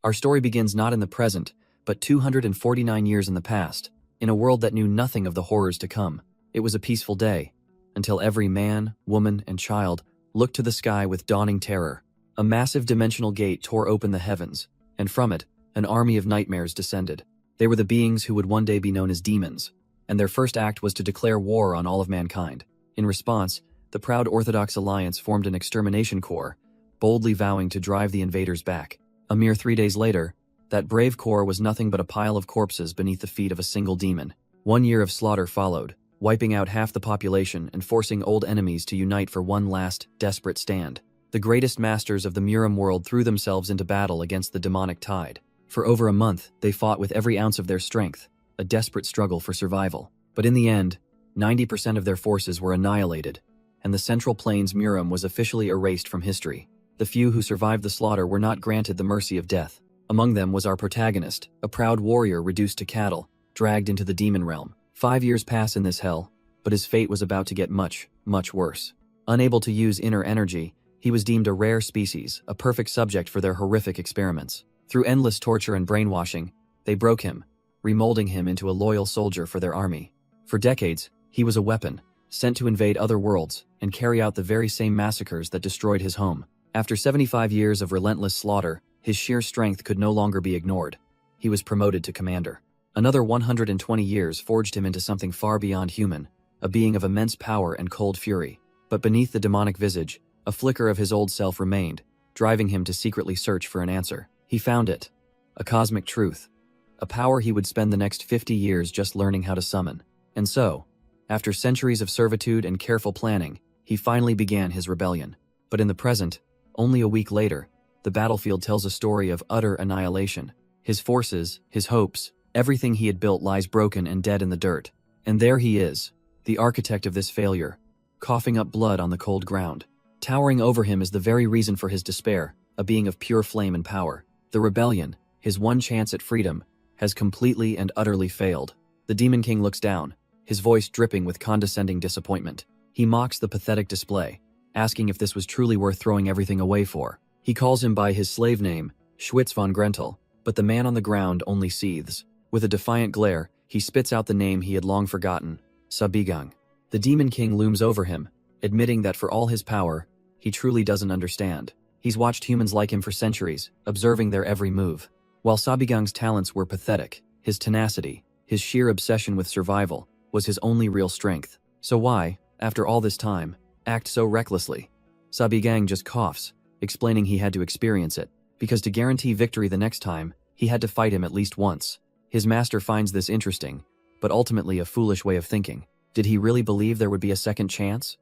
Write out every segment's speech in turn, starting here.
Our story begins not in the present, but 249 years in the past, in a world that knew nothing of the horrors to come. It was a peaceful day, until every man, woman, and child looked to the sky with dawning terror. A massive dimensional gate tore open the heavens, and from it, an army of nightmares descended. They were the beings who would one day be known as demons, and their first act was to declare war on all of mankind. In response, the proud Orthodox Alliance formed an extermination corps, boldly vowing to drive the invaders back. A mere 3 days later, that brave corps was nothing but a pile of corpses beneath the feet of a single demon. 1 year of slaughter followed, wiping out half the population and forcing old enemies to unite for one last, desperate stand. The greatest masters of the Muram world threw themselves into battle against the demonic tide. For over a month, they fought with every ounce of their strength, a desperate struggle for survival. But in the end, 90% of their forces were annihilated, and the Central Plains Muram was officially erased from history. The few who survived the slaughter were not granted the mercy of death. Among them was our protagonist, a proud warrior reduced to cattle, dragged into the demon realm. 5 years pass in this hell, but his fate was about to get much, much worse. Unable to use inner energy, he was deemed a rare species, a perfect subject for their horrific experiments. Through endless torture and brainwashing, they broke him, remolding him into a loyal soldier for their army. For decades, he was a weapon, sent to invade other worlds and carry out the very same massacres that destroyed his home. After 75 years of relentless slaughter, his sheer strength could no longer be ignored. He was promoted to commander. Another 120 years forged him into something far beyond human, a being of immense power and cold fury. But beneath the demonic visage, a flicker of his old self remained, driving him to secretly search for an answer. He found it. A cosmic truth. A power he would spend the next 50 years just learning how to summon. And so, after centuries of servitude and careful planning, he finally began his rebellion. But in the present, only a week later, the battlefield tells a story of utter annihilation. His forces, his hopes, everything he had built lies broken and dead in the dirt. And there he is, the architect of this failure, coughing up blood on the cold ground. Towering over him is the very reason for his despair, a being of pure flame and power. The rebellion, his one chance at freedom, has completely and utterly failed. The Demon King looks down, his voice dripping with condescending disappointment. He mocks the pathetic display, asking if this was truly worth throwing everything away for. He calls him by his slave name, Schwitz von Grentel, but the man on the ground only seethes. With a defiant glare, he spits out the name he had long forgotten, Sabigang. The Demon King looms over him, admitting that for all his power, he truly doesn't understand. He's watched humans like him for centuries, observing their every move. While Sabigang's talents were pathetic, his tenacity, his sheer obsession with survival, was his only real strength. So why, after all this time, act so recklessly? Sabigang just coughs, explaining he had to experience it, because to guarantee victory the next time, he had to fight him at least once. His master finds this interesting, but ultimately a foolish way of thinking. Did he really believe there would be a second chance?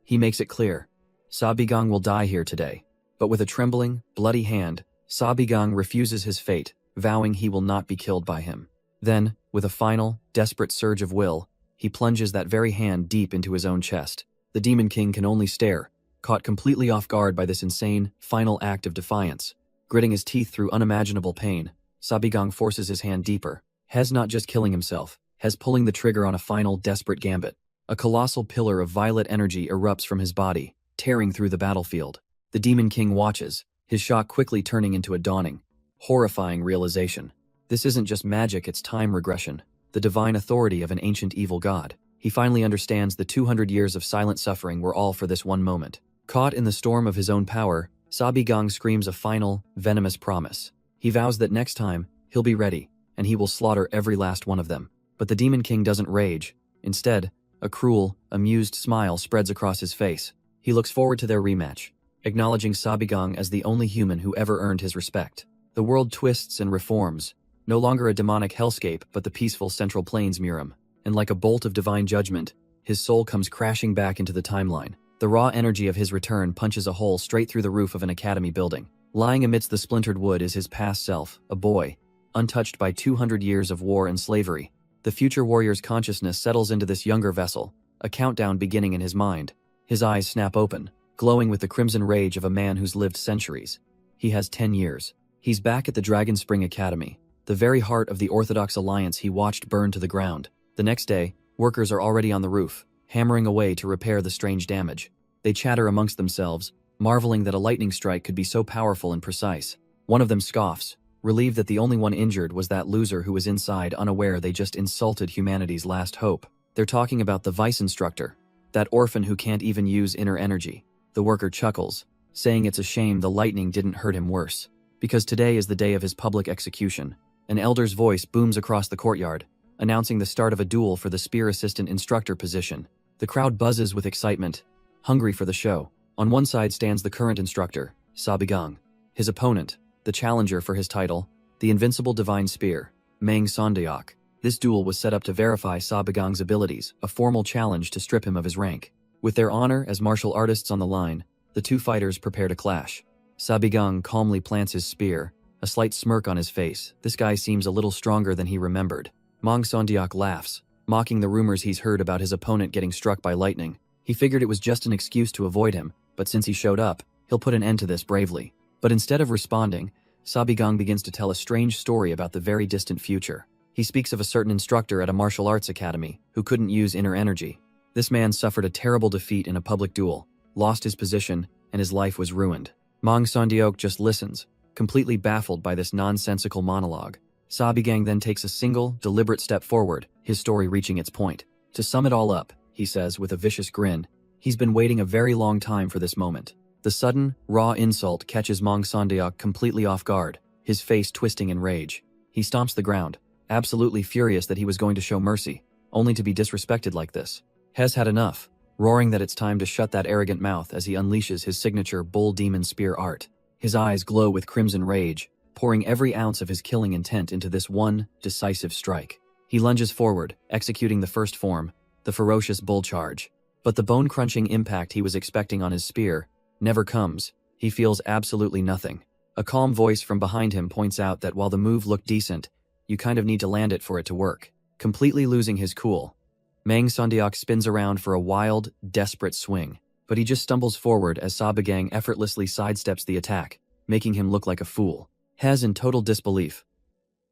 He makes it clear. Sabigang will die here today. But with a trembling, bloody hand, Sabigang refuses his fate, vowing he will not be killed by him. Then, with a final, desperate surge of will, he plunges that very hand deep into his own chest. The Demon King can only stare, caught completely off guard by this insane, final act of defiance. Gritting his teeth through unimaginable pain, Sabigang forces his hand deeper. Hes not just killing himself, Hes pulling the trigger on a final, desperate gambit. A colossal pillar of violet energy erupts from his body, tearing through the battlefield. The Demon King watches, his shock quickly turning into a dawning, horrifying realization. This isn't just magic, it's time regression, the divine authority of an ancient evil god. He finally understands the 200 years of silent suffering were all for this one moment. Caught in the storm of his own power, Sabigang screams a final, venomous promise. He vows that next time, he'll be ready, and he will slaughter every last one of them. But the Demon King doesn't rage. Instead, a cruel, amused smile spreads across his face. He looks forward to their rematch, acknowledging Sabigang as the only human who ever earned his respect. The world twists and reforms, no longer a demonic hellscape but the peaceful Central Plains Muram. And like a bolt of divine judgment, his soul comes crashing back into the timeline. The raw energy of his return punches a hole straight through the roof of an academy building. Lying amidst the splintered wood is his past self, a boy, untouched by 200 years of war and slavery. The future warrior's consciousness settles into this younger vessel, a countdown beginning in his mind. His eyes snap open, glowing with the crimson rage of a man who's lived centuries. He has 10 years. He's back at the Dragon Spring Academy, the very heart of the Orthodox Alliance he watched burn to the ground. The next day, workers are already on the roof, hammering away to repair the strange damage. They chatter amongst themselves, marveling that a lightning strike could be so powerful and precise. One of them scoffs, relieved that the only one injured was that loser who was inside, unaware they just insulted humanity's last hope. They're talking about the vice instructor, that orphan who can't even use inner energy. The worker chuckles, saying it's a shame the lightning didn't hurt him worse, because today is the day of his public execution. An elder's voice booms across the courtyard, announcing the start of a duel for the spear assistant instructor position. The crowd buzzes with excitement, hungry for the show. On one side stands the current instructor, Sabigang. His opponent, the challenger for his title, the invincible divine spear, Mang Sondeok. This duel was set up to verify Sabigang's abilities, a formal challenge to strip him of his rank. With their honor as martial artists on the line, the two fighters prepare to clash. Sabigang calmly plants his spear, a slight smirk on his face. This guy seems a little stronger than he remembered. Mang Sondeok laughs, mocking the rumors he's heard about his opponent getting struck by lightning. He figured it was just an excuse to avoid him, but since he showed up, he'll put an end to this bravely. But instead of responding, Sabigang begins to tell a strange story about the very distant future. He speaks of a certain instructor at a martial arts academy who couldn't use inner energy. This man suffered a terrible defeat in a public duel, lost his position, and his life was ruined. Mang Sondeok just listens, completely baffled by this nonsensical monologue. Sabigang then takes a single, deliberate step forward, his story reaching its point. To sum it all up, he says with a vicious grin, he's been waiting a very long time for this moment. The sudden, raw insult catches Mang Sondeok completely off guard, his face twisting in rage. He stomps the ground, absolutely furious that he was going to show mercy, only to be disrespected like this. Has had enough, roaring that it's time to shut that arrogant mouth as he unleashes his signature bull demon spear art. His eyes glow with crimson rage, pouring every ounce of his killing intent into this one decisive strike. He lunges forward, executing the first form, the ferocious bull charge. But the bone-crunching impact he was expecting on his spear never comes. He feels absolutely nothing. A calm voice from behind him points out that while the move looked decent, you kind of need to land it for it to work. Completely losing his cool, Mang Sondeok spins around for a wild, desperate swing, but he just stumbles forward as Sabigang effortlessly sidesteps the attack, making him look like a fool. Hez in total disbelief.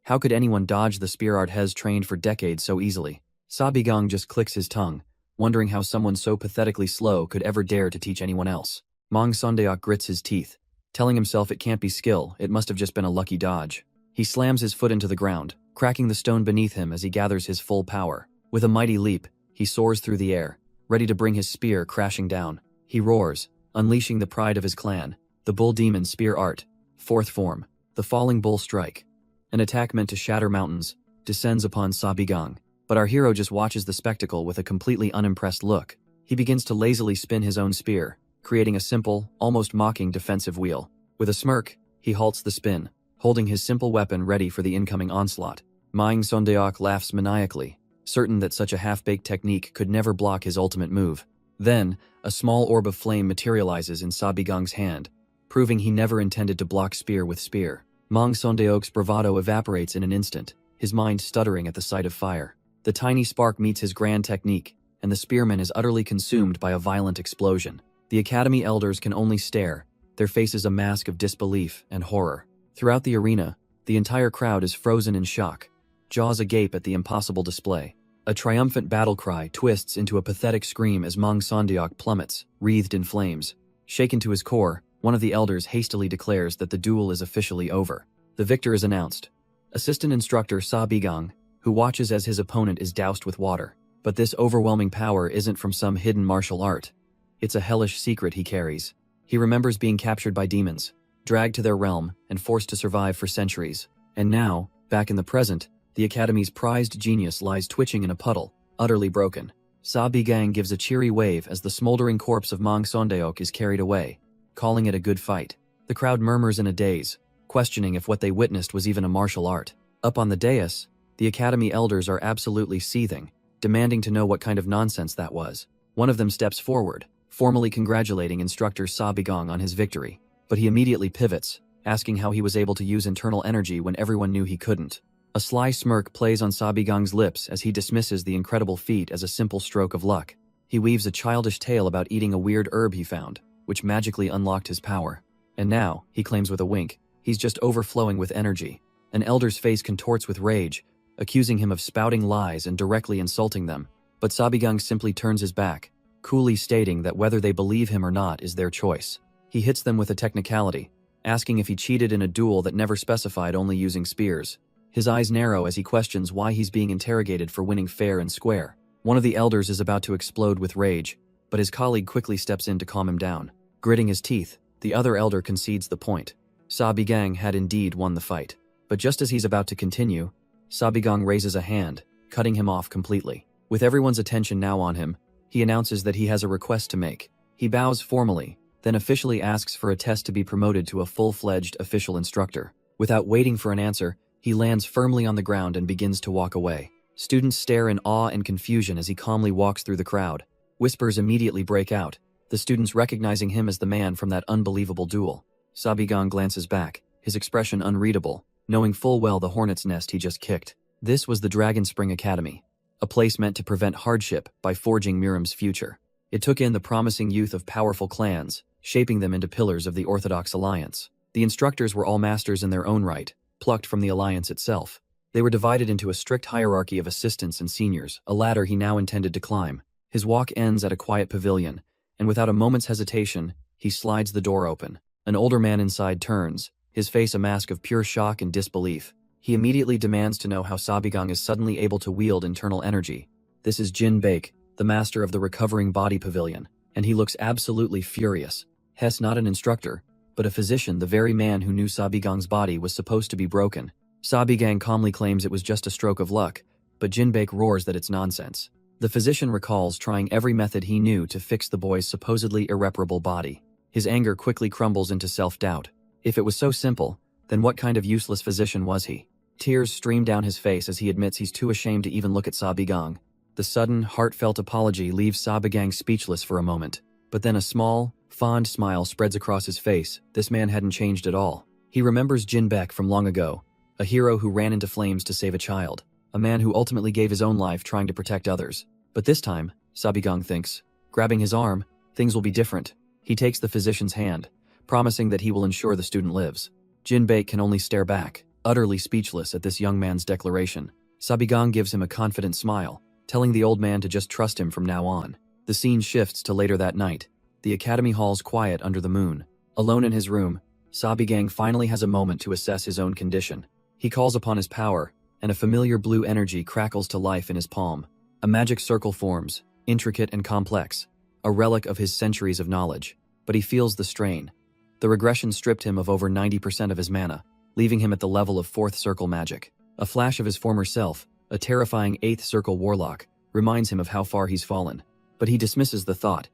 How could anyone dodge the spear art Hez trained for decades so easily? Sabigang just clicks his tongue, wondering how someone so pathetically slow could ever dare to teach anyone else. Mang Sondeok grits his teeth, telling himself it can't be skill, it must have just been a lucky dodge. He slams his foot into the ground, cracking the stone beneath him as he gathers his full power. With a mighty leap, he soars through the air, ready to bring his spear crashing down. He roars, unleashing the pride of his clan, the bull demon spear art. Fourth form, the falling bull strike. An attack meant to shatter mountains, descends upon Sabigang. But our hero just watches the spectacle with a completely unimpressed look. He begins to lazily spin his own spear, creating a simple, almost mocking defensive wheel. With a smirk, he halts the spin, holding his simple weapon ready for the incoming onslaught. Mang Sondeok laughs maniacally, certain that such a half-baked technique could never block his ultimate move. Then, a small orb of flame materializes in Sabigang's hand, proving he never intended to block spear with spear. Mang Sondeok's bravado evaporates in an instant, his mind stuttering at the sight of fire. The tiny spark meets his grand technique, and the spearman is utterly consumed by a violent explosion. The Academy elders can only stare, their faces a mask of disbelief and horror. Throughout the arena, the entire crowd is frozen in shock, jaws agape at the impossible display. A triumphant battle cry twists into a pathetic scream as Mang Sondeok plummets, wreathed in flames. Shaken to his core, one of the elders hastily declares that the duel is officially over. The victor is announced. Assistant instructor Sabigang, who watches as his opponent is doused with water. But this overwhelming power isn't from some hidden martial art. It's a hellish secret he carries. He remembers being captured by demons, dragged to their realm, and forced to survive for centuries. And now, back in the present, the Academy's prized genius lies twitching in a puddle, utterly broken. Sabigang gives a cheery wave as the smoldering corpse of Mang Sondeok is carried away, calling it a good fight. The crowd murmurs in a daze, questioning if what they witnessed was even a martial art. Up on the dais, the Academy elders are absolutely seething, demanding to know what kind of nonsense that was. One of them steps forward, formally congratulating instructor Sabigang on his victory. But he immediately pivots, asking how he was able to use internal energy when everyone knew he couldn't. A sly smirk plays on Sabigang's lips as he dismisses the incredible feat as a simple stroke of luck. He weaves a childish tale about eating a weird herb he found, which magically unlocked his power. And now, he claims with a wink, he's just overflowing with energy. An elder's face contorts with rage, accusing him of spouting lies and directly insulting them. But Sabigang simply turns his back, coolly stating that whether they believe him or not is their choice. He hits them with a technicality, asking if he cheated in a duel that never specified only using spears. His eyes narrow as he questions why he's being interrogated for winning fair and square. One of the elders is about to explode with rage, but his colleague quickly steps in to calm him down. Gritting his teeth, the other elder concedes the point. Sabigang had indeed won the fight. But just as he's about to continue, Sabigang raises a hand, cutting him off completely. With everyone's attention now on him, he announces that he has a request to make. He bows formally, then officially asks for a test to be promoted to a full-fledged official instructor. Without waiting for an answer, he lands firmly on the ground and begins to walk away. Students stare in awe and confusion as he calmly walks through the crowd. Whispers immediately break out, the students recognizing him as the man from that unbelievable duel. Sabigang glances back, his expression unreadable, knowing full well the hornet's nest he just kicked. This was the Dragon Spring Academy, a place meant to prevent hardship by forging Miram's future. It took in the promising youth of powerful clans, shaping them into pillars of the Orthodox Alliance. The instructors were all masters in their own right, plucked from the Alliance itself. They were divided into a strict hierarchy of assistants and seniors, a ladder he now intended to climb. His walk ends at a quiet pavilion, and without a moment's hesitation, he slides the door open. An older man inside turns, his face a mask of pure shock and disbelief. He immediately demands to know how Sabigang is suddenly able to wield internal energy. This is Jin Baek, the master of the Recovering Body Pavilion, and he looks absolutely furious. Hess not an instructor, but a physician, the very man who knew Sabigang's body was supposed to be broken. Sabigang calmly claims it was just a stroke of luck, but Jin Baek roars that it's nonsense. The physician recalls trying every method he knew to fix the boy's supposedly irreparable body. His anger quickly crumbles into self-doubt. If it was so simple, then what kind of useless physician was he? Tears stream down his face as he admits he's too ashamed to even look at Sabigang. The sudden, heartfelt apology leaves Sabigang speechless for a moment. But then a small, fond smile spreads across his face. This man hadn't changed at all. He remembers Jin Baek from long ago, a hero who ran into flames to save a child, a man who ultimately gave his own life trying to protect others. But this time, Sabigang thinks, grabbing his arm, things will be different. He takes the physician's hand, promising that he will ensure the student lives. Jin Baek can only stare back, utterly speechless at this young man's declaration. Sabigang gives him a confident smile, telling the old man to just trust him from now on. The scene shifts to later that night. The academy hall's quiet under the moon. Alone in his room, Sabigang finally has a moment to assess his own condition. He calls upon his power, and a familiar blue energy crackles to life in his palm. A magic circle forms, intricate and complex, a relic of his centuries of knowledge. But he feels the strain. The regression stripped him of over 90% of his mana, leaving him at the level of 4th circle magic. A flash of his former self, a terrifying 8th circle warlock, reminds him of how far he's fallen. But he dismisses the thought.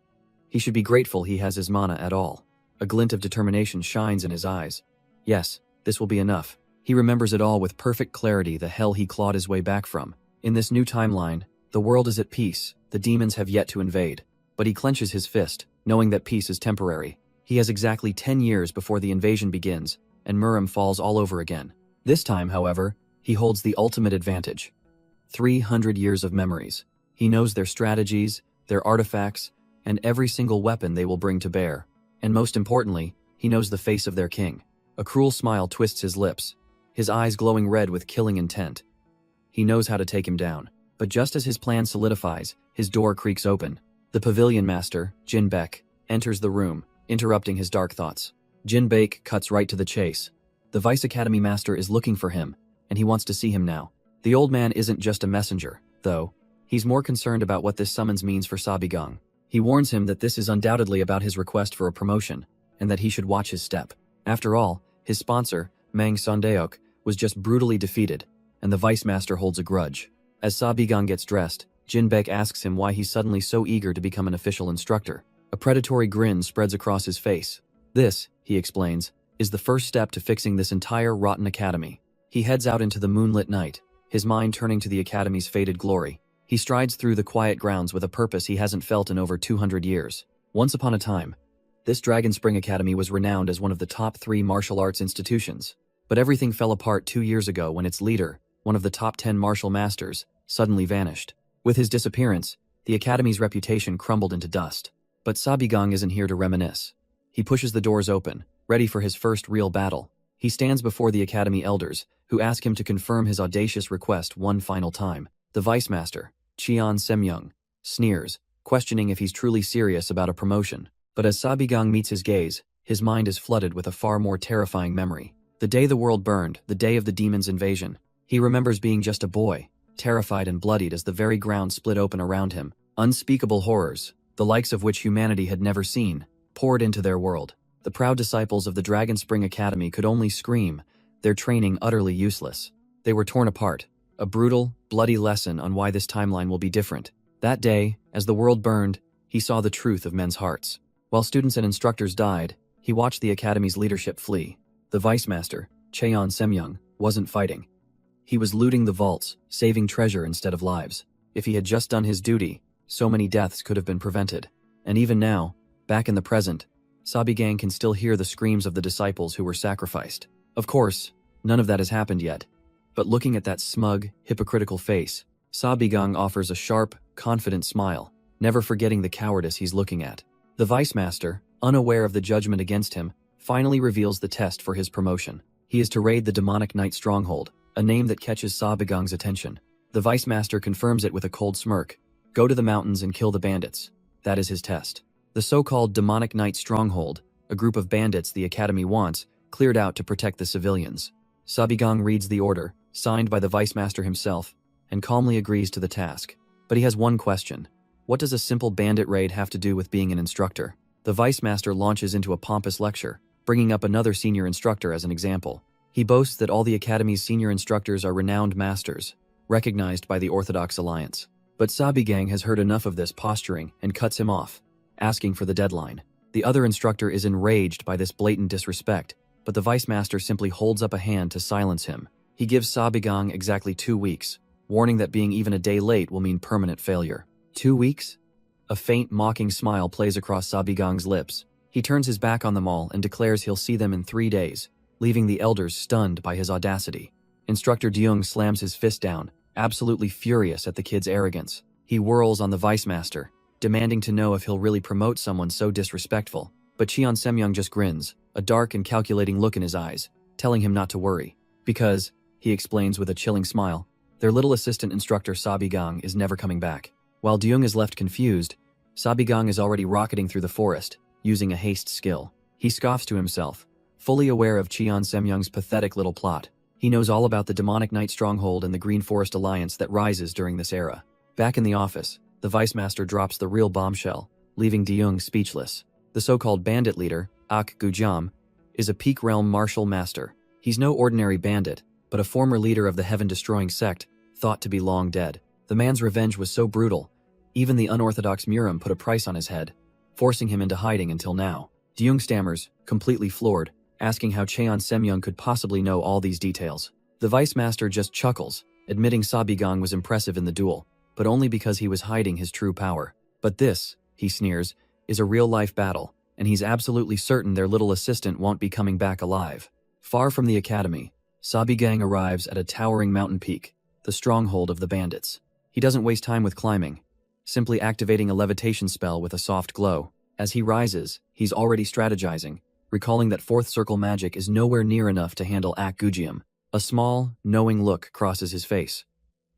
He should be grateful he has his mana at all. A glint of determination shines in his eyes. Yes, this will be enough. He remembers it all with perfect clarity, the hell he clawed his way back from. In this new timeline, the world is at peace, the demons have yet to invade. But he clenches his fist, knowing that peace is temporary. He has exactly 10 years before the invasion begins, and Miram falls all over again. This time, however, he holds the ultimate advantage. 300 years of memories. He knows their strategies, their artifacts, and every single weapon they will bring to bear. And most importantly, he knows the face of their king. A cruel smile twists his lips, his eyes glowing red with killing intent. He knows how to take him down. But just as his plan solidifies, his door creaks open. The pavilion master, Jin Baek, enters the room, interrupting his dark thoughts. Jin Baek cuts right to the chase. The Vice Academy master is looking for him, and he wants to see him now. The old man isn't just a messenger, though. He's more concerned about what this summons means for Sabigang. He warns him that this is undoubtedly about his request for a promotion, and that he should watch his step. After all, his sponsor, Mang Sondeok, was just brutally defeated, and the Vice Master holds a grudge. As Sabigang gets dressed, Jin Baek asks him why he's suddenly so eager to become an official instructor. A predatory grin spreads across his face. This, he explains, is the first step to fixing this entire rotten academy. He heads out into the moonlit night, his mind turning to the academy's faded glory. He strides through the quiet grounds with a purpose he hasn't felt in over 200 years. Once upon a time, this Dragon Spring Academy was renowned as one of the top 3 martial arts institutions. But everything fell apart 2 years ago when its leader, one of the top 10 martial masters, suddenly vanished. With his disappearance, the academy's reputation crumbled into dust. But Sabigang isn't here to reminisce. He pushes the doors open, ready for his first real battle. He stands before the academy elders, who ask him to confirm his audacious request one final time. The vice master, Cheon Semyoung, sneers, questioning if he's truly serious about a promotion. But as Sabigang meets his gaze, his mind is flooded with a far more terrifying memory. The day the world burned, the day of the demon's invasion. He remembers being just a boy, terrified and bloodied as the very ground split open around him. Unspeakable horrors, the likes of which humanity had never seen, poured into their world. The proud disciples of the Dragon Spring Academy could only scream, their training utterly useless. They were torn apart, a brutal, bloody lesson on why this timeline will be different. That day, as the world burned, he saw the truth of men's hearts. While students and instructors died, he watched the Academy's leadership flee. The Vice Master, Cheon Semyoung, wasn't fighting. He was looting the vaults, saving treasure instead of lives. If he had just done his duty, so many deaths could have been prevented. And even now, back in the present, Sabigang can still hear the screams of the disciples who were sacrificed. Of course, none of that has happened yet. But looking at that smug, hypocritical face, Sabigang offers a sharp, confident smile, never forgetting the cowardice he's looking at. The Vice Master, unaware of the judgment against him, finally reveals the test for his promotion. He is to raid the demonic Night Stronghold, a name that catches Sabigang's attention. The Vice Master confirms it with a cold smirk. Go to the mountains and kill the bandits. That is his test. The so-called demonic Night Stronghold, a group of bandits the Academy wants, cleared out to protect the civilians. Sabigang reads the order, signed by the Vice Master himself, and calmly agrees to the task. But he has one question. What does a simple bandit raid have to do with being an instructor? The Vice Master launches into a pompous lecture, bringing up another senior instructor as an example. He boasts that all the Academy's senior instructors are renowned masters, recognized by the Orthodox Alliance. But Sabigang has heard enough of this posturing and cuts him off, asking for the deadline. The other instructor is enraged by this blatant disrespect, but the Vice Master simply holds up a hand to silence him. He gives Sabigang exactly 2 weeks, warning that being even a day late will mean permanent failure. 2 weeks? A faint, mocking smile plays across Sabigang's lips. He turns his back on them all and declares he'll see them in 3 days, leaving the elders stunned by his audacity. Instructor Deung slams his fist down, absolutely furious at the kid's arrogance. He whirls on the Vice Master, demanding to know if he'll really promote someone so disrespectful. But Cheon Semyoung just grins, a dark and calculating look in his eyes, telling him not to worry. Because, he explains with a chilling smile, their little assistant instructor Sabigang is never coming back. While Deung is left confused, Sabigang is already rocketing through the forest, using a haste skill. He scoffs to himself, fully aware of Cheon Semyoung's pathetic little plot. He knows all about the demonic Night Stronghold and the Green Forest Alliance that rises during this era. Back in the office, the Vice Master drops the real bombshell, leaving Deung speechless. The so-called bandit leader, Ak Gujam, is a peak realm martial master. He's no ordinary bandit, but a former leader of the heaven-destroying sect, thought to be long dead. The man's revenge was so brutal, even the unorthodox Muram put a price on his head, forcing him into hiding until now. Deung stammers, completely floored, asking how Cheon Semyoung could possibly know all these details. The Vice Master just chuckles, admitting Sabigang was impressive in the duel, but only because he was hiding his true power. But this, he sneers, is a real-life battle, and he's absolutely certain their little assistant won't be coming back alive. Far from the Academy, Sabigang arrives at a towering mountain peak, the stronghold of the bandits. He doesn't waste time with climbing, simply activating a levitation spell with a soft glow. As he rises, he's already strategizing, recalling that fourth circle magic is nowhere near enough to handle Ak Gujiam. A small, knowing look crosses his face.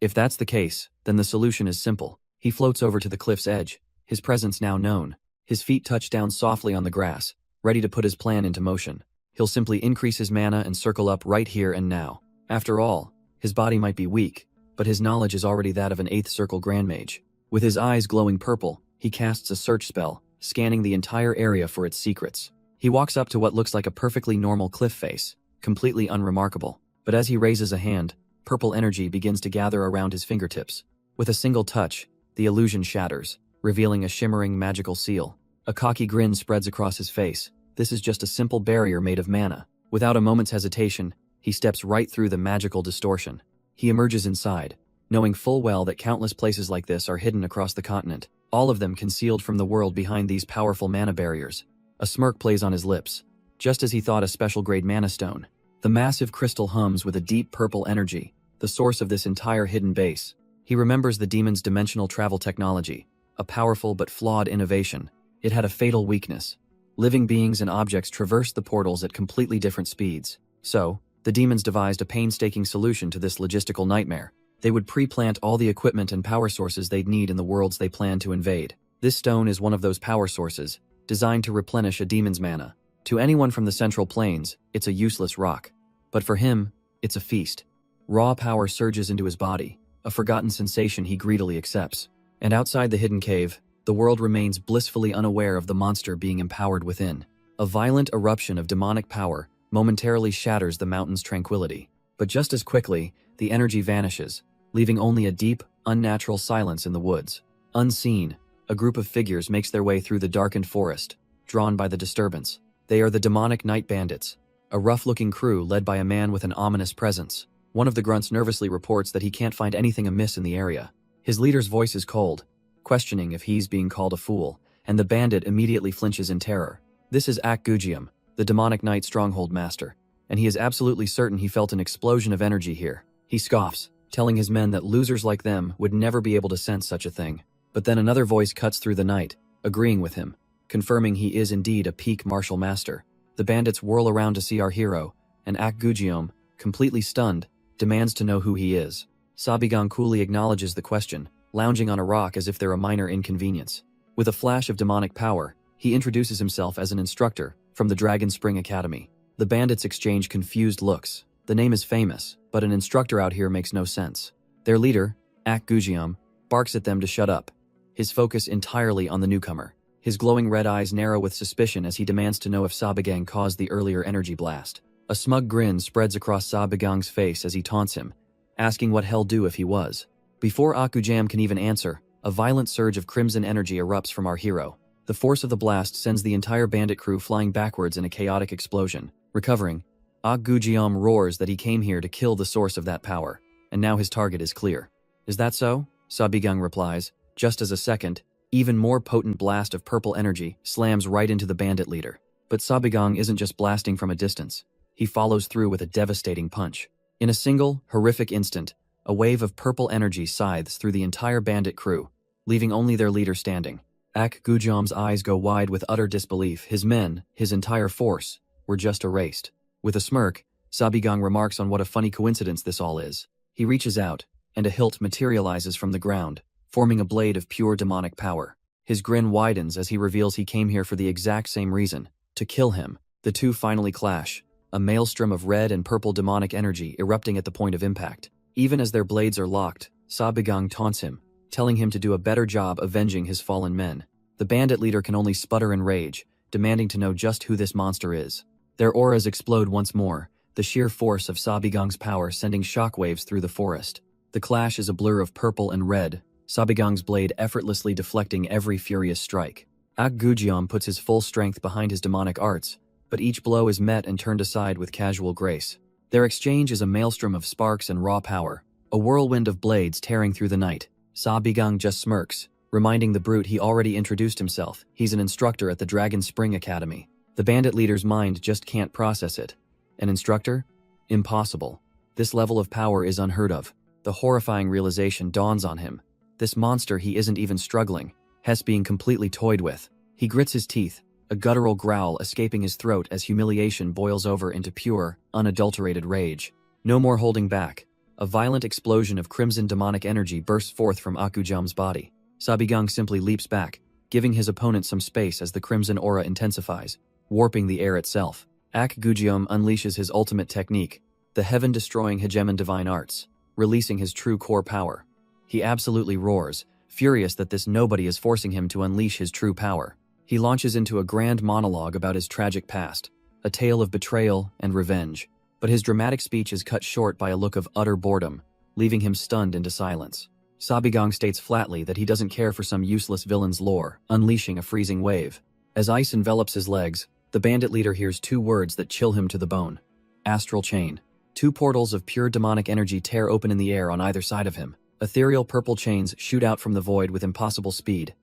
If that's the case, then the solution is simple. He floats over to the cliff's edge, his presence now known. His feet touch down softly on the grass, ready to put his plan into motion. He'll simply increase his mana and circle up right here and now. After all, his body might be weak, but his knowledge is already that of an 8th circle Grand Mage. With his eyes glowing purple, he casts a search spell, scanning the entire area for its secrets. He walks up to what looks like a perfectly normal cliff face, completely unremarkable. But as he raises a hand, purple energy begins to gather around his fingertips. With a single touch, the illusion shatters, revealing a shimmering magical seal. A cocky grin spreads across his face. This is just a simple barrier made of mana. Without a moment's hesitation, he steps right through the magical distortion. He emerges inside, knowing full well that countless places like this are hidden across the continent, all of them concealed from the world behind these powerful mana barriers. A smirk plays on his lips, just as he thought a special-grade mana stone. The massive crystal hums with a deep purple energy, the source of this entire hidden base. He remembers the demon's dimensional travel technology, a powerful but flawed innovation. It had a fatal weakness. Living beings and objects traversed the portals at completely different speeds. So, the demons devised a painstaking solution to this logistical nightmare. They would pre-plant all the equipment and power sources they'd need in the worlds they planned to invade. This stone is one of those power sources, designed to replenish a demon's mana. To anyone from the Central Plains, it's a useless rock. But for him, it's a feast. Raw power surges into his body, a forgotten sensation he greedily accepts. And outside the hidden cave, the world remains blissfully unaware of the monster being empowered within. A violent eruption of demonic power momentarily shatters the mountain's tranquility. But just as quickly, the energy vanishes, leaving only a deep, unnatural silence in the woods. Unseen, a group of figures makes their way through the darkened forest, drawn by the disturbance. They are the demonic night bandits, a rough-looking crew led by a man with an ominous presence. One of the grunts nervously reports that he can't find anything amiss in the area. His leader's voice is cold, questioning if he's being called a fool, and the bandit immediately flinches in terror. This is Akgugium, the demonic night stronghold master, and he is absolutely certain he felt an explosion of energy here. He scoffs, telling his men that losers like them would never be able to sense such a thing. But then another voice cuts through the night, agreeing with him, confirming he is indeed a peak martial master. The bandits whirl around to see our hero, and Akgugium, completely stunned, demands to know who he is. Sabigang coolly acknowledges the question, lounging on a rock as if they're a minor inconvenience. With a flash of demonic power, he introduces himself as an instructor from the Dragon Spring Academy. The bandits exchange confused looks. The name is famous, but an instructor out here makes no sense. Their leader, Akgugium, barks at them to shut up, his focus entirely on the newcomer. His glowing red eyes narrow with suspicion as he demands to know if Sabigang caused the earlier energy blast. A smug grin spreads across Sabigang's face as he taunts him, asking what he'll do if he was. Before Akgugium can even answer, a violent surge of crimson energy erupts from our hero. The force of the blast sends the entire bandit crew flying backwards in a chaotic explosion. Recovering, Akgugium roars that he came here to kill the source of that power, and now his target is clear. Is that so? Sabigang replies, just as a second, even more potent blast of purple energy slams right into the bandit leader. But Sabigang isn't just blasting from a distance. He follows through with a devastating punch. In a single, horrific instant, a wave of purple energy scythes through the entire bandit crew, leaving only their leader standing. Akgugium's eyes go wide with utter disbelief. His men, his entire force, were just erased. With a smirk, Sabigang remarks on what a funny coincidence this all is. He reaches out, and a hilt materializes from the ground, forming a blade of pure demonic power. His grin widens as he reveals he came here for the exact same reason, to kill him. The two finally clash, a maelstrom of red and purple demonic energy erupting at the point of impact. Even as their blades are locked, Sabigang taunts him, telling him to do a better job avenging his fallen men. The bandit leader can only sputter in rage, demanding to know just who this monster is. Their auras explode once more, the sheer force of Sabigang's power sending shockwaves through the forest. The clash is a blur of purple and red, Sabigang's blade effortlessly deflecting every furious strike. Akgugium puts his full strength behind his demonic arts, but each blow is met and turned aside with casual grace. Their exchange is a maelstrom of sparks and raw power, a whirlwind of blades tearing through the night. Sabigang just smirks, reminding the brute he already introduced himself. He's an instructor at the Dragon Spring Academy. The bandit leader's mind just can't process it. An instructor? Impossible. This level of power is unheard of. The horrifying realization dawns on him. This monster he isn't even struggling, Hess being completely toyed with. He grits his teeth, a guttural growl escaping his throat as humiliation boils over into pure, unadulterated rage. No more holding back. A violent explosion of crimson demonic energy bursts forth from Akgugium's body. Sabigang simply leaps back, giving his opponent some space as the crimson aura intensifies, warping the air itself. Akgugium unleashes his ultimate technique, the heaven-destroying hegemon divine arts, releasing his true core power. He absolutely roars, furious that this nobody is forcing him to unleash his true power. He launches into a grand monologue about his tragic past, a tale of betrayal and revenge. But his dramatic speech is cut short by a look of utter boredom, leaving him stunned into silence. Sabigang states flatly that he doesn't care for some useless villain's lore, unleashing a freezing wave. As ice envelops his legs, the bandit leader hears two words that chill him to the bone. Astral chain. Two portals of pure demonic energy tear open in the air on either side of him. Ethereal purple chains shoot out from the void with impossible speed,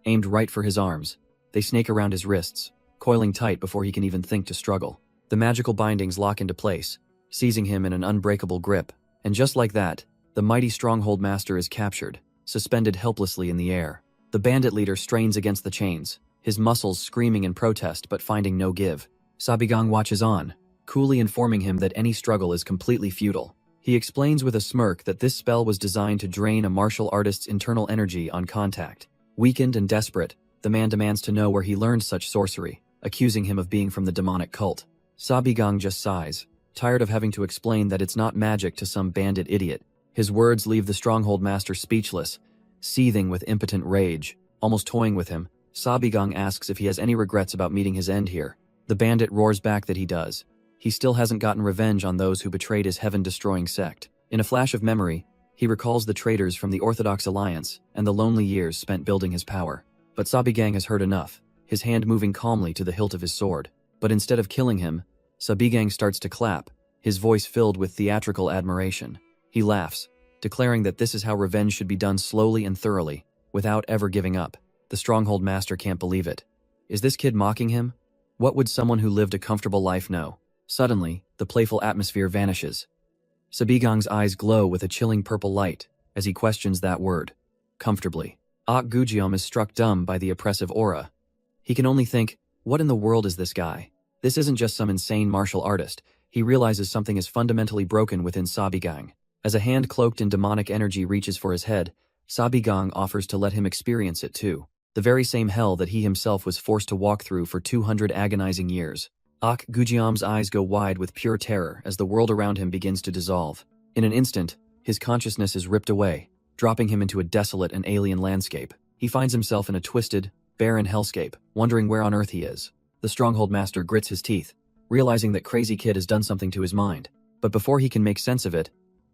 aimed right for his arms. They snake around his wrists, coiling tight before he can even think to struggle. The magical bindings lock into place, seizing him in an unbreakable grip. And just like that, the mighty stronghold master is captured, suspended helplessly in the air. The bandit leader strains against the chains, his muscles screaming in protest but finding no give. Sabigang watches on, coolly informing him that any struggle is completely futile. He explains with a smirk that this spell was designed to drain a martial artist's internal energy on contact. Weakened and desperate, the man demands to know where he learned such sorcery. accusing him of being from the demonic cult. Sabigang just sighs, tired of having to explain that it's not magic to some bandit idiot. His words leave the stronghold master speechless, seething with impotent rage. Almost toying with him, Sabigang asks if he has any regrets about meeting his end here. The bandit roars back that he does. He still hasn't gotten revenge on those who betrayed his heaven-destroying sect. In a flash of memory, he recalls the traitors from the Orthodox Alliance and the lonely years spent building his power. But Sabigang has heard enough, his hand moving calmly to the hilt of his sword. But instead of killing him, Sabigang starts to clap, his voice filled with theatrical admiration. He laughs, declaring that this is how revenge should be done slowly and thoroughly, without ever giving up. The stronghold master can't believe it. Is this kid mocking him? What would someone who lived a comfortable life know? Suddenly, the playful atmosphere vanishes. Sabigang's eyes glow with a chilling purple light as he questions that word. Comfortably. Gujiom is struck dumb by the oppressive aura. He can only think, what in the world is this guy? This isn't just some insane martial artist. He realizes something is fundamentally broken within Sabigang. As a hand cloaked in demonic energy reaches for his head, Sabigang offers to let him experience it too. The very same hell that he himself was forced to walk through for 200 agonizing years. Gujiom's eyes go wide with pure terror as the world around him begins to dissolve. In an instant, his consciousness is ripped away, dropping him into a desolate and alien landscape. He finds himself in a twisted, barren hellscape, wondering where on earth he is. The stronghold master grits his teeth, realizing that Crazy Kid has done something to his mind. But before he can make sense of it,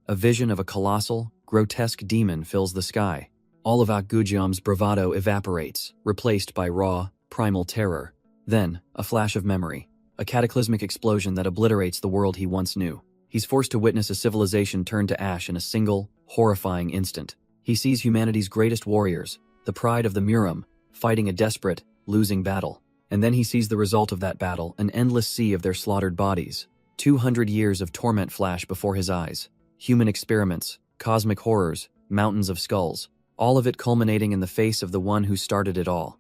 a vision of a colossal, grotesque demon fills the sky. All of Gujiom's bravado evaporates, replaced by raw, primal terror. Then, a flash of memory. A cataclysmic explosion that obliterates the world he once knew. He's forced to witness a civilization turn to ash in a single, horrifying instant. He sees humanity's greatest warriors, the pride of the Muram, fighting a desperate, losing battle. And then he sees the result of that battle, an endless sea of their slaughtered bodies. 200 years of torment flash before his eyes. Human experiments, cosmic horrors, mountains of skulls, all of it culminating in the face of the one who started it all.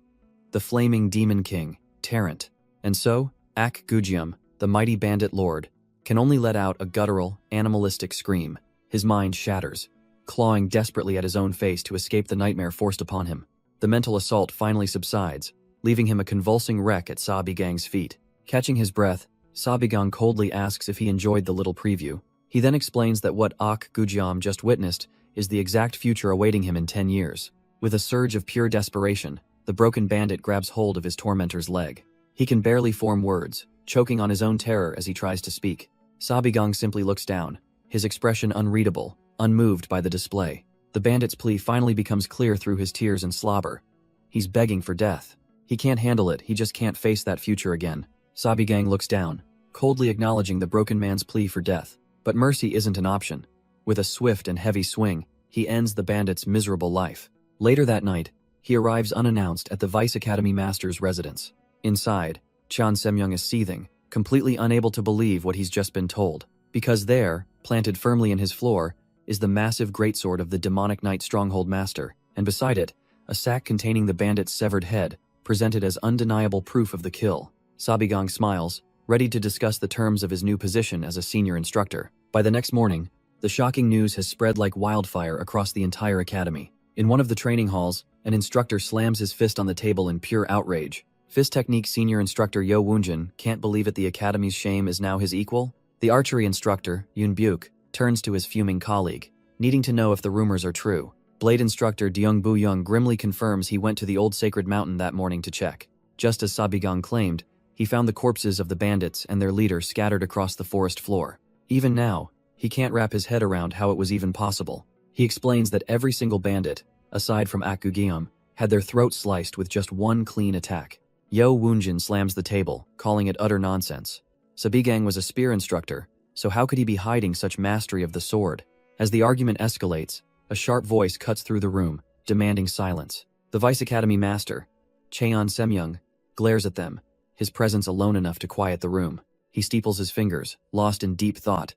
The flaming demon king, Tarrant. And so, Gujiom, the mighty bandit lord, can only let out a guttural, animalistic scream. His mind shatters, clawing desperately at his own face to escape the nightmare forced upon him. The mental assault finally subsides, leaving him a convulsing wreck at Sabigang's feet. Catching his breath, Sabigang coldly asks if he enjoyed the little preview. He then explains that what Gujiom just witnessed is the exact future awaiting him in 10 years. With a surge of pure desperation, the broken bandit grabs hold of his tormentor's leg. He can barely form words, choking on his own terror as he tries to speak. Sabigang simply looks down, his expression unreadable, unmoved by the display. The bandit's plea finally becomes clear through his tears and slobber. He's begging for death. He can't handle it, he just can't face that future again. Sabigang looks down, coldly acknowledging the broken man's plea for death. But mercy isn't an option. With a swift and heavy swing, he ends the bandit's miserable life. Later that night, he arrives unannounced at the Vice Academy Master's residence. Inside, Chan Semyoung is seething, completely unable to believe what he's just been told. Because there, planted firmly in his floor, is the massive greatsword of the demonic knight stronghold master, and beside it, a sack containing the bandit's severed head, presented as undeniable proof of the kill. Sabigang smiles, ready to discuss the terms of his new position as a senior instructor. By the next morning, the shocking news has spread like wildfire across the entire academy. In one of the training halls, an instructor slams his fist on the table in pure outrage. Fist Technique senior instructor Yo Woonjin can't believe it, the academy's shame is now his equal. The archery instructor, Yoon Byuk, turns to his fuming colleague, needing to know if the rumors are true. Blade instructor Deung Bu Young grimly confirms he went to the old sacred mountain that morning to check. Just as Sabigang claimed, he found the corpses of the bandits and their leader scattered across the forest floor. Even now, he can't wrap his head around how it was even possible. He explains that every single bandit, aside from Gujiom, had their throats sliced with just one clean attack. Yo Woonjin slams the table, calling it utter nonsense. Sabigang was a spear instructor, so how could he be hiding such mastery of the sword? As the argument escalates, a sharp voice cuts through the room, demanding silence. The Vice Academy Master, Cheon Semyoung, glares at them, his presence alone enough to quiet the room. He steeples his fingers, lost in deep thought.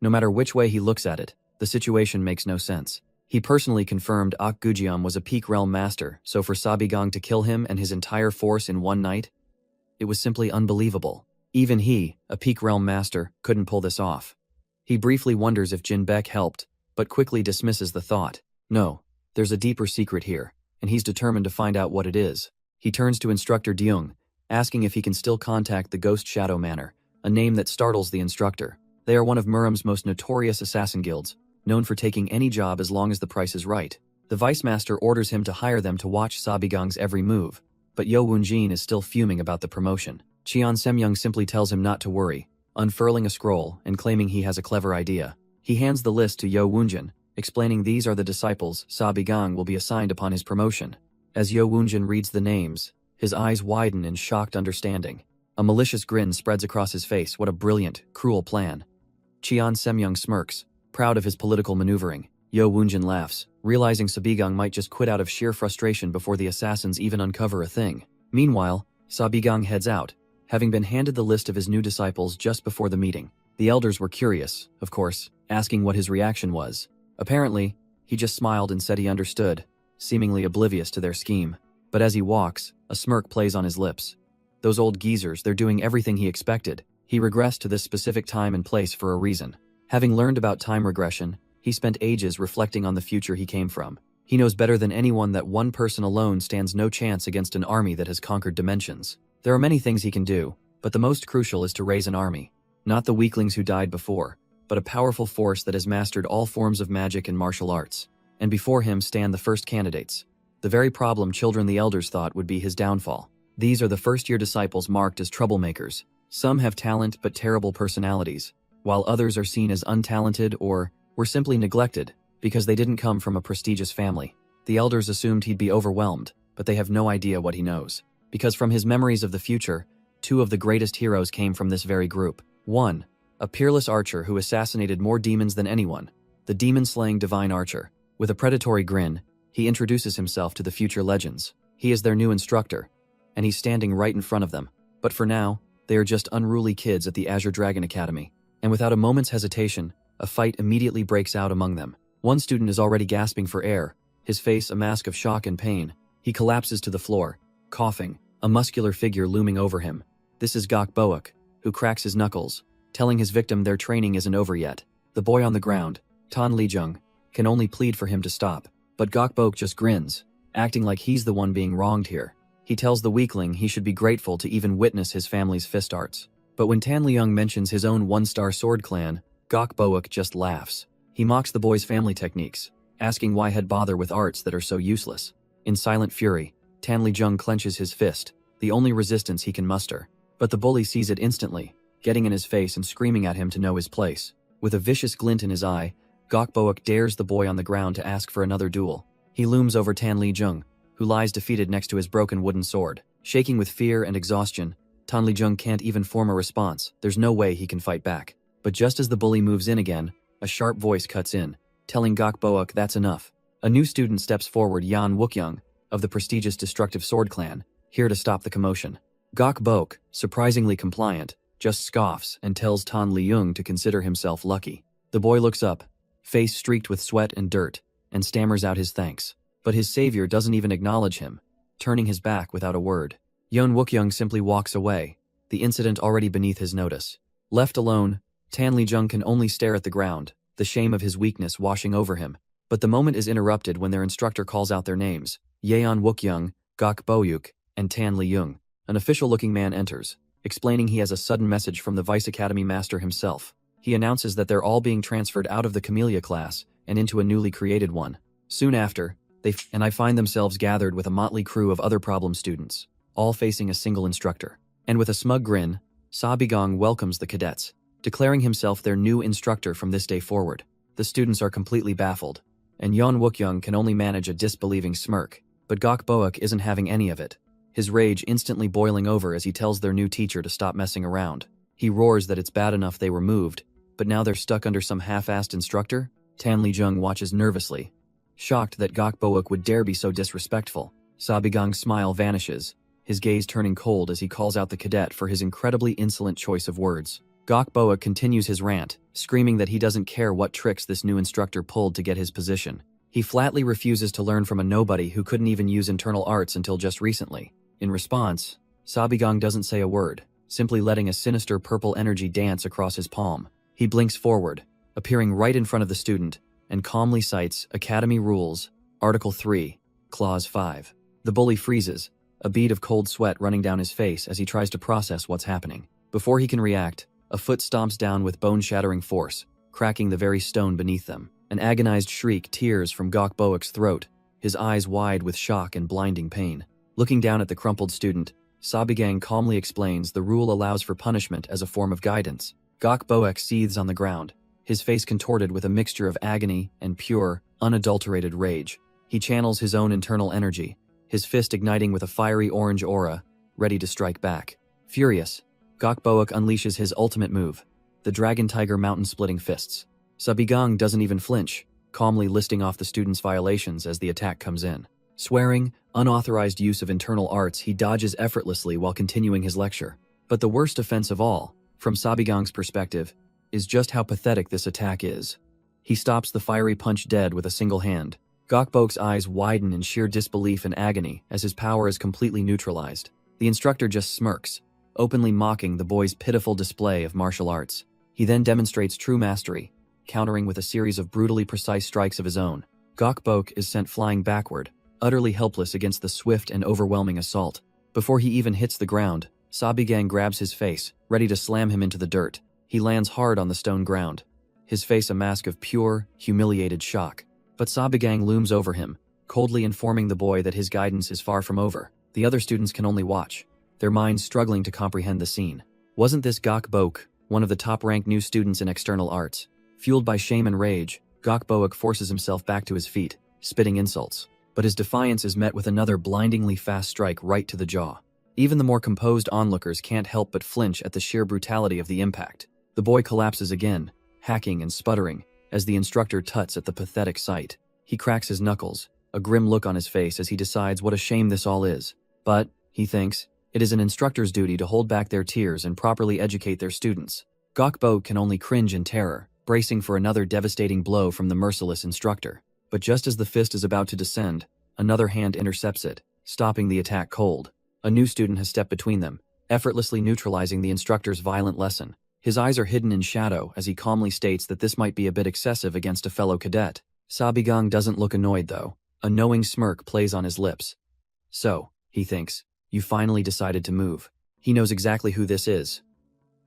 No matter which way he looks at it, the situation makes no sense. He personally confirmed Gujiom was a peak realm master, so for Sabigang to kill him and his entire force in one night? It was simply unbelievable. Even he, a peak realm master, couldn't pull this off. He briefly wonders if Jin Beck helped, but quickly dismisses the thought. No, there's a deeper secret here, and he's determined to find out what it is. He turns to instructor Deung, asking if he can still contact the Ghost Shadow Manor, a name that startles the instructor. They are one of Muram's most notorious assassin guilds, known for taking any job as long as the price is right. The Vice Master orders him to hire them to watch Sabigang's every move, but Yo Woonjin is still fuming about the promotion. Cheon Semyoung simply tells him not to worry, unfurling a scroll and claiming he has a clever idea. He hands the list to Yo Woonjin, explaining these are the disciples Sabigang will be assigned upon his promotion. As Yo Woonjin reads the names, his eyes widen in shocked understanding. A malicious grin spreads across his face. What a brilliant, cruel plan. Cheon Semyoung smirks, proud of his political maneuvering. Yo Woonjin laughs, realizing Sabigang might just quit out of sheer frustration before the assassins even uncover a thing. Meanwhile, Sabigang heads out, having been handed the list of his new disciples just before the meeting. The elders were curious, of course, asking what his reaction was. Apparently, he just smiled and said he understood, seemingly oblivious to their scheme. But as he walks, a smirk plays on his lips. Those old geezers, they're doing everything he expected. He regressed to this specific time and place for a reason. Having learned about time regression, he spent ages reflecting on the future he came from. He knows better than anyone that one person alone stands no chance against an army that has conquered dimensions. There are many things he can do, but the most crucial is to raise an army. Not the weaklings who died before, but a powerful force that has mastered all forms of magic and martial arts. And before him stand the first candidates. The very problem children the elders thought would be his downfall. These are the first-year disciples marked as troublemakers. Some have talent but terrible personalities, while others are seen as untalented or were simply neglected because they didn't come from a prestigious family. The elders assumed he'd be overwhelmed, but they have no idea what he knows. Because from his memories of the future, two of the greatest heroes came from this very group. 1. A peerless archer who assassinated more demons than anyone, the demon-slaying divine archer. With a predatory grin, he introduces himself to the future legends. He is their new instructor, and he's standing right in front of them. But for now, they are just unruly kids at the Azure Dragon Academy. And without a moment's hesitation, a fight immediately breaks out among them. One student is already gasping for air, his face a mask of shock and pain. He collapses to the floor, coughing, a muscular figure looming over him. This is Gok Boak, who cracks his knuckles, telling his victim their training isn't over yet. The boy on the ground, Tan Lijung, can only plead for him to stop. But Gok Boak just grins, acting like he's the one being wronged here. He tells the weakling he should be grateful to even witness his family's fist arts. But when Tan Lijung mentions his own one-star sword clan, Gok Boak just laughs. He mocks the boy's family techniques, asking why he'd bother with arts that are so useless. In silent fury, Tan Lijung clenches his fist, the only resistance he can muster. But the bully sees it instantly, getting in his face and screaming at him to know his place. With a vicious glint in his eye, Gok Boak dares the boy on the ground to ask for another duel. He looms over Tan Lijung, who lies defeated next to his broken wooden sword. Shaking with fear and exhaustion, Tan Lijung can't even form a response. There's no way he can fight back. But just as the bully moves in again, a sharp voice cuts in, telling Gok Boak that's enough. A new student steps forward, Yan Wookyoung, of the prestigious Destructive Sword Clan, here to stop the commotion. Gok Boak, surprisingly compliant, just scoffs and tells Tan Lijung to consider himself lucky. The boy looks up, face streaked with sweat and dirt, and stammers out his thanks. But his savior doesn't even acknowledge him, turning his back without a word. Yeon Wookyoung simply walks away, the incident already beneath his notice. Left alone, Tan Lijung can only stare at the ground, the shame of his weakness washing over him. But the moment is interrupted when their instructor calls out their names, Yeon Wookyoung, Gok Boyuk, and Tan Lijung. An official-looking man enters, explaining he has a sudden message from the Vice Academy Master himself. He announces that they're all being transferred out of the Camellia class and into a newly created one. Soon after, I find themselves gathered with a motley crew of other problem students, all facing a single instructor. And with a smug grin, Sabigang welcomes the cadets, declaring himself their new instructor from this day forward. The students are completely baffled, and Yeon Wookyoung can only manage a disbelieving smirk. But Gok Boak isn't having any of it, his rage instantly boiling over as he tells their new teacher to stop messing around. He roars that it's bad enough they were moved, but now they're stuck under some half-assed instructor? Tan Lijung watches nervously, shocked that Gok Boak would dare be so disrespectful. Sabigang's smile vanishes, his gaze turning cold as he calls out the cadet for his incredibly insolent choice of words. Gok Boak continues his rant, screaming that he doesn't care what tricks this new instructor pulled to get his position. He flatly refuses to learn from a nobody who couldn't even use internal arts until just recently. In response, Sabigang doesn't say a word, simply letting a sinister purple energy dance across his palm. He blinks forward, appearing right in front of the student, and calmly cites Academy Rules, Article 3, Clause 5. The bully freezes, a bead of cold sweat running down his face as he tries to process what's happening. Before he can react, a foot stomps down with bone-shattering force, cracking the very stone beneath them. An agonized shriek tears from Gok Boak's throat, his eyes wide with shock and blinding pain. Looking down at the crumpled student, Sabigang calmly explains the rule allows for punishment as a form of guidance. Gok Boak seethes on the ground, his face contorted with a mixture of agony and pure, unadulterated rage. He channels his own internal energy, his fist igniting with a fiery orange aura, ready to strike back. Furious, Gok Boak unleashes his ultimate move, the Dragon Tiger mountain-splitting fists. Sabigang doesn't even flinch, calmly listing off the student's violations as the attack comes in. Swearing, unauthorized use of internal arts, he dodges effortlessly while continuing his lecture. But the worst offense of all, from Sabigang's perspective, is just how pathetic this attack is. He stops the fiery punch dead with a single hand. Gok Boak's eyes widen in sheer disbelief and agony as his power is completely neutralized. The instructor just smirks, openly mocking the boy's pitiful display of martial arts. He then demonstrates true mastery, countering with a series of brutally precise strikes of his own. Gok Boak is sent flying backward, utterly helpless against the swift and overwhelming assault. Before he even hits the ground, Sabigang grabs his face, ready to slam him into the dirt. He lands hard on the stone ground, his face a mask of pure, humiliated shock. But Sabigang looms over him, coldly informing the boy that his guidance is far from over. The other students can only watch, their minds struggling to comprehend the scene. Wasn't this Gok Boak, one of the top-ranked new students in external arts? Fueled by shame and rage, Gok Boak forces himself back to his feet, spitting insults. But his defiance is met with another blindingly fast strike right to the jaw. Even the more composed onlookers can't help but flinch at the sheer brutality of the impact. The boy collapses again, hacking and sputtering, as the instructor tuts at the pathetic sight. He cracks his knuckles, a grim look on his face as he decides what a shame this all is. But, he thinks, it is an instructor's duty to hold back their tears and properly educate their students. Gok Boak can only cringe in terror, bracing for another devastating blow from the merciless instructor. But just as the fist is about to descend, another hand intercepts it, stopping the attack cold. A new student has stepped between them, effortlessly neutralizing the instructor's violent lesson. His eyes are hidden in shadow as he calmly states that this might be a bit excessive against a fellow cadet. Sabigang doesn't look annoyed though. A knowing smirk plays on his lips. So, he thinks, you finally decided to move. He knows exactly who this is.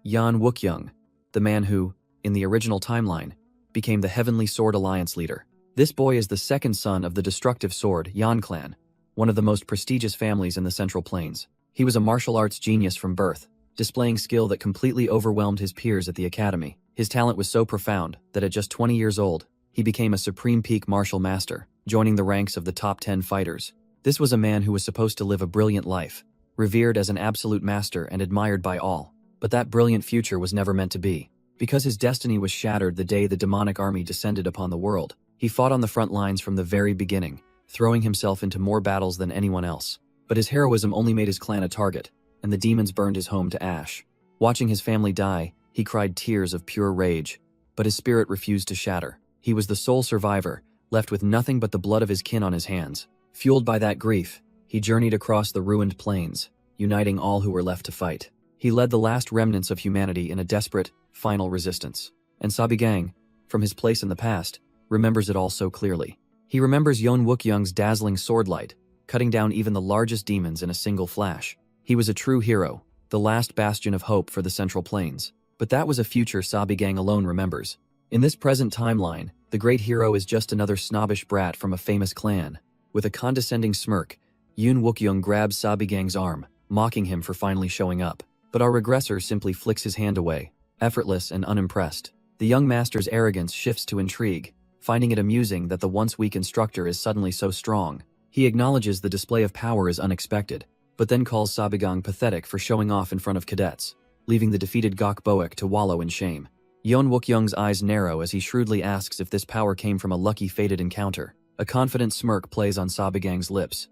Yan Wookyoung, the man who, in the original timeline, became the Heavenly Sword Alliance leader. This boy is the second son of the destructive sword Yan clan, one of the most prestigious families in the Central Plains. He was a martial arts genius from birth, displaying skill that completely overwhelmed his peers at the academy. His talent was so profound that at just 20 years old, he became a supreme peak martial master, joining the ranks of the top 10 fighters. This was a man who was supposed to live a brilliant life, revered as an absolute master and admired by all. But that brilliant future was never meant to be. Because his destiny was shattered the day the demonic army descended upon the world, he fought on the front lines from the very beginning, throwing himself into more battles than anyone else. But his heroism only made his clan a target, and the demons burned his home to ash. Watching his family die, he cried tears of pure rage, but his spirit refused to shatter. He was the sole survivor, left with nothing but the blood of his kin on his hands. Fueled by that grief, he journeyed across the ruined plains, uniting all who were left to fight. He led the last remnants of humanity in a desperate, final resistance. And Sabigang, from his place in the past, remembers it all so clearly. He remembers Yon Wookyoung's dazzling sword light, cutting down even the largest demons in a single flash. He was a true hero, the last bastion of hope for the Central Plains. But that was a future Sabigang alone remembers. In this present timeline, the great hero is just another snobbish brat from a famous clan. With a condescending smirk, Yoon Wookyoung grabs Sabigang's arm, mocking him for finally showing up. But our regressor simply flicks his hand away, effortless and unimpressed. The young master's arrogance shifts to intrigue, finding it amusing that the once weak instructor is suddenly so strong. He acknowledges the display of power is unexpected, but then calls Sabigang pathetic for showing off in front of cadets, leaving the defeated Gok Boak to wallow in shame. Yeon Wookyoung's eyes narrow as he shrewdly asks if this power came from a lucky fated encounter. A confident smirk plays on Sabigang's lips.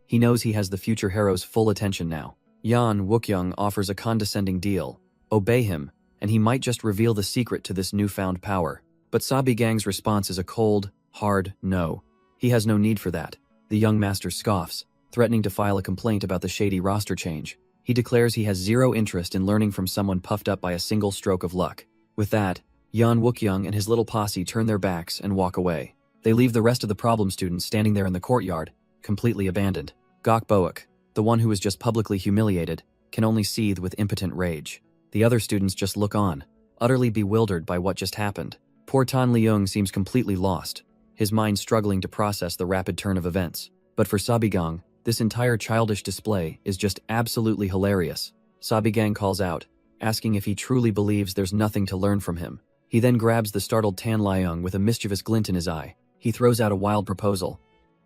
He knows he has the future hero's full attention now. Yeon Wookyoung offers a condescending deal. Obey him, and he might just reveal the secret to this newfound power. But Sabigang's response is a cold, hard no. He has no need for that. The young master scoffs, threatening to file a complaint about the shady roster change. He declares he has zero interest in learning from someone puffed up by a single stroke of luck. With that, Yeon Wookyoung and his little posse turn their backs and walk away. They leave the rest of the problem students standing there in the courtyard, completely abandoned. Gok Boak, The one who was just publicly humiliated can only seethe with impotent rage. The other students just look on, utterly bewildered by what just happened. Poor Tan Leung seems completely lost, his mind struggling to process the rapid turn of events. But for Sabigang, this entire childish display is just absolutely hilarious. Sabigang calls out, asking if he truly believes there's nothing to learn from him. He then grabs the startled Tan Leung with a mischievous glint in his eye. He throws out a wild proposal.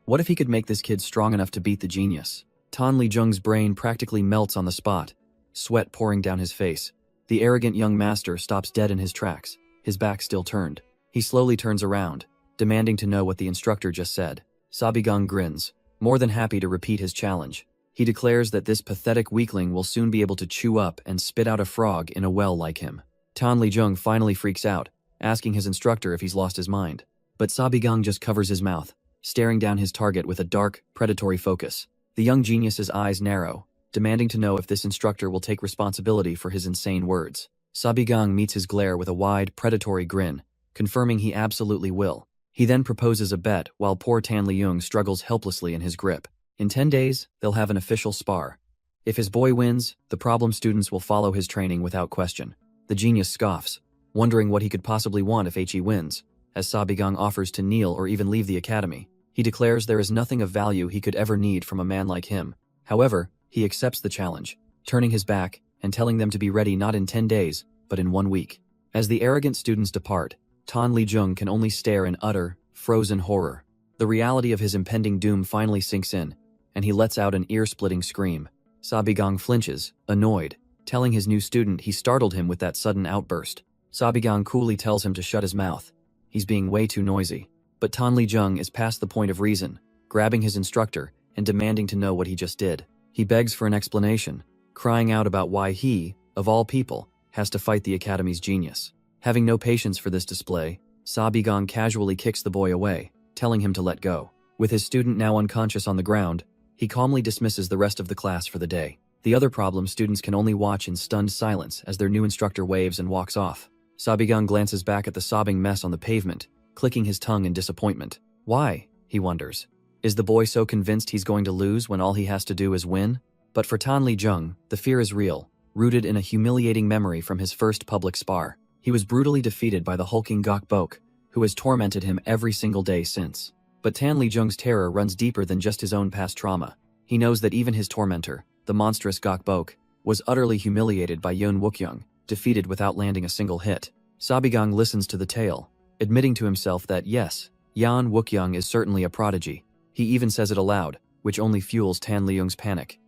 What if he could make this kid strong enough to beat the genius? Tan Leung's brain practically melts on the spot, sweat pouring down his face. The arrogant young master stops dead in his tracks, his back still turned. He slowly turns around, demanding to know what the instructor just said. Sabigang grins, more than happy to repeat his challenge. He declares that this pathetic weakling will soon be able to chew up and spit out a frog in a well like him. Tan Leung finally freaks out, asking his instructor if he's lost his mind. But Sabigang just covers his mouth, staring down his target with a dark, predatory focus. The young genius's eyes narrow, demanding to know if this instructor will take responsibility for his insane words. Sabigang meets his glare with a wide, predatory grin, confirming he absolutely will. He then proposes a bet while poor Tan Leung struggles helplessly in his grip. In 10 days, they'll have an official spar. If his boy wins, the problem students will follow his training without question. The genius scoffs, wondering what he could possibly want if he wins, as Sabigang offers to kneel or even leave the academy. He declares there is nothing of value he could ever need from a man like him. However, he accepts the challenge, turning his back and telling them to be ready not in 10 days, but in 1 week. As the arrogant students depart, Tan Leung can only stare in utter, frozen horror. The reality of his impending doom finally sinks in, and he lets out an ear-splitting scream. Sabigang flinches, annoyed, telling his new student he startled him with that sudden outburst. Sabigang coolly tells him to shut his mouth. He's being way too noisy. But Tan Leung is past the point of reason, grabbing his instructor and demanding to know what he just did. He begs for an explanation, crying out about why he, of all people, has to fight the academy's genius. Having no patience for this display, Sabigang casually kicks the boy away, telling him to let go. With his student now unconscious on the ground, he calmly dismisses the rest of the class for the day. The other problem students can only watch in stunned silence as their new instructor waves and walks off. Sabigang glances back at the sobbing mess on the pavement, clicking his tongue in disappointment. Why? He wonders. Is the boy so convinced he's going to lose when all he has to do is win? But for Tan Leung, the fear is real, rooted in a humiliating memory from his first public spar. He was brutally defeated by the hulking Gok Bok, who has tormented him every single day since. But Tan Leung's terror runs deeper than just his own past trauma. He knows that even his tormentor, the monstrous Gok Bok, was utterly humiliated by Yeon Wookyoung, defeated without landing a single hit. Sabigang listens to the tale, admitting to himself that yes, Yeon Wookyoung is certainly a prodigy. He even says it aloud, which only fuels Tan Leung's panic.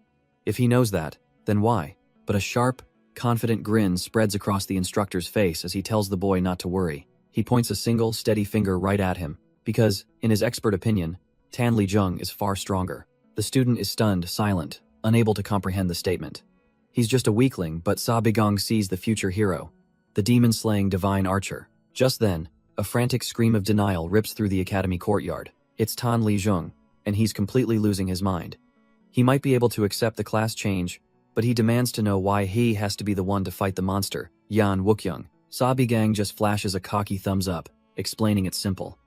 If he knows that, then why? But a sharp, confident grin spreads across the instructor's face as he tells the boy not to worry. He points a single, steady finger right at him, because, in his expert opinion, Tan Leung is far stronger. The student is stunned, silent, unable to comprehend the statement. He's just a weakling, but Sabigang sees the future hero, the demon-slaying divine archer. Just then, a frantic scream of denial rips through the academy courtyard. It's Tan Leung, and he's completely losing his mind. He might be able to accept the class change, but he demands to know why he has to be the one to fight the monster, Yeon Wookyoung. Sabigang just flashes a cocky thumbs up, explaining it's simple.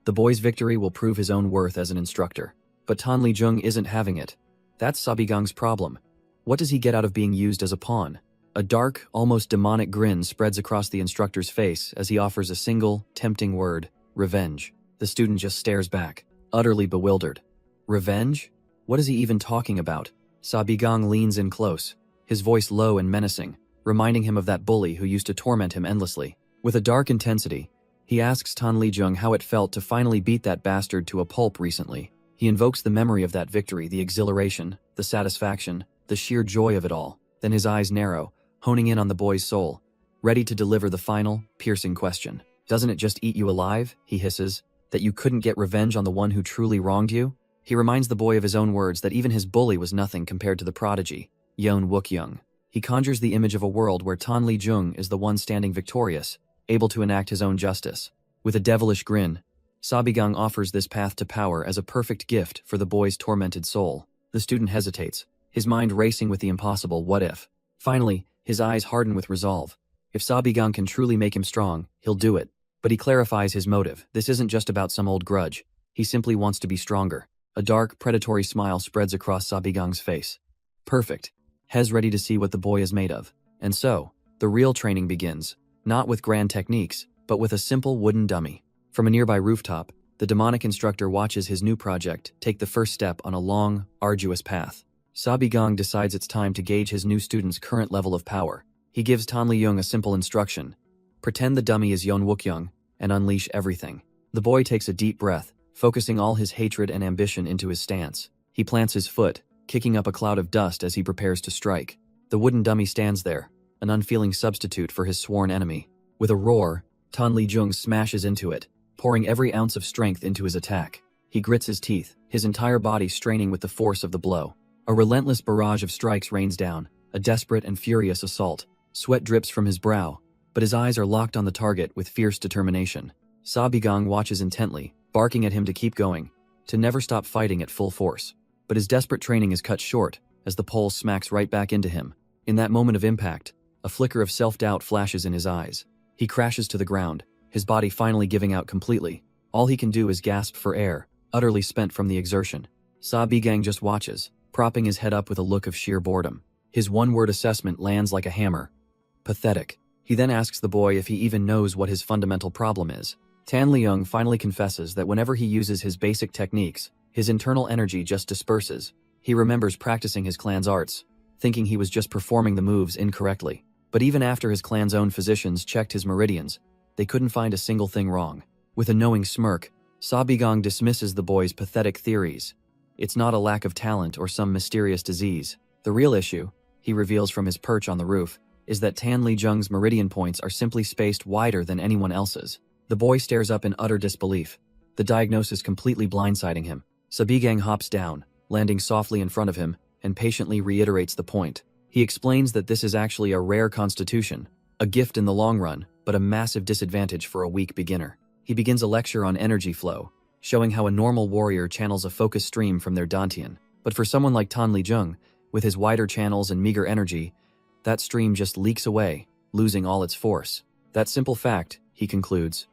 The boy's victory will prove his own worth as an instructor. But Tan Leung isn't having it. That's Sabigang's problem. What does he get out of being used as a pawn? A dark, almost demonic grin spreads across the instructor's face as he offers a single, tempting word, revenge. The student just stares back, utterly bewildered. Revenge? What is he even talking about? Sabigang leans in close, his voice low and menacing, reminding him of that bully who used to torment him endlessly. With a dark intensity, he asks Tan Leung how it felt to finally beat that bastard to a pulp recently. He invokes the memory of that victory, the exhilaration, the satisfaction, the sheer joy of it all. Then his eyes narrow, honing in on the boy's soul, ready to deliver the final, piercing question. Doesn't it just eat you alive, he hisses, that you couldn't get revenge on the one who truly wronged you? He reminds the boy of his own words that even his bully was nothing compared to the prodigy, Yeon Wookyoung. He conjures the image of a world where Tan Leung is the one standing victorious, able to enact his own justice. With a devilish grin, Sabigang offers this path to power as a perfect gift for the boy's tormented soul. The student hesitates, his mind racing with the impossible what if. Finally, his eyes harden with resolve. If Sabigang can truly make him strong, he'll do it. But he clarifies his motive. This isn't just about some old grudge. He simply wants to be stronger. A dark, predatory smile spreads across Sabigang's face. Perfect. Hez ready to see what the boy is made of. And so, the real training begins, not with grand techniques, but with a simple wooden dummy. From a nearby rooftop, the demonic instructor watches his new project take the first step on a long, arduous path. Sabigang decides it's time to gauge his new student's current level of power. He gives Tanliyung a simple instruction. Pretend the dummy is Yeon Wookyoung and unleash everything. The boy takes a deep breath, focusing all his hatred and ambition into his stance. He plants his foot, kicking up a cloud of dust as he prepares to strike. The wooden dummy stands there, an unfeeling substitute for his sworn enemy. With a roar, Tan Li-jung smashes into it, pouring every ounce of strength into his attack. He grits his teeth, his entire body straining with the force of the blow. A relentless barrage of strikes rains down, a desperate and furious assault. Sweat drips from his brow, but his eyes are locked on the target with fierce determination. Sabigang watches intently, barking at him to keep going, to never stop fighting at full force. But his desperate training is cut short, as the pole smacks right back into him. In that moment of impact, a flicker of self-doubt flashes in his eyes. He crashes to the ground, his body finally giving out completely. All he can do is gasp for air, utterly spent from the exertion. Sabigang just watches, propping his head up with a look of sheer boredom. His one-word assessment lands like a hammer. Pathetic. He then asks the boy if he even knows what his fundamental problem is. Tan Leung finally confesses that whenever he uses his basic techniques, his internal energy just disperses. He remembers practicing his clan's arts, thinking he was just performing the moves incorrectly. But even after his clan's own physicians checked his meridians, they couldn't find a single thing wrong. With a knowing smirk, Sabigang dismisses the boy's pathetic theories. It's not a lack of talent or some mysterious disease. The real issue, he reveals from his perch on the roof, is that Tan Li-jung's meridian points are simply spaced wider than anyone else's. The boy stares up in utter disbelief, the diagnosis completely blindsiding him. Sabigang hops down, landing softly in front of him, and patiently reiterates the point. He explains that this is actually a rare constitution, a gift in the long run, but a massive disadvantage for a weak beginner. He begins a lecture on energy flow, showing how a normal warrior channels a focused stream from their dantian. But for someone like Tan Li-jung, with his wider channels and meager energy, that stream just leaks away, losing all its force. That simple fact, he concludes,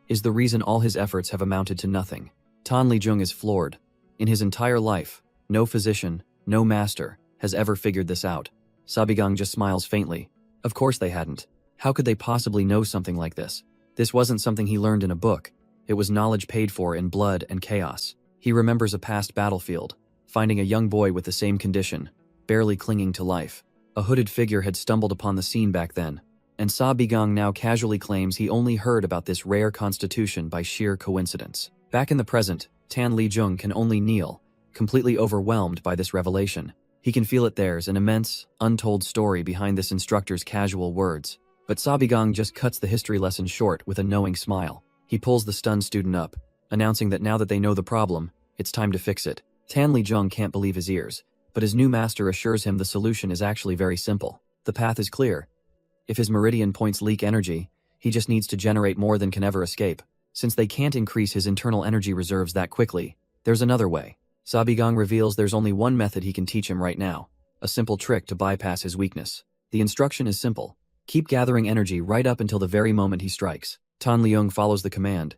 is the reason all his efforts have amounted to nothing. Tan Li-jung is floored. In his entire life, no physician, no master, has ever figured this out. Sabigang just smiles faintly. Of course they hadn't. How could they possibly know something like this? This wasn't something he learned in a book. It was knowledge paid for in blood and chaos. He remembers a past battlefield, finding a young boy with the same condition, barely clinging to life. A hooded figure had stumbled upon the scene back then, and Sabigang now casually claims he only heard about this rare constitution by sheer coincidence. Back in the present, Tan Li-jung can only kneel, completely overwhelmed by this revelation. He can feel it there's an immense, untold story behind this instructor's casual words. But Sabigang just cuts the history lesson short with a knowing smile. He pulls the stunned student up, announcing that now that they know the problem, it's time to fix it. Tan Li-jung can't believe his ears, but his new master assures him the solution is actually very simple. The path is clear. If his meridian points leak energy, he just needs to generate more than can ever escape. Since they can't increase his internal energy reserves that quickly, there's another way. Sabigang reveals there's only one method he can teach him right now, a simple trick to bypass his weakness. The instruction is simple. Keep gathering energy right up until the very moment he strikes. Tan Leung follows the command,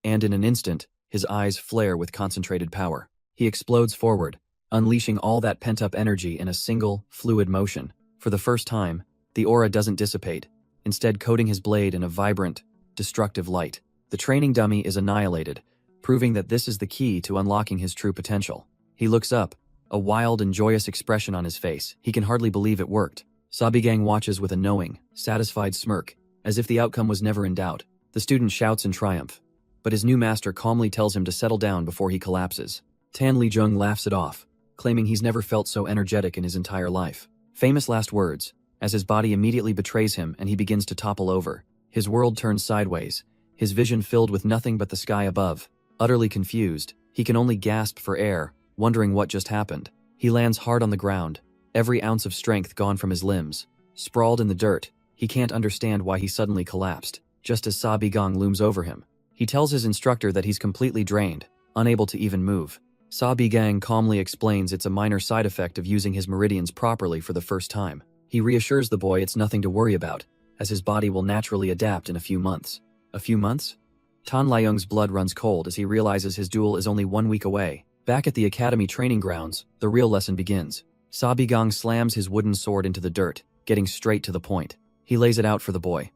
and in an instant, his eyes flare with concentrated power. He explodes forward, unleashing all that pent-up energy in a single, fluid motion. For the first time, the aura doesn't dissipate, instead coating his blade in a vibrant, destructive light. The training dummy is annihilated, proving that this is the key to unlocking his true potential. He looks up, a wild and joyous expression on his face. He can hardly believe it worked. Sabigang watches with a knowing, satisfied smirk, as if the outcome was never in doubt. The student shouts in triumph, but his new master calmly tells him to settle down before he collapses. Tan Li-jung laughs it off, claiming he's never felt so energetic in his entire life. Famous last words, as his body immediately betrays him and he begins to topple over. His world turns sideways, his vision filled with nothing but the sky above. Utterly confused, he can only gasp for air, wondering what just happened. He lands hard on the ground, every ounce of strength gone from his limbs. Sprawled in the dirt, he can't understand why he suddenly collapsed, just as Sabigang looms over him. He tells his instructor that he's completely drained, unable to even move. Sabigang calmly explains it's a minor side effect of using his meridians properly for the first time. He reassures the boy it's nothing to worry about, as his body will naturally adapt in a few months. A few months? Tan Leung's blood runs cold as he realizes his duel is only 1 week away. Back at the academy training grounds, the real lesson begins. Sabigang slams his wooden sword into the dirt, getting straight to the point. He lays it out for the boy.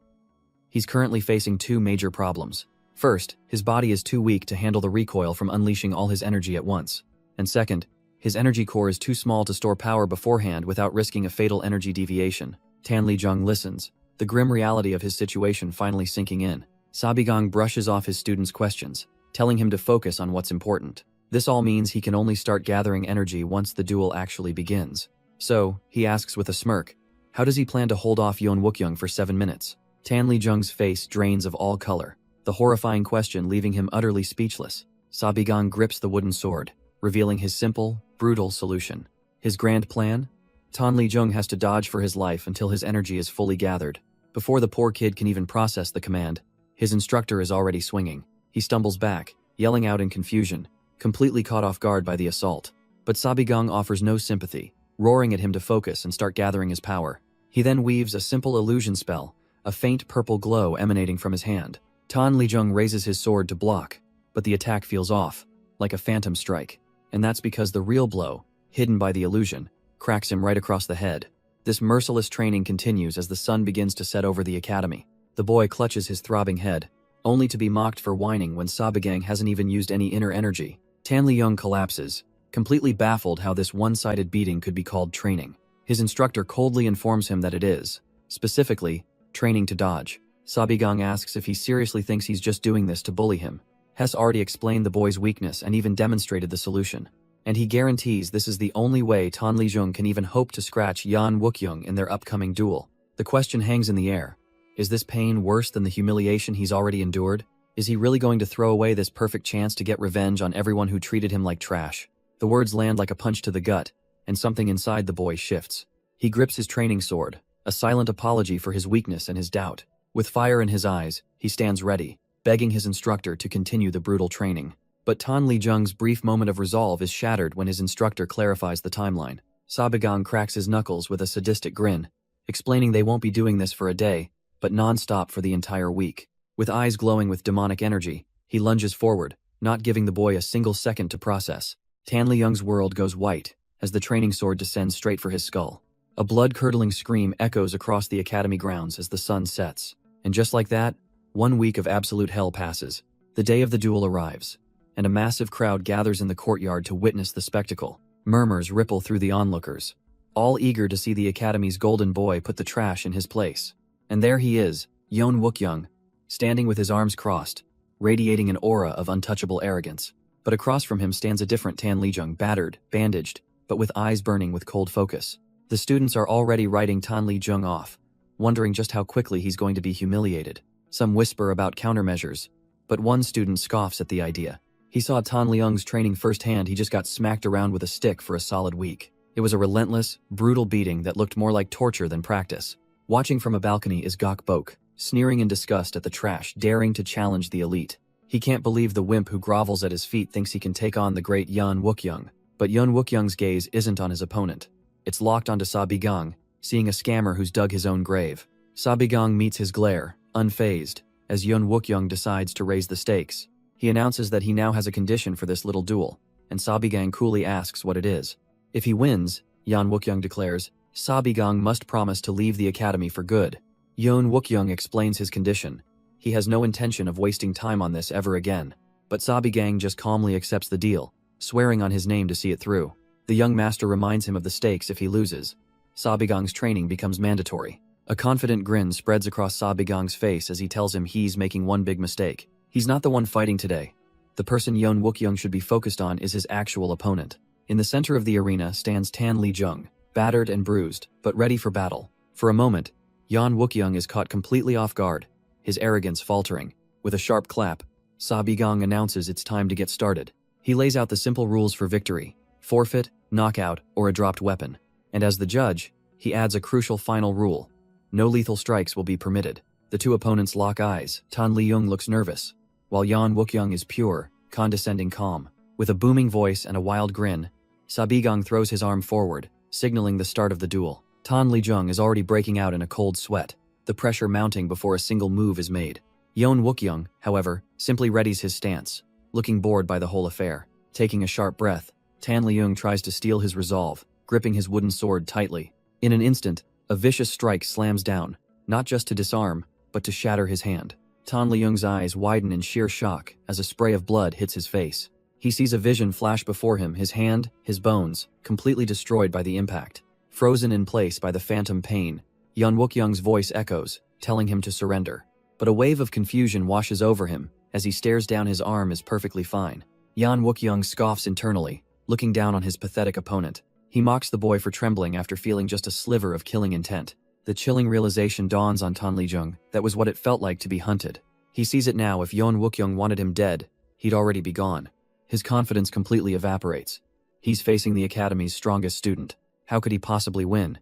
He's currently facing two major problems. First, his body is too weak to handle the recoil from unleashing all his energy at once. And second, his energy core is too small to store power beforehand without risking a fatal energy deviation. Tan Lijung listens, the grim reality of his situation finally sinking in. Sabigang brushes off his student's questions, telling him to focus on what's important. This all means he can only start gathering energy once the duel actually begins. So, he asks with a smirk, how does he plan to hold off Yeon Wookyoung for 7 minutes? Tan Lijung's face drains of all color, the horrifying question leaving him utterly speechless. Sabigang grips the wooden sword, revealing his simple, brutal solution. His grand plan? Tan Lijung has to dodge for his life until his energy is fully gathered. Before the poor kid can even process the command, his instructor is already swinging. He stumbles back, yelling out in confusion, completely caught off guard by the assault. But Sabigang offers no sympathy, roaring at him to focus and start gathering his power. He then weaves a simple illusion spell, a faint purple glow emanating from his hand. Tan Lijung raises his sword to block, but the attack feels off, like a phantom strike. And that's because the real blow, hidden by the illusion, cracks him right across the head. This merciless training continues as the sun begins to set over the academy. The boy clutches his throbbing head, only to be mocked for whining when Sabigang hasn't even used any inner energy. Tan Lijung collapses, completely baffled how this one-sided beating could be called training. His instructor coldly informs him that it is, specifically, training to dodge. Sabigang asks if he seriously thinks he's just doing this to bully him. Hess already explained the boy's weakness and even demonstrated the solution. And he guarantees this is the only way Tan Lijung can even hope to scratch Yeon Wookyoung in their upcoming duel. The question hangs in the air. Is this pain worse than the humiliation he's already endured? Is he really going to throw away this perfect chance to get revenge on everyone who treated him like trash? The words land like a punch to the gut, and something inside the boy shifts. He grips his training sword, a silent apology for his weakness and his doubt. With fire in his eyes, he stands ready, begging his instructor to continue the brutal training. But Tan Lijung's brief moment of resolve is shattered when his instructor clarifies the timeline. Sabigang cracks his knuckles with a sadistic grin, explaining they won't be doing this for a day, but non-stop for the entire week. With eyes glowing with demonic energy, he lunges forward, not giving the boy a single second to process. Tan Lijung's world goes white as the training sword descends straight for his skull. A blood-curdling scream echoes across the academy grounds as the sun sets. And just like that, 1 week of absolute hell passes. The day of the duel arrives, and a massive crowd gathers in the courtyard to witness the spectacle. Murmurs ripple through the onlookers, all eager to see the academy's golden boy put the trash in his place. And there he is, Yeon Wookyoung, standing with his arms crossed, radiating an aura of untouchable arrogance. But across from him stands a different Tan Lijung, battered, bandaged, but with eyes burning with cold focus. The students are already writing Tan Lijung off, wondering just how quickly he's going to be humiliated. Some whisper about countermeasures, but one student scoffs at the idea. He saw Tan Lijung's training firsthand. He just got smacked around with a stick for a solid week. It was a relentless, brutal beating that looked more like torture than practice. Watching from a balcony is Gok Bok, sneering in disgust at the trash, daring to challenge the elite. He can't believe the wimp who grovels at his feet thinks he can take on the great Yeon Wookyoung. But Yeon Wookyoung's gaze isn't on his opponent. It's locked onto Sabigang, seeing a scammer who's dug his own grave. Sabigang meets his glare, unfazed, as Yeon Wookyoung decides to raise the stakes. He announces that he now has a condition for this little duel, and Sabigang coolly asks what it is. If he wins, Yeon Wookyoung declares, Sabigang must promise to leave the academy for good. Yeon Wookyoung explains his condition. He has no intention of wasting time on this ever again. But Sabigang just calmly accepts the deal, swearing on his name to see it through. The young master reminds him of the stakes if he loses. Sabigang's training becomes mandatory. A confident grin spreads across Sabigang's face as he tells him he's making one big mistake. He's not the one fighting today. The person Yeon Wookyoung should be focused on is his actual opponent. In the center of the arena stands Tan Lijung, battered and bruised, but ready for battle. For a moment, Yeon Wookyoung is caught completely off guard, his arrogance faltering. With a sharp clap, Sabigang announces it's time to get started. He lays out the simple rules for victory: forfeit, knockout, or a dropped weapon. And as the judge, he adds a crucial final rule: no lethal strikes will be permitted. The two opponents lock eyes. Tan Lijung looks nervous, while Yeon Wookyoung is pure, condescending calm. With a booming voice and a wild grin, Sabigang throws his arm forward, signaling the start of the duel. Tan Lijung is already breaking out in a cold sweat, the pressure mounting before a single move is made. Yeon Wookyoung, however, simply readies his stance, looking bored by the whole affair. Taking a sharp breath, Tan Leung tries to steel his resolve, gripping his wooden sword tightly. In an instant, a vicious strike slams down, not just to disarm, but to shatter his hand. Tan Leung's eyes widen in sheer shock as a spray of blood hits his face. He sees a vision flash before him, his hand, his bones, completely destroyed by the impact. Frozen in place by the phantom pain, Yan Wookyoung's voice echoes, telling him to surrender. But a wave of confusion washes over him as he stares down. His arm is perfectly fine. Yan Wookyoung scoffs internally, looking down on his pathetic opponent. He mocks the boy for trembling after feeling just a sliver of killing intent. The chilling realization dawns on Tan Leung that was what it felt like to be hunted. He sees it now. If Yan Wookyoung wanted him dead, he'd already be gone. His confidence completely evaporates. He's facing the academy's strongest student. How could he possibly win?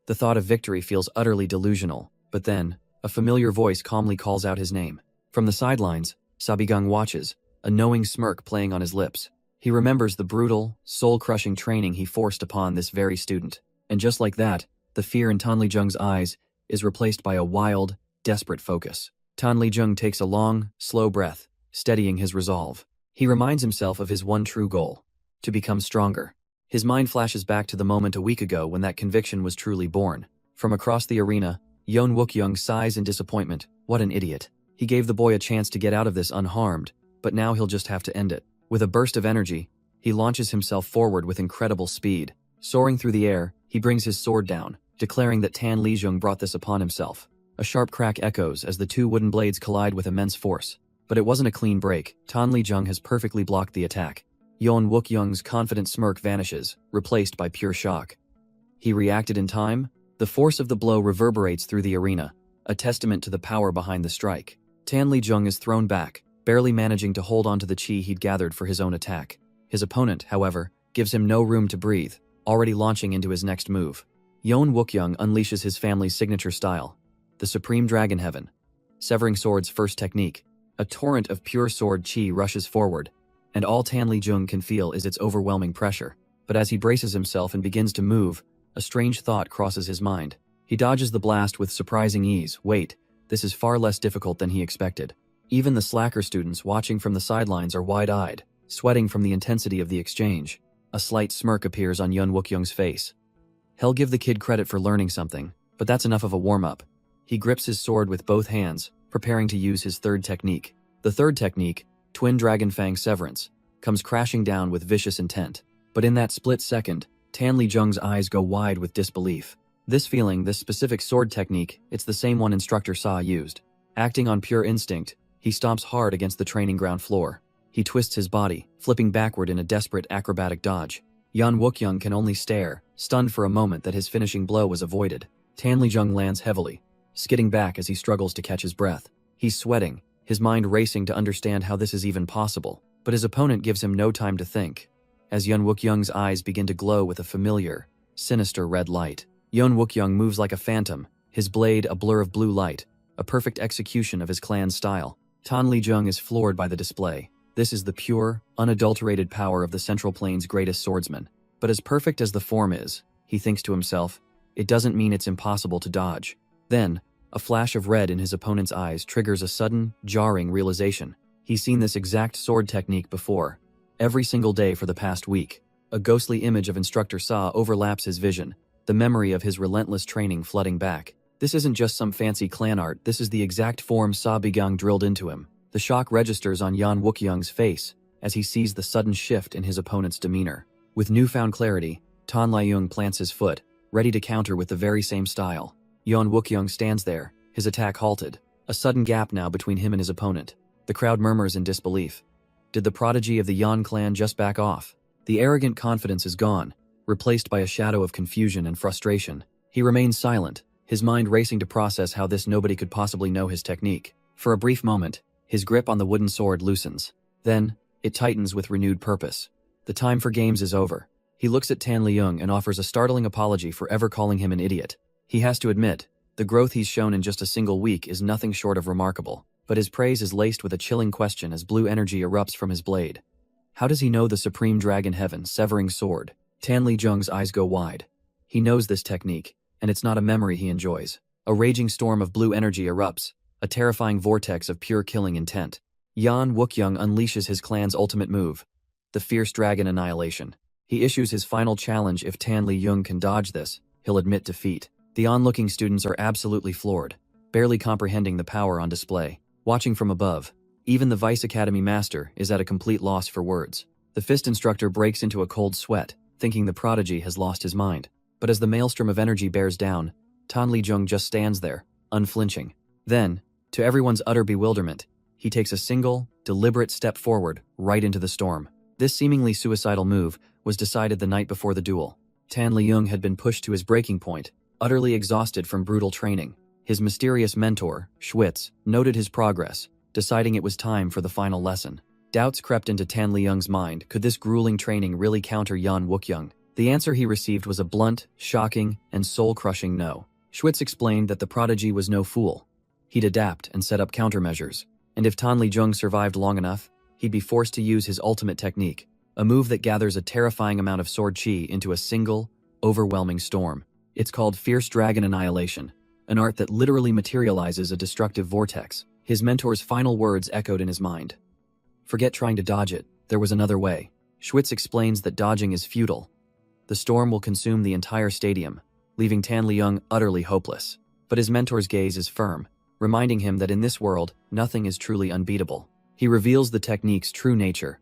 The thought of victory feels utterly delusional, but then, a familiar voice calmly calls out his name. From the sidelines, Sabigang watches, a knowing smirk playing on his lips. He remembers the brutal, soul-crushing training he forced upon this very student. And just like that, the fear in Tan Leung's eyes is replaced by a wild, desperate focus. Tan Leung takes a long, slow breath, steadying his resolve. He reminds himself of his one true goal: to become stronger. His mind flashes back to the moment a week ago when that conviction was truly born. From across the arena, Yan Wookyoung sighs in disappointment. What an idiot. He gave the boy a chance to get out of this unharmed, but now he'll just have to end it. With a burst of energy, he launches himself forward with incredible speed. Soaring through the air, he brings his sword down, declaring that Tan Leung brought this upon himself. A sharp crack echoes as the two wooden blades collide with immense force. But it wasn't a clean break. Tan Leung has perfectly blocked the attack. Yan Wookyoung's confident smirk vanishes, replaced by pure shock. He reacted in time. The force of the blow reverberates through the arena, a testament to the power behind the strike. Tan Leung is thrown back, barely managing to hold on to the chi he'd gathered for his own attack. His opponent, however, gives him no room to breathe, already launching into his next move. Yan Wookyoung unleashes his family's signature style, the Supreme Dragon Heaven. Severing Sword's first technique. A torrent of pure sword chi rushes forward, and all Tan Leung can feel is its overwhelming pressure. But as he braces himself and begins to move, a strange thought crosses his mind. He dodges the blast with surprising ease. Wait, this is far less difficult than he expected. Even the slacker students watching from the sidelines are wide-eyed, sweating from the intensity of the exchange. A slight smirk appears on Yan Wookyoung's face. He'll give the kid credit for learning something, but that's enough of a warm-up. He grips his sword with both hands, preparing to use his third technique. The third technique, Twin Dragon Fang Severance, comes crashing down with vicious intent. But in that split second, Tan Leung's eyes go wide with disbelief. This specific sword technique, it's the same one Instructor Sa used. Acting on pure instinct, he stomps hard against the training ground floor. He twists his body, flipping backward in a desperate acrobatic dodge. Yan Wookyoung can only stare, stunned for a moment that his finishing blow was avoided. Tan Leung lands heavily, skidding back as he struggles to catch his breath. He's sweating, his mind racing to understand how this is even possible. But his opponent gives him no time to think, as Yan Wookyoung's eyes begin to glow with a familiar, sinister red light. Yan Wookyoung moves like a phantom, his blade a blur of blue light, a perfect execution of his clan's style. Tan Leung is floored by the display. This is the pure, unadulterated power of the Central Plains' greatest swordsman. But as perfect as the form is, he thinks to himself, it doesn't mean it's impossible to dodge. Then, a flash of red in his opponent's eyes triggers a sudden, jarring realization. He's seen this exact sword technique before, every single day for the past week. A ghostly image of Instructor Sa overlaps his vision, the memory of his relentless training flooding back. This isn't just some fancy clan art, this is the exact form Sabigang drilled into him. The shock registers on Yan Wookyoung's face as he sees the sudden shift in his opponent's demeanor. With newfound clarity, Tan Leung plants his foot, ready to counter with the very same style. Yan Wookyoung stands there, his attack halted. A sudden gap now between him and his opponent. The crowd murmurs in disbelief. Did the prodigy of the Yan clan just back off? The arrogant confidence is gone, replaced by a shadow of confusion and frustration. He remains silent, his mind racing to process how this nobody could possibly know his technique. For a brief moment, his grip on the wooden sword loosens. Then, it tightens with renewed purpose. The time for games is over. He looks at Tan Leung and offers a startling apology for ever calling him an idiot. He has to admit, the growth he's shown in just a single week is nothing short of remarkable. But his praise is laced with a chilling question as blue energy erupts from his blade. How does he know the Supreme Dragon Heaven Severing Sword? Tan Leung's eyes go wide. He knows this technique, and it's not a memory he enjoys. A raging storm of blue energy erupts, a terrifying vortex of pure killing intent. Yan Wookyoung unleashes his clan's ultimate move, the fierce dragon annihilation. He issues his final challenge. If Tan Li Yung can dodge this, he'll admit defeat. The onlooking students are absolutely floored, barely comprehending the power on display. Watching from above, even the Vice Academy Master is at a complete loss for words. The fist instructor breaks into a cold sweat, thinking the prodigy has lost his mind. But as the maelstrom of energy bears down, Tan Li Jung just stands there, unflinching. Then, to everyone's utter bewilderment, he takes a single, deliberate step forward, right into the storm. This seemingly suicidal move was decided the night before the duel. Tan Li Jung had been pushed to his breaking point, utterly exhausted from brutal training. His mysterious mentor, Schwitz, noted his progress, deciding it was time for the final lesson. Doubts crept into Tan Li Jung's mind. Could this grueling training really counter Yan Wookyoung? The answer he received was a blunt, shocking, and soul-crushing no. Schwitz explained that the prodigy was no fool. He'd adapt and set up countermeasures, and if Tan Li Jung survived long enough, he'd be forced to use his ultimate technique, a move that gathers a terrifying amount of sword chi into a single, overwhelming storm. It's called Fierce Dragon Annihilation, an art that literally materializes a destructive vortex. His mentor's final words echoed in his mind. Forget trying to dodge it, there was another way. Schwitz explains that dodging is futile. The storm will consume the entire stadium, leaving Tan Li Jung utterly hopeless. But his mentor's gaze is firm, reminding him that in this world, nothing is truly unbeatable. He reveals the technique's true nature.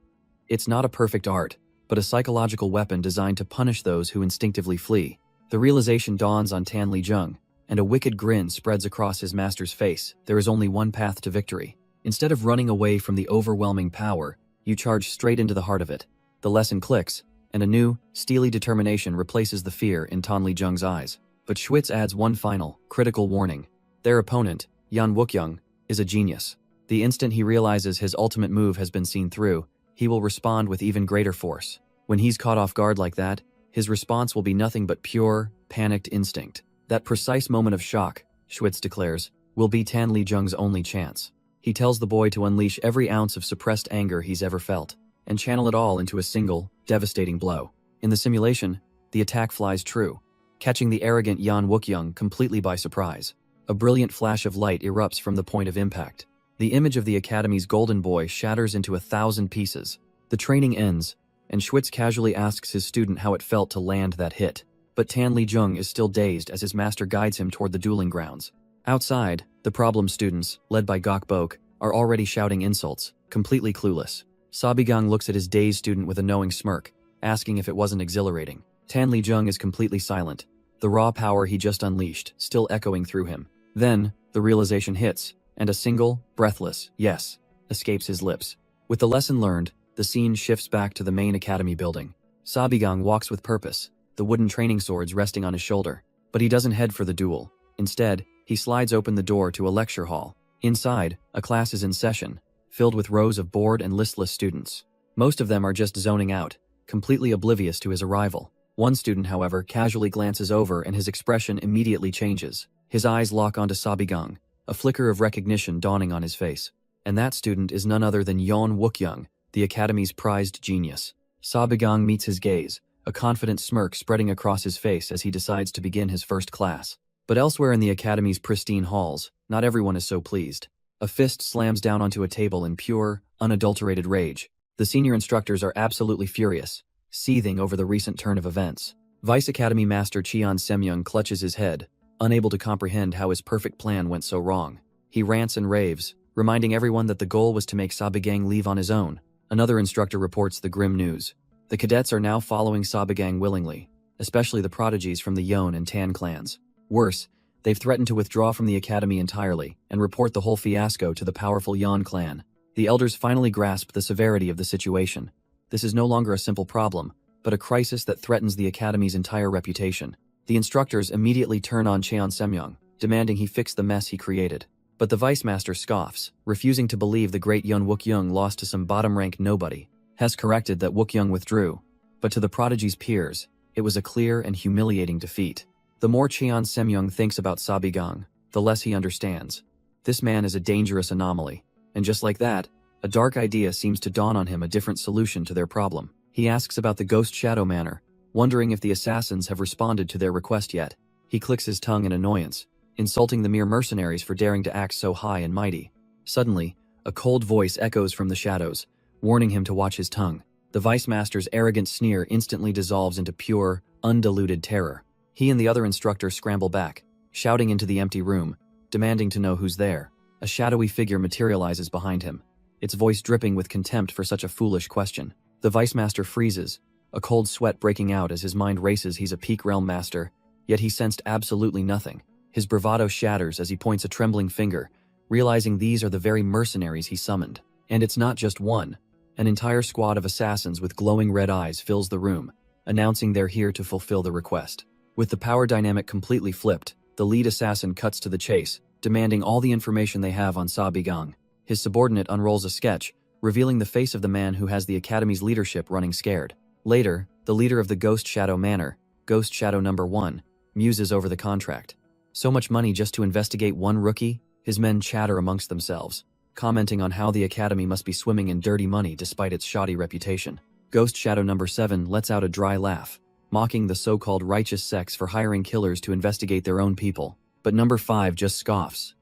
It's not a perfect art, but a psychological weapon designed to punish those who instinctively flee. The realization dawns on Tan Li Jung, and a wicked grin spreads across his master's face. There is only one path to victory. Instead of running away from the overwhelming power, you charge straight into the heart of it. The lesson clicks, and a new, steely determination replaces the fear in Tan Li Jung's eyes. But Schwitz adds one final, critical warning. Their opponent, Yan Wookyoung, is a genius. The instant he realizes his ultimate move has been seen through, he will respond with even greater force. When he's caught off guard like that, his response will be nothing but pure, panicked instinct. That precise moment of shock, Schwitz declares, will be Tan Li Jung's only chance. He tells the boy to unleash every ounce of suppressed anger he's ever felt, and channel it all into a single, devastating blow. In the simulation, the attack flies true, catching the arrogant Yan Wookyoung completely by surprise. A brilliant flash of light erupts from the point of impact. The image of the Academy's golden boy shatters into 1,000 pieces. The training ends, and Schwitz casually asks his student how it felt to land that hit. But Tan Li Jung is still dazed as his master guides him toward the dueling grounds. Outside, the problem students, led by Gok Bok, are already shouting insults, completely clueless. Sabigang looks at his dazed student with a knowing smirk, asking if it wasn't exhilarating. Tan Li Jung is completely silent, the raw power he just unleashed still echoing through him. Then, the realization hits, and a single, breathless, yes, escapes his lips. With the lesson learned, the scene shifts back to the main academy building. Sabigang walks with purpose, the wooden training swords resting on his shoulder. But he doesn't head for the duel. Instead, he slides open the door to a lecture hall. Inside, a class is in session, filled with rows of bored and listless students. Most of them are just zoning out, completely oblivious to his arrival. One student, however, casually glances over and his expression immediately changes. His eyes lock onto Sabigang, a flicker of recognition dawning on his face. And that student is none other than Yan Wookyoung, the Academy's prized genius. Sabigang meets his gaze, a confident smirk spreading across his face as he decides to begin his first class. But elsewhere in the Academy's pristine halls, not everyone is so pleased. A fist slams down onto a table in pure, unadulterated rage. The senior instructors are absolutely furious, seething over the recent turn of events. Vice Academy Master Cheon Semyoung clutches his head, unable to comprehend how his perfect plan went so wrong. He rants and raves, reminding everyone that the goal was to make Sabigang leave on his own. Another instructor reports the grim news. The cadets are now following Sabigang willingly, especially the prodigies from the Yon and Tan clans. Worse, they've threatened to withdraw from the academy entirely and report the whole fiasco to the powerful Yan clan. The elders finally grasp the severity of the situation. This is no longer a simple problem, but a crisis that threatens the academy's entire reputation. The instructors immediately turn on Cheon Semyoung, demanding he fix the mess he created. But the vice master scoffs, refusing to believe the great Yan Wookyoung lost to some bottom-rank nobody. Hess corrected that Wookyoung withdrew, but to the prodigy's peers, it was a clear and humiliating defeat. The more Cheon Semyoung thinks about Sabigang, the less he understands. This man is a dangerous anomaly, and just like that, a dark idea seems to dawn on him, a different solution to their problem. He asks about the Ghost Shadow Manor, wondering if the assassins have responded to their request yet. He clicks his tongue in annoyance, insulting the mere mercenaries for daring to act so high and mighty. Suddenly, a cold voice echoes from the shadows, warning him to watch his tongue. The Vice Master's arrogant sneer instantly dissolves into pure, undiluted terror. He and the other instructor scramble back, shouting into the empty room, demanding to know who's there. A shadowy figure materializes behind him, its voice dripping with contempt for such a foolish question. The Vice Master freezes, a cold sweat breaking out as his mind races. He's a peak realm master, yet he sensed absolutely nothing. His bravado shatters as he points a trembling finger, realizing these are the very mercenaries he summoned. And it's not just one. An entire squad of assassins with glowing red eyes fills the room, announcing they're here to fulfill the request. With the power dynamic completely flipped, the lead assassin cuts to the chase, demanding all the information they have on Sabigang. His subordinate unrolls a sketch, revealing the face of the man who has the Academy's leadership running scared. Later, the leader of the Ghost Shadow Manor, Ghost Shadow Number 1, muses over the contract. So much money just to investigate one rookie? His men chatter amongst themselves, commenting on how the Academy must be swimming in dirty money despite its shoddy reputation. Ghost Shadow Number 7 lets out a dry laugh, mocking the so-called righteous sects for hiring killers to investigate their own people. But Number 5 just scoffs.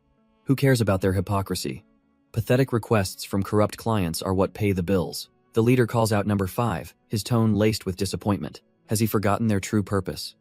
Who cares about their hypocrisy? Pathetic requests from corrupt clients are what pay the bills. The leader calls out Number 5, his tone laced with disappointment. Has he forgotten their true purpose?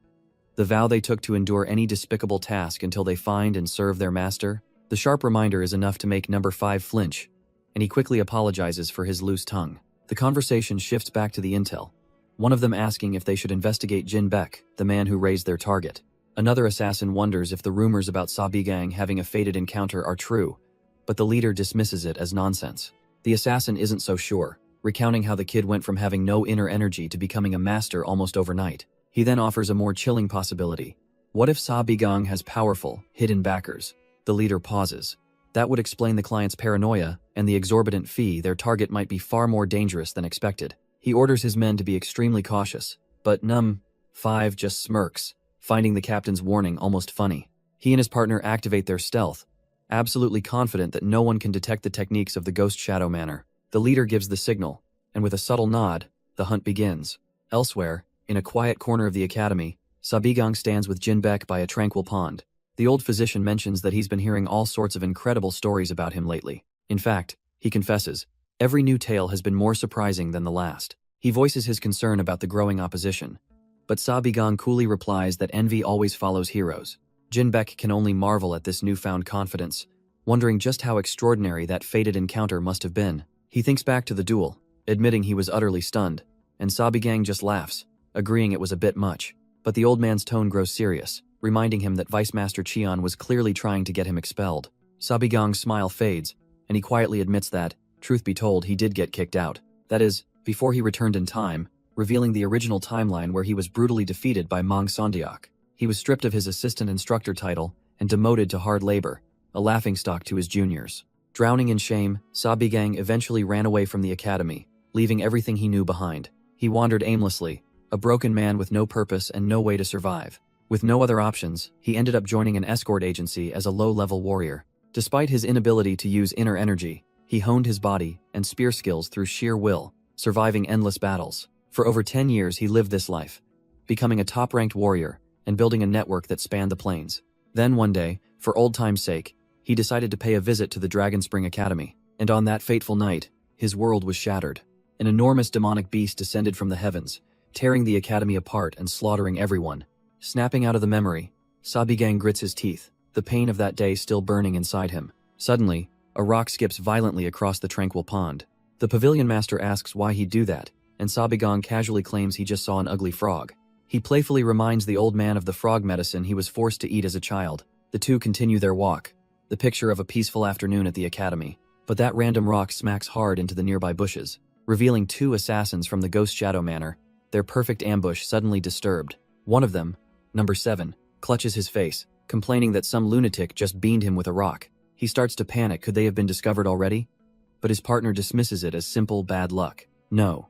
The vow they took to endure any despicable task until they find and serve their master? The sharp reminder is enough to make Number 5 flinch, and he quickly apologizes for his loose tongue. The conversation shifts back to the intel, one of them asking if they should investigate Jin Beck, the man who raised their target. Another assassin wonders if the rumors about Sabigang having a fated encounter are true, but the leader dismisses it as nonsense. The assassin isn't so sure, recounting how the kid went from having no inner energy to becoming a master almost overnight. He then offers a more chilling possibility. What if Sabigang has powerful, hidden backers? The leader pauses. That would explain the client's paranoia and the exorbitant fee. Their target might be far more dangerous than expected. He orders his men to be extremely cautious, but Num 5 just smirks, finding the captain's warning almost funny. He and his partner activate their stealth, absolutely confident that no one can detect the techniques of the Ghost Shadow Manor. The leader gives the signal, and with a subtle nod, the hunt begins. Elsewhere, in a quiet corner of the academy, Sabigang stands with Jin Beck by a tranquil pond. The old physician mentions that he's been hearing all sorts of incredible stories about him lately. In fact, he confesses, every new tale has been more surprising than the last. He voices his concern about the growing opposition, but Sabigang coolly replies that envy always follows heroes. Jin Beck can only marvel at this newfound confidence, wondering just how extraordinary that fated encounter must have been. He thinks back to the duel, admitting he was utterly stunned, and Sabigang just laughs, agreeing it was a bit much. But the old man's tone grows serious, reminding him that Vice Master Qian was clearly trying to get him expelled. Sabigang's smile fades, and he quietly admits that, truth be told, he did get kicked out. That is, before he returned in time, revealing the original timeline where he was brutally defeated by Mang Sondiak. He was stripped of his assistant instructor title and demoted to hard labor, a laughingstock to his juniors. Drowning in shame, Sabigang eventually ran away from the academy, leaving everything he knew behind. He wandered aimlessly, a broken man with no purpose and no way to survive. With no other options, he ended up joining an escort agency as a low-level warrior. Despite his inability to use inner energy, he honed his body and spear skills through sheer will, surviving endless battles. For over 10 years he lived this life, becoming a top-ranked warrior and building a network that spanned the plains. Then one day, for old time's sake, he decided to pay a visit to the Dragon Spring Academy, and on that fateful night, his world was shattered. An enormous demonic beast descended from the heavens, tearing the academy apart and slaughtering everyone. Snapping out of the memory, Sabigang grits his teeth, the pain of that day still burning inside him. Suddenly, a rock skips violently across the tranquil pond. The pavilion master asks why he'd do that, and Sabigang casually claims he just saw an ugly frog. He playfully reminds the old man of the frog medicine he was forced to eat as a child. The two continue their walk, the picture of a peaceful afternoon at the academy. But that random rock smacks hard into the nearby bushes, revealing two assassins from the Ghost Shadow Manor, their perfect ambush suddenly disturbed. One of them, Number 7, clutches his face, complaining that some lunatic just beamed him with a rock. He starts to panic. Could they have been discovered already? But his partner dismisses it as simple bad luck. No.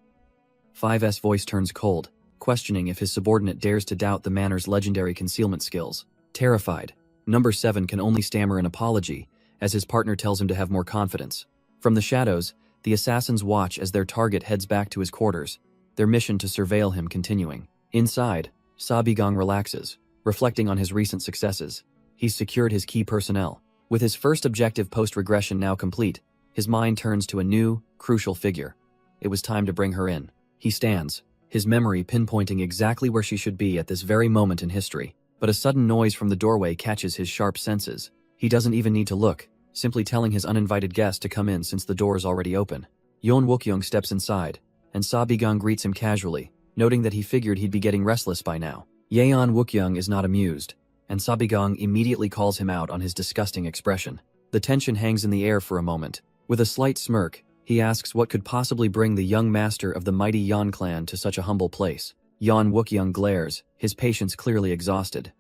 5's voice turns cold, questioning if his subordinate dares to doubt the manor's legendary concealment skills. Terrified, Number 7 can only stammer an apology as his partner tells him to have more confidence. From the shadows, the assassins watch as their target heads back to his quarters, their mission to surveil him continuing. Inside, Sabigang relaxes, reflecting on his recent successes. He's secured his key personnel. With his first objective post-regression now complete, his mind turns to a new, crucial figure. It was time to bring her in. He stands, his memory pinpointing exactly where she should be at this very moment in history. But a sudden noise from the doorway catches his sharp senses. He doesn't even need to look, simply telling his uninvited guest to come in since the door is already open. Yeon Wookyoung steps inside, and Sa Bigang greets him casually, noting that he figured he'd be getting restless by now. Yeon Wookyoung is not amused, and Sa Bigang immediately calls him out on his disgusting expression. The tension hangs in the air for a moment. With a slight smirk, he asks what could possibly bring the young master of the mighty Yeon clan to such a humble place. Yeon Wookyoung glares, his patience clearly exhausted.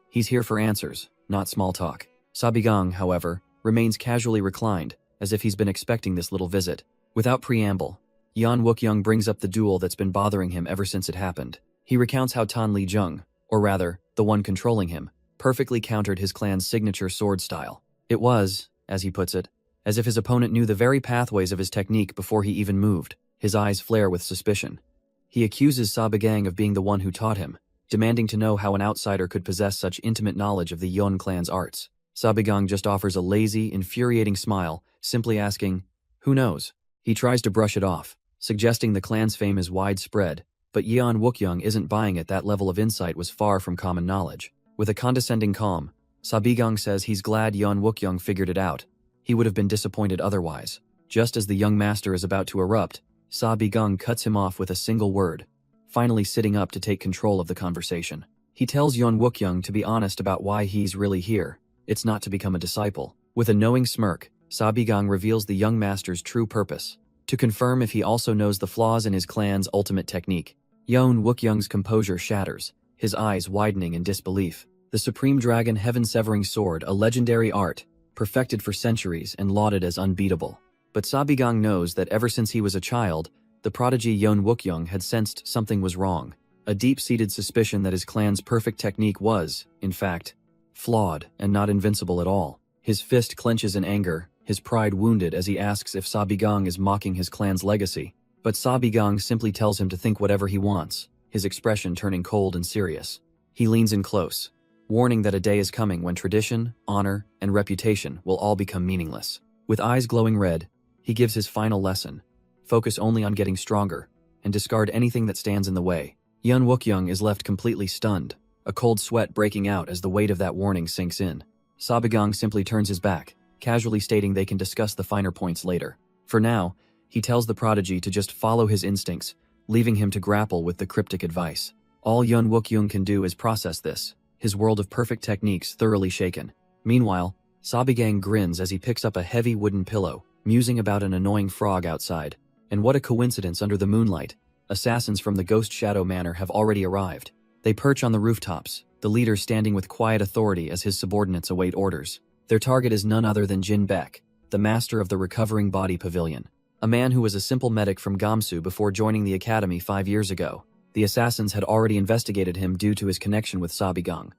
He's here for answers, not small talk. Sa Bigang, however, remains casually reclined, as if he's been expecting this little visit. Without preamble, Yeon Wookyoung brings up the duel that's been bothering him ever since it happened. He recounts how Tan Lee Jung, or rather, the one controlling him, perfectly countered his clan's signature sword style. It was, as he puts it, as if his opponent knew the very pathways of his technique before he even moved. His eyes flare with suspicion. He accuses Sa Bigang of being the one who taught him, demanding to know how an outsider could possess such intimate knowledge of the Yeon clan's arts. Sa Bigang just offers a lazy, infuriating smile, simply asking, "Who knows?" He tries to brush it off, suggesting the clan's fame is widespread, but Yeon Wookyoung isn't buying it. That level of insight was far from common knowledge. With a condescending calm, Sa Bigang says he's glad Yeon Wookyoung figured it out. He would have been disappointed otherwise. Just as the young master is about to erupt, Sa Bigang cuts him off with a single word, finally sitting up to take control of the conversation. He tells Yeon Wookyoung to be honest about why he's really here. It's not to become a disciple. With a knowing smirk, Sa Bigang reveals the young master's true purpose, to confirm if he also knows the flaws in his clan's ultimate technique. Yeon Wookyoung's composure shatters, his eyes widening in disbelief. The Supreme Dragon Heaven-Severing Sword, a legendary art, perfected for centuries and lauded as unbeatable. But Sa Bigang knows that ever since he was a child, the prodigy Yeon Wookyoung had sensed something was wrong. A deep-seated suspicion that his clan's perfect technique was, in fact, flawed and not invincible at all. His fist clenches in anger, his pride wounded as he asks if Sa Bigang is mocking his clan's legacy. But Sa Bigang simply tells him to think whatever he wants, his expression turning cold and serious. He leans in close, warning that a day is coming when tradition, honor, and reputation will all become meaningless. With eyes glowing red, he gives his final lesson. Focus only on getting stronger, and discard anything that stands in the way. Yeon Wookyoung is left completely stunned, a cold sweat breaking out as the weight of that warning sinks in. Sa Bigang simply turns his back, casually stating they can discuss the finer points later. For now, he tells the prodigy to just follow his instincts, leaving him to grapple with the cryptic advice. All Yeon Wookyoung can do is process this, his world of perfect techniques thoroughly shaken. Meanwhile, Sa Bigang grins as he picks up a heavy wooden pillow, musing about an annoying frog outside. And what a coincidence under the moonlight. Assassins from the Ghost Shadow Manor have already arrived. They perch on the rooftops, the leader standing with quiet authority as his subordinates await orders. Their target is none other than Jin Baek, the master of the Recovering Body Pavilion. A man who was a simple medic from Gamsu before joining the academy 5 years ago. The assassins had already investigated him due to his connection with Sa Bigang.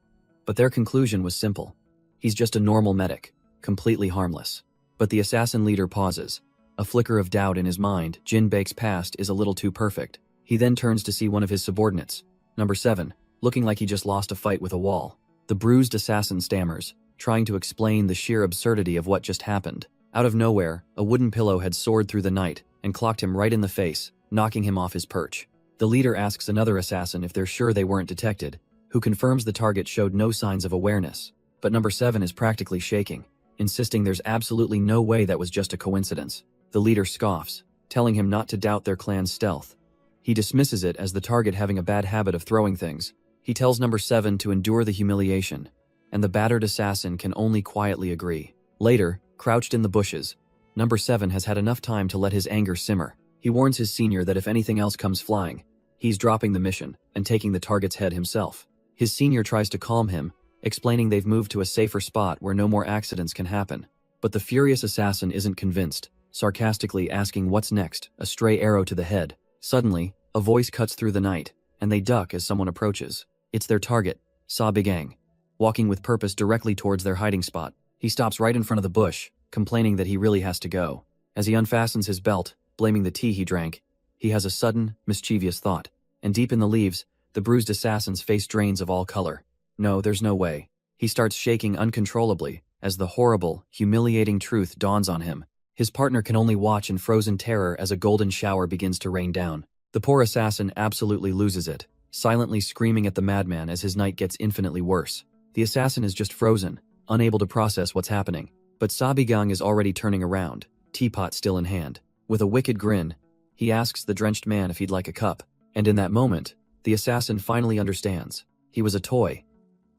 But their conclusion was simple. He's just a normal medic, completely harmless. But the assassin leader pauses. A flicker of doubt in his mind. Jin Baek's past is a little too perfect. He then turns to see one of his subordinates, number 7, looking like he just lost a fight with a wall. The bruised assassin stammers, trying to explain the sheer absurdity of what just happened. Out of nowhere, a wooden pillow had soared through the night and clocked him right in the face, knocking him off his perch. The leader asks another assassin if they're sure they weren't detected, who confirms the target showed no signs of awareness. But number 7 is practically shaking, insisting there's absolutely no way that was just a coincidence. The leader scoffs, telling him not to doubt their clan's stealth. He dismisses it as the target having a bad habit of throwing things. He tells number 7 to endure the humiliation, and the battered assassin can only quietly agree. Later, crouched in the bushes, number 7 has had enough time to let his anger simmer. He warns his senior that if anything else comes flying, he's dropping the mission and taking the target's head himself. His senior tries to calm him, explaining they've moved to a safer spot where no more accidents can happen. But the furious assassin isn't convinced, sarcastically asking what's next, a stray arrow to the head. Suddenly, a voice cuts through the night, and they duck as someone approaches. It's their target, Sa Bigang. Walking with purpose directly towards their hiding spot, he stops right in front of the bush, complaining that he really has to go. As he unfastens his belt, blaming the tea he drank, he has a sudden, mischievous thought. And deep in the leaves, the bruised assassin's face drains of all color. No, there's no way. He starts shaking uncontrollably as the horrible, humiliating truth dawns on him. His partner can only watch in frozen terror as a golden shower begins to rain down. The poor assassin absolutely loses it, silently screaming at the madman as his night gets infinitely worse. The assassin is just frozen, unable to process what's happening. But Sabigang is already turning around, teapot still in hand. With a wicked grin, he asks the drenched man if he'd like a cup. And in that moment, the assassin finally understands. He was a toy.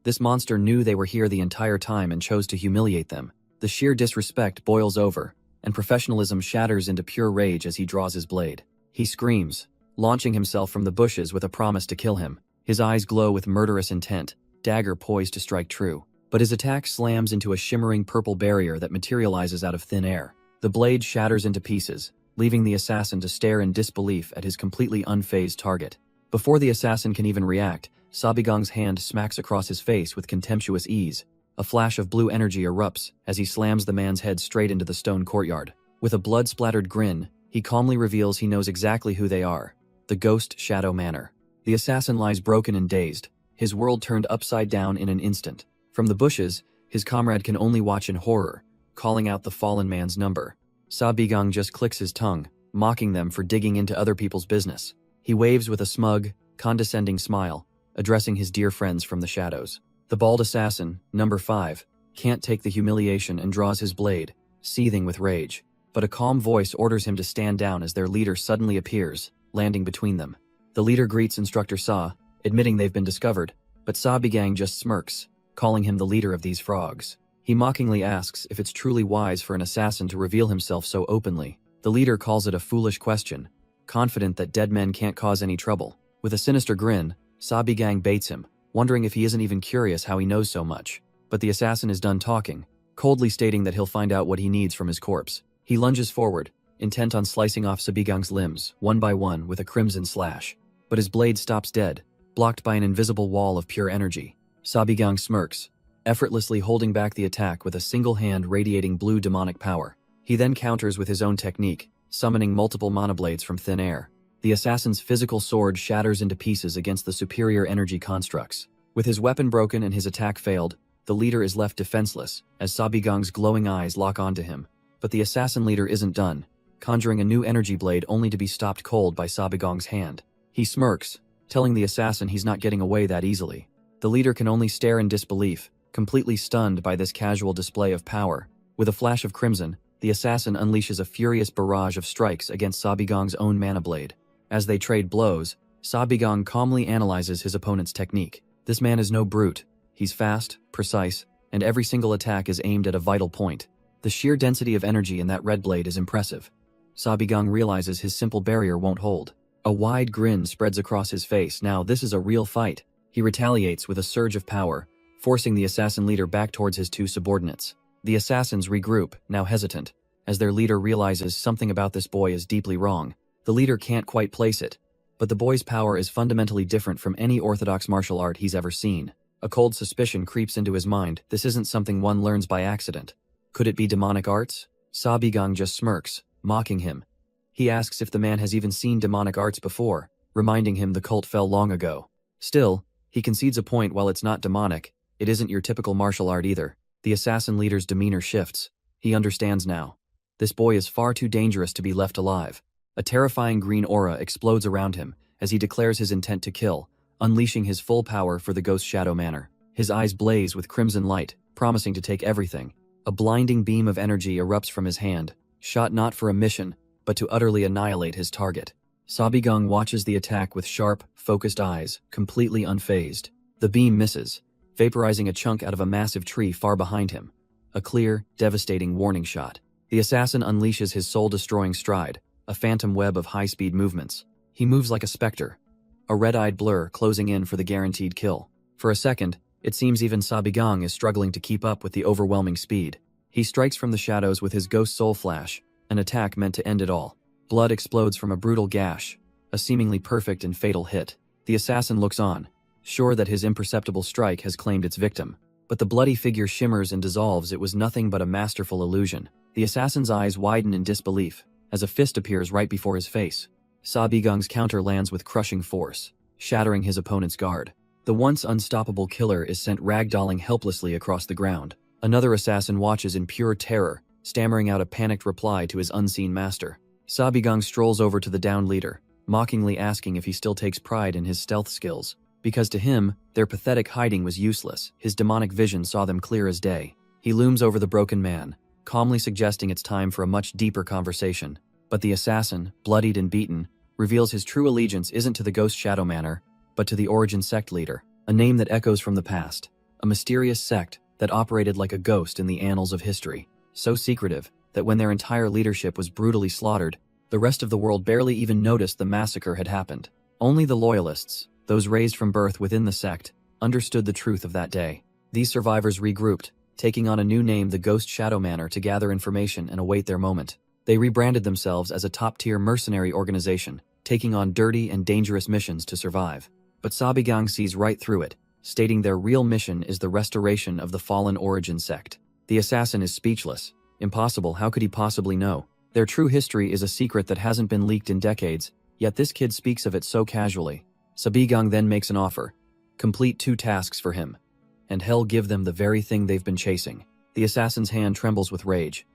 This monster knew they were here the entire time and chose to humiliate them. The sheer disrespect boils over, and professionalism shatters into pure rage as he draws his blade. He screams, launching himself from the bushes with a promise to kill him. His eyes glow with murderous intent, dagger poised to strike true. But his attack slams into a shimmering purple barrier that materializes out of thin air. The blade shatters into pieces, leaving the assassin to stare in disbelief at his completely unfazed target. Before the assassin can even react, Sabigang's hand smacks across his face with contemptuous ease. A flash of blue energy erupts as he slams the man's head straight into the stone courtyard. With a blood-splattered grin, he calmly reveals he knows exactly who they are. The Ghost Shadow Manor. The assassin lies broken and dazed, his world turned upside down in an instant. From the bushes, his comrade can only watch in horror, calling out the fallen man's number. Sabigang just clicks his tongue, mocking them for digging into other people's business. He waves with a smug, condescending smile, addressing his dear friends from the shadows. The bald assassin, number 5, can't take the humiliation and draws his blade, seething with rage. But a calm voice orders him to stand down as their leader suddenly appears, landing between them. The leader greets Instructor Sa, admitting they've been discovered, but Sabigang just smirks, calling him the leader of these frogs. He mockingly asks if it's truly wise for an assassin to reveal himself so openly. The leader calls it a foolish question, confident that dead men can't cause any trouble. With a sinister grin, Sabigang baits him, wondering if he isn't even curious how he knows so much. But the assassin is done talking, coldly stating that he'll find out what he needs from his corpse. He lunges forward, intent on slicing off Sabigang's limbs, one by one, with a crimson slash. But his blade stops dead, blocked by an invisible wall of pure energy. Sabigang smirks, effortlessly holding back the attack with a single hand radiating blue demonic power. He then counters with his own technique, summoning multiple mana blades from thin air. The assassin's physical sword shatters into pieces against the superior energy constructs. With his weapon broken and his attack failed, the leader is left defenseless, as Sabigang's glowing eyes lock onto him. But the assassin leader isn't done, conjuring a new energy blade only to be stopped cold by Sabigang's hand. He smirks, telling the assassin he's not getting away that easily. The leader can only stare in disbelief, completely stunned by this casual display of power. With a flash of crimson, the assassin unleashes a furious barrage of strikes against Sabigang's own mana blade. As they trade blows, Sabigang calmly analyzes his opponent's technique. This man is no brute. He's fast, precise, and every single attack is aimed at a vital point. The sheer density of energy in that red blade is impressive. Sabigang realizes his simple barrier won't hold. A wide grin spreads across his face. Now this is a real fight. He retaliates with a surge of power, forcing the assassin leader back towards his two subordinates. The assassins regroup, now hesitant, as their leader realizes something about this boy is deeply wrong. The leader can't quite place it, but the boy's power is fundamentally different from any orthodox martial art he's ever seen. A cold suspicion creeps into his mind. This isn't something one learns by accident. Could it be demonic arts? Sabigang just smirks, mocking him. He asks if the man has even seen demonic arts before, reminding him the cult fell long ago. Still, he concedes a point. While it's not demonic, it isn't your typical martial art either. The assassin leader's demeanor shifts. He understands now. This boy is far too dangerous to be left alive. A terrifying green aura explodes around him as he declares his intent to kill, unleashing his full power for the Ghost Shadow Manor. His eyes blaze with crimson light, promising to take everything. A blinding beam of energy erupts from his hand, shot not for a mission, but to utterly annihilate his target. Sabigang watches the attack with sharp, focused eyes, completely unfazed. The beam misses, vaporizing a chunk out of a massive tree far behind him. A clear, devastating warning shot. The assassin unleashes his soul-destroying stride, a phantom web of high-speed movements. He moves like a specter, a red-eyed blur closing in for the guaranteed kill. For a second, it seems even Sabigang is struggling to keep up with the overwhelming speed. He strikes from the shadows with his Ghost Soul Flash, an attack meant to end it all. Blood explodes from a brutal gash, a seemingly perfect and fatal hit. The assassin looks on, sure that his imperceptible strike has claimed its victim. But the bloody figure shimmers and dissolves. It was nothing but a masterful illusion. The assassin's eyes widen in disbelief, as a fist appears right before his face. Sabigang's counter lands with crushing force, shattering his opponent's guard. The once unstoppable killer is sent ragdolling helplessly across the ground. Another assassin watches in pure terror, stammering out a panicked reply to his unseen master. Sabigang strolls over to the downed leader, mockingly asking if he still takes pride in his stealth skills. Because to him, their pathetic hiding was useless. His demonic vision saw them clear as day. He looms over the broken man, calmly suggesting it's time for a much deeper conversation. But the assassin, bloodied and beaten, reveals his true allegiance isn't to the Ghost Shadow Manor, but to the Origin Sect leader, a name that echoes from the past, a mysterious sect that operated like a ghost in the annals of history, so secretive that when their entire leadership was brutally slaughtered, the rest of the world barely even noticed the massacre had happened. Only the loyalists, those raised from birth within the sect, understood the truth of that day. These survivors regrouped, taking on a new name, the Ghost Shadow Manor, to gather information and await their moment. They rebranded themselves as a top-tier mercenary organization, taking on dirty and dangerous missions to survive. But Sabigang sees right through it, stating their real mission is the restoration of the fallen Origin sect. The assassin is speechless. Impossible, how could he possibly know? Their true history is a secret that hasn't been leaked in decades, yet this kid speaks of it so casually. Sabigang then makes an offer. Complete 2 tasks for him, and he'll give them the very thing they've been chasing. The assassin's hand trembles with rage.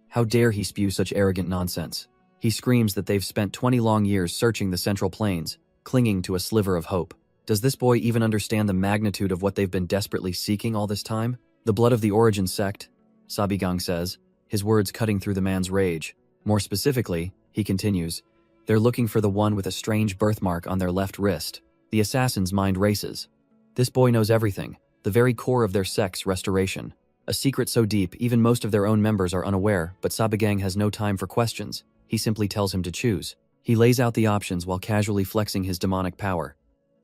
How dare he spew such arrogant nonsense? He screams that they've spent 20 long years searching the Central Plains, clinging to a sliver of hope. Does this boy even understand the magnitude of what they've been desperately seeking all this time? The blood of the Origin sect, Sabigang says, his words cutting through the man's rage. More specifically, he continues, they're looking for the one with a strange birthmark on their left wrist. The assassin's mind races. This boy knows everything, the very core of their sect's restoration. A secret so deep even most of their own members are unaware, but Sabigang has no time for questions. He simply tells him to choose. He lays out the options while casually flexing his demonic power.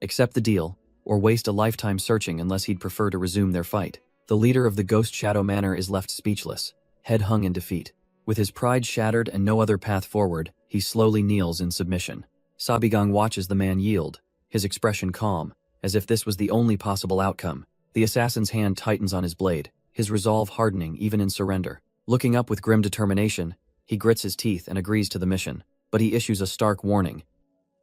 Accept the deal, or waste a lifetime searching unless he'd prefer to resume their fight. The leader of the Ghost Shadow Manor is left speechless, head hung in defeat. With his pride shattered and no other path forward, he slowly kneels in submission. Sabigang watches the man yield, his expression calm, as if this was the only possible outcome. The assassin's hand tightens on his blade, his resolve hardening even in surrender. Looking up with grim determination, he grits his teeth and agrees to the mission, but he issues a stark warning.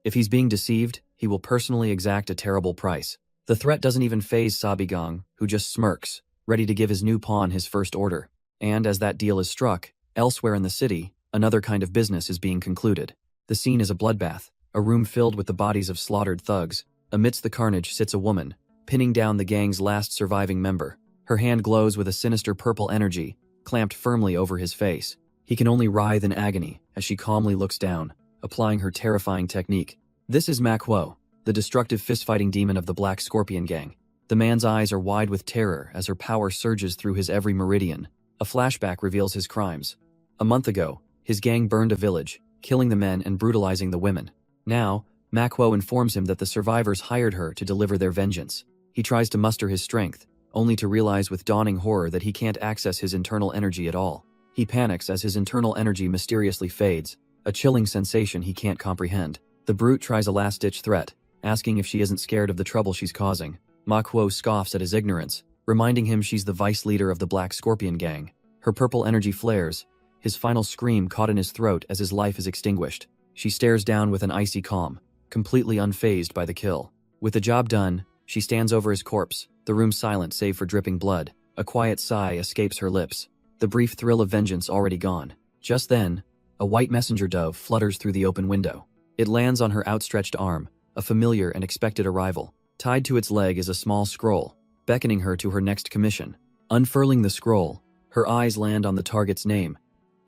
If he's being deceived, he will personally exact a terrible price. The threat doesn't even faze Sabigang, who just smirks, ready to give his new pawn his first order. And as that deal is struck, elsewhere in the city, another kind of business is being concluded. The scene is a bloodbath, a room filled with the bodies of slaughtered thugs. Amidst the carnage sits a woman, pinning down the gang's last surviving member. Her hand glows with a sinister purple energy, clamped firmly over his face. He can only writhe in agony as she calmly looks down, applying her terrifying technique. This is Manhwa, the destructive fist-fighting demon of the Black Scorpion gang. The man's eyes are wide with terror as her power surges through his every meridian. A flashback reveals his crimes. A month ago, his gang burned a village, killing the men and brutalizing the women. Now, Manhwa informs him that the survivors hired her to deliver their vengeance. He tries to muster his strength, only to realize with dawning horror that he can't access his internal energy at all. He panics as his internal energy mysteriously fades, a chilling sensation he can't comprehend. The brute tries a last-ditch threat, asking if she isn't scared of the trouble she's causing. Manhwa scoffs at his ignorance, reminding him she's the vice leader of the Black Scorpion gang. Her purple energy flares, his final scream caught in his throat as his life is extinguished. She stares down with an icy calm, completely unfazed by the kill. With the job done, she stands over his corpse, the room silent save for dripping blood. A quiet sigh escapes her lips, the brief thrill of vengeance already gone. Just then, a white messenger dove flutters through the open window. It lands on her outstretched arm, a familiar and expected arrival. Tied to its leg is a small scroll, beckoning her to her next commission. Unfurling the scroll, her eyes land on the target's name,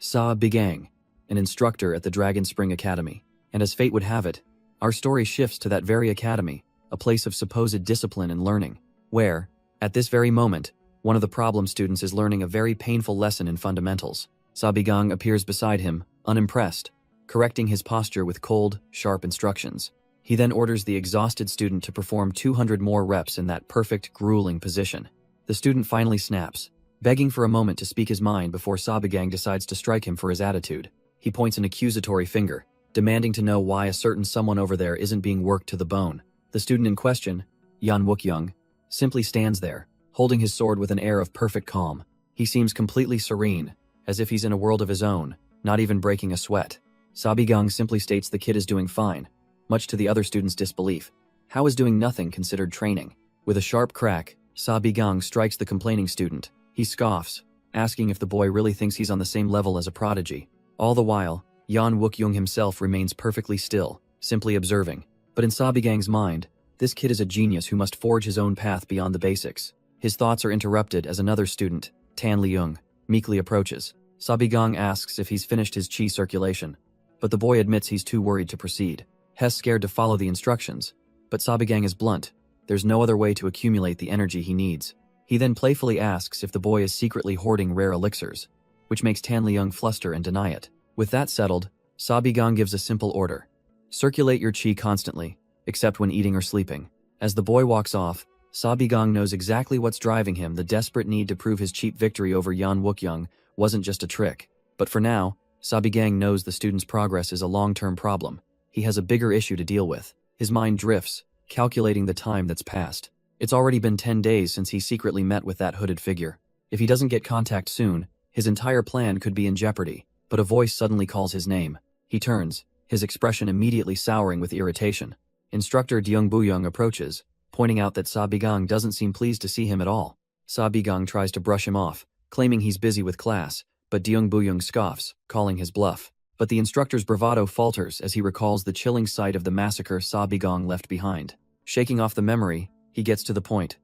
Sabigang, an instructor at the Dragon Spring Academy. And as fate would have it, our story shifts to that very academy, a place of supposed discipline and learning, where, at this very moment, one of the problem students is learning a very painful lesson in fundamentals. Sabigang appears beside him, unimpressed, correcting his posture with cold, sharp instructions. He then orders the exhausted student to perform 200 more reps in that perfect, grueling position. The student finally snaps, begging for a moment to speak his mind before Sabigang decides to strike him for his attitude. He points an accusatory finger, demanding to know why a certain someone over there isn't being worked to the bone. The student in question, Yan Wookyoung, simply stands there, holding his sword with an air of perfect calm. He seems completely serene, as if he's in a world of his own, not even breaking a sweat. Sabigang simply states the kid is doing fine, much to the other student's disbelief. How is doing nothing considered training? With a sharp crack, Sabigang strikes the complaining student. He scoffs, asking if the boy really thinks he's on the same level as a prodigy. All the while, Yan Wookyoung himself remains perfectly still, simply observing. But in Sabigang's mind, this kid is a genius who must forge his own path beyond the basics. His thoughts are interrupted as another student, Tan Leung, meekly approaches. Sabigang asks if he's finished his chi circulation, but the boy admits he's too worried to proceed. He's scared to follow the instructions, but Sabigang is blunt. There's no other way to accumulate the energy he needs. He then playfully asks if the boy is secretly hoarding rare elixirs, which makes Tan Leung fluster and deny it. With that settled, Sabigang gives a simple order. Circulate your chi constantly, except when eating or sleeping. As the boy walks off, Sabigang knows exactly what's driving him. The desperate need to prove his cheap victory over Yan Wookyoung wasn't just a trick. But for now, Sabigang knows the student's progress is a long-term problem. He has a bigger issue to deal with. His mind drifts, calculating the time that's passed. It's already been 10 days since he secretly met with that hooded figure. If he doesn't get contact soon, his entire plan could be in jeopardy. But a voice suddenly calls his name. He turns, his expression immediately souring with irritation. Instructor Deung Buyong approaches, pointing out that Sabigang doesn't seem pleased to see him at all. Sabigang tries to brush him off, claiming he's busy with class, but Deung Buyong scoffs, calling his bluff. But the instructor's bravado falters as he recalls the chilling sight of the massacre Sabigang left behind. Shaking off the memory, he gets to the point.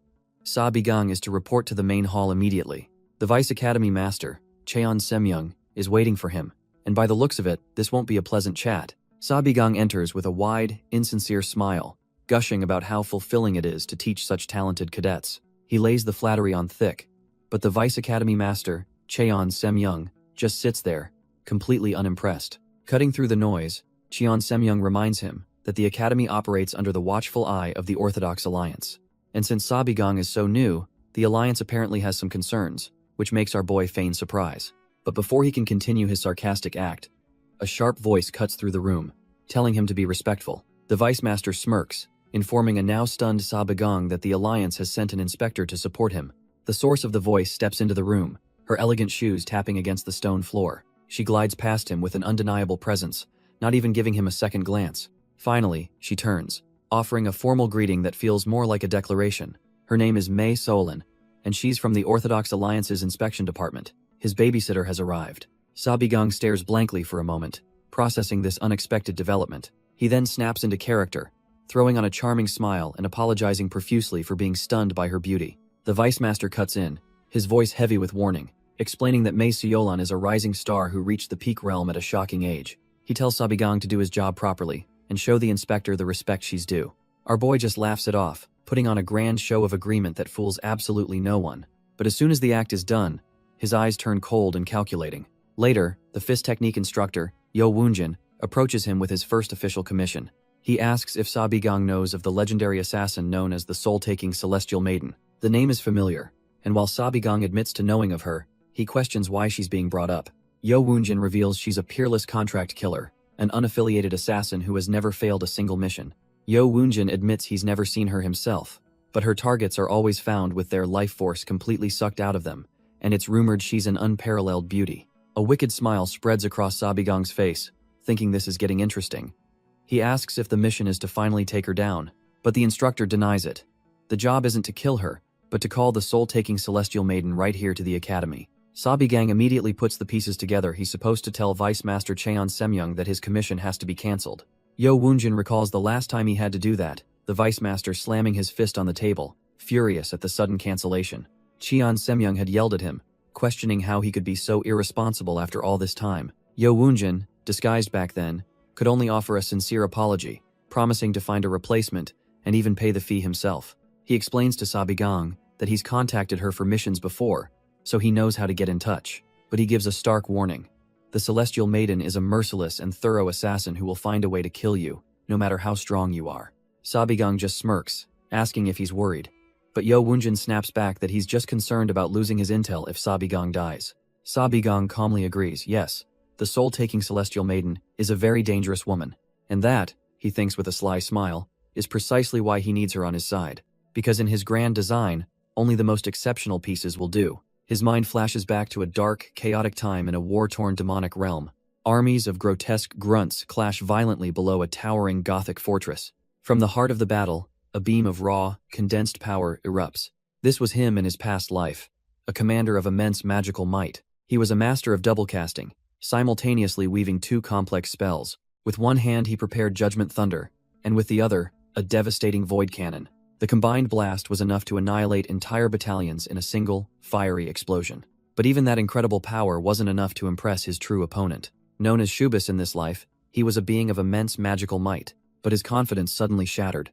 Sabigang is to report to the main hall immediately. The Vice Academy Master, Cheon Semyoung, is waiting for him, and by the looks of it, this won't be a pleasant chat. Sabigang enters with a wide, insincere smile, gushing about how fulfilling it is to teach such talented cadets. He lays the flattery on thick, but the Vice Academy Master, Cheon Semyoung, just sits there, completely unimpressed. Cutting through the noise, Cheon Semyoung reminds him that the Academy operates under the watchful eye of the Orthodox Alliance. And since Sabigang is so new, the Alliance apparently has some concerns, which makes our boy feign surprise. But before he can continue his sarcastic act, a sharp voice cuts through the room, telling him to be respectful. The Vice Master smirks, informing a now stunned Sabigang that the Alliance has sent an inspector to support him. The source of the voice steps into the room, her elegant shoes tapping against the stone floor. She glides past him with an undeniable presence, not even giving him a second glance. Finally, she turns, offering a formal greeting that feels more like a declaration. Her name is Mei Solin, and she's from the Orthodox Alliance's inspection department. His babysitter has arrived. Sabigang stares blankly for a moment, processing this unexpected development. He then snaps into character, throwing on a charming smile and apologizing profusely for being stunned by her beauty. The Vice Master cuts in, his voice heavy with warning, explaining that Mei Seolan is a rising star who reached the peak realm at a shocking age. He tells Sabigang to do his job properly and show the inspector the respect she's due. Our boy just laughs it off, putting on a grand show of agreement that fools absolutely no one. But as soon as the act is done, his eyes turn cold and calculating. Later, the fist technique instructor, Yo Woonjin, approaches him with his first official commission. He asks if Sabigang knows of the legendary assassin known as the soul-taking Celestial Maiden. The name is familiar, and while Sabigang admits to knowing of her, he questions why she's being brought up. Yo Woonjin reveals she's a peerless contract killer, an unaffiliated assassin who has never failed a single mission. Yo Woonjin admits he's never seen her himself, but her targets are always found with their life force completely sucked out of them, and it's rumored she's an unparalleled beauty. A wicked smile spreads across Sabigang's face, thinking this is getting interesting. He asks if the mission is to finally take her down, but the instructor denies it. The job isn't to kill her, but to call the soul-taking Celestial Maiden right here to the Academy. Sabigang immediately puts the pieces together. He's supposed to tell Vice Master Cheon Semyoung that his commission has to be cancelled. Yo Woonjin recalls the last time he had to do that, the Vice Master slamming his fist on the table, furious at the sudden cancellation. Cheon Semyoung had yelled at him, questioning how he could be so irresponsible after all this time. Yo Woonjin, disguised back then, could only offer a sincere apology, promising to find a replacement and even pay the fee himself. He explains to Sabigang that he's contacted her for missions before, so he knows how to get in touch. But he gives a stark warning. The Celestial Maiden is a merciless and thorough assassin who will find a way to kill you, no matter how strong you are. Sabigang just smirks, asking if he's worried. But Yo Woonjin snaps back that he's just concerned about losing his intel if Sabigang dies. Sabigang calmly agrees, yes, the soul-taking Celestial Maiden is a very dangerous woman, and that, he thinks with a sly smile, is precisely why he needs her on his side. Because in his grand design, only the most exceptional pieces will do. His mind flashes back to a dark, chaotic time in a war-torn demonic realm. Armies of grotesque grunts clash violently below a towering Gothic fortress. From the heart of the battle, a beam of raw, condensed power erupts. This was him in his past life, a commander of immense magical might. He was a master of double casting, simultaneously weaving two complex spells, With one hand he prepared Judgment Thunder, and with the other, a devastating void cannon. The combined blast was enough to annihilate entire battalions in a single, fiery explosion. But even that incredible power wasn't enough to impress his true opponent. Known as Shubis in this life, he was a being of immense magical might, but his confidence suddenly shattered.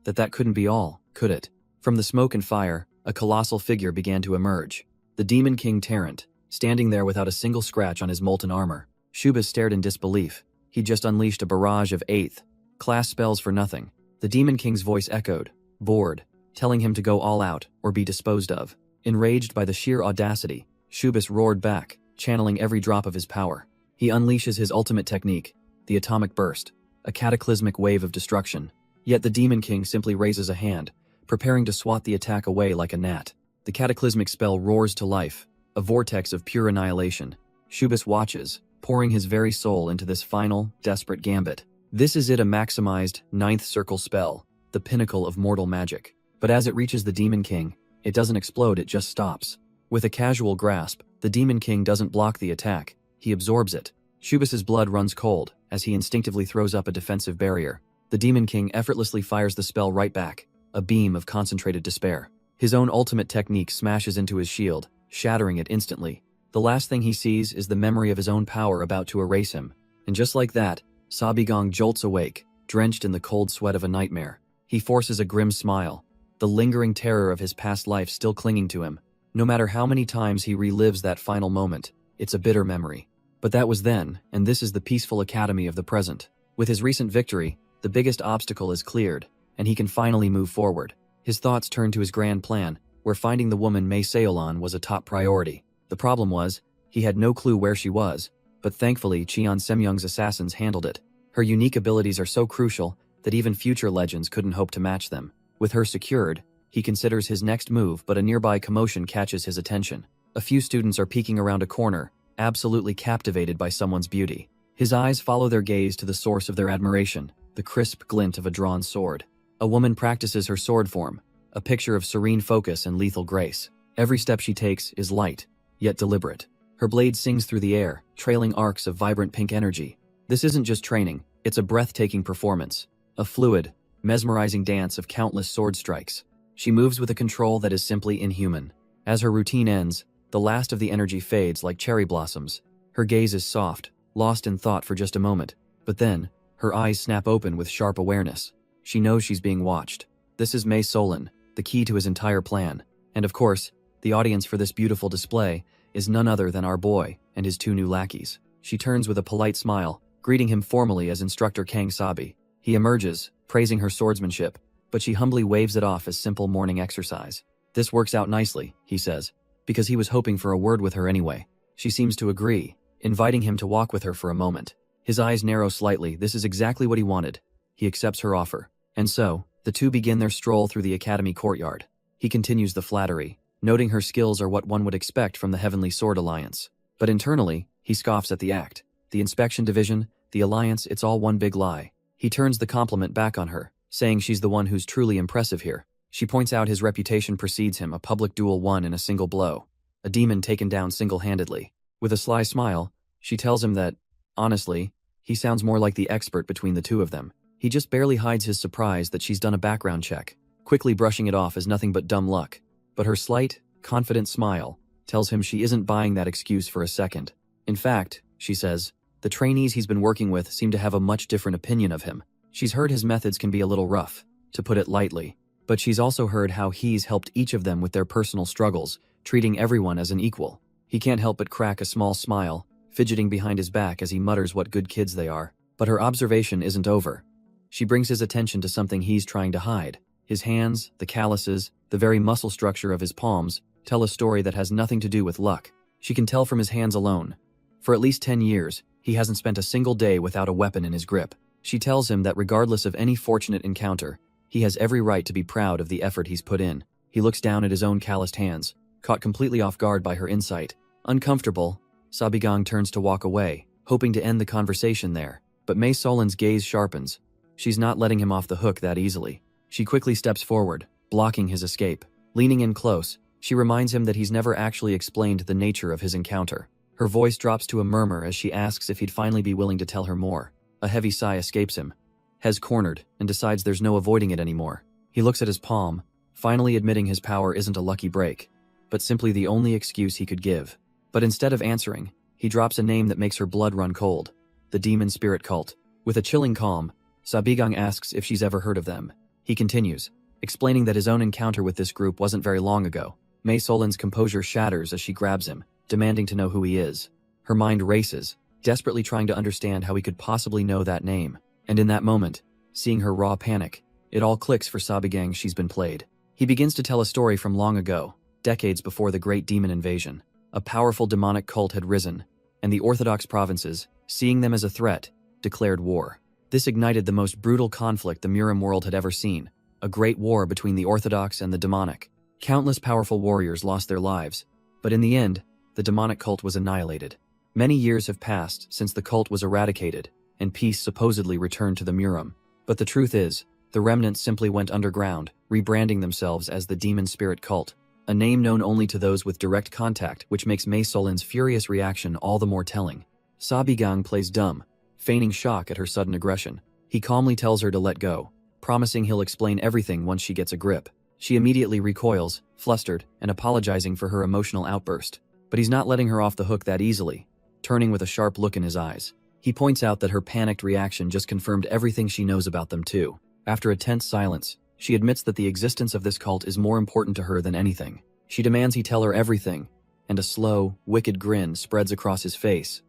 That couldn't be all, could it? From the smoke and fire, a colossal figure began to emerge. The Demon King Tarrant, standing there without a single scratch on his molten armor. Shubis stared in disbelief. He'd just unleashed a barrage of 8th class spells for nothing. The Demon King's voice echoed, bored, telling him to go all out or be disposed of. Enraged by the sheer audacity, Shubis roared back, channeling every drop of his power. He unleashes his ultimate technique, the Atomic Burst, a cataclysmic wave of destruction. Yet the Demon King simply raises a hand, preparing to swat the attack away like a gnat. The cataclysmic spell roars to life, a vortex of pure annihilation. Shubis watches, pouring his very soul into this final, desperate gambit. This is it, a maximized 9th circle spell, the pinnacle of mortal magic. But as it reaches the Demon King, it doesn't explode, it just stops. With a casual grasp, the Demon King doesn't block the attack, he absorbs it. Shubis's blood runs cold, as he instinctively throws up a defensive barrier. The Demon King effortlessly fires the spell right back, a beam of concentrated despair. His own ultimate technique smashes into his shield, shattering it instantly. The last thing he sees is the memory of his own power about to erase him. And just like that, Sabigong jolts awake, drenched in the cold sweat of a nightmare. He forces a grim smile, the lingering terror of his past life still clinging to him. No matter how many times he relives that final moment, it's a bitter memory. But that was then, and this is the peaceful academy of the present. With his recent victory, the biggest obstacle is cleared, and he can finally move forward. His thoughts turn to his grand plan, where finding the woman Mei Seolan was a top priority. The problem was, he had no clue where she was, but thankfully Cheon Semyoung's assassins handled it. Her unique abilities are so crucial that even future legends couldn't hope to match them. With her secured, he considers his next move, but a nearby commotion catches his attention. A few students are peeking around a corner, absolutely captivated by someone's beauty. His eyes follow their gaze to the source of their admiration, the crisp glint of a drawn sword. A woman practices her sword form, a picture of serene focus and lethal grace. Every step she takes is light, yet deliberate. Her blade sings through the air, trailing arcs of vibrant pink energy. This isn't just training, it's a breathtaking performance, a fluid, mesmerizing dance of countless sword strikes. She moves with a control that is simply inhuman. As her routine ends, the last of the energy fades like cherry blossoms. Her gaze is soft, lost in thought for just a moment, but then, her eyes snap open with sharp awareness. She knows she's being watched. This is Mei Solan, the key to his entire plan. And of course, the audience for this beautiful display is none other than our boy and his 2 new lackeys. She turns with a polite smile, greeting him formally as Instructor Kang Sabi. He emerges, praising her swordsmanship, but she humbly waves it off as simple morning exercise. This works out nicely, he says, because he was hoping for a word with her anyway. She seems to agree, inviting him to walk with her for a moment. His eyes narrow slightly. This is exactly what he wanted. He accepts her offer. And so, the two begin their stroll through the academy courtyard. He continues the flattery, noting her skills are what one would expect from the Heavenly Sword Alliance. But internally, he scoffs at the act. The inspection division, the alliance, it's all one big lie. He turns the compliment back on her, saying she's the one who's truly impressive here. She points out his reputation precedes him, a public duel won in a single blow. A demon taken down single-handedly. With a sly smile, she tells him that, honestly, he sounds more like the expert between the two of them. He just barely hides his surprise that she's done a background check, quickly brushing it off as nothing but dumb luck. But her slight, confident smile tells him she isn't buying that excuse for a second. In fact, she says, the trainees he's been working with seem to have a much different opinion of him. She's heard his methods can be a little rough, to put it lightly, but she's also heard how he's helped each of them with their personal struggles, treating everyone as an equal. He can't help but crack a small smile, fidgeting behind his back as he mutters what good kids they are. But her observation isn't over. She brings his attention to something he's trying to hide. His hands, the calluses, the very muscle structure of his palms, tell a story that has nothing to do with luck. She can tell from his hands alone. For at least 10 years, he hasn't spent a single day without a weapon in his grip. She tells him that regardless of any fortunate encounter, he has every right to be proud of the effort he's put in. He looks down at his own calloused hands, caught completely off guard by her insight. Uncomfortable, Sabigong turns to walk away, hoping to end the conversation there. But Mei Solan's gaze sharpens. She's not letting him off the hook that easily. She quickly steps forward, blocking his escape. Leaning in close, she reminds him that he's never actually explained the nature of his encounter. Her voice drops to a murmur as she asks if he'd finally be willing to tell her more. A heavy sigh escapes him. Hez cornered and decides there's no avoiding it anymore. He looks at his palm, finally admitting his power isn't a lucky break, but simply the only excuse he could give. But instead of answering, he drops a name that makes her blood run cold. The Demon Spirit Cult. With a chilling calm, Sabigang asks if she's ever heard of them. He continues, explaining that his own encounter with this group wasn't very long ago. Mei Solin's composure shatters as she grabs him, demanding to know who he is. Her mind races, desperately trying to understand how he could possibly know that name. And in that moment, seeing her raw panic, it all clicks for Sabigang. She's been played. He begins to tell a story from long ago, decades before the Great Demon Invasion. A powerful demonic cult had risen, and the Orthodox provinces, seeing them as a threat, declared war. This ignited the most brutal conflict the Murim world had ever seen, a great war between the Orthodox and the demonic. Countless powerful warriors lost their lives, but in the end, the demonic cult was annihilated. Many years have passed since the cult was eradicated, and peace supposedly returned to the Murim. But the truth is, the remnants simply went underground, rebranding themselves as the Demon Spirit Cult, a name known only to those with direct contact, which makes Mei Solin's furious reaction all the more telling. Sabigang plays dumb, feigning shock at her sudden aggression. He calmly tells her to let go, promising he'll explain everything once she gets a grip. She immediately recoils, flustered, and apologizing for her emotional outburst. But he's not letting her off the hook that easily, turning with a sharp look in his eyes. He points out that her panicked reaction just confirmed everything she knows about them too. After a tense silence, she admits that the existence of this cult is more important to her than anything. She demands he tell her everything, and a slow, wicked grin spreads across his face.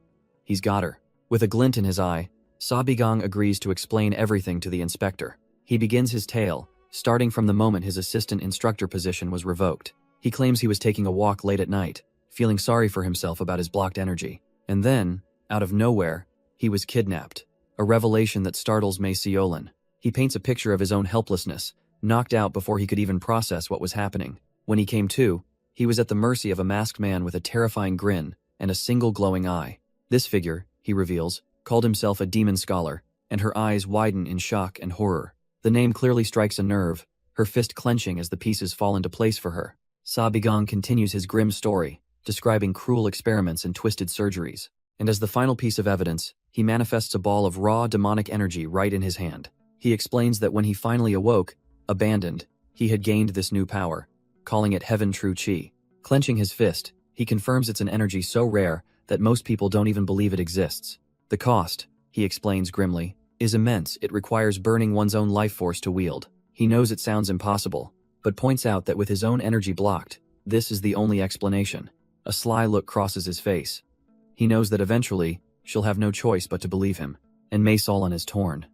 He's got her. With a glint in his eye, Sabigang agrees to explain everything to the inspector. He begins his tale, starting from the moment his assistant instructor position was revoked. He claims he was taking a walk late at night, feeling sorry for himself about his blocked energy. And then, out of nowhere, he was kidnapped. A revelation that startles Mei Solin. He paints a picture of his own helplessness, knocked out before he could even process what was happening. When he came to, he was at the mercy of a masked man with a terrifying grin and a single glowing eye. This figure, he reveals, called himself a demon scholar, and her eyes widen in shock and horror. The name clearly strikes a nerve, her fist clenching as the pieces fall into place for her. Sabigang continues his grim story, describing cruel experiments and twisted surgeries. And as the final piece of evidence, he manifests a ball of raw demonic energy right in his hand. He explains that when he finally awoke, abandoned, he had gained this new power, calling it Heaven True Chi. Clenching his fist, he confirms it's an energy so rare that most people don't even believe it exists. The cost, he explains grimly, is immense. It requires burning one's own life force to wield. He knows it sounds impossible, but points out that with his own energy blocked, this is the only explanation. A sly look crosses his face. He knows that eventually, she'll have no choice but to believe him, and Mei Solin is torn.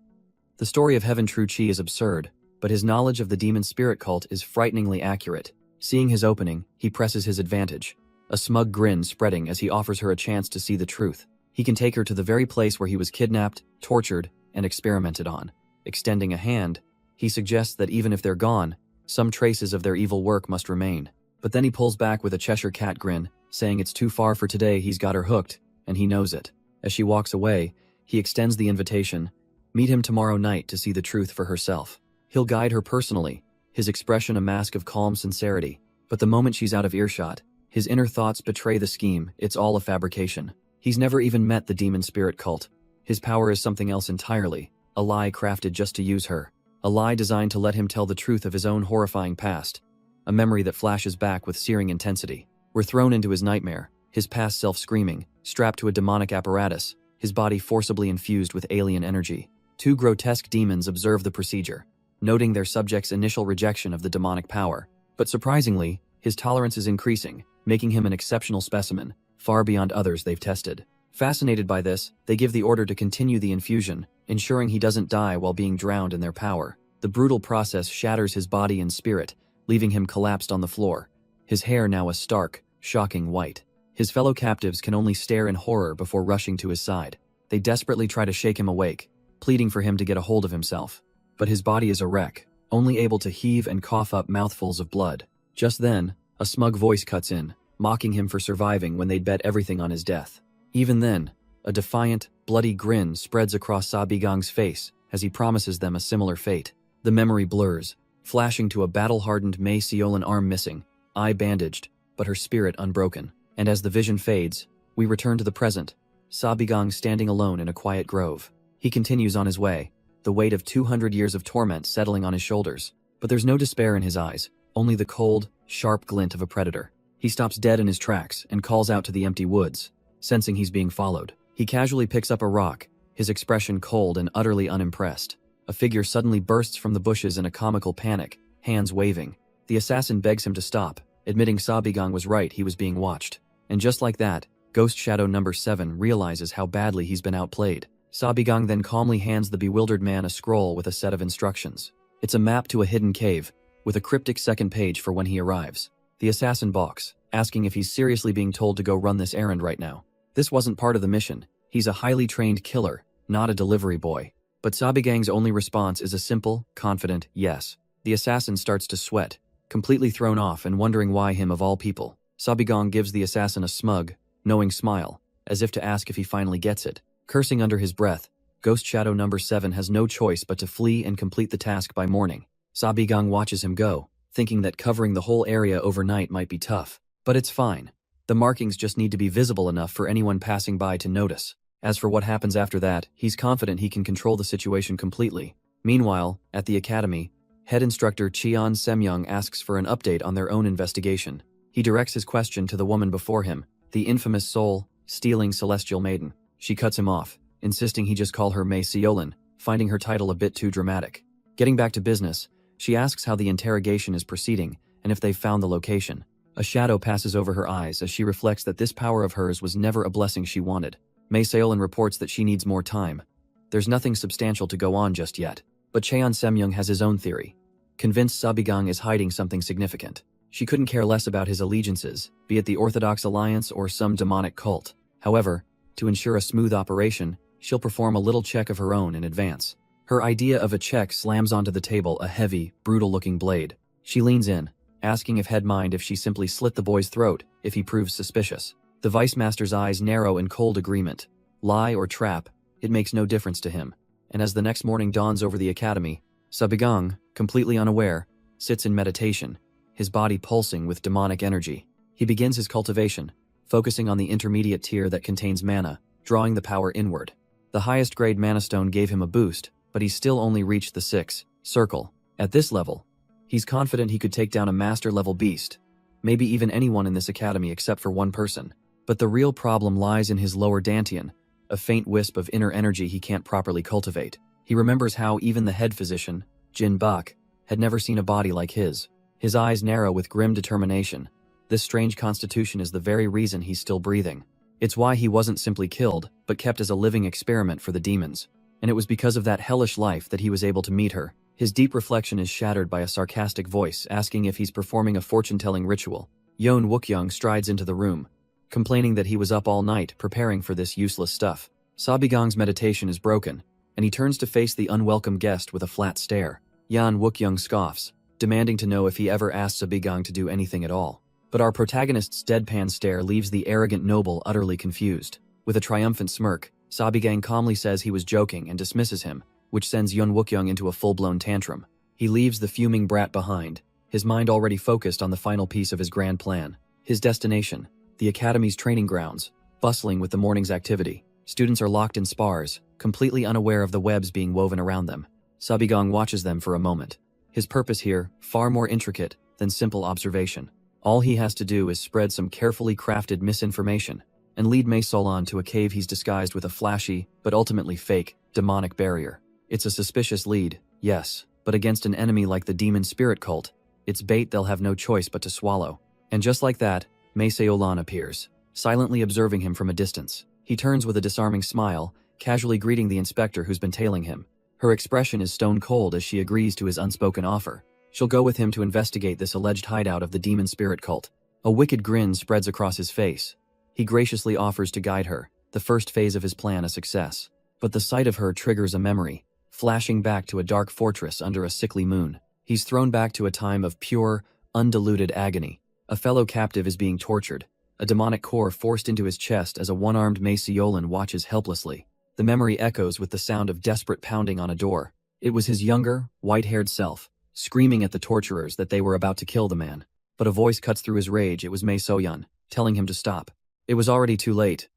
The story of Heaven True Chi is absurd, but his knowledge of the demon spirit cult is frighteningly accurate. Seeing his opening, he presses his advantage, a smug grin spreading as he offers her a chance to see the truth. He can take her to the very place where he was kidnapped, tortured, and experimented on. Extending a hand, he suggests that even if they're gone, some traces of their evil work must remain. But then he pulls back with a Cheshire cat grin, saying it's too far for today. He's got her hooked, and he knows it. As she walks away, he extends the invitation, meet him tomorrow night to see the truth for herself. He'll guide her personally, his expression a mask of calm sincerity. But the moment she's out of earshot, his inner thoughts betray the scheme. It's all a fabrication. He's never even met the demon spirit cult. His power is something else entirely, a lie crafted just to use her. A lie designed to let him tell the truth of his own horrifying past. A memory that flashes back with searing intensity. We're thrown into his nightmare, his past self screaming, strapped to a demonic apparatus, his body forcibly infused with alien energy. Two grotesque demons observe the procedure, noting their subject's initial rejection of the demonic power. But surprisingly, his tolerance is increasing, making him an exceptional specimen, far beyond others they've tested. Fascinated by this, they give the order to continue the infusion, ensuring he doesn't die while being drowned in their power. The brutal process shatters his body and spirit, leaving him collapsed on the floor, his hair now a stark, shocking white. His fellow captives can only stare in horror before rushing to his side. They desperately try to shake him awake, pleading for him to get a hold of himself. But his body is a wreck, only able to heave and cough up mouthfuls of blood. Just then, a smug voice cuts in, mocking him for surviving when they'd bet everything on his death. Even then, a defiant, bloody grin spreads across Sabigang's face as he promises them a similar fate. The memory blurs, flashing to a battle-hardened Mei Solin arm missing, eye bandaged, but her spirit unbroken. And as the vision fades, we return to the present, Sabigang standing alone in a quiet grove. He continues on his way, the weight of 200 years of torment settling on his shoulders. But there's no despair in his eyes, only the cold, sharp glint of a predator. He stops dead in his tracks and calls out to the empty woods, sensing he's being followed. He casually picks up a rock, his expression cold and utterly unimpressed. A figure suddenly bursts from the bushes in a comical panic, hands waving. The assassin begs him to stop, admitting Sabigang was right, he was being watched. And just like that, Ghost Shadow number 7 realizes how badly he's been outplayed. Sabigang then calmly hands the bewildered man a scroll with a set of instructions. It's a map to a hidden cave, with a cryptic second page for when he arrives. The assassin balks, asking if he's seriously being told to go run this errand right now. This wasn't part of the mission. He's a highly trained killer, not a delivery boy. But Sabigang's only response is a simple, confident yes. The assassin starts to sweat, completely thrown off and wondering why him of all people. Sabigang gives the assassin a smug, knowing smile, as if to ask if he finally gets it. Cursing under his breath, Ghost Shadow number 7 has no choice but to flee and complete the task by morning. Sabigang watches him go, thinking that covering the whole area overnight might be tough. But it's fine. The markings just need to be visible enough for anyone passing by to notice. As for what happens after that, he's confident he can control the situation completely. Meanwhile, at the academy, head instructor Cheon Semyoung asks for an update on their own investigation. He directs his question to the woman before him, the infamous soul-stealing celestial maiden. She cuts him off, insisting he just call her Mei Seolin, finding her title a bit too dramatic. Getting back to business, she asks how the interrogation is proceeding and if they've found the location. A shadow passes over her eyes as she reflects that this power of hers was never a blessing she wanted. Mei Seolin reports that she needs more time. There's nothing substantial to go on just yet. But Cheon Semyoung has his own theory. Convinced Sabigang is hiding something significant. She couldn't care less about his allegiances, be it the Orthodox Alliance or some demonic cult. However, to ensure a smooth operation, she'll perform a little check of her own in advance. Her idea of a check slams onto the table a heavy, brutal-looking blade. She leans in, asking if he'd mind if she simply slit the boy's throat if he proves suspicious. The Vice Master's eyes narrow in cold agreement. Lie or trap, it makes no difference to him. And as the next morning dawns over the academy, Sabigang, completely unaware, sits in meditation, his body pulsing with demonic energy. He begins his cultivation, focusing on the intermediate tier that contains mana, drawing the power inward. The highest grade mana stone gave him a boost, but he still only reached the 6th circle. At this level, he's confident he could take down a master-level beast, maybe even anyone in this academy except for one person. But the real problem lies in his lower dantian, a faint wisp of inner energy he can't properly cultivate. He remembers how even the head physician, Jin Bak, had never seen a body like his. His eyes narrow with grim determination. This strange constitution is the very reason he's still breathing. It's why he wasn't simply killed, but kept as a living experiment for the demons. And it was because of that hellish life that he was able to meet her. His deep reflection is shattered by a sarcastic voice asking if he's performing a fortune-telling ritual. Yeon Wookyoung strides into the room, complaining that he was up all night preparing for this useless stuff. Sabigang's meditation is broken, and he turns to face the unwelcome guest with a flat stare. Yeon Wookyoung scoffs, demanding to know if he ever asked Sabigang to do anything at all. But our protagonist's deadpan stare leaves the arrogant noble utterly confused. With a triumphant smirk, Sabigang calmly says he was joking and dismisses him, which sends Yeon Wookyoung into a full-blown tantrum. He leaves the fuming brat behind, his mind already focused on the final piece of his grand plan. His destination, the academy's training grounds, bustling with the morning's activity. Students are locked in spars, completely unaware of the webs being woven around them. Sabigang watches them for a moment. His purpose here, far more intricate than simple observation. All he has to do is spread some carefully crafted misinformation and lead Mei Solon to a cave he's disguised with a flashy, but ultimately fake, demonic barrier. It's a suspicious lead, yes, but against an enemy like the demon spirit cult, it's bait they'll have no choice but to swallow. And just like that, Mei Seolin appears, silently observing him from a distance. He turns with a disarming smile, casually greeting the inspector who's been tailing him. Her expression is stone cold as she agrees to his unspoken offer. She'll go with him to investigate this alleged hideout of the demon spirit cult. A wicked grin spreads across his face. He graciously offers to guide her, the first phase of his plan a success. But the sight of her triggers a memory, flashing back to a dark fortress under a sickly moon. He's thrown back to a time of pure, undiluted agony. A fellow captive is being tortured, a demonic core forced into his chest as a one-armed Mei Seolin watches helplessly. The memory echoes with the sound of desperate pounding on a door. It was his younger, white-haired self, screaming at the torturers that they were about to kill the man. But a voice cuts through his rage. It was Mei Soyeon, telling him to stop. It was already too late.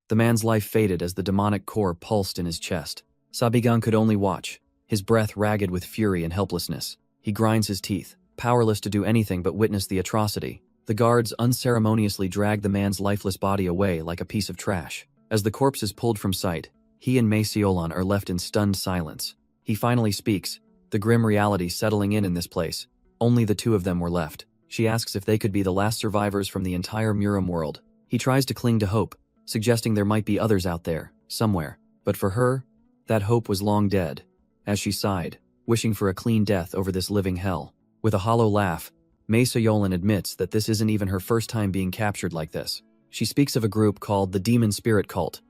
The man's life faded as the demonic core pulsed in his chest. Sabigang could only watch, his breath ragged with fury and helplessness. He grinds his teeth, powerless to do anything but witness the atrocity. The guards unceremoniously drag the man's lifeless body away like a piece of trash. As the corpse is pulled from sight, he and Maseolan are left in stunned silence. He finally speaks, the grim reality settling in this place. Only the two of them were left. She asks if they could be the last survivors from the entire Muram world. He tries to cling to hope, suggesting there might be others out there, somewhere. But for her, that hope was long dead. As she sighed, wishing for a clean death over this living hell. With a hollow laugh, Maseolan admits that this isn't even her first time being captured like this. She speaks of a group called the Demon Spirit Cult,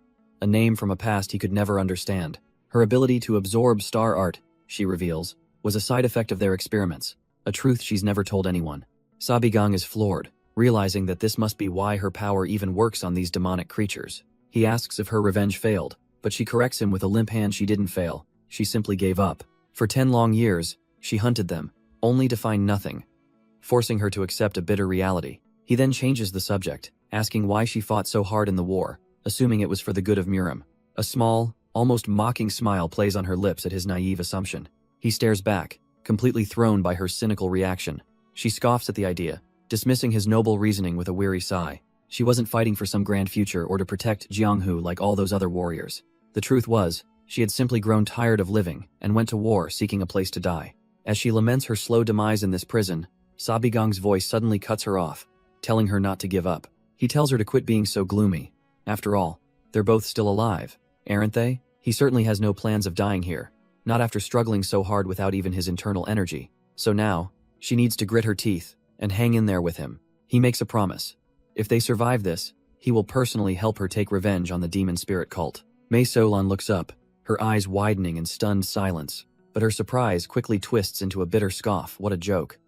a name from a past he could never understand. Her ability to absorb star art, she reveals, was a side effect of their experiments, a truth she's never told anyone. Sabigang is floored, realizing that this must be why her power even works on these demonic creatures. He asks if her revenge failed, but she corrects him with a limp hand. She didn't fail, she simply gave up. For 10 long years, she hunted them, only to find nothing, forcing her to accept a bitter reality. He then changes the subject, asking why she fought so hard in the war, assuming it was for the good of Muram. A small, almost mocking smile plays on her lips at his naive assumption. He stares back, completely thrown by her cynical reaction. She scoffs at the idea, dismissing his noble reasoning with a weary sigh. She wasn't fighting for some grand future or to protect Jianghu like all those other warriors. The truth was, she had simply grown tired of living and went to war seeking a place to die. As she laments her slow demise in this prison, Sabigang's voice suddenly cuts her off, telling her not to give up. He tells her to quit being so gloomy. After all, they're both still alive, aren't they? He certainly has no plans of dying here, not after struggling so hard without even his internal energy. So now, she needs to grit her teeth and hang in there with him. He makes a promise. If they survive this, he will personally help her take revenge on the demon spirit cult. Maseolan looks up, her eyes widening in stunned silence, but her surprise quickly twists into a bitter scoff. What a joke.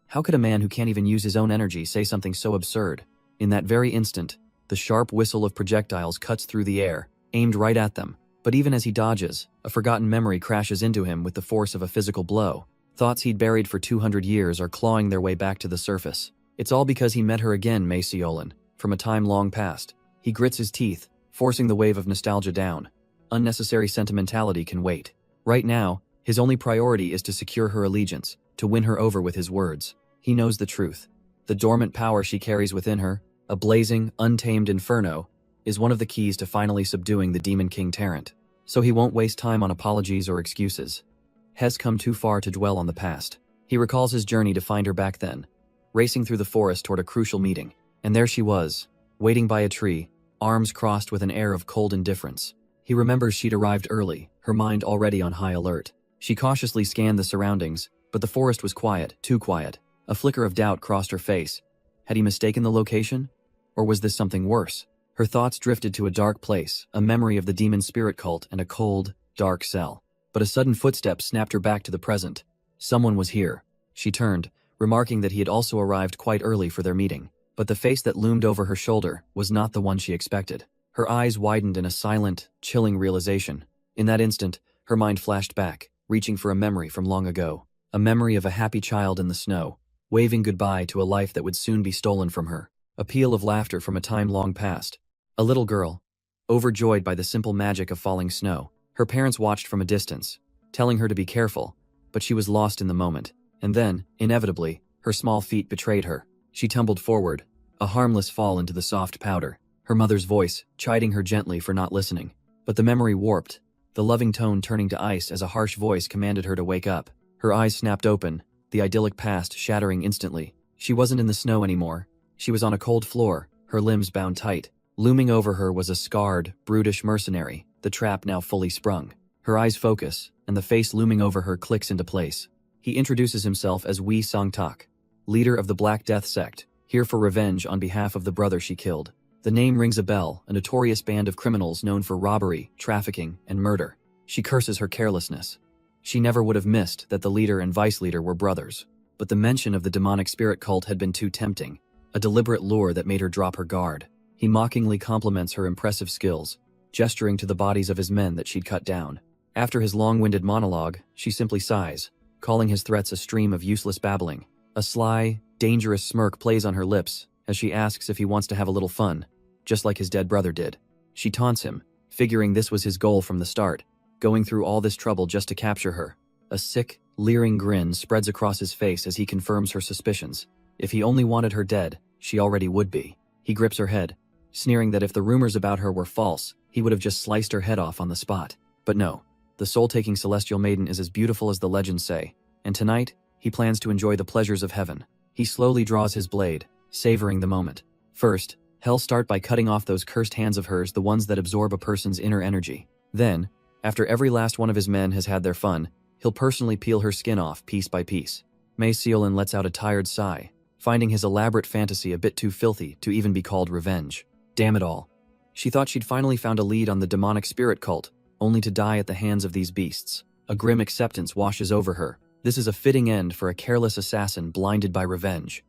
How could a man who can't even use his own energy say something so absurd? In that very instant, the sharp whistle of projectiles cuts through the air, aimed right at them. But even as he dodges, a forgotten memory crashes into him with the force of a physical blow. Thoughts he'd buried for 200 years are clawing their way back to the surface. It's all because he met her again, Maseolan, from a time long past. He grits his teeth, forcing the wave of nostalgia down. Unnecessary sentimentality can wait. Right now, his only priority is to secure her allegiance, to win her over with his words. He knows the truth. The dormant power she carries within her, a blazing, untamed inferno, is one of the keys to finally subduing the Demon King Tarrant. So he won't waste time on apologies or excuses. Has come too far to dwell on the past. He recalls his journey to find her back then, racing through the forest toward a crucial meeting. And there she was, waiting by a tree, arms crossed with an air of cold indifference. He remembers she'd arrived early, her mind already on high alert. She cautiously scanned the surroundings, but the forest was quiet, too quiet. A flicker of doubt crossed her face. Had he mistaken the location? Or was this something worse? Her thoughts drifted to a dark place, a memory of the demon spirit cult and a cold, dark cell. But a sudden footstep snapped her back to the present. Someone was here. She turned, remarking that he had also arrived quite early for their meeting. But the face that loomed over her shoulder was not the one she expected. Her eyes widened in a silent, chilling realization. In that instant, her mind flashed back, reaching for a memory from long ago. A memory of a happy child in the snow, waving goodbye to a life that would soon be stolen from her. A peal of laughter from a time long past. A little girl, overjoyed by the simple magic of falling snow. Her parents watched from a distance, telling her to be careful, but she was lost in the moment. And then, inevitably, her small feet betrayed her. She tumbled forward, a harmless fall into the soft powder. Her mother's voice, chiding her gently for not listening. But the memory warped, the loving tone turning to ice as a harsh voice commanded her to wake up. Her eyes snapped open, the idyllic past shattering instantly. She wasn't in the snow anymore. She was on a cold floor, her limbs bound tight. Looming over her was a scarred, brutish mercenary, the trap now fully sprung. Her eyes focus, and the face looming over her clicks into place. He introduces himself as Wei Song-tak, leader of the Black Death sect, here for revenge on behalf of the brother she killed. The name rings a bell, a notorious band of criminals known for robbery, trafficking, and murder. She curses her carelessness. She never would have missed that the leader and vice leader were brothers. But the mention of the demonic spirit cult had been too tempting, a deliberate lure that made her drop her guard. He mockingly compliments her impressive skills, gesturing to the bodies of his men that she'd cut down. After his long-winded monologue, she simply sighs, calling his threats a stream of useless babbling. A sly, dangerous smirk plays on her lips as she asks if he wants to have a little fun, just like his dead brother did. She taunts him, figuring this was his goal from the start. going through all this trouble just to capture her. A sick, leering grin spreads across his face as he confirms her suspicions. If he only wanted her dead, she already would be. He grips her head, sneering that if the rumors about her were false, he would have just sliced her head off on the spot. But no, the soul-taking celestial maiden is as beautiful as the legends say, and tonight, he plans to enjoy the pleasures of heaven. He slowly draws his blade, savoring the moment. First, he'll start by cutting off those cursed hands of hers, the ones that absorb a person's inner energy. Then, after every last one of his men has had their fun, he'll personally peel her skin off piece by piece. Mei Seolin lets out a tired sigh, finding his elaborate fantasy a bit too filthy to even be called revenge. Damn it all. She thought she'd finally found a lead on the demonic spirit cult, only to die at the hands of these beasts. A grim acceptance washes over her. This is a fitting end for a careless assassin blinded by revenge.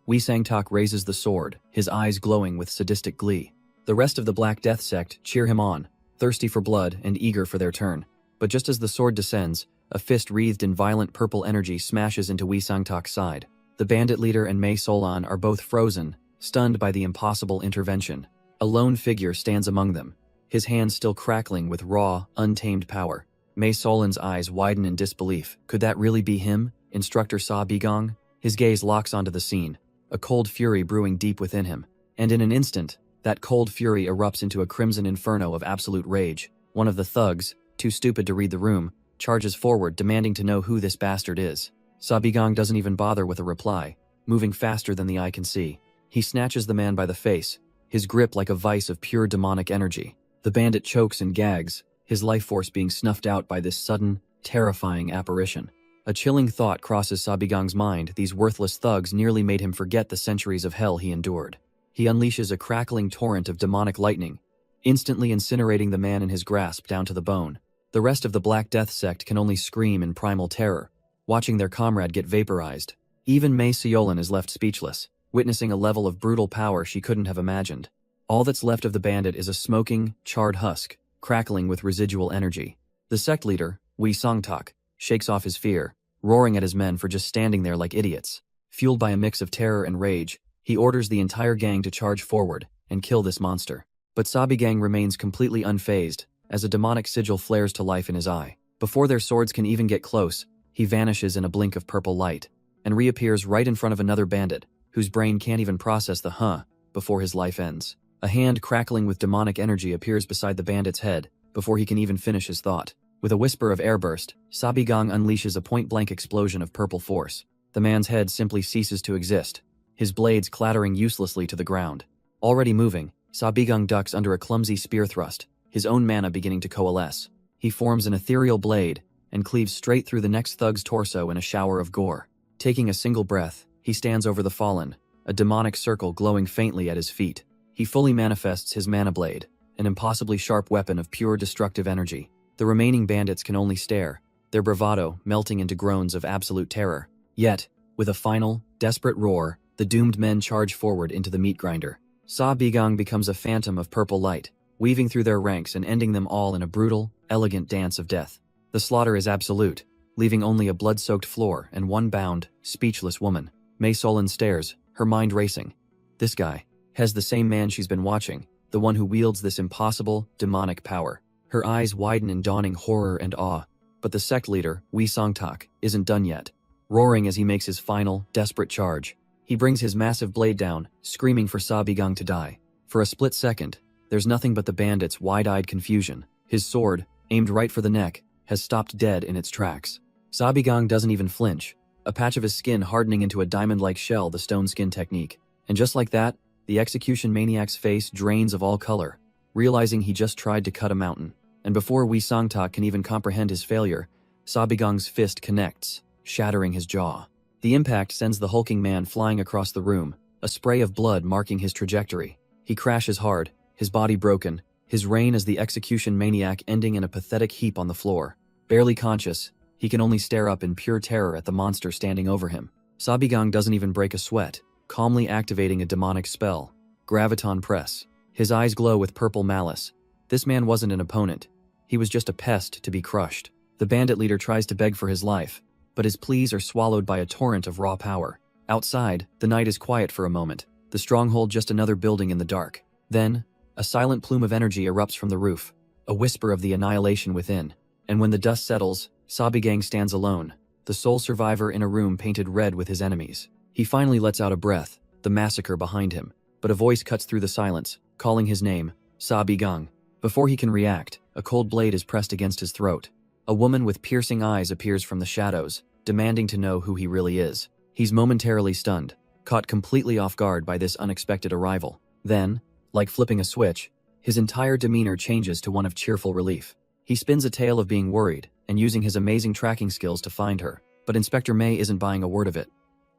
Wee Sang-tak raises the sword, his eyes glowing with sadistic glee. The rest of the Black Death sect cheer him on, thirsty for blood and eager for their turn. But just as the sword descends, a fist wreathed in violent purple energy smashes into Wee Sang-tak's side. The bandit leader and Mei Solon are both frozen, stunned by the impossible intervention. A lone figure stands among them, his hands still crackling with raw, untamed power. Mei Solon's eyes widen in disbelief. Could that really be him, Instructor Sa Bigong? His gaze locks onto the scene, a cold fury brewing deep within him. And in an instant, that cold fury erupts into a crimson inferno of absolute rage. One of the thugs, too stupid to read the room, charges forward demanding to know who this bastard is. Sa Bigong doesn't even bother with a reply, moving faster than the eye can see. He snatches the man by the face, his grip like a vice of pure demonic energy. The bandit chokes and gags, his life force being snuffed out by this sudden, terrifying apparition. A chilling thought crosses Sa Bigong's mind. These worthless thugs nearly made him forget the centuries of hell he endured. He unleashes a crackling torrent of demonic lightning, instantly incinerating the man in his grasp down to the bone. The rest of the Black Death sect can only scream in primal terror, watching their comrade get vaporized. Even Mei Seolin is left speechless, witnessing a level of brutal power she couldn't have imagined. All that's left of the bandit is a smoking, charred husk, crackling with residual energy. The sect leader, Wee Sang-tak, shakes off his fear, roaring at his men for just standing there like idiots. Fueled by a mix of terror and rage, he orders the entire gang to charge forward and kill this monster. But Sa Bigong remains completely unfazed, as a demonic sigil flares to life in his eye. Before their swords can even get close, he vanishes in a blink of purple light, and reappears right in front of another bandit, whose brain can't even process the before his life ends. A hand crackling with demonic energy appears beside the bandit's head, before he can even finish his thought. With a whisper of airburst, Sa Bigong unleashes a point-blank explosion of purple force. The man's head simply ceases to exist, his blades clattering uselessly to the ground. Already moving, Sa Bigong ducks under a clumsy spear thrust, his own mana beginning to coalesce. He forms an ethereal blade, and cleaves straight through the next thug's torso in a shower of gore. Taking a single breath, he stands over the fallen, a demonic circle glowing faintly at his feet. He fully manifests his mana blade, an impossibly sharp weapon of pure destructive energy. The remaining bandits can only stare, their bravado melting into groans of absolute terror. Yet, with a final, desperate roar, the doomed men charge forward into the meat grinder. Sa Bigong becomes a phantom of purple light, weaving through their ranks and ending them all in a brutal, elegant dance of death. The slaughter is absolute, leaving only a blood-soaked floor and one bound, speechless woman. Mei Solon stares, her mind racing. This guy has the same man she's been watching, the one who wields this impossible, demonic power. Her eyes widen in dawning horror and awe. But the sect leader, Wee Sang-tak, isn't done yet. Roaring as he makes his final, desperate charge, he brings his massive blade down, screaming for Sa Bigong to die. For a split second, there's nothing but the bandit's wide-eyed confusion. His sword, aimed right for the neck, has stopped dead in its tracks. Sa Bigong doesn't even flinch, a patch of his skin hardening into a diamond-like shell, the stone skin technique. And just like that, the execution maniac's face drains of all color, realizing he just tried to cut a mountain. And before Wee Sang-tak can even comprehend his failure, Sa Bigong's fist connects, shattering his jaw. The impact sends the hulking man flying across the room, a spray of blood marking his trajectory. He crashes hard, his body broken, his reign as the execution maniac ending in a pathetic heap on the floor. Barely conscious, he can only stare up in pure terror at the monster standing over him. Sa Bigong doesn't even break a sweat, calmly activating a demonic spell, Graviton Press. His eyes glow with purple malice. This man wasn't an opponent. He was just a pest to be crushed. The bandit leader tries to beg for his life, but his pleas are swallowed by a torrent of raw power. Outside, the night is quiet for a moment, the stronghold just another building in the dark. Then, a silent plume of energy erupts from the roof, a whisper of the annihilation within. And when the dust settles, Sabigang stands alone, the sole survivor in a room painted red with his enemies. He finally lets out a breath, the massacre behind him, but a voice cuts through the silence, calling his name, Sabigang. Before he can react, a cold blade is pressed against his throat. A woman with piercing eyes appears from the shadows, demanding to know who he really is. He's momentarily stunned, caught completely off guard by this unexpected arrival. Then, like flipping a switch, his entire demeanor changes to one of cheerful relief. He spins a tale of being worried and using his amazing tracking skills to find her, but Inspector May isn't buying a word of it.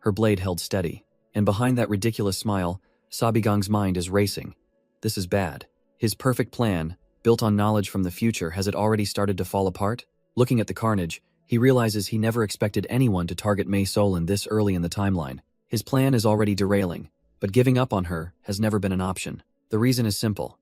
Her blade held steady, and behind that ridiculous smile, Sabigang's mind is racing. This is bad. His perfect plan, built on knowledge from the future, has it already started to fall apart? Looking at the carnage, he realizes he never expected anyone to target May Solon this early in the timeline. His plan is already derailing, but giving up on her has never been an option. The reason is simple.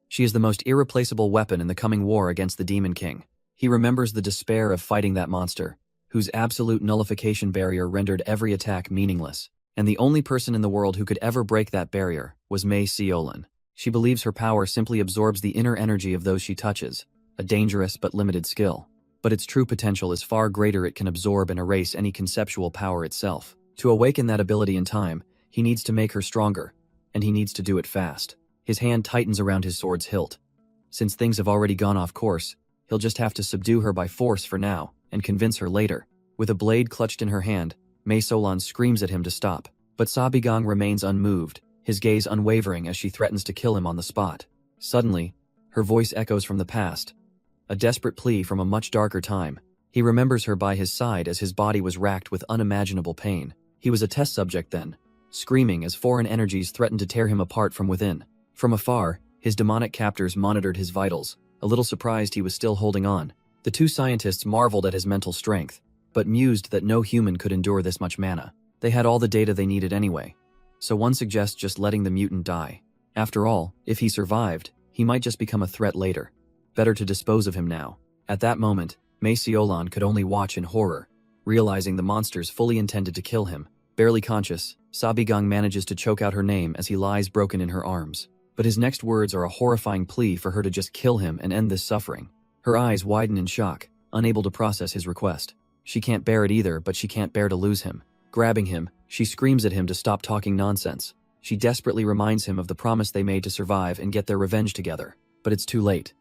She is the most irreplaceable weapon in the coming war against the Demon King. He remembers the despair of fighting that monster, whose absolute nullification barrier rendered every attack meaningless. And the only person in the world who could ever break that barrier was May Solon. She believes her power simply absorbs the inner energy of those she touches, a dangerous but limited skill. But its true potential is far greater. It can absorb and erase any conceptual power itself. To awaken that ability in time, he needs to make her stronger, and he needs to do it fast. His hand tightens around his sword's hilt. Since things have already gone off course, he'll just have to subdue her by force for now, and convince her later. With a blade clutched in her hand, May Solon screams at him to stop, but Sabigang remains unmoved, his gaze unwavering as she threatens to kill him on the spot. Suddenly, her voice echoes from the past, a desperate plea from a much darker time. He remembers her by his side as his body was racked with unimaginable pain. He was a test subject then, screaming as foreign energies threatened to tear him apart from within. From afar, his demonic captors monitored his vitals, a little surprised he was still holding on. The two scientists marveled at his mental strength, but mused that no human could endure this much mana. They had all the data they needed anyway, so one suggests just letting the mutant die. After all, if he survived, he might just become a threat later. Better to dispose of him now. At that moment, May Solon could only watch in horror, realizing the monsters fully intended to kill him. Barely conscious, Sabigang manages to choke out her name as he lies broken in her arms. But his next words are a horrifying plea for her to just kill him and end this suffering. Her eyes widen in shock, unable to process his request. She can't bear it either, but she can't bear to lose him. Grabbing him, she screams at him to stop talking nonsense. She desperately reminds him of the promise they made to survive and get their revenge together. But it's too late.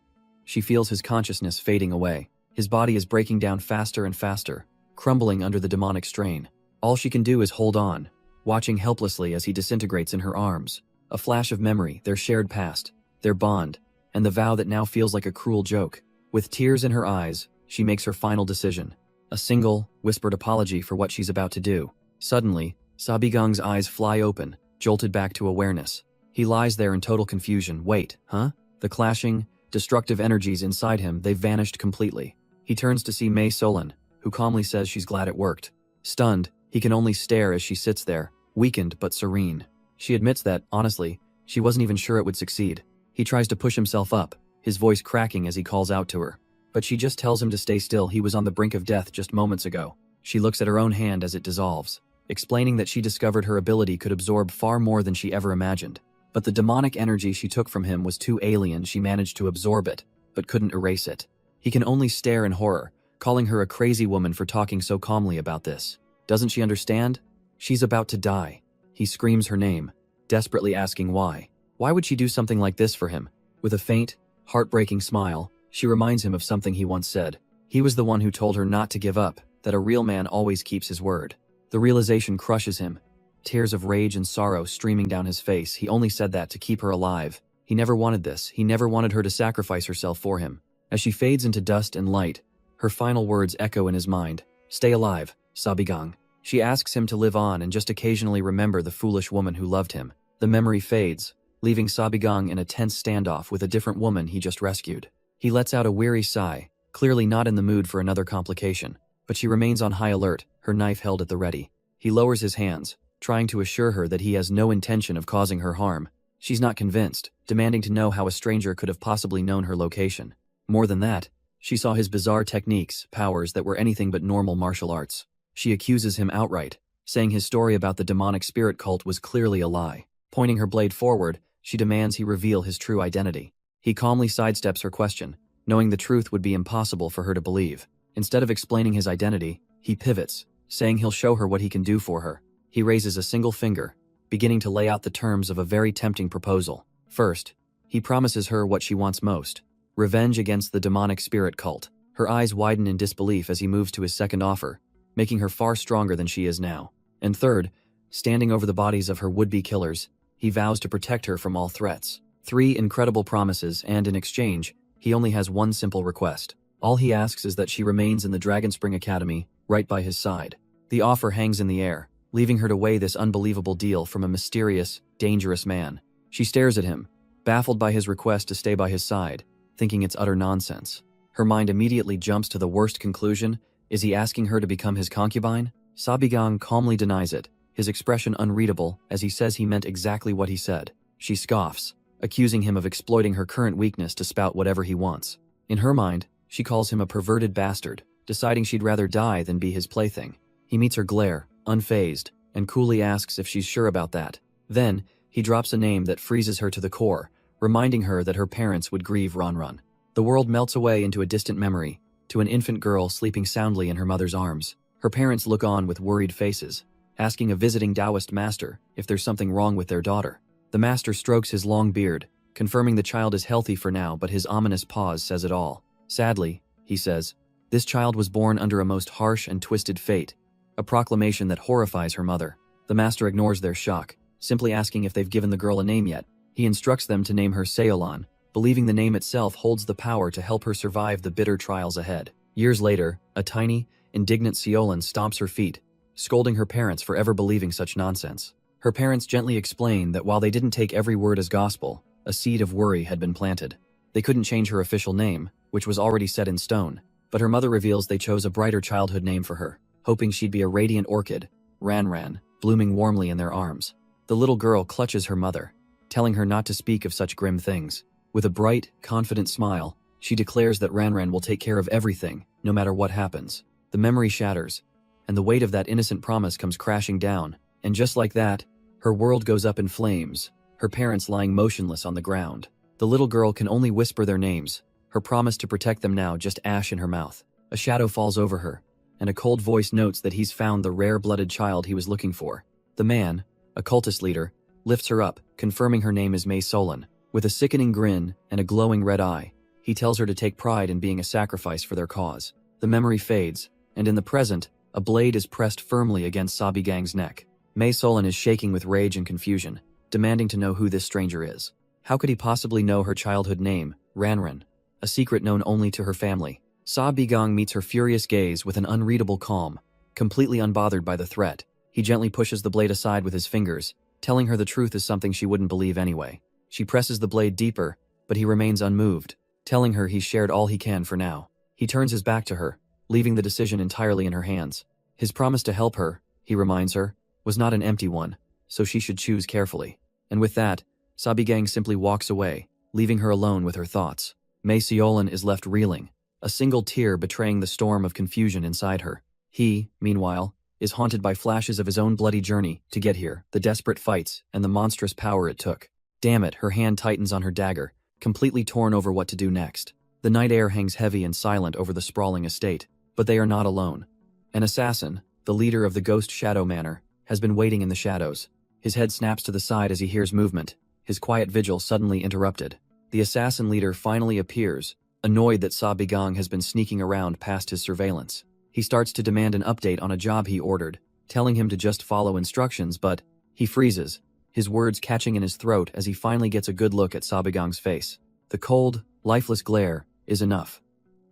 She feels his consciousness fading away. His body is breaking down faster and faster, crumbling under the demonic strain. All she can do is hold on, watching helplessly as he disintegrates in her arms. A flash of memory, their shared past, their bond, and the vow that now feels like a cruel joke. With tears in her eyes, she makes her final decision. A single, whispered apology for what she's about to do. Suddenly, Sabigang's eyes fly open, jolted back to awareness. He lies there in total confusion. Wait, huh? The clashing, destructive energies inside him, they've vanished completely. He turns to see May Solon, who calmly says she's glad it worked. Stunned, he can only stare as she sits there, weakened but serene. She admits that, honestly, she wasn't even sure it would succeed. He tries to push himself up, his voice cracking as he calls out to her. But she just tells him to stay still. He was on the brink of death just moments ago. She looks at her own hand as it dissolves, explaining that she discovered her ability could absorb far more than she ever imagined. But the demonic energy she took from him was too alien. She managed to absorb it, but couldn't erase it. He can only stare in horror, calling her a crazy woman for talking so calmly about this. Doesn't she understand? She's about to die. He screams her name, desperately asking why. Why would she do something like this for him? With a faint, heartbreaking smile, she reminds him of something he once said. He was the one who told her not to give up, that a real man always keeps his word. The realization crushes him, tears of rage and sorrow streaming down his face. He only said that to keep her alive. He never wanted this. He never wanted her to sacrifice herself for him. As she fades into dust and light, her final words echo in his mind. Stay alive, Sabigang. She asks him to live on and just occasionally remember the foolish woman who loved him. The memory fades, leaving Sabigang in a tense standoff with a different woman he just rescued. He lets out a weary sigh, clearly not in the mood for another complication. But she remains on high alert, her knife held at the ready. He lowers his hands, trying to assure her that he has no intention of causing her harm. She's not convinced, demanding to know how a stranger could have possibly known her location. More than that, she saw his bizarre techniques, powers that were anything but normal martial arts. She accuses him outright, saying his story about the demonic spirit cult was clearly a lie. Pointing her blade forward, she demands he reveal his true identity. He calmly sidesteps her question, knowing the truth would be impossible for her to believe. Instead of explaining his identity, he pivots, saying he'll show her what he can do for her. He raises a single finger, beginning to lay out the terms of a very tempting proposal. First, he promises her what she wants most: revenge against the demonic spirit cult. Her eyes widen in disbelief as he moves to his second offer, making her far stronger than she is now. And third, standing over the bodies of her would-be killers, he vows to protect her from all threats. 3 incredible promises, and in exchange, he only has one simple request. All he asks is that she remains in the Dragonspring Academy, right by his side. The offer hangs in the air, leaving her to weigh this unbelievable deal from a mysterious, dangerous man. She stares at him, baffled by his request to stay by his side, thinking it's utter nonsense. Her mind immediately jumps to the worst conclusion. Is he asking her to become his concubine? Sabigang calmly denies it, his expression unreadable as he says he meant exactly what he said. She scoffs, accusing him of exploiting her current weakness to spout whatever he wants. In her mind, she calls him a perverted bastard, deciding she'd rather die than be his plaything. He meets her glare, unfazed, and coolly asks if she's sure about that. Then, he drops a name that freezes her to the core, reminding her that her parents would grieve Ronron. The world melts away into a distant memory, to an infant girl sleeping soundly in her mother's arms. Her parents look on with worried faces, asking a visiting Taoist master if there's something wrong with their daughter. The master strokes his long beard, confirming the child is healthy for now, but his ominous pause says it all. Sadly, he says, this child was born under a most harsh and twisted fate, a proclamation that horrifies her mother. The master ignores their shock, simply asking if they've given the girl a name yet. He instructs them to name her Seolan, believing the name itself holds the power to help her survive the bitter trials ahead. Years later, a tiny, indignant Seolan stomps her feet, scolding her parents for ever believing such nonsense. Her parents gently explain that while they didn't take every word as gospel, a seed of worry had been planted. They couldn't change her official name, which was already set in stone, but her mother reveals they chose a brighter childhood name for her, hoping she'd be a radiant orchid, Ranran, blooming warmly in their arms. The little girl clutches her mother, telling her not to speak of such grim things. With a bright, confident smile, she declares that Ranran will take care of everything, no matter what happens. The memory shatters, and the weight of that innocent promise comes crashing down, and just like that, her world goes up in flames, her parents lying motionless on the ground. The little girl can only whisper their names, her promise to protect them now just ash in her mouth. A shadow falls over her, and a cold voice notes that he's found the rare-blooded child he was looking for. The man, a cultist leader, lifts her up, confirming her name is May Solan. With a sickening grin and a glowing red eye, he tells her to take pride in being a sacrifice for their cause. The memory fades, and in the present, a blade is pressed firmly against Sabigang's neck. May Solan is shaking with rage and confusion, demanding to know who this stranger is. How could he possibly know her childhood name, Ranran, a secret known only to her family? Sabigang meets her furious gaze with an unreadable calm, completely unbothered by the threat. He gently pushes the blade aside with his fingers, telling her the truth is something she wouldn't believe anyway. She presses the blade deeper, but he remains unmoved, telling her he's shared all he can for now. He turns his back to her, leaving the decision entirely in her hands. His promise to help her, he reminds her, was not an empty one, so she should choose carefully. And with that, Sabigang simply walks away, leaving her alone with her thoughts. May Seolan is left reeling, a single tear betraying the storm of confusion inside her. He, meanwhile, is haunted by flashes of his own bloody journey to get here, the desperate fights, and the monstrous power it took. Damn it, her hand tightens on her dagger, completely torn over what to do next. The night air hangs heavy and silent over the sprawling estate, but they are not alone. An assassin, the leader of the Ghost Shadow Manor, has been waiting in the shadows. His head snaps to the side as he hears movement, his quiet vigil suddenly interrupted. The assassin leader finally appears, annoyed that Sabigang has been sneaking around past his surveillance. He starts to demand an update on a job he ordered, telling him to just follow instructions, but he freezes, his words catching in his throat as he finally gets a good look at Sabigang's face. The cold, lifeless glare is enough.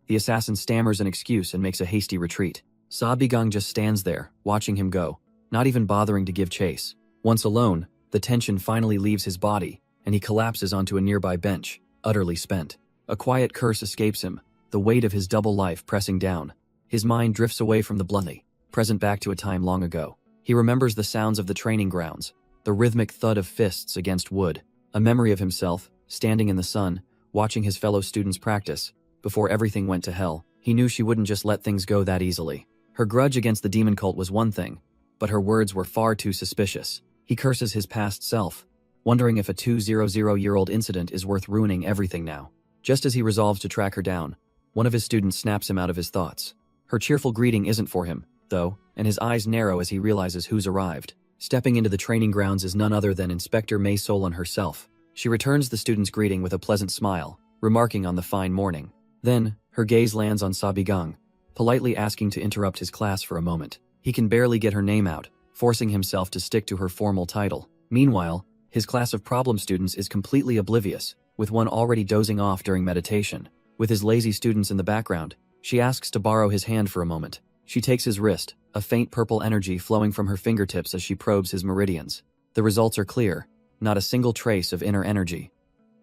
The assassin stammers an excuse and makes a hasty retreat. Sabigang just stands there, watching him go, not even bothering to give chase. Once alone, the tension finally leaves his body, and he collapses onto a nearby bench, utterly spent. A quiet curse escapes him, the weight of his double life pressing down. His mind drifts away from the bloody present back to a time long ago. He remembers the sounds of the training grounds, the rhythmic thud of fists against wood, a memory of himself, standing in the sun, watching his fellow students practice. Before everything went to hell, he knew she wouldn't just let things go that easily. Her grudge against the demon cult was one thing, but her words were far too suspicious. He curses his past self, wondering if a 200-year-old incident is worth ruining everything now. Just as he resolves to track her down, one of his students snaps him out of his thoughts. Her cheerful greeting isn't for him, though, and his eyes narrow as he realizes who's arrived. Stepping into the training grounds is none other than Inspector May Solon herself. She returns the student's greeting with a pleasant smile, remarking on the fine morning. Then, her gaze lands on Sabigang, politely asking to interrupt his class for a moment. He can barely get her name out, forcing himself to stick to her formal title. Meanwhile, his class of problem students is completely oblivious, with one already dozing off during meditation. With his lazy students in the background, she asks to borrow his hand for a moment. She takes his wrist, a faint purple energy flowing from her fingertips as she probes his meridians. The results are clear, not a single trace of inner energy.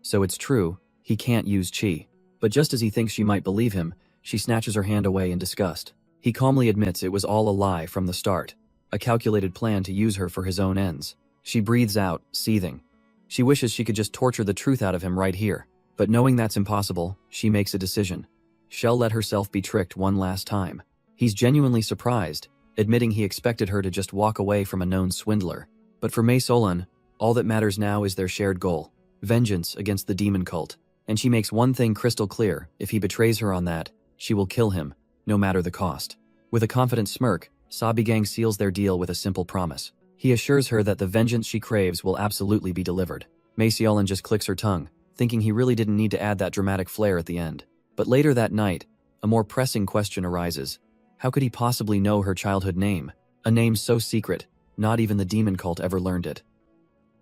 So it's true, he can't use chi. But just as he thinks she might believe him, she snatches her hand away in disgust. He calmly admits it was all a lie from the start, a calculated plan to use her for his own ends. She breathes out, seething. She wishes she could just torture the truth out of him right here. But knowing that's impossible, she makes a decision. She'll let herself be tricked one last time. He's genuinely surprised, admitting he expected her to just walk away from a known swindler. But for May Solon, all that matters now is their shared goal, vengeance against the demon cult. And she makes one thing crystal clear: if he betrays her on that, she will kill him, no matter the cost. With a confident smirk, Sabigang seals their deal with a simple promise. He assures her that the vengeance she craves will absolutely be delivered. May Solon just clicks her tongue, thinking he really didn't need to add that dramatic flair at the end. But later that night, a more pressing question arises. How could he possibly know her childhood name? A name so secret, not even the demon cult ever learned it.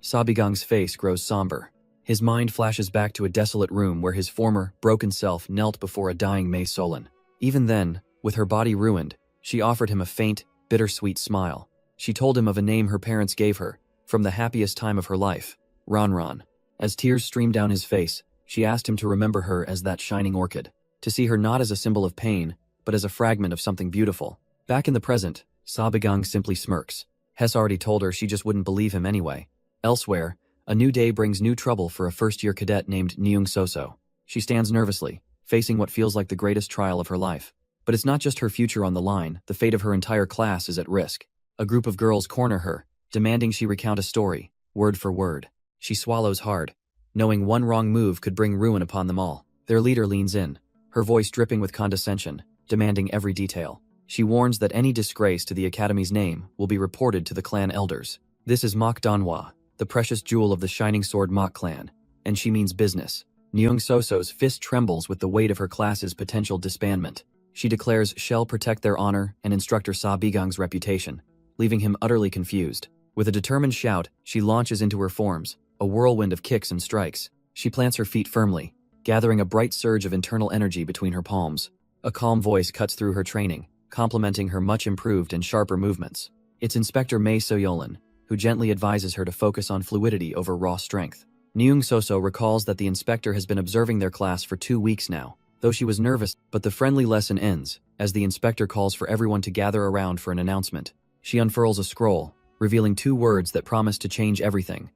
Sabigang's face grows somber. His mind flashes back to a desolate room where his former, broken self knelt before a dying May Solon. Even then, with her body ruined, she offered him a faint, bittersweet smile. She told him of a name her parents gave her, from the happiest time of her life, Ron. As tears streamed down his face, she asked him to remember her as that shining orchid, to see her not as a symbol of pain, but as a fragment of something beautiful. Back in the present, Sabigang simply smirks. Hess already told her she just wouldn't believe him anyway. Elsewhere, a new day brings new trouble for a first-year cadet named Nyung Soso. She stands nervously, facing what feels like the greatest trial of her life. But it's not just her future on the line, the fate of her entire class is at risk. A group of girls corner her, demanding she recount a story, word for word. She swallows hard, knowing one wrong move could bring ruin upon them all. Their leader leans in, her voice dripping with condescension, demanding every detail. She warns that any disgrace to the Academy's name will be reported to the clan elders. This is Mok Danhwa, the precious jewel of the Shining Sword Mok clan, and she means business. Nyung Soso's fist trembles with the weight of her class's potential disbandment. She declares she'll protect their honor and instructor Sabigang's reputation, leaving him utterly confused. With a determined shout, she launches into her forms, a whirlwind of kicks and strikes. She plants her feet firmly, gathering a bright surge of internal energy between her palms. A calm voice cuts through her training, complimenting her much improved and sharper movements. It's Inspector May Solon, who gently advises her to focus on fluidity over raw strength. Nyung Soso recalls that the inspector has been observing their class for 2 weeks now, though she was nervous, but the friendly lesson ends, as the inspector calls for everyone to gather around for an announcement. She unfurls a scroll, revealing 2 words that promise to change everything.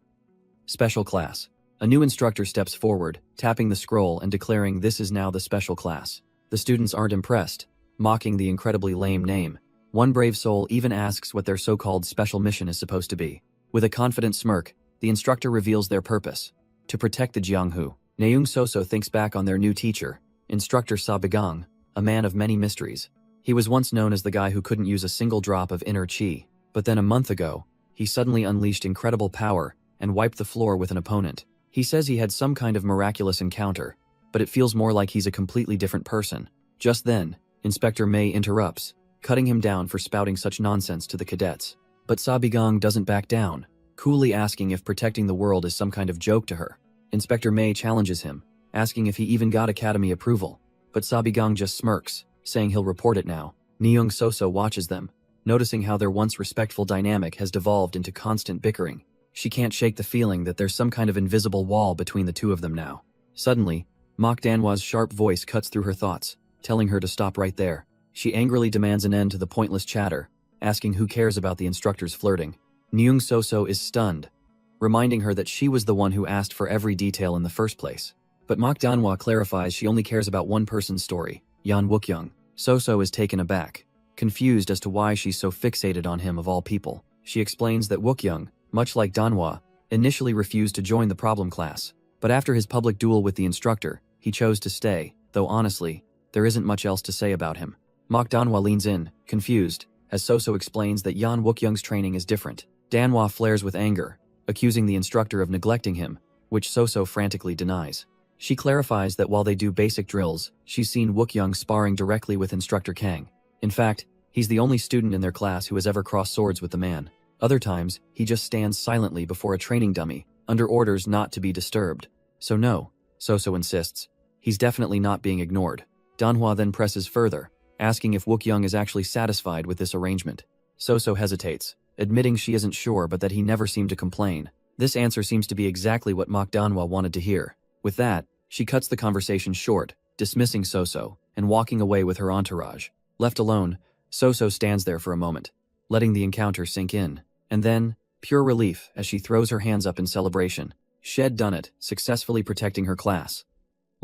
Special class. A new instructor steps forward, tapping the scroll and declaring this is now the special class. The students aren't impressed, mocking the incredibly lame name. One brave soul even asks what their so-called special mission is supposed to be. With a confident smirk, the instructor reveals their purpose: to protect the Jianghu. Nyung Soso thinks back on their new teacher, Instructor Sabigang, a man of many mysteries. He was once known as the guy who couldn't use a single drop of inner chi, but then a month ago, he suddenly unleashed incredible power and wiped the floor with an opponent. He says he had some kind of miraculous encounter, but it feels more like he's a completely different person. Just then, Inspector May interrupts, cutting him down for spouting such nonsense to the cadets. But Sabigang doesn't back down, coolly asking if protecting the world is some kind of joke to her. Inspector May challenges him, asking if he even got Academy approval. But Sabigang just smirks, saying he'll report it now. Nyung Soso watches them, noticing how their once respectful dynamic has devolved into constant bickering. She can't shake the feeling that there's some kind of invisible wall between the two of them now. Suddenly, Mok Danhwa's sharp voice cuts through her thoughts, telling her to stop right there. She angrily demands an end to the pointless chatter, asking who cares about the instructor's flirting. Nyung Soso is stunned, reminding her that she was the one who asked for every detail in the first place. But Mok Danhwa clarifies she only cares about one person's story, Yan Wookyoung. Soso is taken aback, confused as to why she's so fixated on him of all people. She explains that Wookyoung, much like Danhwa, initially refused to join the problem class, but after his public duel with the instructor, he chose to stay, though honestly, there isn't much else to say about him. Manhwa leans in, confused, as Soso explains that Yan Wookyoung's training is different. Danhwa flares with anger, accusing the instructor of neglecting him, which Soso frantically denies. She clarifies that while they do basic drills, she's seen Wookyoung sparring directly with Instructor Kang. In fact, he's the only student in their class who has ever crossed swords with the man. Other times, he just stands silently before a training dummy, under orders not to be disturbed. So no, Soso insists. He's definitely not being ignored. Danhwa then presses further, asking if Wookyoung is actually satisfied with this arrangement. Soso hesitates, admitting she isn't sure but that he never seemed to complain. This answer seems to be exactly what Danhwa wanted to hear. With that, she cuts the conversation short, dismissing Soso, and walking away with her entourage. Left alone, Soso stands there for a moment, letting the encounter sink in. And then, pure relief as she throws her hands up in celebration. Shed done it, successfully protecting her class.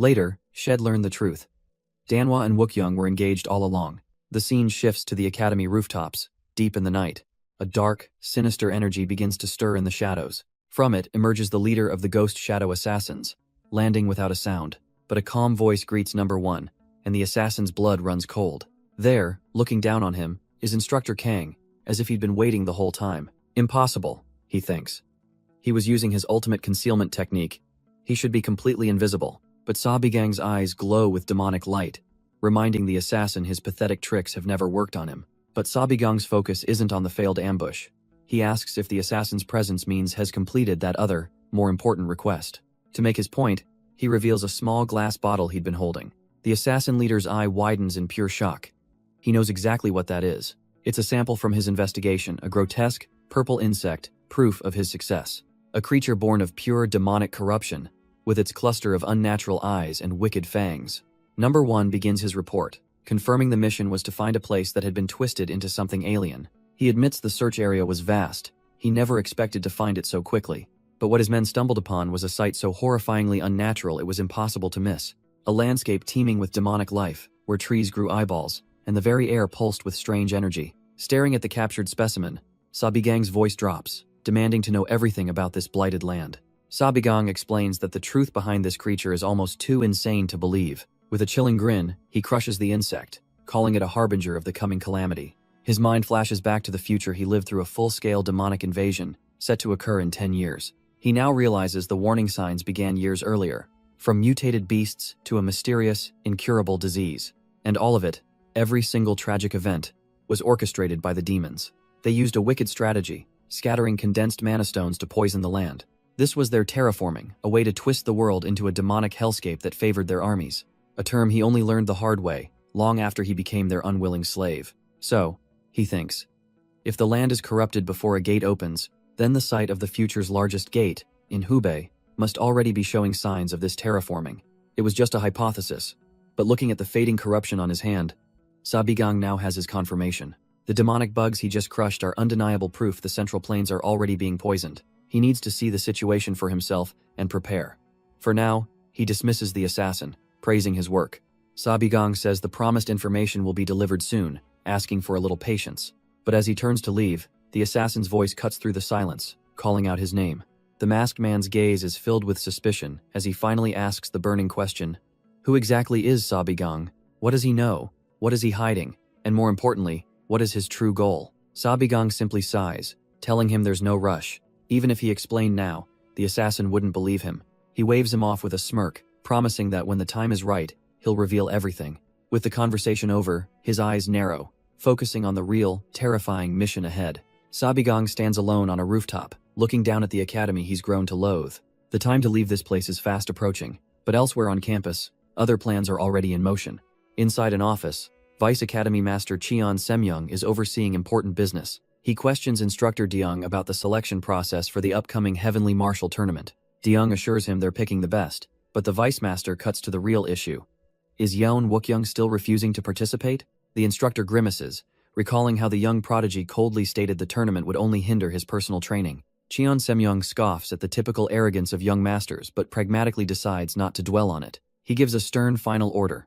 Later, Shed learned the truth. Danhwa and Wookyoung were engaged all along. The scene shifts to the academy rooftops, deep in the night. A dark, sinister energy begins to stir in the shadows. From it emerges the leader of the Ghost Shadow Assassins, landing without a sound. But a calm voice greets number one, and the assassin's blood runs cold. There, looking down on him, is Instructor Kang, as if he'd been waiting the whole time. Impossible, he thinks. He was using his ultimate concealment technique. He should be completely invisible. But Sabigang's eyes glow with demonic light, reminding the assassin his pathetic tricks have never worked on him. But Sabigang's focus isn't on the failed ambush. He asks if the assassin's presence means has completed that other, more important request. To make his point, he reveals a small glass bottle he'd been holding. The assassin leader's eye widens in pure shock. He knows exactly what that is. It's a sample from his investigation, a grotesque, purple insect, proof of his success. A creature born of pure demonic corruption, with its cluster of unnatural eyes and wicked fangs. Number one begins his report, confirming the mission was to find a place that had been twisted into something alien. He admits the search area was vast. He never expected to find it so quickly. But what his men stumbled upon was a sight so horrifyingly unnatural it was impossible to miss. A landscape teeming with demonic life, where trees grew eyeballs, and the very air pulsed with strange energy. Staring at the captured specimen, Sabigang's voice drops, demanding to know everything about this blighted land. Sabigang explains that the truth behind this creature is almost too insane to believe. With a chilling grin, he crushes the insect, calling it a harbinger of the coming calamity. His mind flashes back to the future he lived through a full-scale demonic invasion, set to occur in 10 years. He now realizes the warning signs began years earlier, from mutated beasts to a mysterious, incurable disease. And all of it, every single tragic event, was orchestrated by the demons. They used a wicked strategy, scattering condensed mana stones to poison the land. This was their terraforming, a way to twist the world into a demonic hellscape that favored their armies. A term he only learned the hard way, long after he became their unwilling slave. So, he thinks, if the land is corrupted before a gate opens, then the site of the future's largest gate, in Hubei, must already be showing signs of this terraforming. It was just a hypothesis, but looking at the fading corruption on his hand, Sabigang now has his confirmation. The demonic bugs he just crushed are undeniable proof the Central Plains are already being poisoned. He needs to see the situation for himself and prepare. For now, he dismisses the assassin, praising his work. Sabigang says the promised information will be delivered soon, asking for a little patience. But as he turns to leave, the assassin's voice cuts through the silence, calling out his name. The masked man's gaze is filled with suspicion as he finally asks the burning question, who exactly is Sabigang? What does he know? What is he hiding? And more importantly, what is his true goal? Sabigang simply sighs, telling him there's no rush. Even if he explained now, the assassin wouldn't believe him. He waves him off with a smirk, promising that when the time is right, he'll reveal everything. With the conversation over, his eyes narrow, focusing on the real, terrifying mission ahead. Sabigang stands alone on a rooftop, looking down at the academy he's grown to loathe. The time to leave this place is fast approaching, but elsewhere on campus, other plans are already in motion. Inside an office, Vice Academy Master Cheon Semyoung is overseeing important business. He questions Instructor Deung about the selection process for the upcoming Heavenly Martial Tournament. Deung assures him they're picking the best, but the Vice Master cuts to the real issue. Is Yeon Wookyoung still refusing to participate? The instructor grimaces, recalling how the young prodigy coldly stated the tournament would only hinder his personal training. Cheon Semyoung scoffs at the typical arrogance of young masters but pragmatically decides not to dwell on it. He gives a stern final order.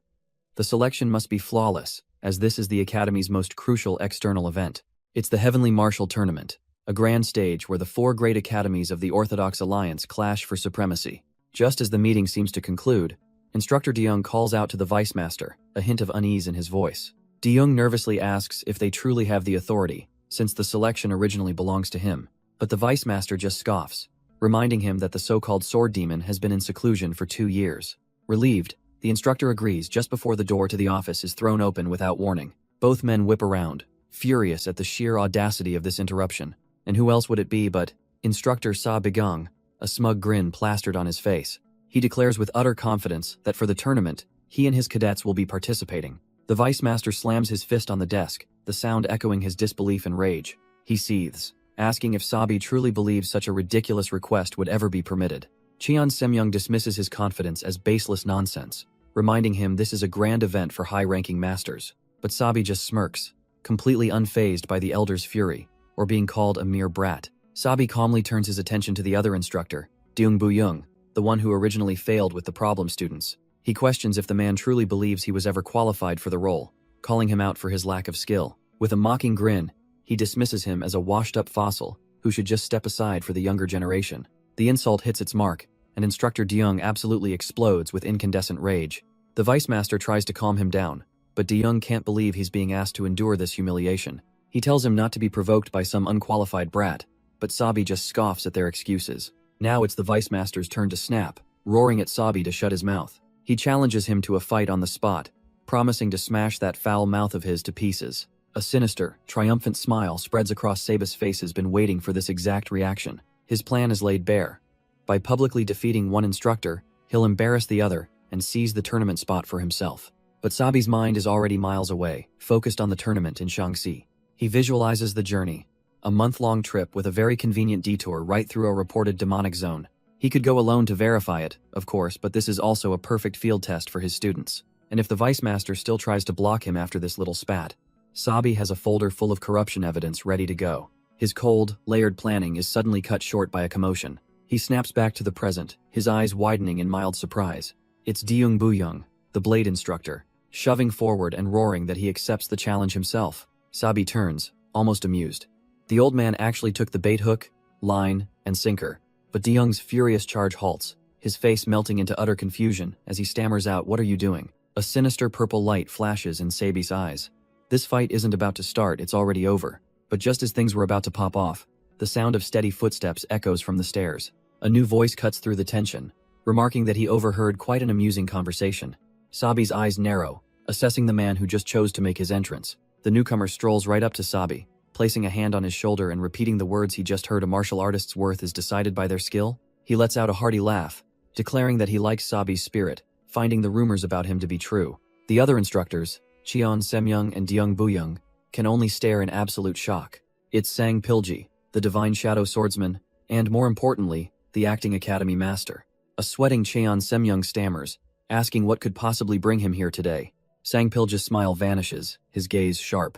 The selection must be flawless, as this is the Academy's most crucial external event. It's the Heavenly Martial Tournament, a grand stage where the four great academies of the Orthodox Alliance clash for supremacy. Just as the meeting seems to conclude, Instructor DeYoung calls out to the Vice Master, a hint of unease in his voice. DeYoung nervously asks if they truly have the authority, since the selection originally belongs to him. But the Vice Master just scoffs, reminding him that the so-called sword demon has been in seclusion for 2 years. Relieved, the instructor agrees just before the door to the office is thrown open without warning. Both men whip around, furious at the sheer audacity of this interruption. And who else would it be but Instructor Sa Bigang, a smug grin plastered on his face. He declares with utter confidence that for the tournament, he and his cadets will be participating. The Vice Master slams his fist on the desk, the sound echoing his disbelief and rage. He seethes, asking if Sabi truly believes such a ridiculous request would ever be permitted. Cheon Semyoung dismisses his confidence as baseless nonsense, reminding him this is a grand event for high-ranking masters. But Sabi just smirks, completely unfazed by the elder's fury, or being called a mere brat. Sabi calmly turns his attention to the other instructor, Deung Bu-young, the one who originally failed with the problem students. He questions if the man truly believes he was ever qualified for the role, calling him out for his lack of skill. With a mocking grin, he dismisses him as a washed-up fossil who should just step aside for the younger generation. The insult hits its mark, and Instructor DeYoung absolutely explodes with incandescent rage. The Vice Master tries to calm him down, but DeYoung can't believe he's being asked to endure this humiliation. He tells him not to be provoked by some unqualified brat, but Sabi just scoffs at their excuses. Now it's the Vice Master's turn to snap, roaring at Sabi to shut his mouth. He challenges him to a fight on the spot, promising to smash that foul mouth of his to pieces. A sinister, triumphant smile spreads across Saba's face. Has been waiting for this exact reaction. His plan is laid bare. By publicly defeating one instructor, he'll embarrass the other and seize the tournament spot for himself. But Sabi's mind is already miles away, focused on the tournament in Shaanxi. He visualizes the journey, a month-long trip with a very convenient detour right through a reported demonic zone. He could go alone to verify it, of course, but this is also a perfect field test for his students. And if the Vice Master still tries to block him after this little spat, Sabi has a folder full of corruption evidence ready to go. His cold, layered planning is suddenly cut short by a commotion. He snaps back to the present, his eyes widening in mild surprise. It's Deung Bu-young, the blade instructor, shoving forward and roaring that he accepts the challenge himself. Sabi turns, almost amused. The old man actually took the bait hook, line, and sinker, but DeYoung's furious charge halts, his face melting into utter confusion as he stammers out, "What are you doing?" A sinister purple light flashes in Sabi's eyes. This fight isn't about to start, it's already over. But just as things were about to pop off, the sound of steady footsteps echoes from the stairs. A new voice cuts through the tension, remarking that he overheard quite an amusing conversation. Sabi's eyes narrow, assessing the man who just chose to make his entrance. The newcomer strolls right up to Sabi, placing a hand on his shoulder and repeating the words he just heard. A martial artist's worth is decided by their skill. He lets out a hearty laugh, declaring that he likes Sabi's spirit, finding the rumors about him to be true. The other instructors, Cheon Semyoung and Deung Bu-young, can only stare in absolute shock. It's Sang Pilji, the Divine Shadow Swordsman, and more importantly, the Acting Academy Master. A sweating Cheon Semyoung stammers, asking what could possibly bring him here today. Sang Pilji's smile vanishes, his gaze sharp.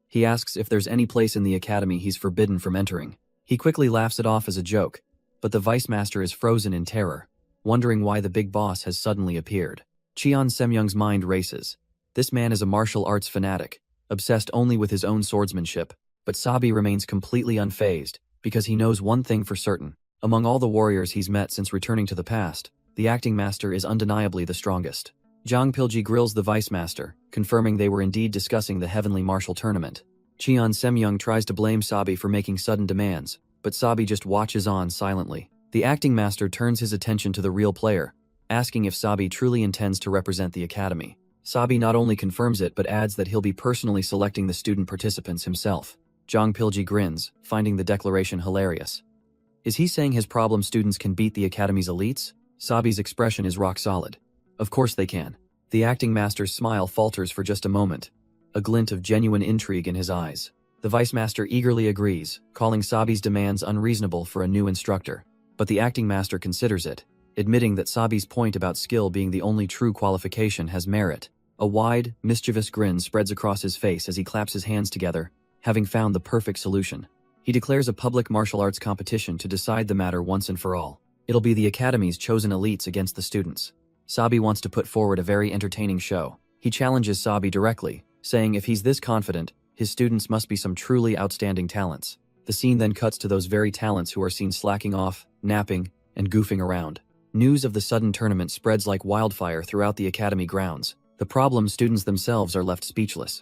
He asks if there's any place in the academy he's forbidden from entering. He quickly laughs it off as a joke, but the Vice Master is frozen in terror, wondering why the big boss has suddenly appeared. Cheon Semyoung's mind races. This man is a martial arts fanatic, obsessed only with his own swordsmanship, but Sabi remains completely unfazed, because he knows one thing for certain. Among all the warriors he's met since returning to the past, the acting master is undeniably the strongest. Jang Pilji grills the Vice Master, confirming they were indeed discussing the heavenly martial tournament. Cheon Semyoung tries to blame Sabi for making sudden demands, but Sabi just watches on silently. The acting master turns his attention to the real player, asking if Sabi truly intends to represent the academy. Sabi not only confirms it but adds that he'll be personally selecting the student participants himself. Jang Pilji grins, finding the declaration hilarious. Is he saying his problem students can beat the academy's elites? Sabi's expression is rock solid. Of course they can. The acting master's smile falters for just a moment, a glint of genuine intrigue in his eyes. The Vice Master eagerly agrees, calling Sabi's demands unreasonable for a new instructor. But the acting master considers it, admitting that Sabi's point about skill being the only true qualification has merit. A wide, mischievous grin spreads across his face as he claps his hands together, having found the perfect solution. He declares a public martial arts competition to decide the matter once and for all. It'll be the academy's chosen elites against the students. Sabi wants to put forward a very entertaining show. He challenges Sabi directly, saying if he's this confident, his students must be some truly outstanding talents. The scene then cuts to those very talents who are seen slacking off, napping, and goofing around. News of the sudden tournament spreads like wildfire throughout the academy grounds. The problem, students themselves are left speechless.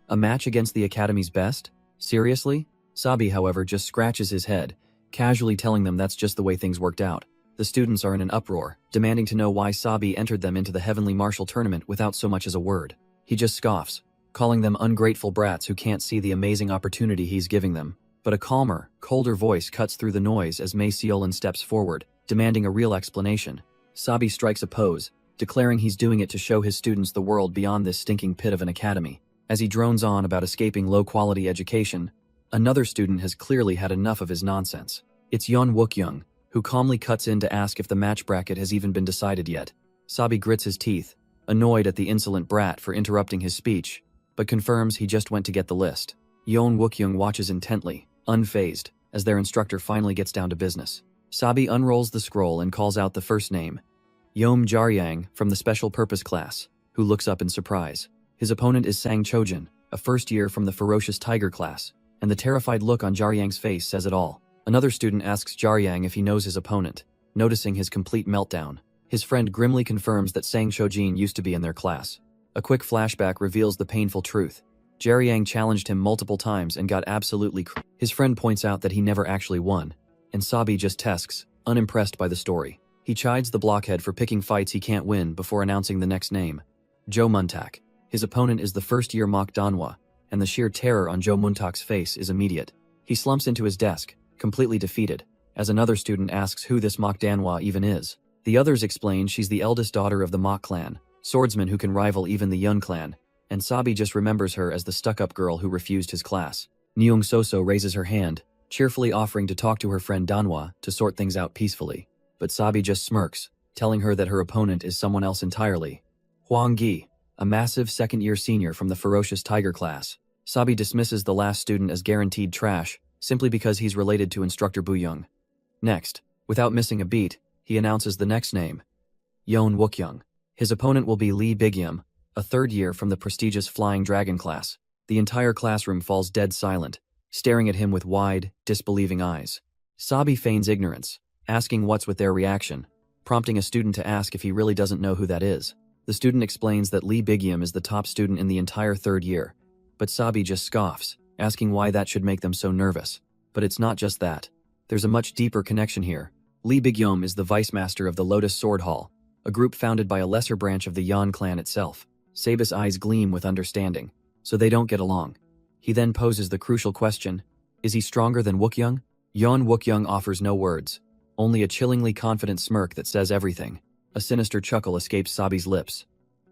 A match against the academy's best? Seriously? Sabi, however, just scratches his head, casually telling them that's just the way things worked out. The students are in an uproar, demanding to know why Sabi entered them into the Heavenly Martial Tournament without so much as a word. He just scoffs, calling them ungrateful brats who can't see the amazing opportunity he's giving them. But a calmer, colder voice cuts through the noise as Mei Seolin steps forward, demanding a real explanation. Sabi strikes a pose, declaring he's doing it to show his students the world beyond this stinking pit of an academy. As he drones on about escaping low-quality education, another student has clearly had enough of his nonsense. It's Yeon Wook-young, who calmly cuts in to ask if the match bracket has even been decided yet. Sabi grits his teeth, annoyed at the insolent brat for interrupting his speech, but confirms he just went to get the list. Yeon Wook-young watches intently, unfazed, as their instructor finally gets down to business. Sabi unrolls the scroll and calls out the first name, Yeom Jaryang from the special purpose class, who looks up in surprise. His opponent is Sang Chojin, a first year from the ferocious tiger class, and the terrified look on Jaryang's face says it all. Another student asks Jaryang if he knows his opponent, noticing his complete meltdown. His friend grimly confirms that Sang Chojin used to be in their class. A quick flashback reveals the painful truth. Jaryang challenged him multiple times and got absolutely His friend points out that he never actually won, and Sabi just tesks, unimpressed by the story. He chides the blockhead for picking fights he can't win before announcing the next name, Jo Muntak. His opponent is the first-year mock Manhwa, and the sheer terror on Jo Muntak's face is immediate. He slumps into his desk, completely defeated, as another student asks who this mock Manhwa even is. The others explain she's the eldest daughter of the mock clan, swordsman who can rival even the Yun clan, and Sabi just remembers her as the stuck-up girl who refused his class. Nyung Soso raises her hand, cheerfully offering to talk to her friend Danhwa to sort things out peacefully. But Sabi just smirks, telling her that her opponent is someone else entirely. Huang Gi, a massive second-year senior from the ferocious tiger class. Sabi dismisses the last student as guaranteed trash, simply because he's related to instructor Bu-young. Next, without missing a beat, he announces the next name, Yeon Wook-young. His opponent will be Lee Bigyum, a third year from the prestigious Flying Dragon class. The entire classroom falls dead silent, staring at him with wide, disbelieving eyes. Sabi feigns ignorance, asking what's with their reaction, prompting a student to ask if he really doesn't know who that is. The student explains that Lee Bigyum is the top student in the entire third year, but Sabi just scoffs, asking why that should make them so nervous. But it's not just that. There's a much deeper connection here. Lee Bigyum is the vice master of the Lotus Sword Hall, a group founded by a lesser branch of the Yan clan itself. Saba's eyes gleam with understanding, so they don't get along. He then poses the crucial question, is he stronger than Wook-young? Yeon Wook-young offers no words, only a chillingly confident smirk that says everything. A sinister chuckle escapes Sabi's lips.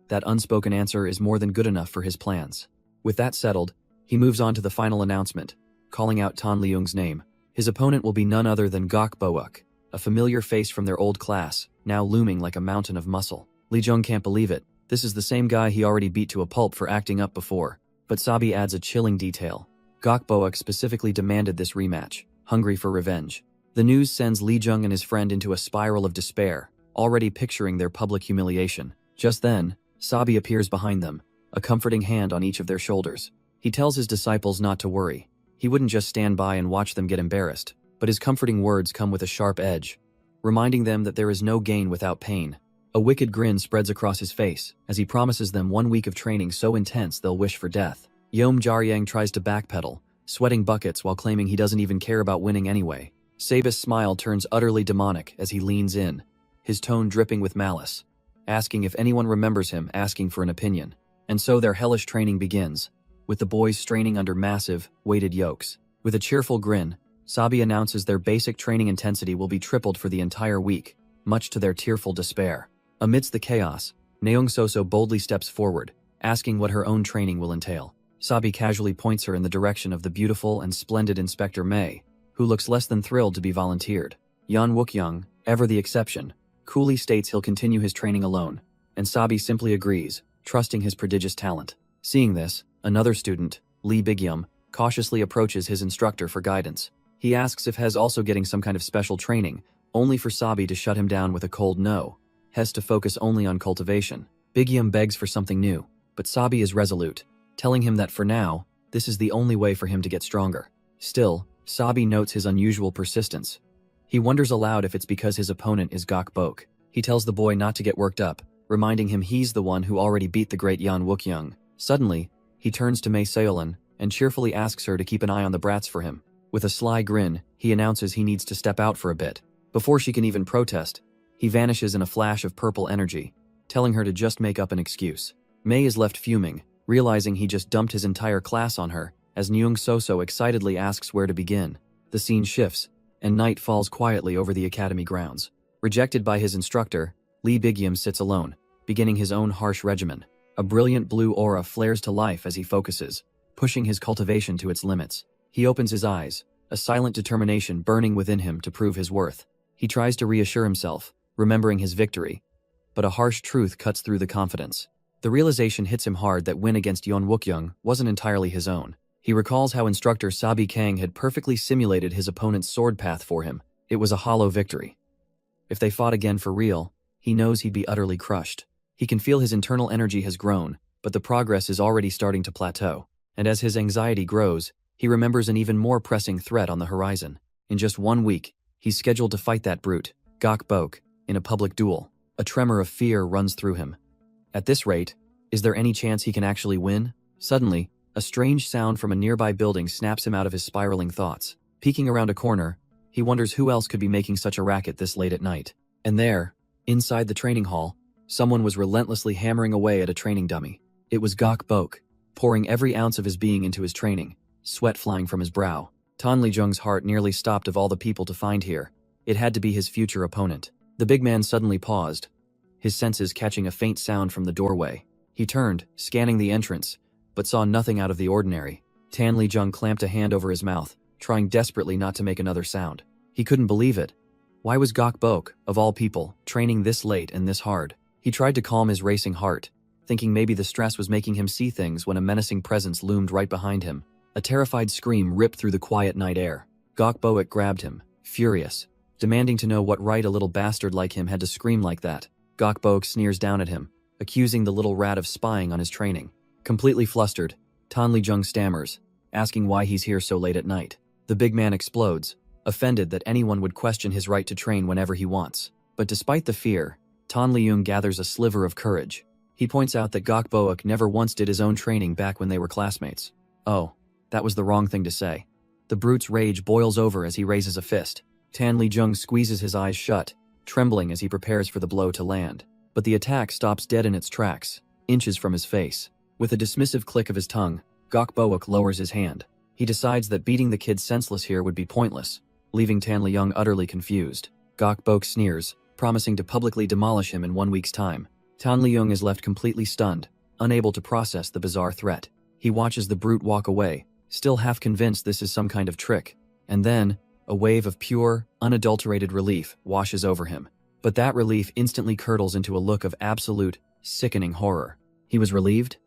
That unspoken answer is more than good enough for his plans. With that settled, he moves on to the final announcement, calling out Tan Leung's name. His opponent will be none other than Gok Bowook, a familiar face from their old class, now looming like a mountain of muscle. Lee Jung can't believe it. This is the same guy he already beat to a pulp for acting up before. But Sabi adds a chilling detail. Gok Bowook specifically demanded this rematch, hungry for revenge. The news sends Lee Jung and his friend into a spiral of despair, already picturing their public humiliation. Just then, Sabi appears behind them, a comforting hand on each of their shoulders. He tells his disciples not to worry. He wouldn't just stand by and watch them get embarrassed, but his comforting words come with a sharp edge, reminding them that there is no gain without pain. A wicked grin spreads across his face as he promises them 1 week of training so intense they'll wish for death. Yeom Jaryang tries to backpedal, sweating buckets while claiming he doesn't even care about winning anyway. Saba's smile turns utterly demonic as he leans in, his tone dripping with malice, asking if anyone remembers him asking for an opinion. And so their hellish training begins, with the boys straining under massive, weighted yokes. With a cheerful grin, Sabi announces their basic training intensity will be tripled for the entire week, much to their tearful despair. Amidst the chaos, Naeung Soso boldly steps forward, asking what her own training will entail. Sabi casually points her in the direction of the beautiful and splendid Inspector Mei, who looks less than thrilled to be volunteered. Yeon Wook-young, ever the exception, coolly states he'll continue his training alone, and Sabi simply agrees, trusting his prodigious talent. Seeing this, another student, Lee Bigyum, cautiously approaches his instructor for guidance. He asks if Hes also getting some kind of special training, only for Sabi to shut him down with a cold no. Hes to focus only on cultivation. Bigyum begs for something new, but Sabi is resolute, telling him that for now, this is the only way for him to get stronger. Still, Sabi notes his unusual persistence. He wonders aloud if it's because his opponent is Gok Bowook. He tells the boy not to get worked up, reminding him he's the one who already beat the great Yan Wookyoung. Suddenly, he turns to Mei Seolin and cheerfully asks her to keep an eye on the brats for him. With a sly grin, he announces he needs to step out for a bit. Before she can even protest, he vanishes in a flash of purple energy, telling her to just make up an excuse. Mei is left fuming, realizing he just dumped his entire class on her, as Nyung Soso excitedly asks where to begin. The scene shifts, and night falls quietly over the academy grounds. Rejected by his instructor, Lee Bigyam sits alone, beginning his own harsh regimen. A brilliant blue aura flares to life as he focuses, pushing his cultivation to its limits. He opens his eyes, a silent determination burning within him to prove his worth. He tries to reassure himself, remembering his victory, but a harsh truth cuts through the confidence. The realization hits him hard that win against Yeon Wookyoung wasn't entirely his own. He recalls how instructor Sabi Kang had perfectly simulated his opponent's sword path for him. It was a hollow victory. If they fought again for real, he knows he'd be utterly crushed. He can feel his internal energy has grown, but the progress is already starting to plateau. And as his anxiety grows, he remembers an even more pressing threat on the horizon. In just 1 week, he's scheduled to fight that brute, Gok Bok, in a public duel. A tremor of fear runs through him. At this rate, is there any chance he can actually win? Suddenly, a strange sound from a nearby building snaps him out of his spiraling thoughts. Peeking around a corner, he wonders who else could be making such a racket this late at night. And there, inside the training hall, someone was relentlessly hammering away at a training dummy. It was Gok Bok, pouring every ounce of his being into his training, sweat flying from his brow. Tan Lijung's heart nearly stopped of all the people to find here. It had to be his future opponent. The big man suddenly paused, his senses catching a faint sound from the doorway. He turned, scanning the entrance, but saw nothing out of the ordinary. Tan Lijung clamped a hand over his mouth, trying desperately not to make another sound. He couldn't believe it. Why was Gok Bok, of all people, training this late and this hard? He tried to calm his racing heart, thinking maybe the stress was making him see things when a menacing presence loomed right behind him. A terrified scream ripped through the quiet night air. Gok Bok grabbed him, furious, demanding to know what right a little bastard like him had to scream like that. Gok Bok sneers down at him, accusing the little rat of spying on his training. Completely flustered, Tan Lijung stammers, asking why he's here so late at night. The big man explodes, offended that anyone would question his right to train whenever he wants. But despite the fear, Tan Lijung gathers a sliver of courage. He points out that Gok Bok never once did his own training back when they were classmates. Oh, that was the wrong thing to say. The brute's rage boils over as he raises a fist. Tan Lijung squeezes his eyes shut, trembling as he prepares for the blow to land. But the attack stops dead in its tracks, inches from his face. With a dismissive click of his tongue, Gok Bok lowers his hand. He decides that beating the kid senseless here would be pointless, leaving Tan Lijung utterly confused. Gok Bok sneers, promising to publicly demolish him in 1 week's time. Tan Lijung is left completely stunned, unable to process the bizarre threat. He watches the brute walk away, still half convinced this is some kind of trick. And then, a wave of pure, unadulterated relief washes over him. But that relief instantly curdles into a look of absolute, sickening horror. He was relieved?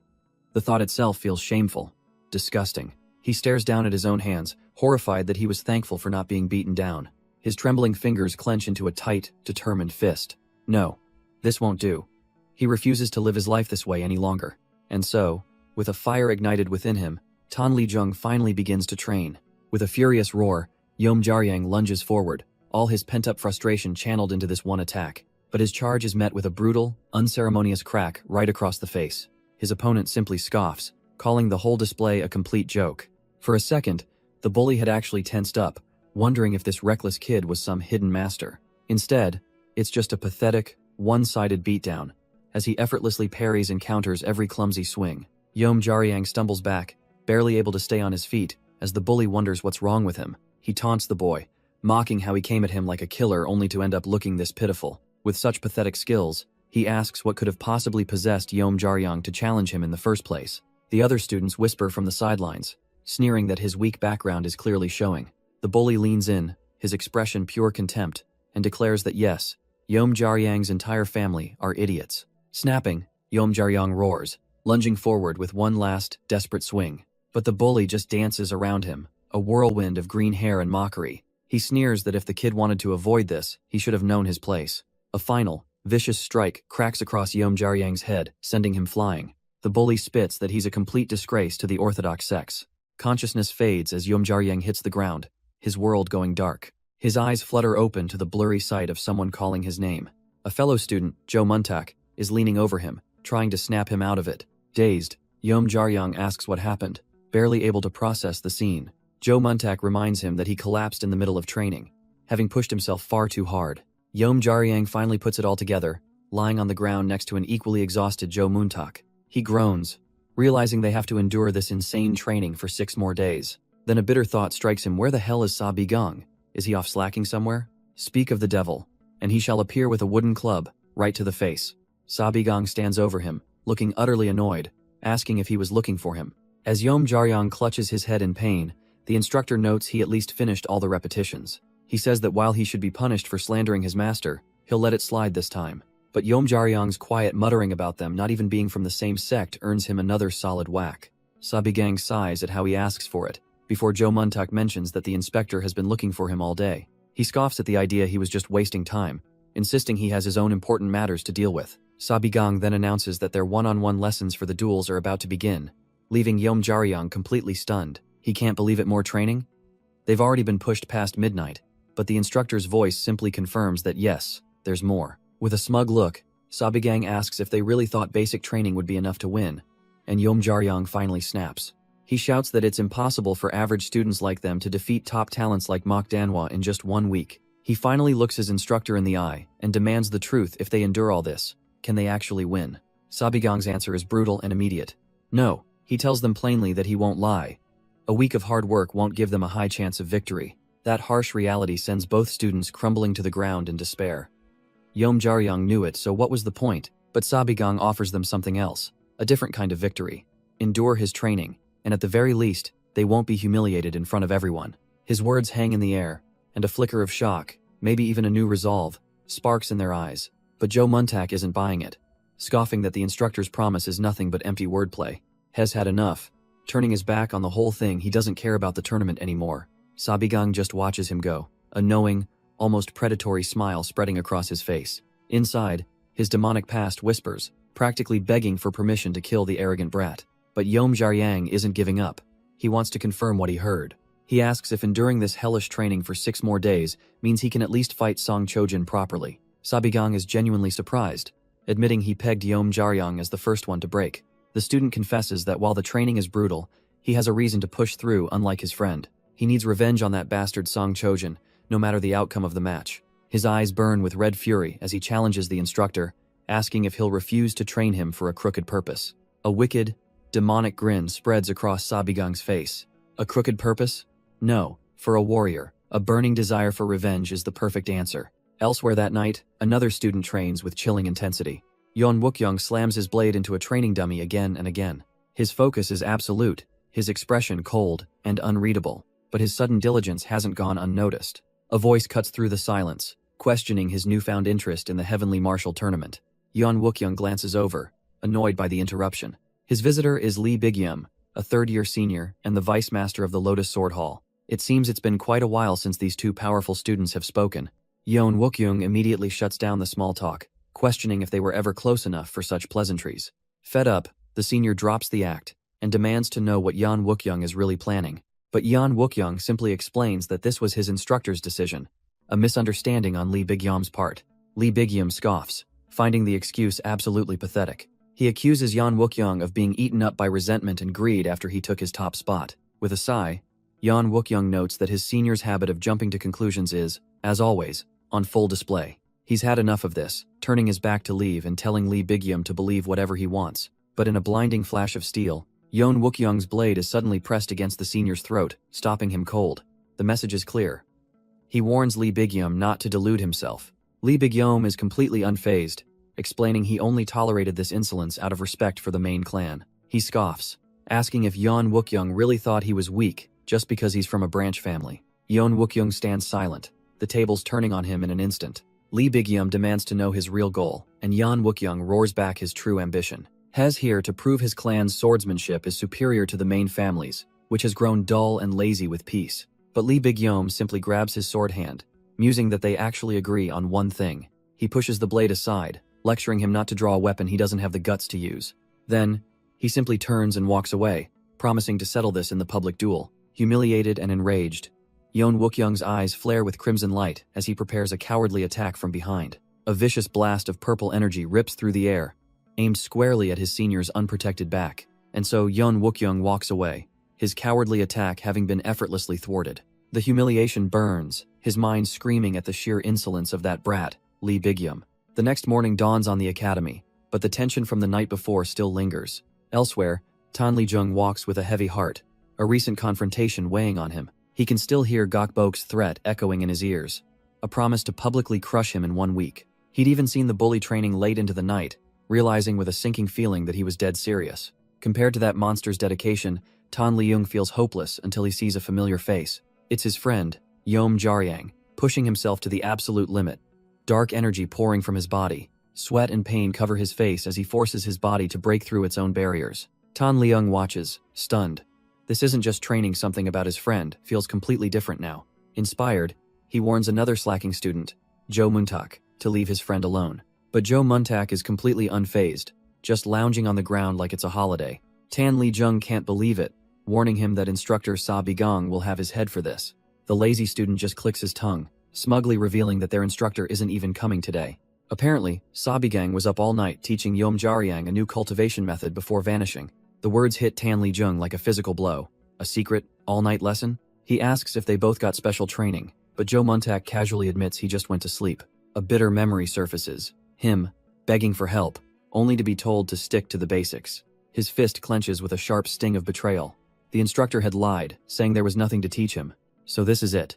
The thought itself feels shameful, disgusting. He stares down at his own hands, horrified that he was thankful for not being beaten down. His trembling fingers clench into a tight, determined fist. No, this won't do. He refuses to live his life this way any longer. And so, with a fire ignited within him, Tan Lijung finally begins to train. With a furious roar, Yeom Jaryang lunges forward, all his pent-up frustration channeled into this one attack. But his charge is met with a brutal, unceremonious crack right across the face. His opponent simply scoffs, calling the whole display a complete joke. For a second, the bully had actually tensed up, wondering if this reckless kid was some hidden master. Instead, it's just a pathetic, one-sided beatdown, as he effortlessly parries and counters every clumsy swing. Yeom Jaryang stumbles back, barely able to stay on his feet, as the bully wonders what's wrong with him. He taunts the boy, mocking how he came at him like a killer only to end up looking this pitiful. With such pathetic skills, he asks what could have possibly possessed Yeom Jaryang to challenge him in the first place. The other students whisper from the sidelines, sneering that his weak background is clearly showing. The bully leans in, his expression pure contempt, and declares that yes, Yeom Jaryang's entire family are idiots. Snapping, Yeom Jaryang roars, lunging forward with one last, desperate swing. But the bully just dances around him, a whirlwind of green hair and mockery. He sneers that if the kid wanted to avoid this, he should have known his place. A final, vicious strike cracks across Yeom Jaryang's head, sending him flying. The bully spits that he's a complete disgrace to the orthodox sex. Consciousness fades as Yeom Jaryang hits the ground, his world going dark. His eyes flutter open to the blurry sight of someone calling his name. A fellow student, Joe Muntak, is leaning over him, trying to snap him out of it. Dazed, Yom Jaryang asks what happened, barely able to process the scene. Joe Muntak reminds him that he collapsed in the middle of training, having pushed himself far too hard. Yom Jaryang finally puts it all together, lying on the ground next to an equally exhausted Joe Muntak. He groans, realizing they have to endure this insane training for 6 more days. Then a bitter thought strikes him. Where the hell is Sa Bigang? Is he off slacking somewhere? Speak of the devil, and he shall appear with a wooden club, right to the face. Sa Bigang stands over him, looking utterly annoyed, asking if he was looking for him. As Yom Jaryang clutches his head in pain, the instructor notes he at least finished all the repetitions. He says that while he should be punished for slandering his master, he'll let it slide this time. But Yom Jaryang's quiet muttering about them not even being from the same sect earns him another solid whack. Sa Bigang sighs at how he asks for it, before Joe Muntak mentions that the inspector has been looking for him all day. He scoffs at the idea he was just wasting time, insisting he has his own important matters to deal with. Sa Bigang then announces that their one-on-one lessons for the duels are about to begin, leaving Yom Jaryang completely stunned. He can't believe it. More training? They've already been pushed past midnight, but the instructor's voice simply confirms that yes, there's more. With a smug look, Sa Bigang asks if they really thought basic training would be enough to win, and Yom Jaryang finally snaps. He shouts that it's impossible for average students like them to defeat top talents like Manhwa in just 1 week. He finally looks his instructor in the eye and demands the truth. If they endure all this, can they actually win? Sa Bigang's answer is brutal and immediate. No, he tells them plainly that he won't lie. A week of hard work won't give them a high chance of victory. That harsh reality sends both students crumbling to the ground in despair. Yom Jaryang knew it, so what was the point? But Sa Bigang offers them something else, a different kind of victory. Endure his training, and at the very least, they won't be humiliated in front of everyone. His words hang in the air, and a flicker of shock, maybe even a new resolve, sparks in their eyes. But Joe Muntak isn't buying it, scoffing that the instructor's promise is nothing but empty wordplay. Has had enough. Turning his back on the whole thing, he doesn't care about the tournament anymore. Sa Bigang just watches him go, a knowing, almost predatory smile spreading across his face. Inside, his demonic past whispers, practically begging for permission to kill the arrogant brat. But Yom Jaryang isn't giving up. He wants to confirm what he heard. He asks if enduring this hellish training for 6 more days means he can at least fight Song Chojin properly. Sa Bigang is genuinely surprised, admitting he pegged Yom Jaryang as the first one to break. The student confesses that while the training is brutal, he has a reason to push through. Unlike his friend, he needs revenge on that bastard Song Chojin, no matter the outcome of the match. His eyes burn with red fury as he challenges the instructor, asking if he'll refuse to train him for a crooked purpose. A wicked, demonic grin spreads across Sa Bigang's face. A crooked purpose? No, for a warrior, a burning desire for revenge is the perfect answer. Elsewhere that night, another student trains with chilling intensity. Yeon Wookyoung slams his blade into a training dummy again and again. His focus is absolute, his expression cold and unreadable, but his sudden diligence hasn't gone unnoticed. A voice cuts through the silence, questioning his newfound interest in the Heavenly Martial Tournament. Yeon Wookyoung glances over, annoyed by the interruption. His visitor is Lee Bigyum, a third-year senior and the vice master of the Lotus Sword Hall. It seems it's been quite a while since these two powerful students have spoken. Yeon Wookyoung immediately shuts down the small talk, questioning if they were ever close enough for such pleasantries. Fed up, the senior drops the act and demands to know what Yeon Wookyoung is really planning. But Yeon Wookyoung simply explains that this was his instructor's decision, a misunderstanding on Lee Bigyum's part. Lee Bigyum scoffs, finding the excuse absolutely pathetic. He accuses Yeon Wookyoung of being eaten up by resentment and greed after he took his top spot. With a sigh, Yeon Wookyoung notes that his senior's habit of jumping to conclusions is, as always, on full display. He's had enough of this, turning his back to leave and telling Lee Bigyum to believe whatever he wants. But in a blinding flash of steel, Yeon Wookyoung's blade is suddenly pressed against the senior's throat, stopping him cold. The message is clear. He warns Lee Bigyum not to delude himself. Lee Bigyum is completely unfazed, explaining he only tolerated this insolence out of respect for the main clan. He scoffs, asking if Yeon Wookyoung really thought he was weak just because he's from a branch family. Yeon Wookyoung stands silent, the tables turning on him in an instant. Lee Bigyum demands to know his real goal, and Yeon Wookyoung roars back his true ambition. Has here to prove his clan's swordsmanship is superior to the main family's, which has grown dull and lazy with peace. But Lee Bigyum simply grabs his sword hand, musing that they actually agree on one thing. He pushes the blade aside, lecturing him not to draw a weapon he doesn't have the guts to use. Then, he simply turns and walks away, promising to settle this in the public duel. Humiliated and enraged, Yeon Wookyoung's eyes flare with crimson light as he prepares a cowardly attack from behind. A vicious blast of purple energy rips through the air, aimed squarely at his senior's unprotected back. And so Yeon Wookyoung walks away, his cowardly attack having been effortlessly thwarted. The humiliation burns, his mind screaming at the sheer insolence of that brat, Lee Bigyum. The next morning dawns on the academy, but the tension from the night before still lingers. Elsewhere, Tan Lee-jung walks with a heavy heart, a recent confrontation weighing on him. He can still hear Gok Bok's threat echoing in his ears, a promise to publicly crush him in 1 week. He'd even seen the bully training late into the night, realizing with a sinking feeling that he was dead serious. Compared to that monster's dedication, Tan Lee-jung feels hopeless until he sees a familiar face. It's his friend, Yeom Jaryang, pushing himself to the absolute limit. Dark energy pouring from his body, sweat and pain cover his face as he forces his body to break through its own barriers. Tan Lee-jung watches, stunned. This isn't just training something about his friend, feels completely different now. Inspired, he warns another slacking student, Jo Muntak, to leave his friend alone. But Jo Muntak is completely unfazed, just lounging on the ground like it's a holiday. Tan Lee-jung can't believe it, warning him that instructor Sa Bigang will have his head for this. The lazy student just clicks his tongue, smugly revealing that their instructor isn't even coming today. Apparently, Sa Bigang was up all night teaching Yeom Jaryang a new cultivation method before vanishing. The words hit Tan Lee-jung like a physical blow. A secret, all-night lesson? He asks if they both got special training, but Jo Muntak casually admits he just went to sleep. A bitter memory surfaces, him, begging for help, only to be told to stick to the basics. His fist clenches with a sharp sting of betrayal. The instructor had lied, saying there was nothing to teach him. So this is it.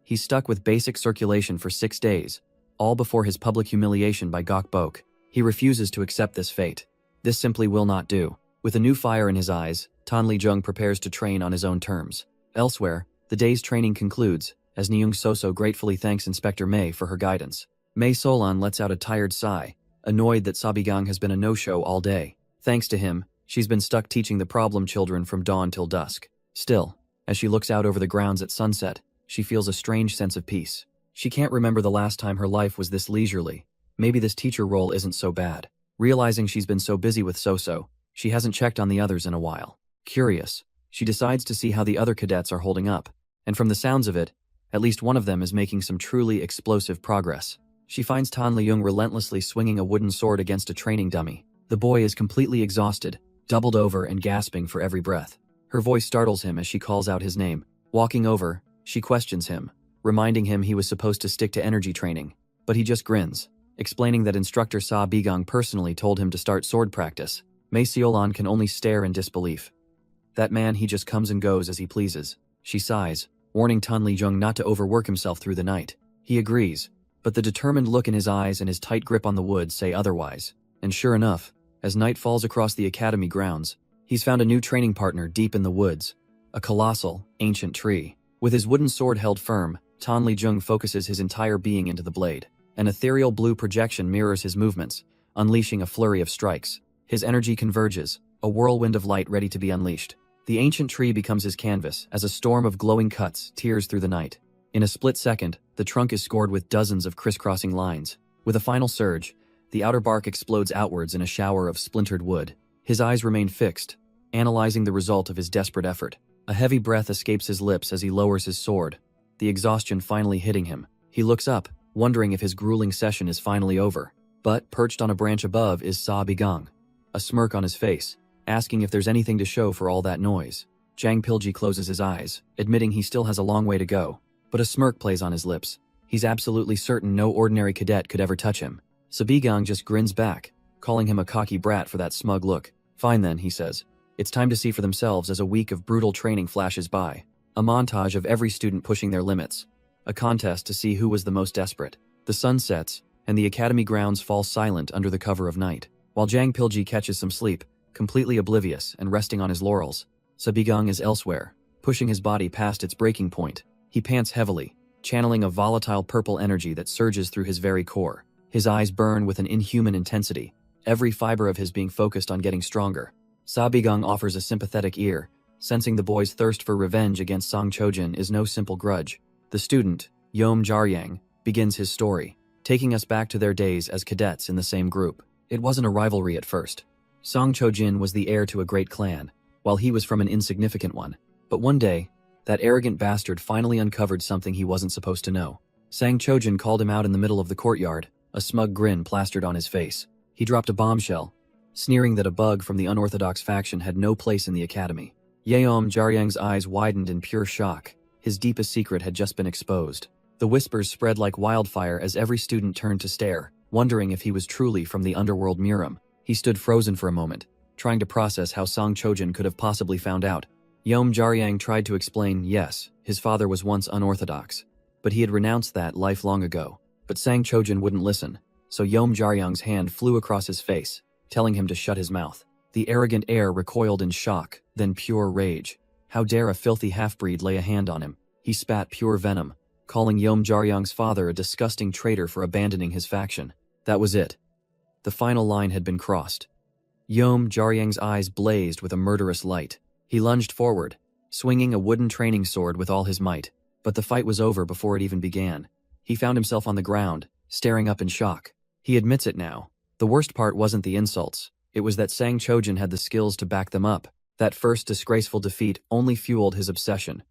He's stuck with basic circulation for 6 days, all before his public humiliation by Gok Bok. He refuses to accept this fate. This simply will not do. With a new fire in his eyes, Tan Lee-jung prepares to train on his own terms. Elsewhere, the day's training concludes, as Nyung Soso gratefully thanks Inspector Mei for her guidance. Mei Solan lets out a tired sigh, annoyed that Sabigang has been a no-show all day. Thanks to him, she's been stuck teaching the problem children from dawn till dusk. Still, as she looks out over the grounds at sunset, she feels a strange sense of peace. She can't remember the last time her life was this leisurely. Maybe this teacher role isn't so bad. Realizing she's been so busy with Soso, she hasn't checked on the others in a while. Curious, she decides to see how the other cadets are holding up. And from the sounds of it, at least one of them is making some truly explosive progress. She finds Tan Lee-jung relentlessly swinging a wooden sword against a training dummy. The boy is completely exhausted, doubled over and gasping for every breath. Her voice startles him as she calls out his name. Walking over, she questions him, reminding him he was supposed to stick to energy training. But he just grins, explaining that instructor Sa Bigang personally told him to start sword practice. Mei Seolan can only stare in disbelief. That man, he just comes and goes as he pleases. She sighs, warning Tan Lee-jung not to overwork himself through the night. He agrees, but the determined look in his eyes and his tight grip on the wood say otherwise. And sure enough, as night falls across the academy grounds, he's found a new training partner deep in the woods, a colossal, ancient tree. With his wooden sword held firm, Tan Lee-jung focuses his entire being into the blade. An ethereal blue projection mirrors his movements, unleashing a flurry of strikes. His energy converges, a whirlwind of light ready to be unleashed. The ancient tree becomes his canvas as a storm of glowing cuts tears through the night. In a split second, the trunk is scored with dozens of crisscrossing lines. With a final surge, the outer bark explodes outwards in a shower of splintered wood. His eyes remain fixed, analyzing the result of his desperate effort. A heavy breath escapes his lips as he lowers his sword, the exhaustion finally hitting him. He looks up, wondering if his grueling session is finally over. But, perched on a branch above is Sa Bigang, a smirk on his face, asking if there's anything to show for all that noise. Jang Pilji closes his eyes, admitting he still has a long way to go. But a smirk plays on his lips. He's absolutely certain no ordinary cadet could ever touch him. Sabigang just grins back, calling him a cocky brat for that smug look. Fine then, he says. It's time to see for themselves as a week of brutal training flashes by. A montage of every student pushing their limits. A contest to see who was the most desperate. The sun sets, and the academy grounds fall silent under the cover of night. While Jang Pilji catches some sleep, completely oblivious and resting on his laurels, Sabigang is elsewhere, pushing his body past its breaking point. He pants heavily, channeling a volatile purple energy that surges through his very core. His eyes burn with an inhuman intensity, every fiber of his being focused on getting stronger. Sabigang offers a sympathetic ear, sensing the boy's thirst for revenge against Song Chojin is no simple grudge. The student, Yeom Jaryang, begins his story, taking us back to their days as cadets in the same group. It wasn't a rivalry at first. Song Chojin was the heir to a great clan, while he was from an insignificant one. But one day, that arrogant bastard finally uncovered something he wasn't supposed to know. Sang Chojin called him out in the middle of the courtyard, a smug grin plastered on his face. He dropped a bombshell, sneering that a bug from the unorthodox faction had no place in the academy. Jaryang's eyes widened in pure shock. His deepest secret had just been exposed. The whispers spread like wildfire as every student turned to stare, wondering if he was truly from the underworld Muram. He stood frozen for a moment, trying to process how Song Chojin could have possibly found out. Jaryang tried to explain, yes, his father was once unorthodox, but he had renounced that life long ago. But Sang Chojin wouldn't listen, so Jaryang's hand flew across his face, telling him to shut his mouth. The arrogant heir recoiled in shock, then pure rage. How dare a filthy half-breed lay a hand on him? He spat pure venom, calling Jaryang's father a disgusting traitor for abandoning his faction. That was it. The final line had been crossed. Jaryang's eyes blazed with a murderous light. He lunged forward, swinging a wooden training sword with all his might. But the fight was over before it even began. He found himself on the ground, staring up in shock. He admits it now. The worst part wasn't the insults. It was that Sang Chojin had the skills to back them up. That first disgraceful defeat only fueled his obsession.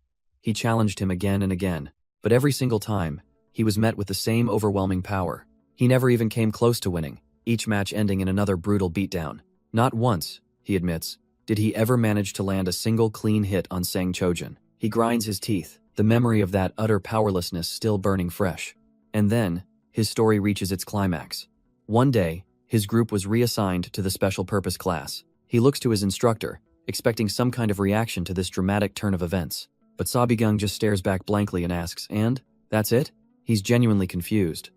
He challenged him again and again, but every single time, he was met with the same overwhelming power. He never even came close to winning, each match ending in another brutal beatdown. Not once, he admits, did he ever manage to land a single clean hit on Sang Chojin. He grinds his teeth, the memory of that utter powerlessness still burning fresh. And then, his story reaches its climax. One day, his group was reassigned to the special purpose class. He looks to his instructor, expecting some kind of reaction to this dramatic turn of events. But Sabigang just stares back blankly and asks, "And? That's it?" He's genuinely confused.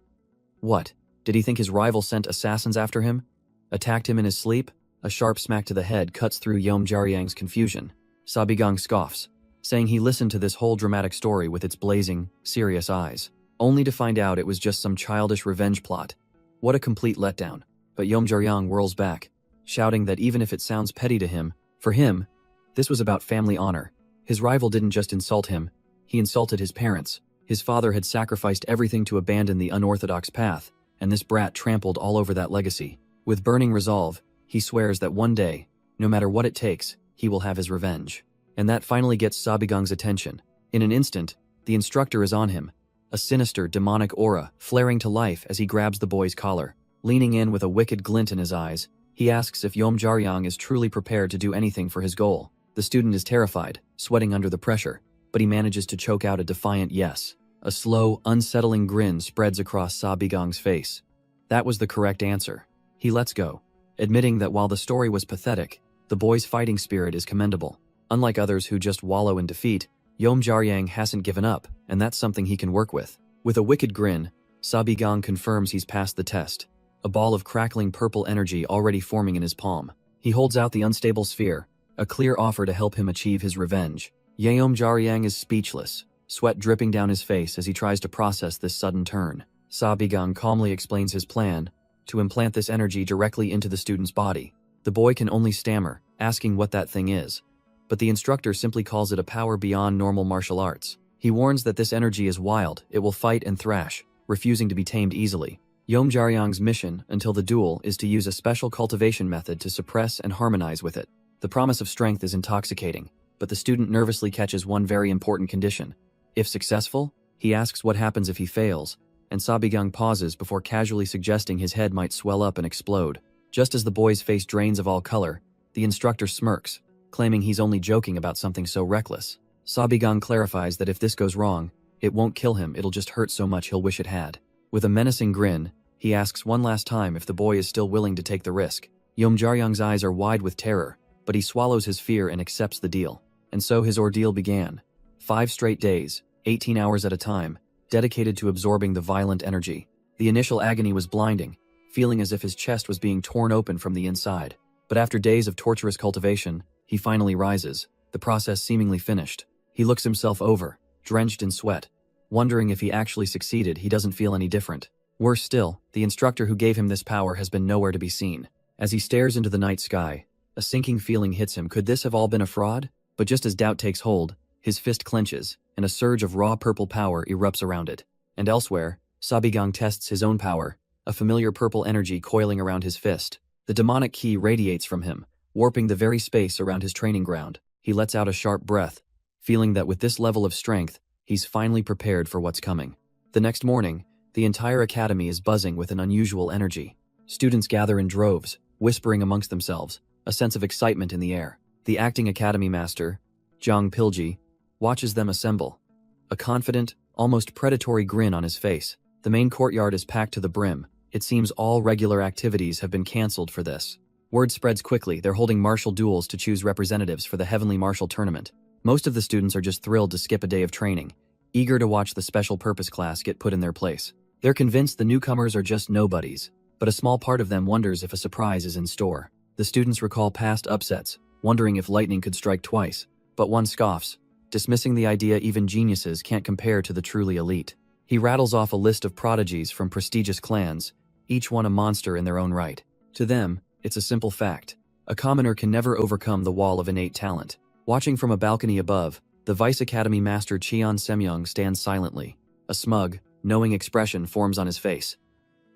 What? Did he think his rival sent assassins after him? Attacked him in his sleep? A sharp smack to the head cuts through Jaryang's confusion. Sabigang scoffs, saying he listened to this whole dramatic story with its blazing, serious eyes, only to find out it was just some childish revenge plot. What a complete letdown. But Jaryang whirls back, shouting that even if it sounds petty to him, for him, this was about family honor. His rival didn't just insult him, he insulted his parents. His father had sacrificed everything to abandon the unorthodox path, and this brat trampled all over that legacy. With burning resolve, he swears that one day, no matter what it takes, he will have his revenge. And that finally gets Sabigang's attention. In an instant, the instructor is on him, a sinister, demonic aura flaring to life as he grabs the boy's collar. Leaning in with a wicked glint in his eyes, he asks if Jaryang is truly prepared to do anything for his goal. The student is terrified, sweating under the pressure, but he manages to choke out a defiant yes. A slow, unsettling grin spreads across Sabigang's face. That was the correct answer. He lets go, admitting that while the story was pathetic, the boy's fighting spirit is commendable. Unlike others who just wallow in defeat, Jaryang hasn't given up, and that's something he can work with. With a wicked grin, Sabigang confirms he's passed the test, a ball of crackling purple energy already forming in his palm. He holds out the unstable sphere, a clear offer to help him achieve his revenge. Jaryang is speechless, sweat dripping down his face as he tries to process this sudden turn. Sabigang calmly explains his plan, to implant this energy directly into the student's body. The boy can only stammer, asking what that thing is. But the instructor simply calls it a power beyond normal martial arts. He warns that this energy is wild, it will fight and thrash, refusing to be tamed easily. Jaryang's mission until the duel is to use a special cultivation method to suppress and harmonize with it. The promise of strength is intoxicating, but the student nervously catches one very important condition. If successful, he asks what happens if he fails, and Sabigang pauses before casually suggesting his head might swell up and explode. Just as the boy's face drains of all color, the instructor smirks, claiming he's only joking about something so reckless. Sabigang clarifies that if this goes wrong, it won't kill him, it'll just hurt so much he'll wish it had. With a menacing grin, he asks one last time if the boy is still willing to take the risk. Jaryang's eyes are wide with terror, but he swallows his fear and accepts the deal. And so his ordeal began. 5 straight days, 18 hours at a time, dedicated to absorbing the violent energy. The initial agony was blinding, feeling as if his chest was being torn open from the inside. But after days of torturous cultivation, he finally rises, the process seemingly finished. He looks himself over, drenched in sweat. Wondering if he actually succeeded, he doesn't feel any different. Worse still, the instructor who gave him this power has been nowhere to be seen. As he stares into the night sky, a sinking feeling hits him. Could this have all been a fraud? But just as doubt takes hold, his fist clenches, and a surge of raw purple power erupts around it. And elsewhere, Sabigang tests his own power, a familiar purple energy coiling around his fist. The demonic ki radiates from him, warping the very space around his training ground. He lets out a sharp breath, feeling that with this level of strength, he's finally prepared for what's coming. The next morning, The entire academy is buzzing with an unusual energy. Students gather in droves, whispering amongst themselves, a sense of excitement in the air. The acting academy master, Jang Pilji, watches them assemble. A confident, almost predatory grin on his face. The main courtyard is packed to the brim. It seems all regular activities have been cancelled for this. Word spreads quickly, they're holding martial duels to choose representatives for the Heavenly Martial Tournament. Most of the students are just thrilled to skip a day of training, eager to watch the special purpose class get put in their place. They're convinced the newcomers are just nobodies, but a small part of them wonders if a surprise is in store. The students recall past upsets, wondering if lightning could strike twice, but one scoffs, dismissing the idea even geniuses can't compare to the truly elite. He rattles off a list of prodigies from prestigious clans, each one a monster in their own right. To them, it's a simple fact. A commoner can never overcome the wall of innate talent. Watching from a balcony above, the Vice Academy Master Cheon Semyoung stands silently. A smug, knowing expression forms on his face.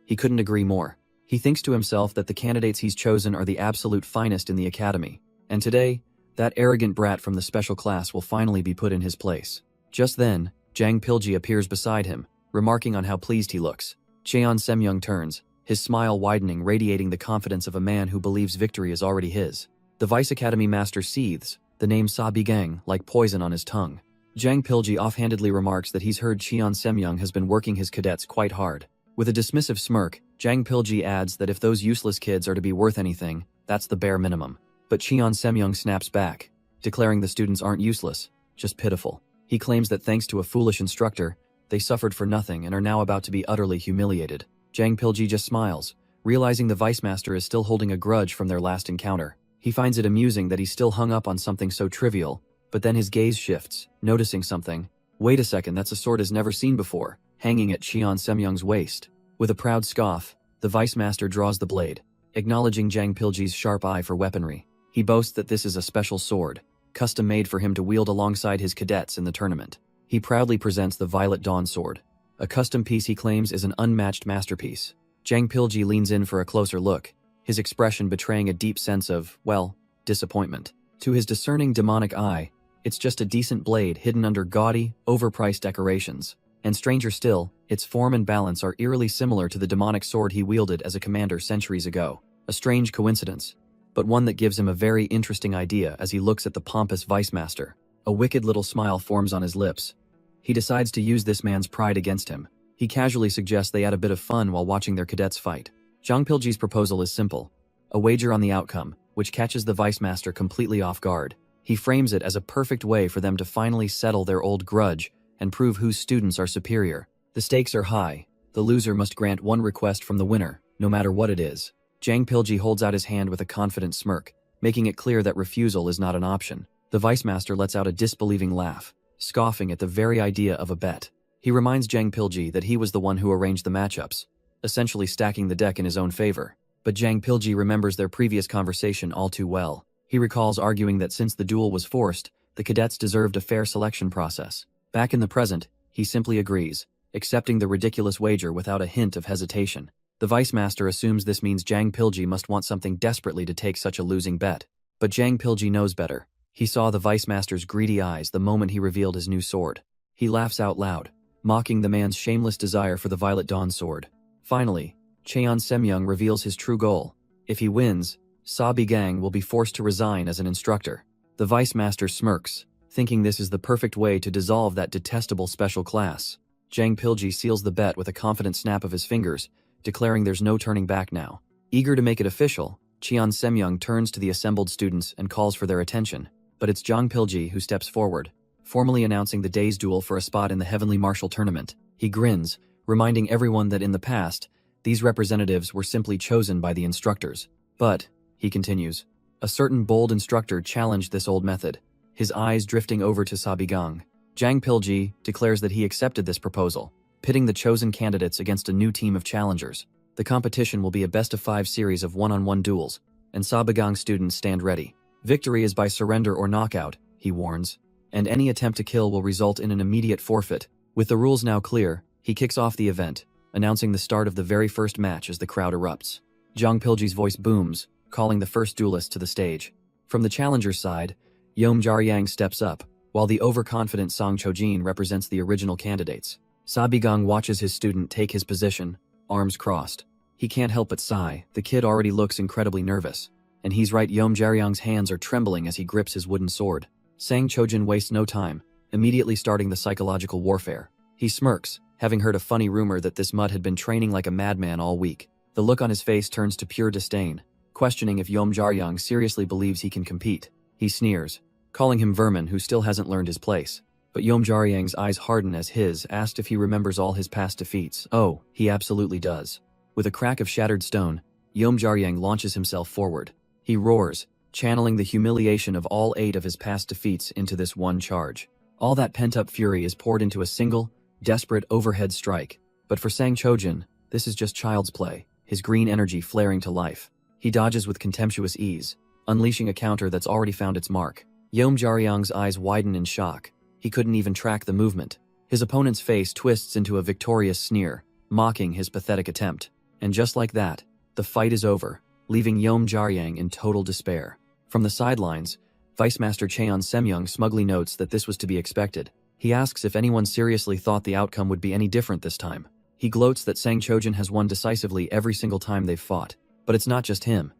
He couldn't agree more. He thinks to himself that the candidates he's chosen are the absolute finest in the academy. And today, that arrogant brat from the special class will finally be put in his place. Just then, Jang Pilji appears beside him, remarking on how pleased he looks. Cheon Semyoung turns, his smile widening, radiating the confidence of a man who believes victory is already his. The Vice Academy Master seethes, the name Sa Bigang like poison on his tongue. Jang Pilji offhandedly remarks that he's heard Cheon Semyoung has been working his cadets quite hard. With a dismissive smirk, Jang Pilji adds that if those useless kids are to be worth anything, that's the bare minimum. But Cheon Semyoung snaps back, declaring the students aren't useless, just pitiful. He claims that thanks to a foolish instructor, they suffered for nothing and are now about to be utterly humiliated. Jang Pilji just smiles, realizing the Vice Master is still holding a grudge from their last encounter. He finds it amusing that he's still hung up on something so trivial, but then his gaze shifts, noticing something. Wait a second, that's a sword he's never seen before, hanging at Cheon Semyoung's waist. With a proud scoff, the Vice Master draws the blade, acknowledging Jang Pilji's sharp eye for weaponry. He boasts that this is a special sword, custom-made for him to wield alongside his cadets in the tournament. He proudly presents the Violet Dawn sword, a custom piece he claims is an unmatched masterpiece. Jang Pilji leans in for a closer look, his expression betraying a deep sense of, well, disappointment. To his discerning demonic eye, it's just a decent blade hidden under gaudy, overpriced decorations. And stranger still, its form and balance are eerily similar to the demonic sword he wielded as a commander centuries ago. A strange coincidence, but one that gives him a very interesting idea as he looks at the pompous Vice Master. A wicked little smile forms on his lips. He decides to use this man's pride against him. He casually suggests they add a bit of fun while watching their cadets fight. Jang Pilji's proposal is simple, a wager on the outcome, which catches the Vice Master completely off guard. He frames it as a perfect way for them to finally settle their old grudge and prove whose students are superior. The stakes are high. The loser must grant one request from the winner, no matter what it is. Jang Pilji holds out his hand with a confident smirk, making it clear that refusal is not an option. The Vice Master lets out a disbelieving laugh, scoffing at the very idea of a bet. He reminds Jang Pilji that he was the one who arranged the matchups, essentially stacking the deck in his own favor. But Jang Pilji remembers their previous conversation all too well. He recalls arguing that since the duel was forced, the cadets deserved a fair selection process. Back in the present, he simply agrees, accepting the ridiculous wager without a hint of hesitation. The Vice Master assumes this means Jang Pilji must want something desperately to take such a losing bet. But Jang Pilji knows better. He saw the Vice Master's greedy eyes the moment he revealed his new sword. He laughs out loud, mocking the man's shameless desire for the Violet Dawn sword. Finally, Cheon Semyoung reveals his true goal. If he wins, Sa Bigang will be forced to resign as an instructor. The Vice Master smirks, thinking this is the perfect way to dissolve that detestable special class. Jang Pilji seals the bet with a confident snap of his fingers, declaring there's no turning back now. Eager to make it official, Cheon Semyoung turns to the assembled students and calls for their attention. But it's Jang Pilji who steps forward, formally announcing the day's duel for a spot in the Heavenly Martial Tournament. He grins, reminding everyone that in the past, these representatives were simply chosen by the instructors. But, he continues, a certain bold instructor challenged this old method, his eyes drifting over to Sa Bigang. Jang Pilji declares that he accepted this proposal, pitting the chosen candidates against a new team of challengers. The competition will be a best-of-5 series of one-on-one duels, and Sa Bigang students stand ready. Victory is by surrender or knockout, he warns, and any attempt to kill will result in an immediate forfeit. With the rules now clear, he kicks off the event, announcing the start of the very first match as the crowd erupts. Jang Pilji's voice booms, calling the first duelist to the stage. From the challenger's side, Yom Jaryang steps up, while the overconfident Song Chojin represents the original candidates. Sabigang watches his student take his position, arms crossed. He can't help but sigh. The kid already looks incredibly nervous. And he's right, Yeomjaryang's hands are trembling as he grips his wooden sword. Sang Chojin wastes no time, immediately starting the psychological warfare. He smirks, having heard a funny rumor that this mud had been training like a madman all week. The look on his face turns to pure disdain, questioning if Yeomjaryang seriously believes he can compete. He sneers, calling him vermin who still hasn't learned his place. But Yeomjaryang's eyes harden as his asked if he remembers all his past defeats. Oh, he absolutely does. With a crack of shattered stone, Yeomjaryang launches himself forward. He roars, channeling the humiliation of all 8 of his past defeats into this one charge. All that pent-up fury is poured into a single, desperate overhead strike. But for Sang Chojin, this is just child's play, his green energy flaring to life. He dodges with contemptuous ease, unleashing a counter that's already found its mark. Yeomjaryang's eyes widen in shock. He couldn't even track the movement. His opponent's face twists into a victorious sneer, mocking his pathetic attempt. And just like that, the fight is over, leaving Yeomjaryang in total despair. From the sidelines, Vice Master Cheon Semyoung smugly notes that this was to be expected. He asks if anyone seriously thought the outcome would be any different this time. He gloats that Sang Chojin has won decisively every single time they've fought. But it's not just him.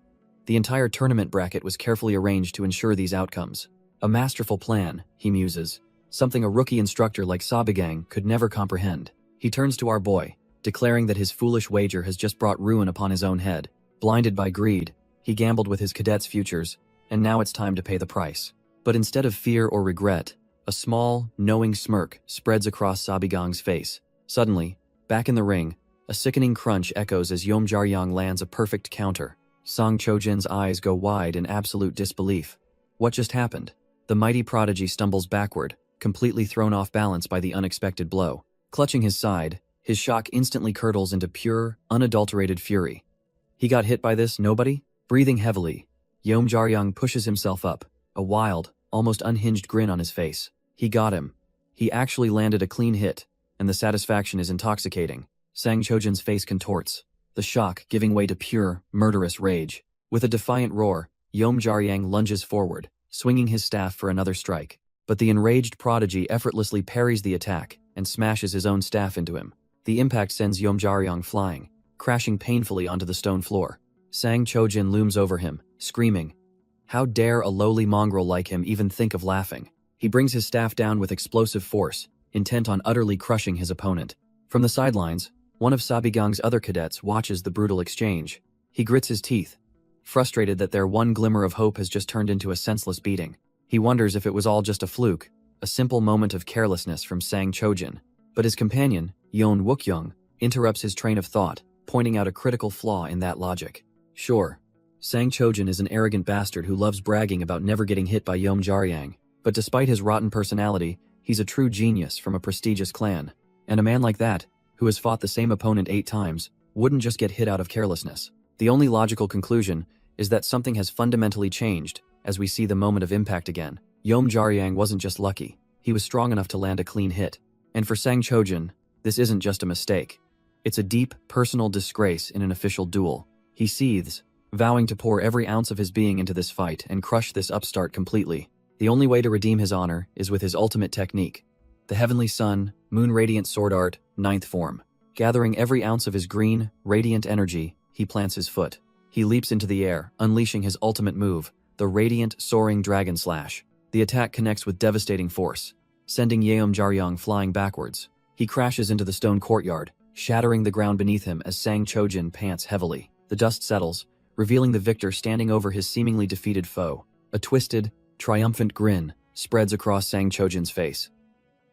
The entire tournament bracket was carefully arranged to ensure these outcomes. A masterful plan, he muses. Something a rookie instructor like Sabigang could never comprehend. He turns to our boy, declaring that his foolish wager has just brought ruin upon his own head. Blinded by greed, he gambled with his cadets' futures, and now it's time to pay the price. But instead of fear or regret, a small, knowing smirk spreads across Sabigang's face. Suddenly, back in the ring, a sickening crunch echoes as Yeomjaryang lands a perfect counter. Sang Chojin's eyes go wide in absolute disbelief. What just happened? The mighty prodigy stumbles backward, completely thrown off balance by the unexpected blow. Clutching his side, his shock instantly curdles into pure, unadulterated fury. He got hit by this, nobody? Breathing heavily, Yeomjaryang pushes himself up, a wild, almost unhinged grin on his face. He got him. He actually landed a clean hit, and the satisfaction is intoxicating. Sang Chojin's face contorts, the shock giving way to pure, murderous rage. With a defiant roar, Yeomjaryang lunges forward, swinging his staff for another strike. But the enraged prodigy effortlessly parries the attack and smashes his own staff into him. The impact sends Yeomjaryang flying, crashing painfully onto the stone floor. Sang Chojin looms over him, screaming. How dare a lowly mongrel like him even think of laughing? He brings his staff down with explosive force, intent on utterly crushing his opponent. From the sidelines, one of Sabigang's other cadets watches the brutal exchange. He grits his teeth, frustrated that their one glimmer of hope has just turned into a senseless beating. He wonders if it was all just a fluke, a simple moment of carelessness from Sang Chojin. But his companion, Yeon Wookyoung, interrupts his train of thought, pointing out a critical flaw in that logic. Sure, Sang Chojin is an arrogant bastard who loves bragging about never getting hit by Yeomjaryang, but despite his rotten personality, he's a true genius from a prestigious clan. And a man like that, who has fought the same opponent 8 times, wouldn't just get hit out of carelessness. The only logical conclusion is that something has fundamentally changed as we see the moment of impact again. Yeomjaryang wasn't just lucky, he was strong enough to land a clean hit. And for Sang Chojin, this isn't just a mistake. It's a deep, personal disgrace in an official duel. He seethes, vowing to pour every ounce of his being into this fight and crush this upstart completely. The only way to redeem his honor is with his ultimate technique, the Heavenly Sun, Moon Radiant Sword Art, 9th form. Gathering every ounce of his green, radiant energy, he plants his foot. He leaps into the air, unleashing his ultimate move, the Radiant Soaring Dragon Slash. The attack connects with devastating force, sending Yeomjaryang flying backwards. He crashes into the stone courtyard, shattering the ground beneath him as Sang Chojin pants heavily. The dust settles, revealing the victor standing over his seemingly defeated foe. A twisted, triumphant grin spreads across Sang Chojin's face.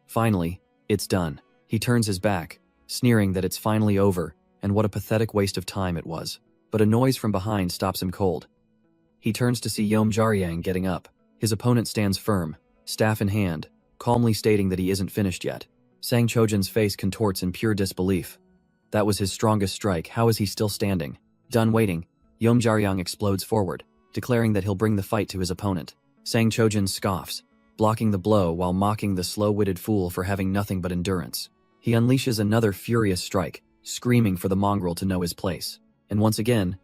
Finally, it's done. He turns his back, sneering that it's finally over, and what a pathetic waste of time it was. But a noise from behind stops him cold. He turns to see Yeomjaryang getting up. His opponent stands firm, staff in hand, calmly stating that he isn't finished yet. Sang Chojin's face contorts in pure disbelief. That was his strongest strike, how is he still standing? Done waiting, Yeomjaryang explodes forward, declaring that he'll bring the fight to his opponent. Sang Chojin scoffs, blocking the blow while mocking the slow-witted fool for having nothing but endurance. He unleashes another furious strike, screaming for the mongrel to know his place. And once again,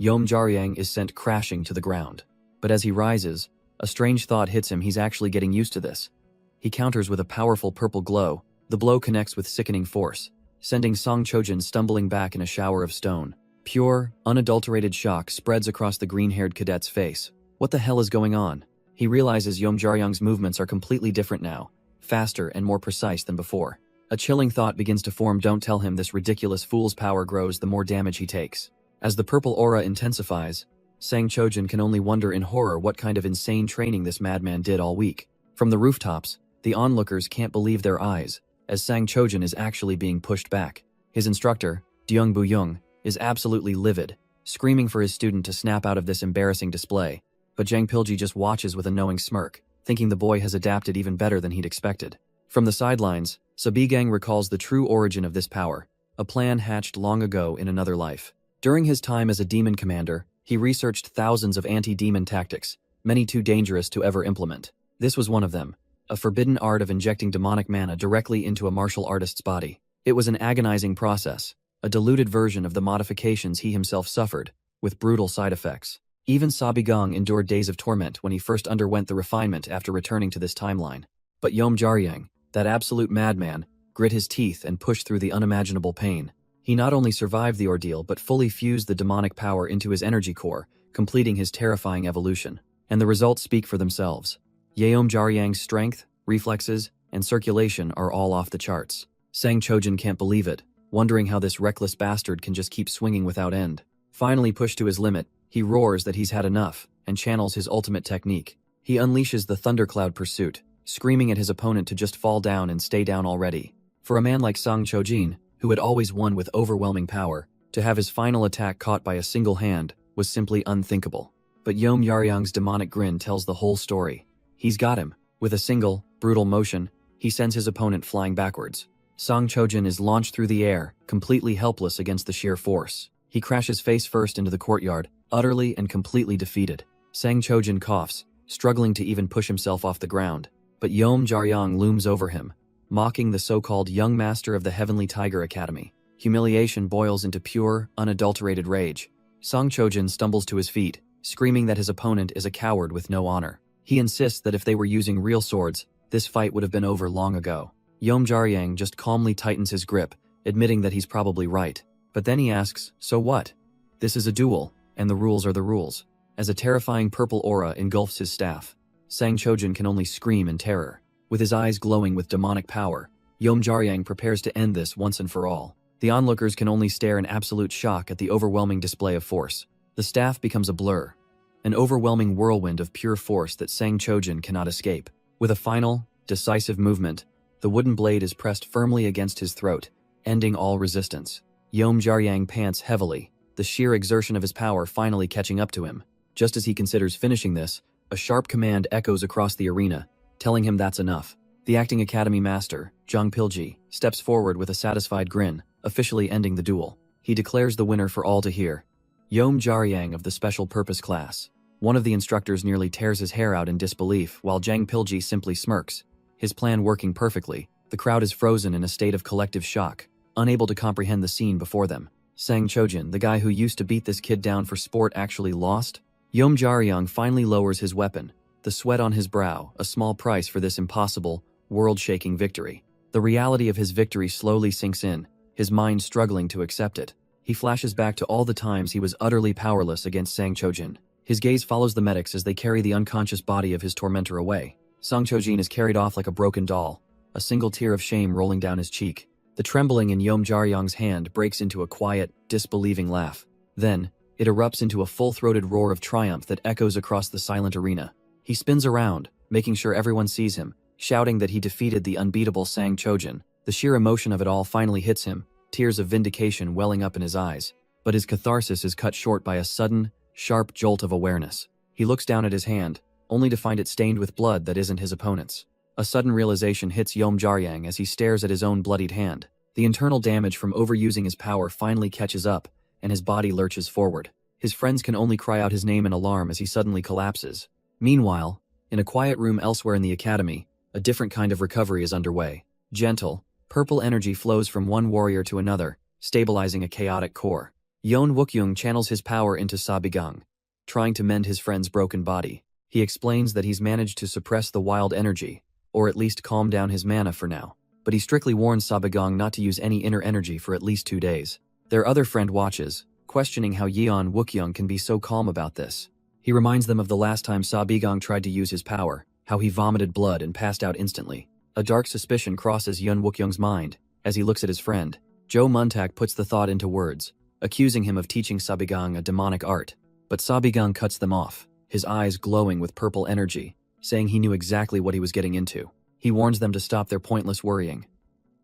Yeomjaryang is sent crashing to the ground. But as he rises, a strange thought hits him. He's actually getting used to this. He counters with a powerful purple glow, The blow connects with sickening force, sending Song Chojin stumbling back in a shower of stone. Pure, unadulterated shock spreads across the green-haired cadet's face. What the hell is going on? He realizes Yeomjaryang's movements are completely different now, faster and more precise than before. A chilling thought begins to form. Don't tell him this ridiculous fool's power grows the more damage he takes. As the purple aura intensifies, Sang Chojin can only wonder in horror what kind of insane training this madman did all week. From the rooftops, the onlookers can't believe their eyes, as Sang Chojin is actually being pushed back. His instructor, Deung Bu-young, is absolutely livid, screaming for his student to snap out of this embarrassing display. But Jang Pilji just watches with a knowing smirk, thinking the boy has adapted even better than he'd expected. From the sidelines, Sabigang recalls the true origin of this power, a plan hatched long ago in another life. During his time as a demon commander, he researched thousands of anti-demon tactics, many too dangerous to ever implement. This was one of them, a forbidden art of injecting demonic mana directly into a martial artist's body. It was an agonizing process, a diluted version of the modifications he himself suffered, with brutal side effects. Even Sabigang endured days of torment when he first underwent the refinement after returning to this timeline. But Yeomjaryang, that absolute madman, grit his teeth and pushed through the unimaginable pain. He not only survived the ordeal but fully fused the demonic power into his energy core, completing his terrifying evolution. And the results speak for themselves. Yeomjaryang's strength, reflexes, and circulation are all off the charts. Sang Chojin can't believe it, wondering how this reckless bastard can just keep swinging without end. Finally pushed to his limit, he roars that he's had enough, and channels his ultimate technique. He unleashes the Thundercloud Pursuit, screaming at his opponent to just fall down and stay down already. For a man like Sang Chojin, who had always won with overwhelming power, to have his final attack caught by a single hand was simply unthinkable. But Yeomjaryang's demonic grin tells the whole story. He's got him. With a single, brutal motion, he sends his opponent flying backwards. Sang Chojin is launched through the air, completely helpless against the sheer force. He crashes face first into the courtyard, utterly and completely defeated. Sang Chojin coughs, struggling to even push himself off the ground. But Yeomjaryang looms over him, mocking the so-called young master of the Heavenly Tiger Academy. Humiliation boils into pure, unadulterated rage. Sang Chojin stumbles to his feet, screaming that his opponent is a coward with no honor. He insists that if they were using real swords, this fight would have been over long ago. Yeomjaryang just calmly tightens his grip, admitting that he's probably right. But then he asks, so what? This is a duel, and the rules are the rules. As a terrifying purple aura engulfs his staff, Sang Chojin can only scream in terror. With his eyes glowing with demonic power, Yeomjaryang prepares to end this once and for all. The onlookers can only stare in absolute shock at the overwhelming display of force. The staff becomes a blur, an overwhelming whirlwind of pure force that Sang Chojin cannot escape. With a final, decisive movement, the wooden blade is pressed firmly against his throat, ending all resistance. Yeomjaryang pants heavily, the sheer exertion of his power finally catching up to him. Just as he considers finishing this, a sharp command echoes across the arena, telling him that's enough. The acting academy master, Jang Pilji, steps forward with a satisfied grin, officially ending the duel. He declares the winner for all to hear. Yeomjaryang of the Special Purpose class. One of the instructors nearly tears his hair out in disbelief, while Jang Pilji simply smirks. His plan working perfectly, the crowd is frozen in a state of collective shock, unable to comprehend the scene before them. Sang Chojin, the guy who used to beat this kid down for sport, actually lost? Yeomjaryang finally lowers his weapon, the sweat on his brow, a small price for this impossible, world-shaking victory. The reality of his victory slowly sinks in, his mind struggling to accept it. He flashes back to all the times he was utterly powerless against Sang Chojin. His gaze follows the medics as they carry the unconscious body of his tormentor away. Sang Chojin is carried off like a broken doll, a single tear of shame rolling down his cheek. The trembling in Yeomjaryang's hand breaks into a quiet, disbelieving laugh. Then, it erupts into a full-throated roar of triumph that echoes across the silent arena. He spins around, making sure everyone sees him, shouting that he defeated the unbeatable Sang Chojin. The sheer emotion of it all finally hits him, tears of vindication welling up in his eyes. But his catharsis is cut short by a sudden, sharp jolt of awareness. He looks down at his hand, only to find it stained with blood that isn't his opponent's. A sudden realization hits Yeomjaryang as he stares at his own bloodied hand. The internal damage from overusing his power finally catches up, and his body lurches forward. His friends can only cry out his name in alarm as he suddenly collapses. Meanwhile, in a quiet room elsewhere in the academy, a different kind of recovery is underway. Gentle, purple energy flows from one warrior to another, stabilizing a chaotic core. Yeon Wookyoung channels his power into Sabigang, trying to mend his friend's broken body. He explains that he's managed to suppress the wild energy, or at least calm down his mana for now. but he strictly warns Sabigong not to use any inner energy for at least 2 days. Their other friend watches, questioning how Yeon Wookyoung can be so calm about this. He reminds them of the last time Sabigong tried to use his power, how he vomited blood and passed out instantly. A dark suspicion crosses Yeon Wookyoung's mind as he looks at his friend. Jo Muntak puts the thought into words, accusing him of teaching Sabigong a demonic art. But Sabigong cuts them off, his eyes glowing with purple energy, saying he knew exactly what he was getting into. He warns them to stop their pointless worrying.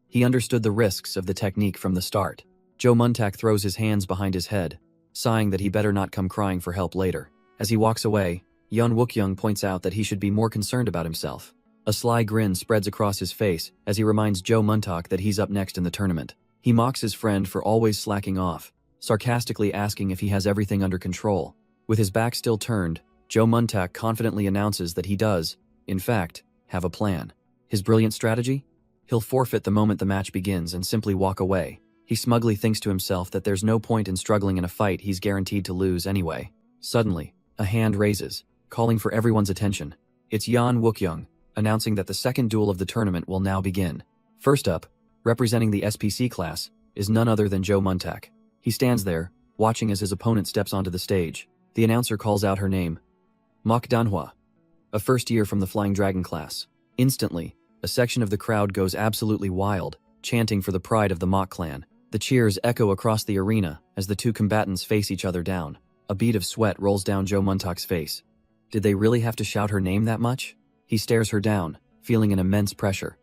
He understood the risks of the technique from the start. Jo Muntak throws his hands behind his head, sighing that he better not come crying for help later. As he walks away, Yeon Wookyoung points out that he should be more concerned about himself. A sly grin spreads across his face as he reminds Jo Muntak that he's up next in the tournament. He mocks his friend for always slacking off, sarcastically asking if he has everything under control. With his back still turned, Jo Muntak confidently announces that he does, in fact, have a plan. His brilliant strategy? He'll forfeit the moment the match begins and simply walk away. He smugly thinks to himself that there's no point in struggling in a fight he's guaranteed to lose anyway. Suddenly, a hand raises, calling for everyone's attention. It's Yeon Wookyoung, announcing that the second duel of the tournament will now begin. First up, representing the SPC class, is none other than Jo Muntak. He stands there, watching as his opponent steps onto the stage. The announcer calls out her name, Manhwa, a first year from the Flying Dragon class. Instantly, a section of the crowd goes absolutely wild, chanting for the pride of the Mach clan. The cheers echo across the arena as the two combatants face each other down. A bead of sweat rolls down Jo Muntak's face. Did they really have to shout her name that much? He stares her down, feeling an immense pressure.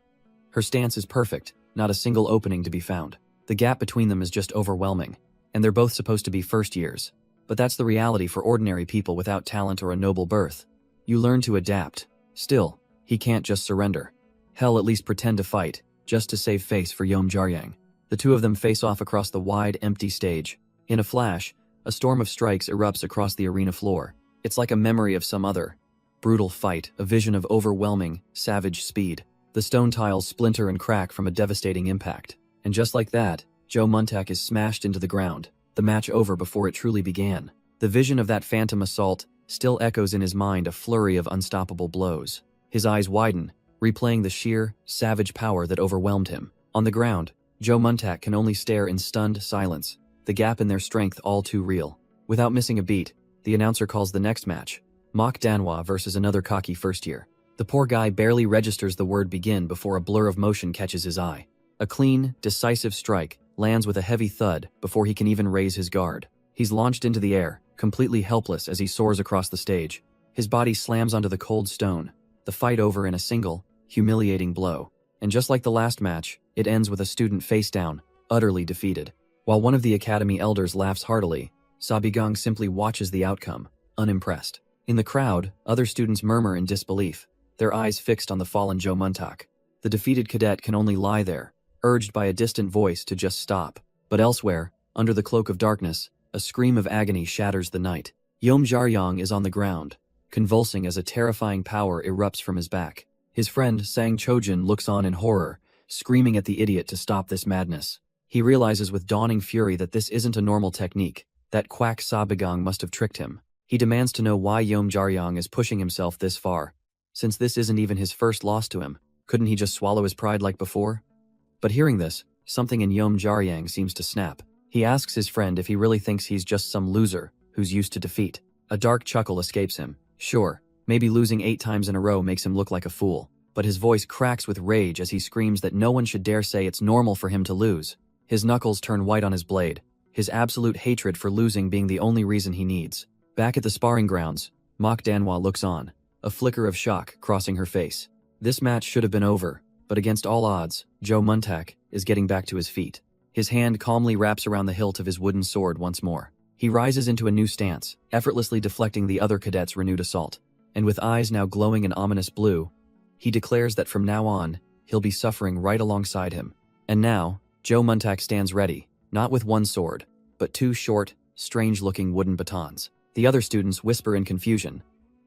Her stance is perfect, not a single opening to be found. The gap between them is just overwhelming, and they're both supposed to be first years. But that's the reality for ordinary people without talent or a noble birth. You learn to adapt. Still, he can't just surrender. Hell, at least pretend to fight, just to save face for Yeom Jaryang. The two of them face off across the wide, empty stage. In a flash, a storm of strikes erupts across the arena floor. It's like a memory of some other brutal fight, a vision of overwhelming, savage speed. The stone tiles splinter and crack from a devastating impact. And just like that, Jo Muntak is smashed into the ground, the match over before it truly began. The vision of that phantom assault still echoes in his mind, a flurry of unstoppable blows. His eyes widen, replaying the sheer, savage power that overwhelmed him. On the ground, Jo Muntak can only stare in stunned silence, the gap in their strength all too real. Without missing a beat, the announcer calls the next match, Mach Danhwa versus another cocky first year. The poor guy barely registers the word begin before a blur of motion catches his eye. A clean, decisive strike lands with a heavy thud before he can even raise his guard. He's launched into the air, completely helpless as he soars across the stage. His body slams onto the cold stone, the fight over in a single, humiliating blow. And just like the last match, it ends with a student face down, utterly defeated. While one of the academy elders laughs heartily, Sabigong simply watches the outcome, unimpressed. In the crowd, other students murmur in disbelief, their eyes fixed on the fallen Jo Muntak. The defeated cadet can only lie there, urged by a distant voice to just stop. But elsewhere, under the cloak of darkness, a scream of agony shatters the night. Yeom Jaryang is on the ground, convulsing as a terrifying power erupts from his back. His friend Sang Chojin looks on in horror, screaming at the idiot to stop this madness. He realizes with dawning fury that this isn't a normal technique, that quack Sabigong must have tricked him. He demands to know why Yeom Jaryang is pushing himself this far. Since this isn't even his first loss to him, couldn't he just swallow his pride like before? But hearing this, something in Yeom Jaryang seems to snap. He asks his friend if he really thinks he's just some loser who's used to defeat. A dark chuckle escapes him. Sure, maybe losing 8 times in a row makes him look like a fool, but his voice cracks with rage as he screams that no one should dare say it's normal for him to lose. His knuckles turn white on his blade, his absolute hatred for losing being the only reason he needs. Back at the sparring grounds, Mach Danhwa looks on, a flicker of shock crossing her face. This match should have been over, but against all odds, Jo Muntak is getting back to his feet. His hand calmly wraps around the hilt of his wooden sword once more. He rises into a new stance, effortlessly deflecting the other cadet's renewed assault. And with eyes now glowing an ominous blue, he declares that from now on, he'll be suffering right alongside him. And now, Jo Muntak stands ready, not with one sword, but 2 short, strange-looking wooden batons. The other students whisper in confusion,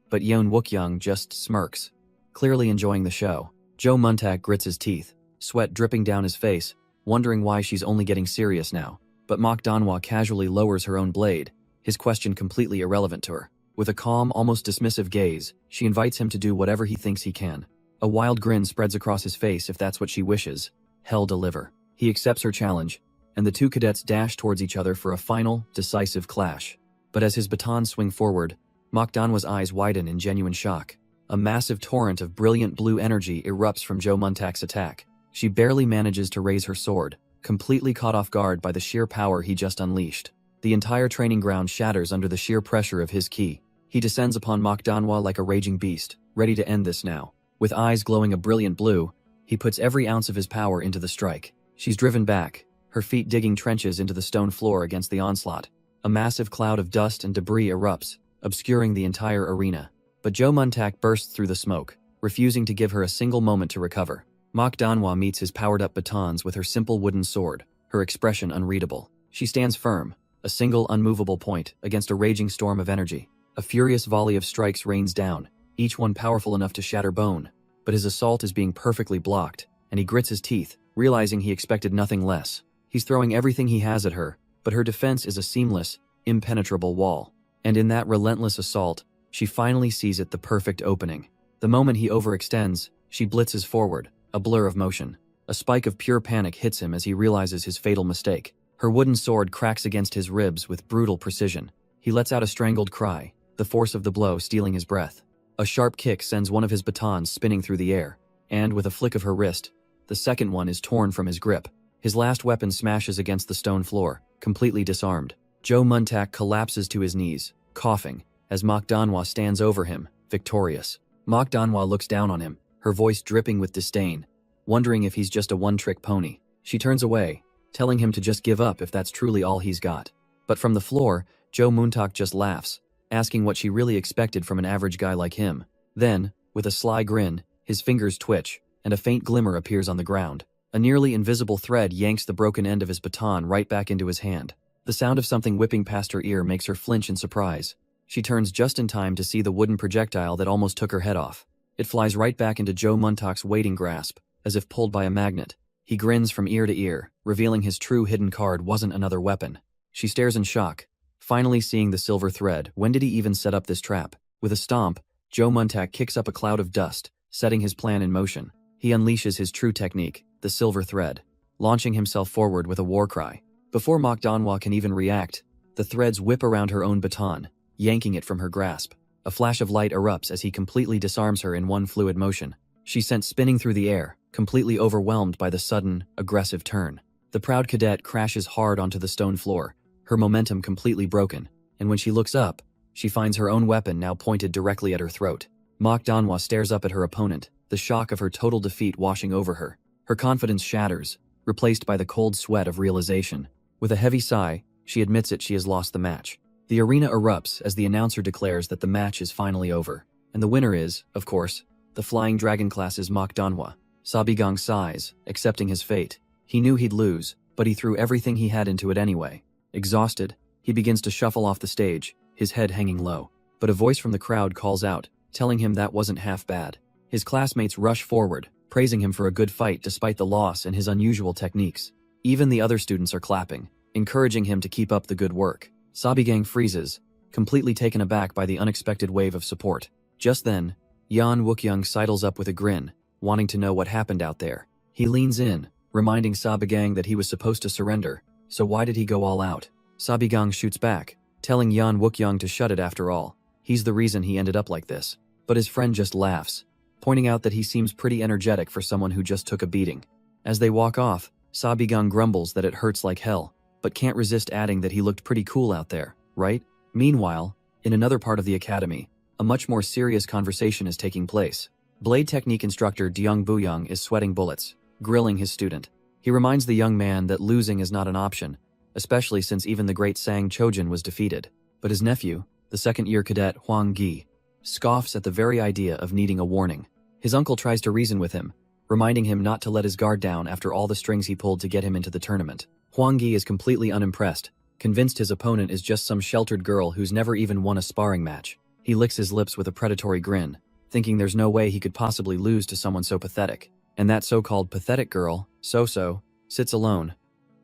but Yeon Wookyoung just smirks, clearly enjoying the show. Jo Muntak grits his teeth, sweat dripping down his face, wondering why she's only getting serious now. But Mach Danhwa casually lowers her own blade, his question completely irrelevant to her. With a calm, almost dismissive gaze, she invites him to do whatever he thinks he can. A wild grin spreads across his face if that's what she wishes. hell deliver. He accepts her challenge, and the two cadets dash towards each other for a final, decisive clash. But as his batons swing forward, Danhwa's eyes widen in genuine shock. A massive torrent of brilliant blue energy erupts from Jo Muntak's attack. She barely manages to raise her sword, completely caught off guard by the sheer power he just unleashed. The entire training ground shatters under the sheer pressure of his ki. He descends upon Danhwa like a raging beast, ready to end this now. With eyes glowing a brilliant blue, he puts every ounce of his power into the strike. She's driven back, her feet digging trenches into the stone floor against the onslaught. A massive cloud of dust and debris erupts, obscuring the entire arena. But Jo Muntak bursts through the smoke, refusing to give her a single moment to recover. Danhwa meets his powered-up batons with her simple wooden sword, her expression unreadable. She stands firm, a single unmovable point against a raging storm of energy. A furious volley of strikes rains down, each one powerful enough to shatter bone. But his assault is being perfectly blocked, and he grits his teeth, realizing he expected nothing less. He's throwing everything he has at her, but her defense is a seamless, impenetrable wall. And in that relentless assault, she finally sees it the perfect opening. The moment he overextends, she blitzes forward, a blur of motion. A spike of pure panic hits him as he realizes his fatal mistake. Her wooden sword cracks against his ribs with brutal precision. He lets out a strangled cry, the force of the blow stealing his breath. A sharp kick sends one of his batons spinning through the air, and with a flick of her wrist, the second one is torn from his grip. His last weapon smashes against the stone floor, completely disarmed. Jo Muntak collapses to his knees, coughing, as Danhwa stands over him, victorious. Danhwa looks down on him, her voice dripping with disdain, wondering if he's just a one-trick pony. She turns away, telling him to just give up if that's truly all he's got. But from the floor, Jo Muntak just laughs, asking what she really expected from an average guy like him. Then, with a sly grin, his fingers twitch, and a faint glimmer appears on the ground. A nearly invisible thread yanks the broken end of his baton right back into his hand. The sound of something whipping past her ear makes her flinch in surprise. She turns just in time to see the wooden projectile that almost took her head off. It flies right back into Jo Muntak's waiting grasp, as if pulled by a magnet. He grins from ear to ear, revealing his true hidden card wasn't another weapon. She stares in shock, finally seeing the silver thread. When did he even set up this trap? With a stomp, Jo Muntak kicks up a cloud of dust, setting his plan in motion. He unleashes his true technique, the silver thread, launching himself forward with a war cry. Before Danhwa can even react, the threads whip around her own baton, yanking it from her grasp. A flash of light erupts as he completely disarms her in one fluid motion. She's sent spinning through the air, completely overwhelmed by the sudden, aggressive turn. The proud cadet crashes hard onto the stone floor, her momentum completely broken, and when she looks up, she finds her own weapon now pointed directly at her throat. Danhwa stares up at her opponent, the shock of her total defeat washing over her. Her confidence shatters, replaced by the cold sweat of realization. With a heavy sigh, she admits she has lost the match. The arena erupts as the announcer declares that the match is finally over. And the winner is, of course, the Flying Dragon class's Danhwa. Sabigang sighs, accepting his fate. He knew he'd lose, but he threw everything he had into it anyway. Exhausted, he begins to shuffle off the stage, his head hanging low. But a voice from the crowd calls out, telling him that wasn't half bad. His classmates rush forward, praising him for a good fight despite the loss and his unusual techniques. Even the other students are clapping, encouraging him to keep up the good work. Sabigang freezes, completely taken aback by the unexpected wave of support. Just then, Yan Wookyoung sidles up with a grin, wanting to know what happened out there. He leans in, reminding Sabigang that he was supposed to surrender, so why did he go all out? Sabigang shoots back, telling Yan Wookyoung to shut it after all. He's the reason he ended up like this. But his friend just laughs, pointing out that he seems pretty energetic for someone who just took a beating. As they walk off, Sabigang grumbles that it hurts like hell, but can't resist adding that he looked pretty cool out there, right? Meanwhile, in another part of the academy, a much more serious conversation is taking place. Blade technique instructor Deung Booyoung is sweating bullets, grilling his student. He reminds the young man that losing is not an option, especially since even the great Sang Chojin was defeated. But his nephew, the second-year cadet Hwang Gi, scoffs at the very idea of needing a warning. His uncle tries to reason with him, reminding him not to let his guard down after all the strings he pulled to get him into the tournament. Hwang Gi is completely unimpressed, convinced his opponent is just some sheltered girl who's never even won a sparring match. He licks his lips with a predatory grin, thinking there's no way he could possibly lose to someone so pathetic. And that so-called pathetic girl, So-So, sits alone,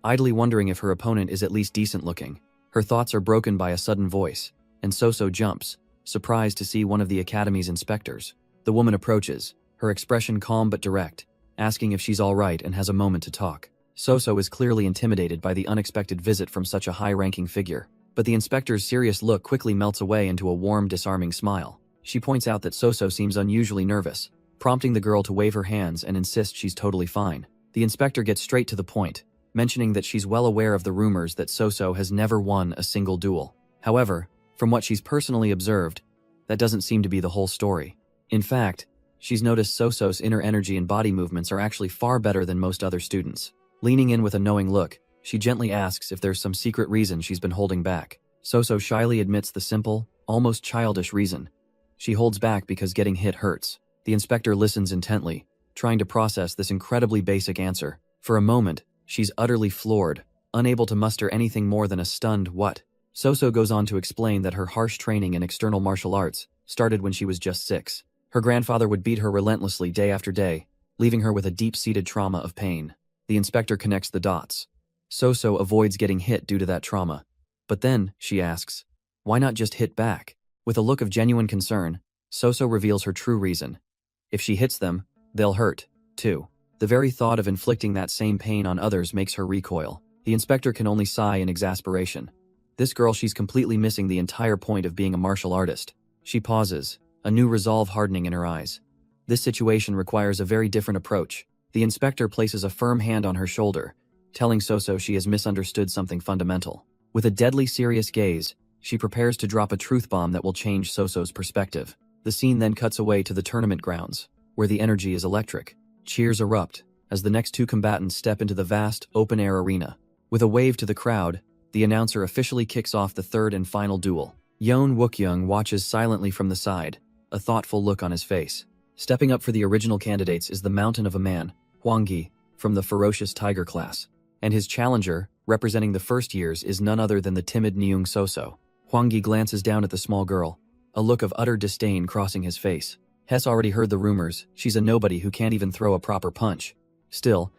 idly wondering if her opponent is at least decent-looking. Her thoughts are broken by a sudden voice, and So-So jumps, surprised to see one of the academy's inspectors. The woman approaches, her expression calm but direct, asking if she's alright and has a moment to talk. Soso is clearly intimidated by the unexpected visit from such a high-ranking figure, but the inspector's serious look quickly melts away into a warm, disarming smile. She points out that Soso seems unusually nervous, prompting the girl to wave her hands and insist she's totally fine. The inspector gets straight to the point, mentioning that she's well aware of the rumors that Soso has never won a single duel. However, from what she's personally observed, that doesn't seem to be the whole story. In fact, she's noticed Soso's inner energy and body movements are actually far better than most other students. Leaning in with a knowing look, she gently asks if there's some secret reason she's been holding back. Soso shyly admits the simple, almost childish reason. She holds back because getting hit hurts. The inspector listens intently, trying to process this incredibly basic answer. For a moment, she's utterly floored, unable to muster anything more than a stunned "what?" Soso goes on to explain that her harsh training in external martial arts started when she was just 6. Her grandfather would beat her relentlessly day after day, leaving her with a deep-seated trauma of pain. The inspector connects the dots. Soso avoids getting hit due to that trauma. But then, she asks, why not just hit back? With a look of genuine concern, Soso reveals her true reason. If she hits them, they'll hurt, too. The very thought of inflicting that same pain on others makes her recoil. The inspector can only sigh in exasperation. This girl, she's completely missing the entire point of being a martial artist. She pauses, a new resolve hardening in her eyes. This situation requires a very different approach. The inspector places a firm hand on her shoulder, telling Soso she has misunderstood something fundamental. With a deadly serious gaze, she prepares to drop a truth bomb that will change Soso's perspective. The scene then cuts away to the tournament grounds, where the energy is electric. Cheers erupt as the next 2 combatants step into the vast, open-air arena. With a wave to the crowd, the announcer officially kicks off the third and final duel. Yeon Wookyoung watches silently from the side, a thoughtful look on his face. Stepping up for the original candidates is the mountain of a man, Hwang-gi, from the ferocious tiger class. And his challenger, representing the first years, is none other than the timid Nyung Soso. Hwang-gi glances down at the small girl, a look of utter disdain crossing his face. Hess already heard the rumors. She's a nobody who can't even throw a proper punch. Still,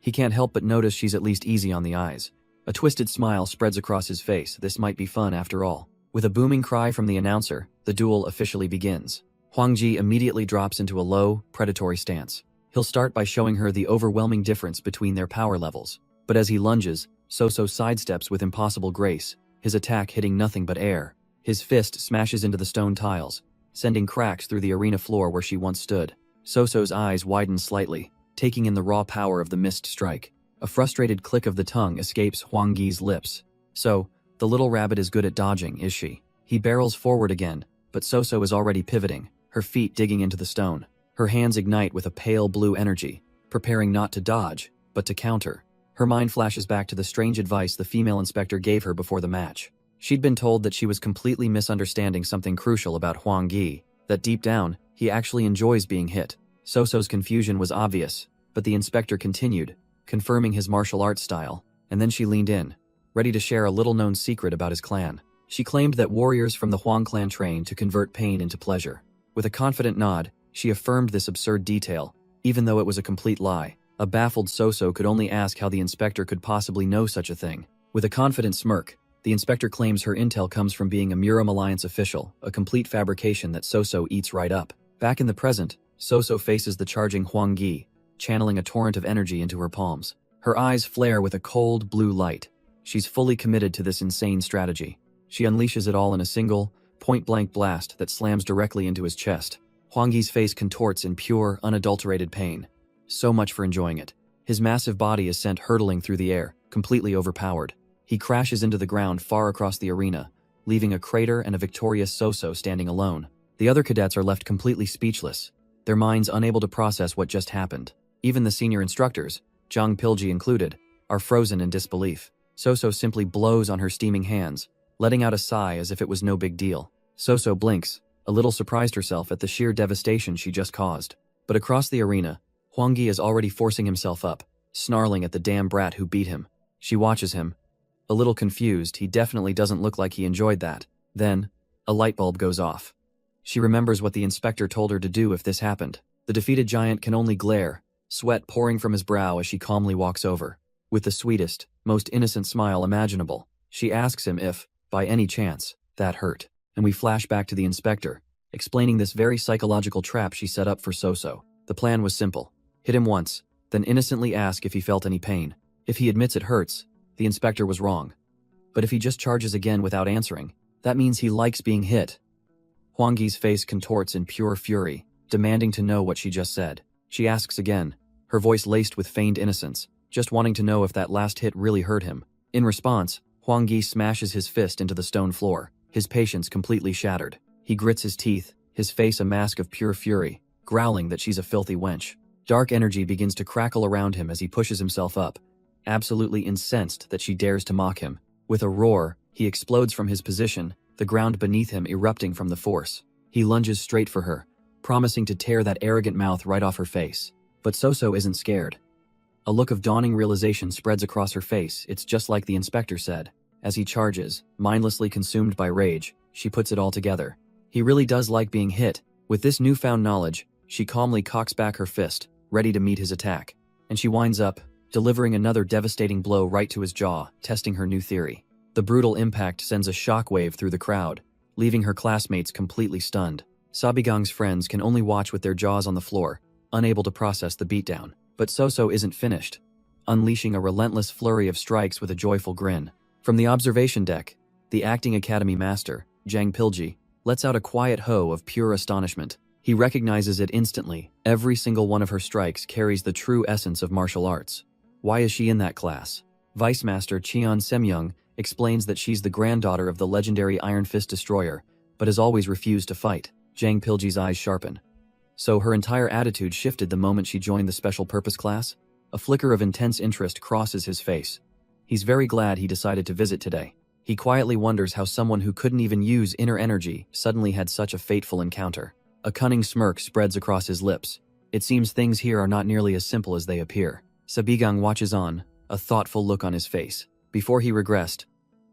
he can't help but notice she's at least easy on the eyes. A twisted smile spreads across his face. This might be fun after all. With a booming cry from the announcer, the duel officially begins. Hwang-gi immediately drops into a low, predatory stance. He'll start by showing her the overwhelming difference between their power levels. But as he lunges, Soso sidesteps with impossible grace, his attack hitting nothing but air. His fist smashes into the stone tiles, sending cracks through the arena floor where she once stood. Soso's eyes widen slightly, taking in the raw power of the missed strike. A frustrated click of the tongue escapes Hwang-gi's lips. So, the little rabbit is good at dodging, is she? He barrels forward again, but Soso is already pivoting, her feet digging into the stone. Her hands ignite with a pale blue energy, preparing not to dodge, but to counter. Her mind flashes back to the strange advice the female inspector gave her before the match. She'd been told that she was completely misunderstanding something crucial about Hwang-gi, that deep down, he actually enjoys being hit. Soso's confusion was obvious, but the inspector continued, confirming his martial arts style, and then she leaned in, ready to share a little-known secret about his clan. She claimed that warriors from the Hwang clan train to convert pain into pleasure. With a confident nod, she affirmed this absurd detail, even though it was a complete lie. A baffled Soso could only ask how the inspector could possibly know such a thing. With a confident smirk, the inspector claims her intel comes from being a Muram Alliance official, a complete fabrication that Soso eats right up. Back in the present, Soso faces the charging Hwang-gi, channeling a torrent of energy into her palms. Her eyes flare with a cold, blue light. She's fully committed to this insane strategy. She unleashes it all in a single, point-blank blast that slams directly into his chest. Hwang-gi's face contorts in pure, unadulterated pain. So much for enjoying it. His massive body is sent hurtling through the air, completely overpowered. He crashes into the ground far across the arena, leaving a crater and a victorious Soso standing alone. The other cadets are left completely speechless, their minds unable to process what just happened. Even the senior instructors, Jang Pilji included, are frozen in disbelief. Soso simply blows on her steaming hands, letting out a sigh as if it was no big deal. Soso blinks, a little surprised herself at the sheer devastation she just caused. But across the arena, Hwang-gi is already forcing himself up, snarling at the damn brat who beat him. She watches him. A little confused, he definitely doesn't look like he enjoyed that. Then, a light bulb goes off. She remembers what the inspector told her to do if this happened. The defeated giant can only glare, sweat pouring from his brow as she calmly walks over. With the sweetest, most innocent smile imaginable, she asks him if, by any chance, that hurt. And we flash back to the inspector, explaining this very psychological trap she set up for Soso. The plan was simple. Hit him once, then innocently ask if he felt any pain. If he admits it hurts, the inspector was wrong. But if he just charges again without answering, that means he likes being hit. Huang Yi's face contorts in pure fury, demanding to know what she just said. She asks again, her voice laced with feigned innocence, just wanting to know if that last hit really hurt him. In response, Huang Yi smashes his fist into the stone floor, his patience completely shattered. He grits his teeth, his face a mask of pure fury, growling that she's a filthy wench. Dark energy begins to crackle around him as he pushes himself up, absolutely incensed that she dares to mock him. With a roar, he explodes from his position, the ground beneath him erupting from the force. He lunges straight for her, promising to tear that arrogant mouth right off her face. But So-So isn't scared. A look of dawning realization spreads across her face. It's just like the inspector said. As he charges, mindlessly consumed by rage, she puts it all together. He really does like being hit. With this newfound knowledge, she calmly cocks back her fist, ready to meet his attack. And she winds up, delivering another devastating blow right to his jaw, testing her new theory. The brutal impact sends a shockwave through the crowd, leaving her classmates completely stunned. Sabigang's friends can only watch with their jaws on the floor, unable to process the beatdown. But So-So isn't finished, unleashing a relentless flurry of strikes with a joyful grin. From the observation deck, the acting academy master, Jang Pilji, lets out a quiet ho of pure astonishment. He recognizes it instantly. Every single one of her strikes carries the true essence of martial arts. Why is she in that class? Vice Master Cheon Semyoung explains that she's the granddaughter of the legendary Iron Fist Destroyer, but has always refused to fight. Jang Pilji's eyes sharpen. So her entire attitude shifted the moment she joined the special purpose class? A flicker of intense interest crosses his face. He's very glad he decided to visit today. He quietly wonders how someone who couldn't even use inner energy suddenly had such a fateful encounter. A cunning smirk spreads across his lips. It seems things here are not nearly as simple as they appear. Sabigang watches on, a thoughtful look on his face. Before he regressed,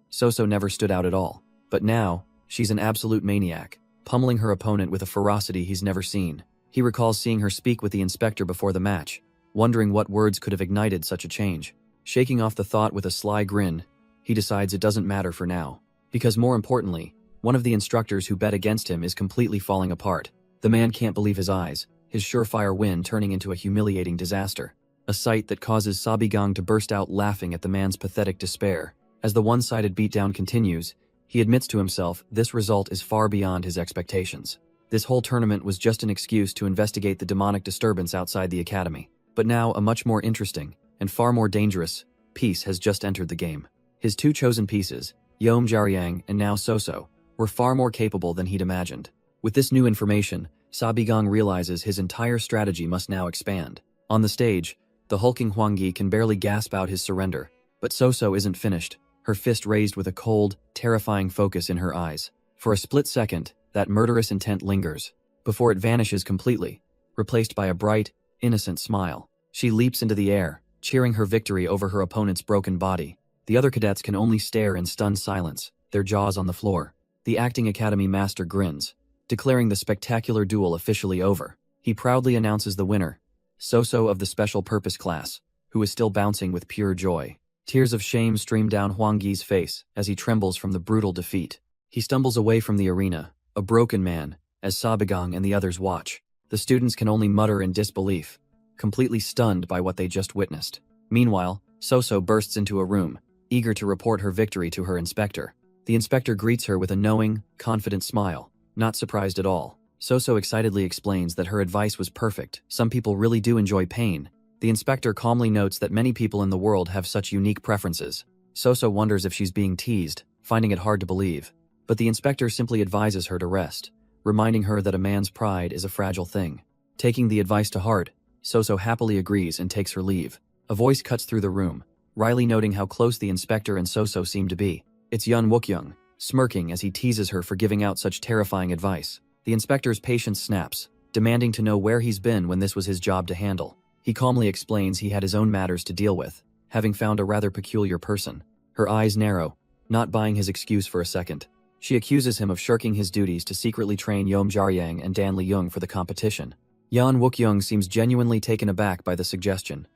So-So never stood out at all. But now, she's an absolute maniac, pummeling her opponent with a ferocity he's never seen. He recalls seeing her speak with the inspector before the match, wondering what words could have ignited such a change. Shaking off the thought with a sly grin, he decides it doesn't matter for now. Because more importantly, one of the instructors who bet against him is completely falling apart. The man can't believe his eyes, his surefire win turning into a humiliating disaster. A sight that causes Sabigang to burst out laughing at the man's pathetic despair. As the one-sided beatdown continues, he admits to himself this result is far beyond his expectations. This whole tournament was just an excuse to investigate the demonic disturbance outside the academy. But now a much more interesting, and far more dangerous, piece has just entered the game. His two chosen pieces, Yom Jariang and now So-So, were far more capable than he'd imagined. With this new information, Sabigang realizes his entire strategy must now expand. On the stage, the hulking Huang Yi can barely gasp out his surrender. But So-So isn't finished, her fist raised with a cold, terrifying focus in her eyes. For a split second, that murderous intent lingers, before it vanishes completely, replaced by a bright, innocent smile. She leaps into the air, cheering her victory over her opponent's broken body. The other cadets can only stare in stunned silence, their jaws on the floor. The acting academy master grins, declaring the spectacular duel officially over. He proudly announces the winner, So-So of the special purpose class, who is still bouncing with pure joy. Tears of shame stream down Huang Yi's face as he trembles from the brutal defeat. He stumbles away from the arena, a broken man, as Sabigang and the others watch. The students can only mutter in disbelief, completely stunned by what they just witnessed. Meanwhile, So-So bursts into a room, eager to report her victory to her inspector. The inspector greets her with a knowing, confident smile, not surprised at all. So-So excitedly explains that her advice was perfect. Some people really do enjoy pain. The inspector calmly notes that many people in the world have such unique preferences. So-So wonders if she's being teased, finding it hard to believe. But the inspector simply advises her to rest, reminding her that a man's pride is a fragile thing. Taking the advice to heart, So-So happily agrees and takes her leave. A voice cuts through the room, Riley noting how close the inspector and So-So seem to be. It's Yun Wookyoung, smirking as he teases her for giving out such terrifying advice. The inspector's patience snaps, demanding to know where he's been when this was his job to handle. He calmly explains he had his own matters to deal with, having found a rather peculiar person. Her eyes narrow, not buying his excuse for a second. She accuses him of shirking his duties to secretly train Yom Jaryang and Dan Li-young for the competition. Yan Wookyoung seems genuinely taken aback by the suggestion.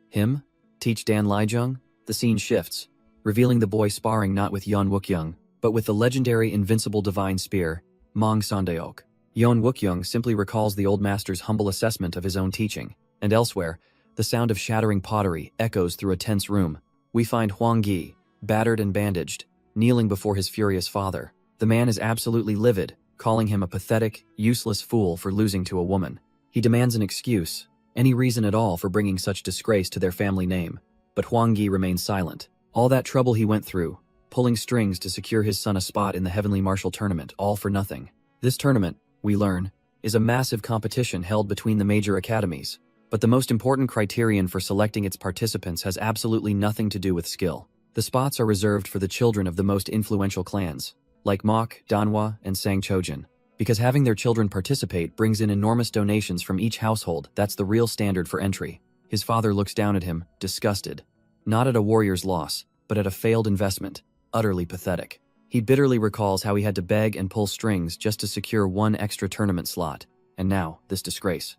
Him? Teach Dan Li-jung? The scene shifts, revealing the boy sparring not with Yan Wookyoung, but with the legendary invincible divine spear, Mang Sandeok. Yan Wookyoung simply recalls the old master's humble assessment of his own teaching. And elsewhere, the sound of shattering pottery echoes through a tense room. We find Huang Yi, battered and bandaged, kneeling before his furious father. The man is absolutely livid, calling him a pathetic, useless fool for losing to a woman. He demands an excuse, any reason at all for bringing such disgrace to their family name. But Huang Yi remains silent. All that trouble he went through, pulling strings to secure his son a spot in the Heavenly Martial Tournament, all for nothing. This tournament, we learn, is a massive competition held between the major academies. But the most important criterion for selecting its participants has absolutely nothing to do with skill. The spots are reserved for the children of the most influential clans, like Mok, Danhwa, and Sangchojin. Because having their children participate brings in enormous donations from each household, that's the real standard for entry. His father looks down at him, disgusted. Not at a warrior's loss, but at a failed investment. Utterly pathetic. He bitterly recalls how he had to beg and pull strings just to secure one extra tournament slot. And now, this disgrace.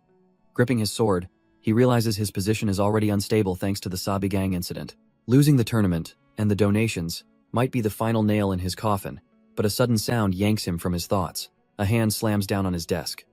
Gripping his sword, he realizes his position is already unstable thanks to the Sabi Gang incident. Losing the tournament, and the donations, might be the final nail in his coffin, but a sudden sound yanks him from his thoughts. A hand slams down on his desk.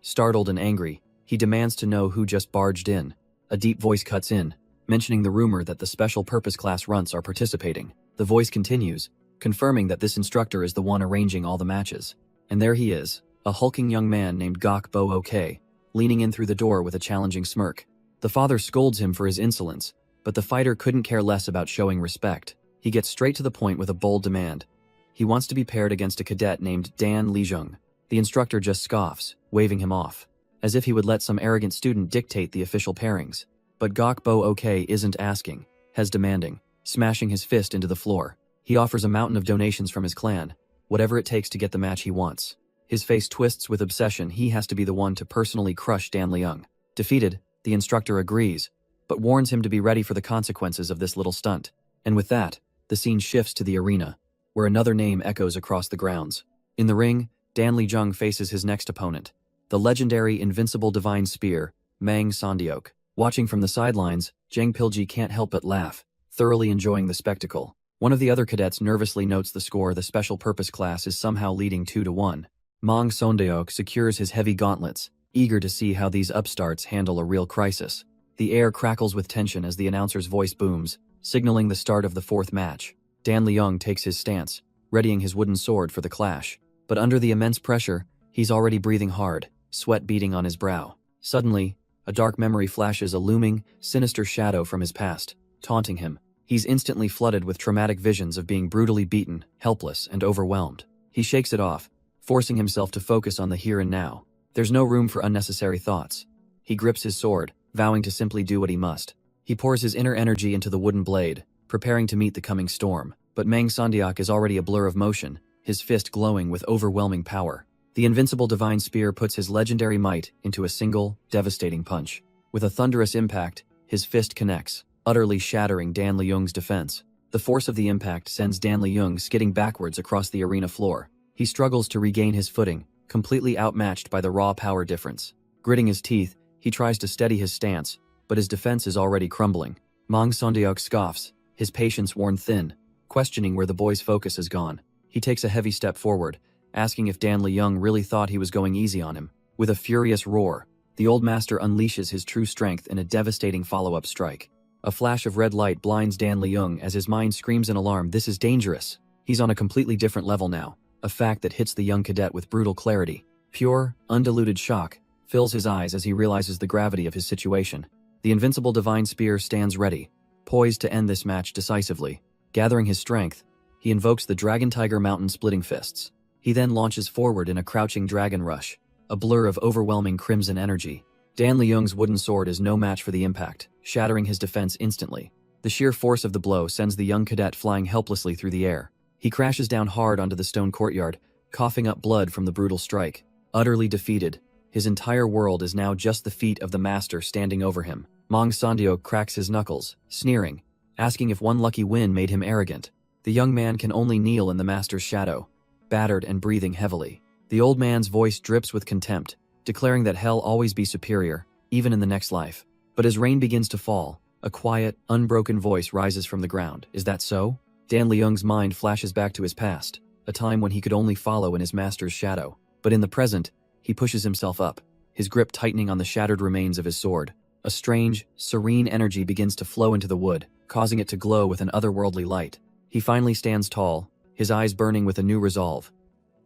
Startled and angry, he demands to know who just barged in. A deep voice cuts in, mentioning the rumor that the special purpose class runts are participating. The voice continues, confirming that this instructor is the one arranging all the matches. And there he is, a hulking young man named Gok Bo Ok, leaning in through the door with a challenging smirk. The father scolds him for his insolence, but the fighter couldn't care less about showing respect. He gets straight to the point with a bold demand. He wants to be paired against a cadet named Dan Lijung. The instructor just scoffs, waving him off, as if he would let some arrogant student dictate the official pairings. But Gok Bo Ok isn't asking, has demanding, smashing his fist into the floor. He offers a mountain of donations from his clan, whatever it takes to get the match he wants. His face twists with obsession. He has to be the one to personally crush Dan Liang. Defeated, the instructor agrees, but warns him to be ready for the consequences of this little stunt. And with that, the scene shifts to the arena, where another name echoes across the grounds. In the ring, Dan Lijung faces his next opponent, the legendary invincible divine spear, Mang Sandiok. Watching from the sidelines, Zhang Pilji can't help but laugh, thoroughly enjoying the spectacle. One of the other cadets nervously notes the score. The special purpose class is somehow leading 2-1. Mang Sandiok secures his heavy gauntlets, eager to see how these upstarts handle a real crisis. The air crackles with tension as the announcer's voice booms, signaling the start of the fourth match. Dan Liang takes his stance, readying his wooden sword for the clash. But under the immense pressure, he's already breathing hard, sweat beading on his brow. Suddenly, a dark memory flashes, a looming, sinister shadow from his past, taunting him. He's instantly flooded with traumatic visions of being brutally beaten, helpless, and overwhelmed. He shakes it off, forcing himself to focus on the here and now. There's no room for unnecessary thoughts. He grips his sword, vowing to simply do what he must. He pours his inner energy into the wooden blade, preparing to meet the coming storm. But Mang Sandiok is already a blur of motion, his fist glowing with overwhelming power. The invincible divine spear puts his legendary might into a single, devastating punch. With a thunderous impact, his fist connects, utterly shattering Dan Liang's defense. The force of the impact sends Dan Liang skidding backwards across the arena floor. He struggles to regain his footing, completely outmatched by the raw power difference. Gritting his teeth, he tries to steady his stance, but his defense is already crumbling. Mang Sandiok scoffs, his patience worn thin, questioning where the boy's focus has gone. He takes a heavy step forward, asking if Dan Liang really thought he was going easy on him. With a furious roar, the old master unleashes his true strength in a devastating follow-up strike. A flash of red light blinds Dan Liang as his mind screams in alarm. This is dangerous. He's on a completely different level now, a fact that hits the young cadet with brutal clarity. Pure, undiluted shock fills his eyes as he realizes the gravity of his situation. The invincible divine spear stands ready, poised to end this match decisively. Gathering his strength, he invokes the Dragon Tiger Mountain Splitting Fists. He then launches forward in a crouching dragon rush, a blur of overwhelming crimson energy. Dan Liang's wooden sword is no match for the impact, shattering his defense instantly. The sheer force of the blow sends the young cadet flying helplessly through the air. He crashes down hard onto the stone courtyard, coughing up blood from the brutal strike. Utterly defeated, his entire world is now just the feet of the master standing over him. Mang Sandiok cracks his knuckles, sneering, asking if one lucky win made him arrogant. The young man can only kneel in the master's shadow, battered and breathing heavily. The old man's voice drips with contempt, declaring that hell always be superior, even in the next life. But as rain begins to fall, a quiet, unbroken voice rises from the ground. Is that so? Dan Liang's mind flashes back to his past, a time when he could only follow in his master's shadow. But in the present, he pushes himself up, his grip tightening on the shattered remains of his sword. A strange, serene energy begins to flow into the wood, causing it to glow with an otherworldly light. He finally stands tall, his eyes burning with a new resolve.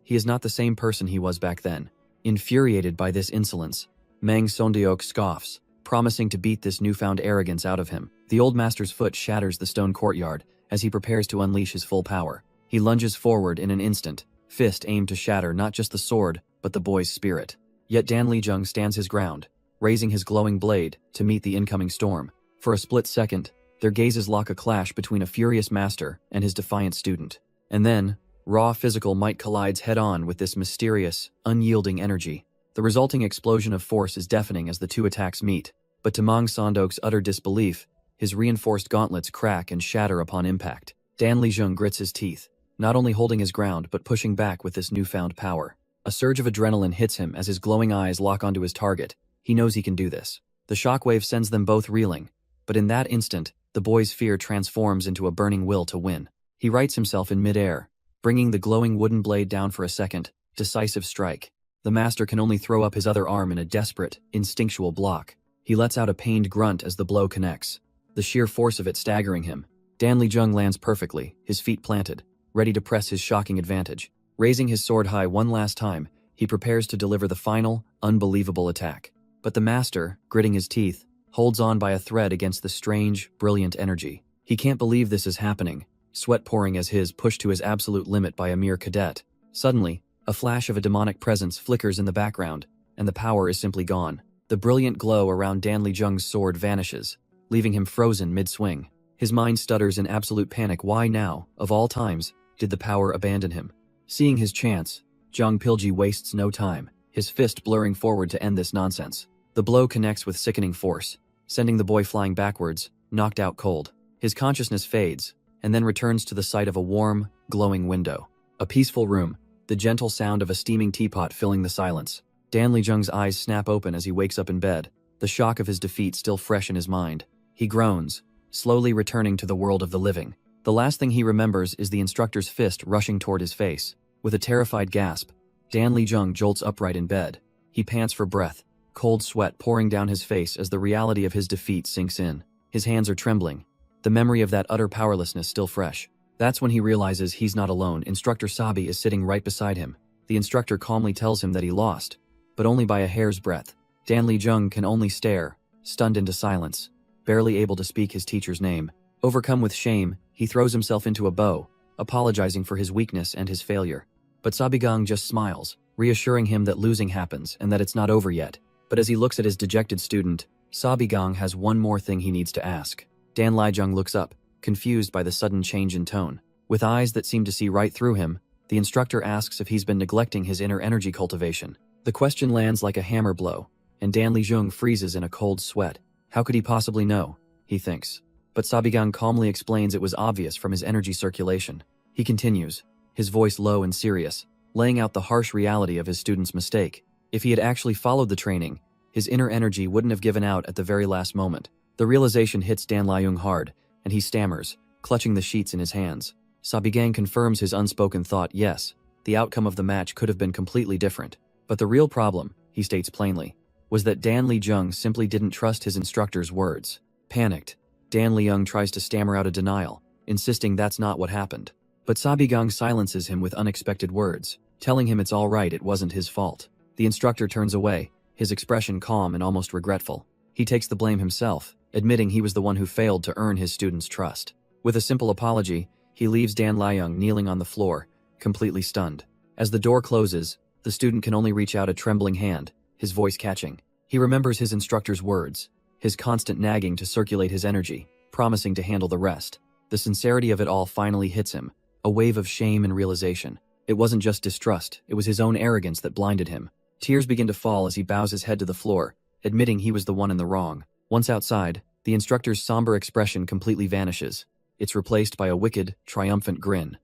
He is not the same person he was back then. Infuriated by this insolence, Mang Sondeok scoffs, promising to beat this newfound arrogance out of him. The old master's foot shatters the stone courtyard as he prepares to unleash his full power. He lunges forward in an instant, fist aimed to shatter not just the sword, but the boy's spirit. Yet Dan Lijung stands his ground, raising his glowing blade to meet the incoming storm. For a split second, their gazes lock a clash between a furious master and his defiant student. And then, raw physical might collides head-on with this mysterious, unyielding energy. The resulting explosion of force is deafening as the two attacks meet, but to Mang Sondok's utter disbelief, his reinforced gauntlets crack and shatter upon impact. Dan Lijung grits his teeth, not only holding his ground but pushing back with this newfound power. A surge of adrenaline hits him as his glowing eyes lock onto his target. He knows he can do this. The shockwave sends them both reeling, but in that instant, the boy's fear transforms into a burning will to win. He rights himself in midair, bringing the glowing wooden blade down for a second, decisive strike. The master can only throw up his other arm in a desperate, instinctual block. He lets out a pained grunt as the blow connects, the sheer force of it staggering him. Dan Lijung lands perfectly, his feet planted, ready to press his shocking advantage. Raising his sword high one last time, he prepares to deliver the final, unbelievable attack. But the master, gritting his teeth, holds on by a thread against the strange, brilliant energy. He can't believe this is happening, sweat pouring as his pushed to his absolute limit by a mere cadet. Suddenly, a flash of a demonic presence flickers in the background, and the power is simply gone. The brilliant glow around Dan Lijung's sword vanishes, leaving him frozen mid-swing. His mind stutters in absolute panic. Why now, of all times, did the power abandon him? Seeing his chance, Zhang Pilji wastes no time, his fist blurring forward to end this nonsense. The blow connects with sickening force, sending the boy flying backwards, knocked out cold. His consciousness fades, and then returns to the sight of a warm, glowing window. A peaceful room, the gentle sound of a steaming teapot filling the silence. Dan Lijung's eyes snap open as he wakes up in bed, the shock of his defeat still fresh in his mind. He groans, slowly returning to the world of the living. The last thing he remembers is the instructor's fist rushing toward his face. With a terrified gasp, Dan Lijung jolts upright in bed. He pants for breath, cold sweat pouring down his face as the reality of his defeat sinks in. His hands are trembling, the memory of that utter powerlessness still fresh. That's when he realizes he's not alone. Instructor Sabi is sitting right beside him. The instructor calmly tells him that he lost, but only by a hair's breadth. Dan Lijung can only stare, stunned into silence, barely able to speak his teacher's name. Overcome with shame, he throws himself into a bow, apologizing for his weakness and his failure. But Sabigang just smiles, reassuring him that losing happens and that it's not over yet. But as he looks at his dejected student, Sabigang has one more thing he needs to ask. Dan Lijung looks up, confused by the sudden change in tone. With eyes that seem to see right through him, the instructor asks if he's been neglecting his inner energy cultivation. The question lands like a hammer blow, and Dan Lijung freezes in a cold sweat. How could he possibly know? He thinks. But Sabigang calmly explains it was obvious from his energy circulation. He continues, his voice low and serious, laying out the harsh reality of his student's mistake. If he had actually followed the training, his inner energy wouldn't have given out at the very last moment. The realization hits Dan Lijung hard, and he stammers, clutching the sheets in his hands. Sabigang confirms his unspoken thought. Yes, the outcome of the match could have been completely different. But the real problem, he states plainly, was that Dan Lijung simply didn't trust his instructor's words. Panicked, Dan Lijung tries to stammer out a denial, insisting that's not what happened. But Sabigang silences him with unexpected words, telling him it's all right, it wasn't his fault. The instructor turns away, his expression calm and almost regretful. He takes the blame himself, admitting he was the one who failed to earn his student's trust. With a simple apology, he leaves Dan Lijung kneeling on the floor, completely stunned. As the door closes, the student can only reach out a trembling hand, his voice catching. He remembers his instructor's words, his constant nagging to circulate his energy, promising to handle the rest. The sincerity of it all finally hits him, a wave of shame and realization. It wasn't just distrust, it was his own arrogance that blinded him. Tears begin to fall as he bows his head to the floor, admitting he was the one in the wrong. Once outside, the instructor's somber expression completely vanishes. It's replaced by a wicked, triumphant grin.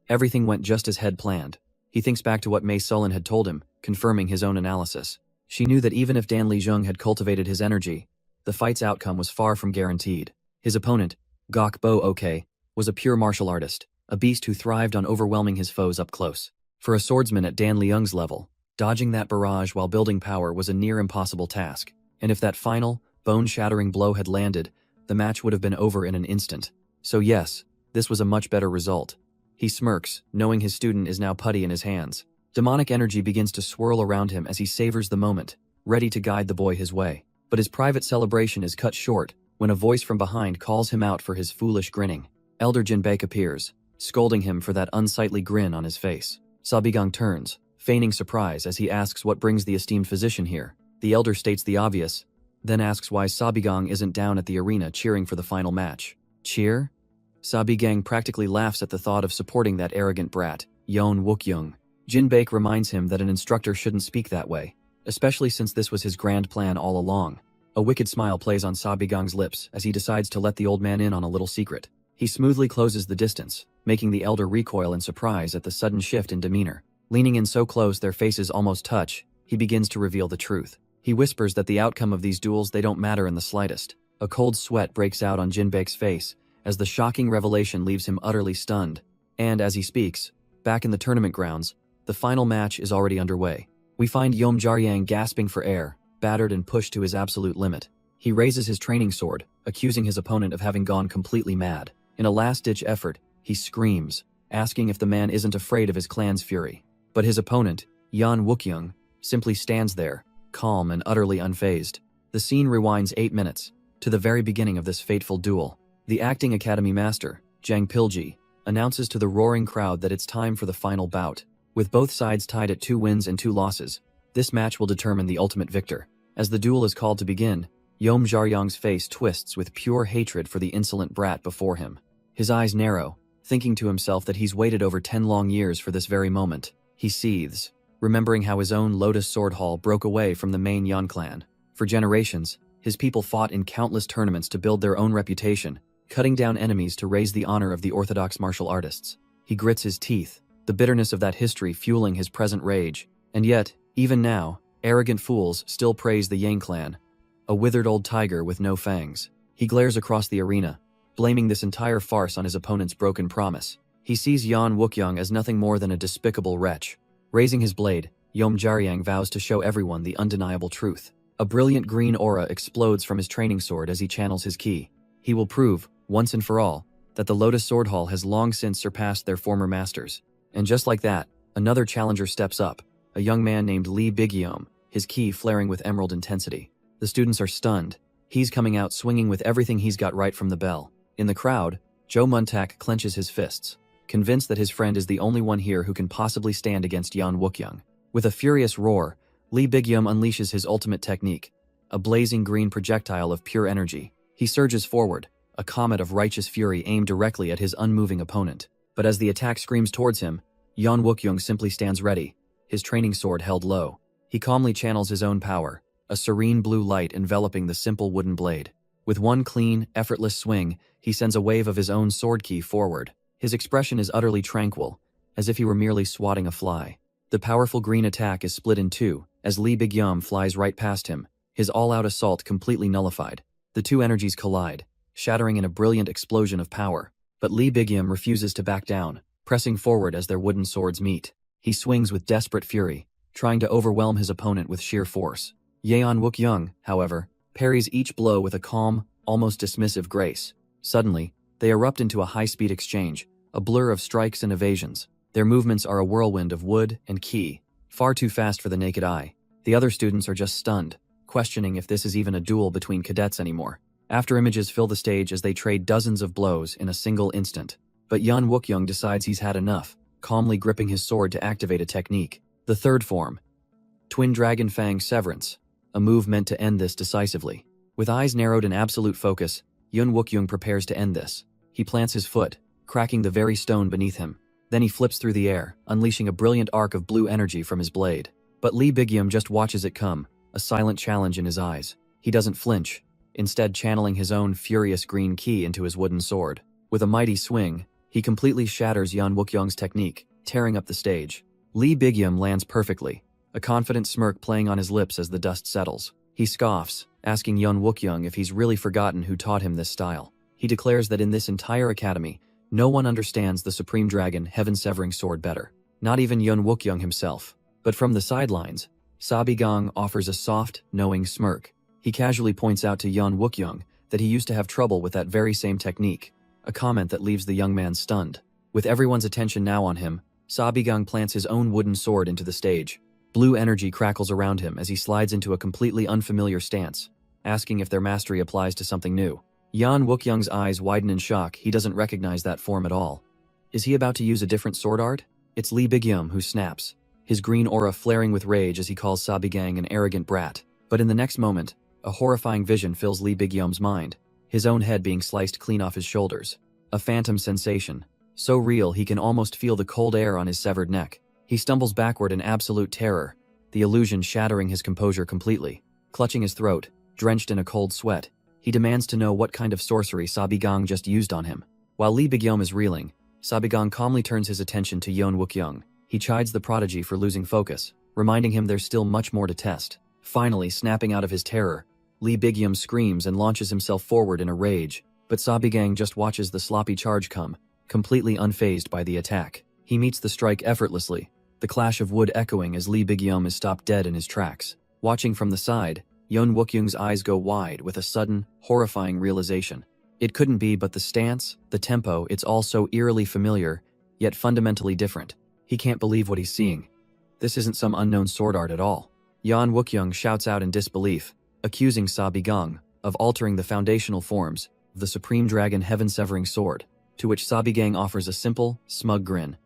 Everything went just as had planned. He thinks back to what Mei Sulin had told him, confirming his own analysis. She knew that even if Dan Lijung had cultivated his energy, the fight's outcome was far from guaranteed. His opponent, Gok Bo Ok, was a pure martial artist, a beast who thrived on overwhelming his foes up close. For a swordsman at Dan Lijung's level, dodging that barrage while building power was a near impossible task. And if that final, bone-shattering blow had landed, the match would have been over in an instant. So yes, this was a much better result. He smirks, knowing his student is now putty in his hands. Demonic energy begins to swirl around him as he savors the moment, ready to guide the boy his way. But his private celebration is cut short when a voice from behind calls him out for his foolish grinning. Elder Jinbaek appears, scolding him for that unsightly grin on his face. Sabigang turns, feigning surprise as he asks what brings the esteemed physician here. The elder states the obvious, then asks why Sabigang isn't down at the arena cheering for the final match. Cheer? Sabigang practically laughs at the thought of supporting that arrogant brat, Yeon Wookyoung. Jinbaek reminds him that an instructor shouldn't speak that way, especially since this was his grand plan all along. A wicked smile plays on Sabigang's lips as he decides to let the old man in on a little secret. He smoothly closes the distance, making the elder recoil in surprise at the sudden shift in demeanor. Leaning in so close their faces almost touch, he begins to reveal the truth. He whispers that the outcome of these duels they don't matter in the slightest. A cold sweat breaks out on Jinbaek's face as the shocking revelation leaves him utterly stunned. And as he speaks, back in the tournament grounds, the final match is already underway. We find Yeom Jaryang gasping for air, battered and pushed to his absolute limit. He raises his training sword, accusing his opponent of having gone completely mad. In a last-ditch effort, he screams, asking if the man isn't afraid of his clan's fury. But his opponent, Yeon Wookyoung, simply stands there, calm and utterly unfazed. The scene rewinds 8 minutes, to the very beginning of this fateful duel. The acting academy master, Jang Pilji, announces to the roaring crowd that it's time for the final bout. With both sides tied at 2 wins and 2 losses, this match will determine the ultimate victor. As the duel is called to begin, Yeom Jaryang's face twists with pure hatred for the insolent brat before him. His eyes narrow, thinking to himself that he's waited over 10 long years for this very moment. He seethes, remembering how his own Lotus Sword Hall broke away from the main Yeon clan. For generations, his people fought in countless tournaments to build their own reputation, cutting down enemies to raise the honor of the orthodox martial artists. He grits his teeth, the bitterness of that history fueling his present rage. And yet, even now, arrogant fools still praise the Yang clan, a withered old tiger with no fangs. He glares across the arena, blaming this entire farce on his opponent's broken promise. He sees Yeon Wookyoung as nothing more than a despicable wretch. Raising his blade, Yeom Jaryang vows to show everyone the undeniable truth. A brilliant green aura explodes from his training sword as he channels his ki. He will prove, once and for all, that the Lotus Sword Hall has long since surpassed their former masters. And just like that, another challenger steps up, a young man named Lee Bigyeom, his ki flaring with emerald intensity. The students are stunned. He's coming out swinging with everything he's got right from the bell. In the crowd, Joe Muntak clenches his fists, convinced that his friend is the only one here who can possibly stand against Yeon Wookyoung. With a furious roar, Lee Bigyeom unleashes his ultimate technique, a blazing green projectile of pure energy. He surges forward, a comet of righteous fury aimed directly at his unmoving opponent. But as the attack screams towards him, Yeon Wookyoung simply stands ready, his training sword held low. He calmly channels his own power, a serene blue light enveloping the simple wooden blade. With one clean, effortless swing, he sends a wave of his own sword ki forward. His expression is utterly tranquil, as if he were merely swatting a fly. The powerful green attack is split in 2, as Lee Bigyeom flies right past him, his all-out assault completely nullified. The 2 energies collide, shattering in a brilliant explosion of power. But Lee Bigyeom refuses to back down, pressing forward as their wooden swords meet. He swings with desperate fury, trying to overwhelm his opponent with sheer force. Yeon Wookyoung, however, parries each blow with a calm, almost dismissive grace. Suddenly, they erupt into a high-speed exchange, a blur of strikes and evasions. Their movements are a whirlwind of wood and ki, far too fast for the naked eye. The other students are just stunned, questioning if this is even a duel between cadets anymore. After images fill the stage as they trade dozens of blows in a single instant. But Yeon Wookyoung decides he's had enough, calmly gripping his sword to activate a technique. The third form, Twin Dragon Fang Severance, a move meant to end this decisively. With eyes narrowed in absolute focus, Yeon Wookyoung prepares to end this. He plants his foot, cracking the very stone beneath him. Then he flips through the air, unleashing a brilliant arc of blue energy from his blade. But Lee Bigyeom just watches it come, a silent challenge in his eyes. He doesn't flinch, instead channeling his own furious green ki into his wooden sword. With a mighty swing, he completely shatters Yeon Wookyoung's technique, tearing up the stage. Lee Bigyeom lands perfectly, a confident smirk playing on his lips as the dust settles. He scoffs, asking Yeon Wookyoung if he's really forgotten who taught him this style. He declares that in this entire academy, no one understands the Supreme Dragon Heaven-Severing Sword better. Not even Yeon Wookyoung himself. But from the sidelines, Sabigang offers a soft, knowing smirk. He casually points out to Yeon Wookyoung that he used to have trouble with that very same technique, a comment that leaves the young man stunned. With everyone's attention now on him, Sabigang plants his own wooden sword into the stage. Blue energy crackles around him as he slides into a completely unfamiliar stance, asking if their mastery applies to something new. Yeon Wookyoung's eyes widen in shock. He doesn't recognize that form at all. Is he about to use a different sword art? It's Lee Bigyum who snaps, his green aura flaring with rage as he calls Sabigang an arrogant brat. But in the next moment, a horrifying vision fills Lee Bigyum's mind, his own head being sliced clean off his shoulders. A phantom sensation, so real he can almost feel the cold air on his severed neck. He stumbles backward in absolute terror, the illusion shattering his composure completely. Clutching his throat, drenched in a cold sweat, he demands to know what kind of sorcery Sabigang just used on him. While Lee Bigyum is reeling, Sabigang calmly turns his attention to Yeon Wookyoung. He chides the prodigy for losing focus, reminding him there's still much more to test. Finally, snapping out of his terror, Lee Bigyum screams and launches himself forward in a rage, but Sabigang just watches the sloppy charge come, completely unfazed by the attack. He meets the strike effortlessly, the clash of wood echoing as Lee Bigyum is stopped dead in his tracks. Watching from the side, Yeon Wookyoung's eyes go wide with a sudden, horrifying realization. It couldn't be but the stance, the tempo, it's all so eerily familiar, yet fundamentally different. He can't believe what he's seeing. This isn't some unknown sword art at all. Yeon Wookyoung shouts out in disbelief, accusing Sabigang of altering the foundational forms of the Supreme Dragon Heaven-Severing Sword, to which Sabigang offers a simple, smug grin.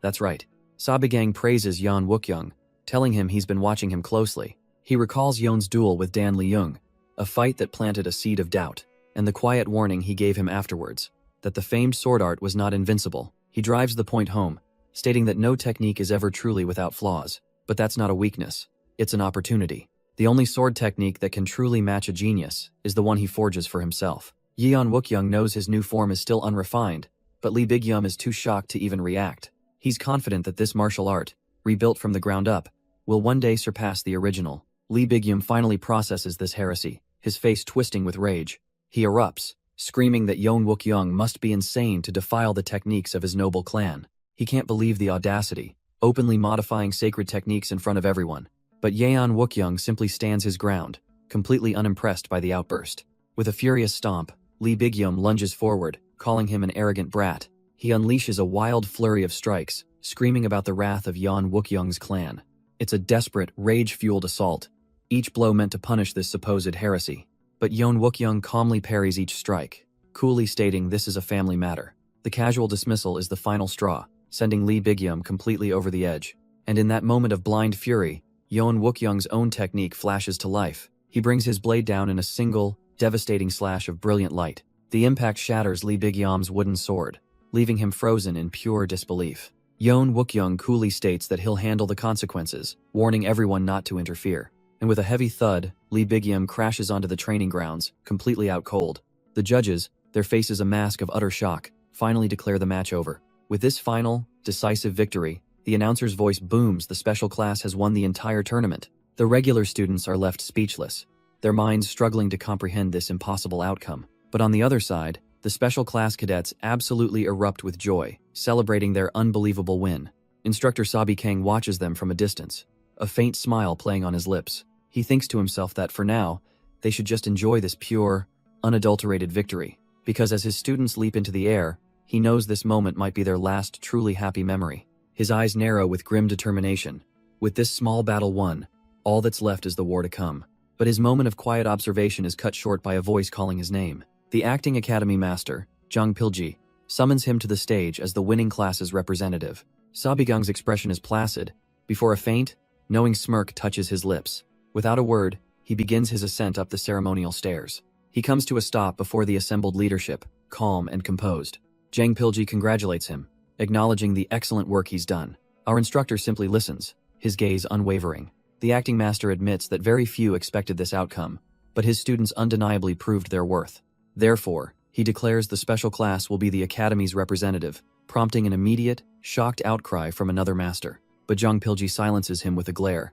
That's right. Sabigang praises Yeon Wookyoung, telling him he's been watching him closely. He recalls Yeon's duel with Dan Leung, a fight that planted a seed of doubt, and the quiet warning he gave him afterwards, that the famed sword art was not invincible. He drives the point home, stating that no technique is ever truly without flaws, but that's not a weakness, it's an opportunity. The only sword technique that can truly match a genius is the one he forges for himself. Yeon Wookyoung knows his new form is still unrefined, but Lee Bigyum is too shocked to even react. He's confident that this martial art, rebuilt from the ground up, will one day surpass the original. Lee Bigyum finally processes this heresy, his face twisting with rage. He erupts, screaming that Yeon Wookyoung must be insane to defile the techniques of his noble clan. He can't believe the audacity, openly modifying sacred techniques in front of everyone. But Yeon Wookyoung simply stands his ground, completely unimpressed by the outburst. With a furious stomp, Lee Bigyum lunges forward, calling him an arrogant brat. He unleashes a wild flurry of strikes, screaming about the wrath of Yeon Wookyoung's clan. It's a desperate, rage-fueled assault, each blow meant to punish this supposed heresy. But Yeon Wookyoung calmly parries each strike, coolly stating this is a family matter. The casual dismissal is the final straw, sending Lee Bigyum completely over the edge. And in that moment of blind fury, Yeon Wookyoung's own technique flashes to life. He brings his blade down in a single, devastating slash of brilliant light. The impact shatters Lee Bigyum's wooden sword, leaving him frozen in pure disbelief. Yeon Wookyoung coolly states that he'll handle the consequences, warning everyone not to interfere. And with a heavy thud, Lee Bigyum crashes onto the training grounds, completely out cold. The judges, their faces a mask of utter shock, finally declare the match over. With this final, decisive victory, the announcer's voice booms. The special class has won the entire tournament. The regular students are left speechless, their minds struggling to comprehend this impossible outcome. But on the other side, the special class cadets absolutely erupt with joy, celebrating their unbelievable win. Instructor Sabigang watches them from a distance, a faint smile playing on his lips. He thinks to himself that for now, they should just enjoy this pure, unadulterated victory, because as his students leap into the air, he knows this moment might be their last truly happy memory. His eyes narrow with grim determination. With this small battle won, all that's left is the war to come. But his moment of quiet observation is cut short by a voice calling his name. The acting academy master, Jang Pilji, summons him to the stage as the winning class's representative. Sabigang's expression is placid, before a faint, knowing smirk touches his lips. Without a word, he begins his ascent up the ceremonial stairs. He comes to a stop before the assembled leadership, calm and composed. Jang Pilji congratulates him, acknowledging the excellent work he's done. Our instructor simply listens, his gaze unwavering. The acting master admits that very few expected this outcome, but his students undeniably proved their worth. Therefore, he declares the special class will be the academy's representative, prompting an immediate, shocked outcry from another master. But Jang Pilji silences him with a glare,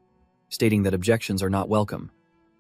stating that objections are not welcome.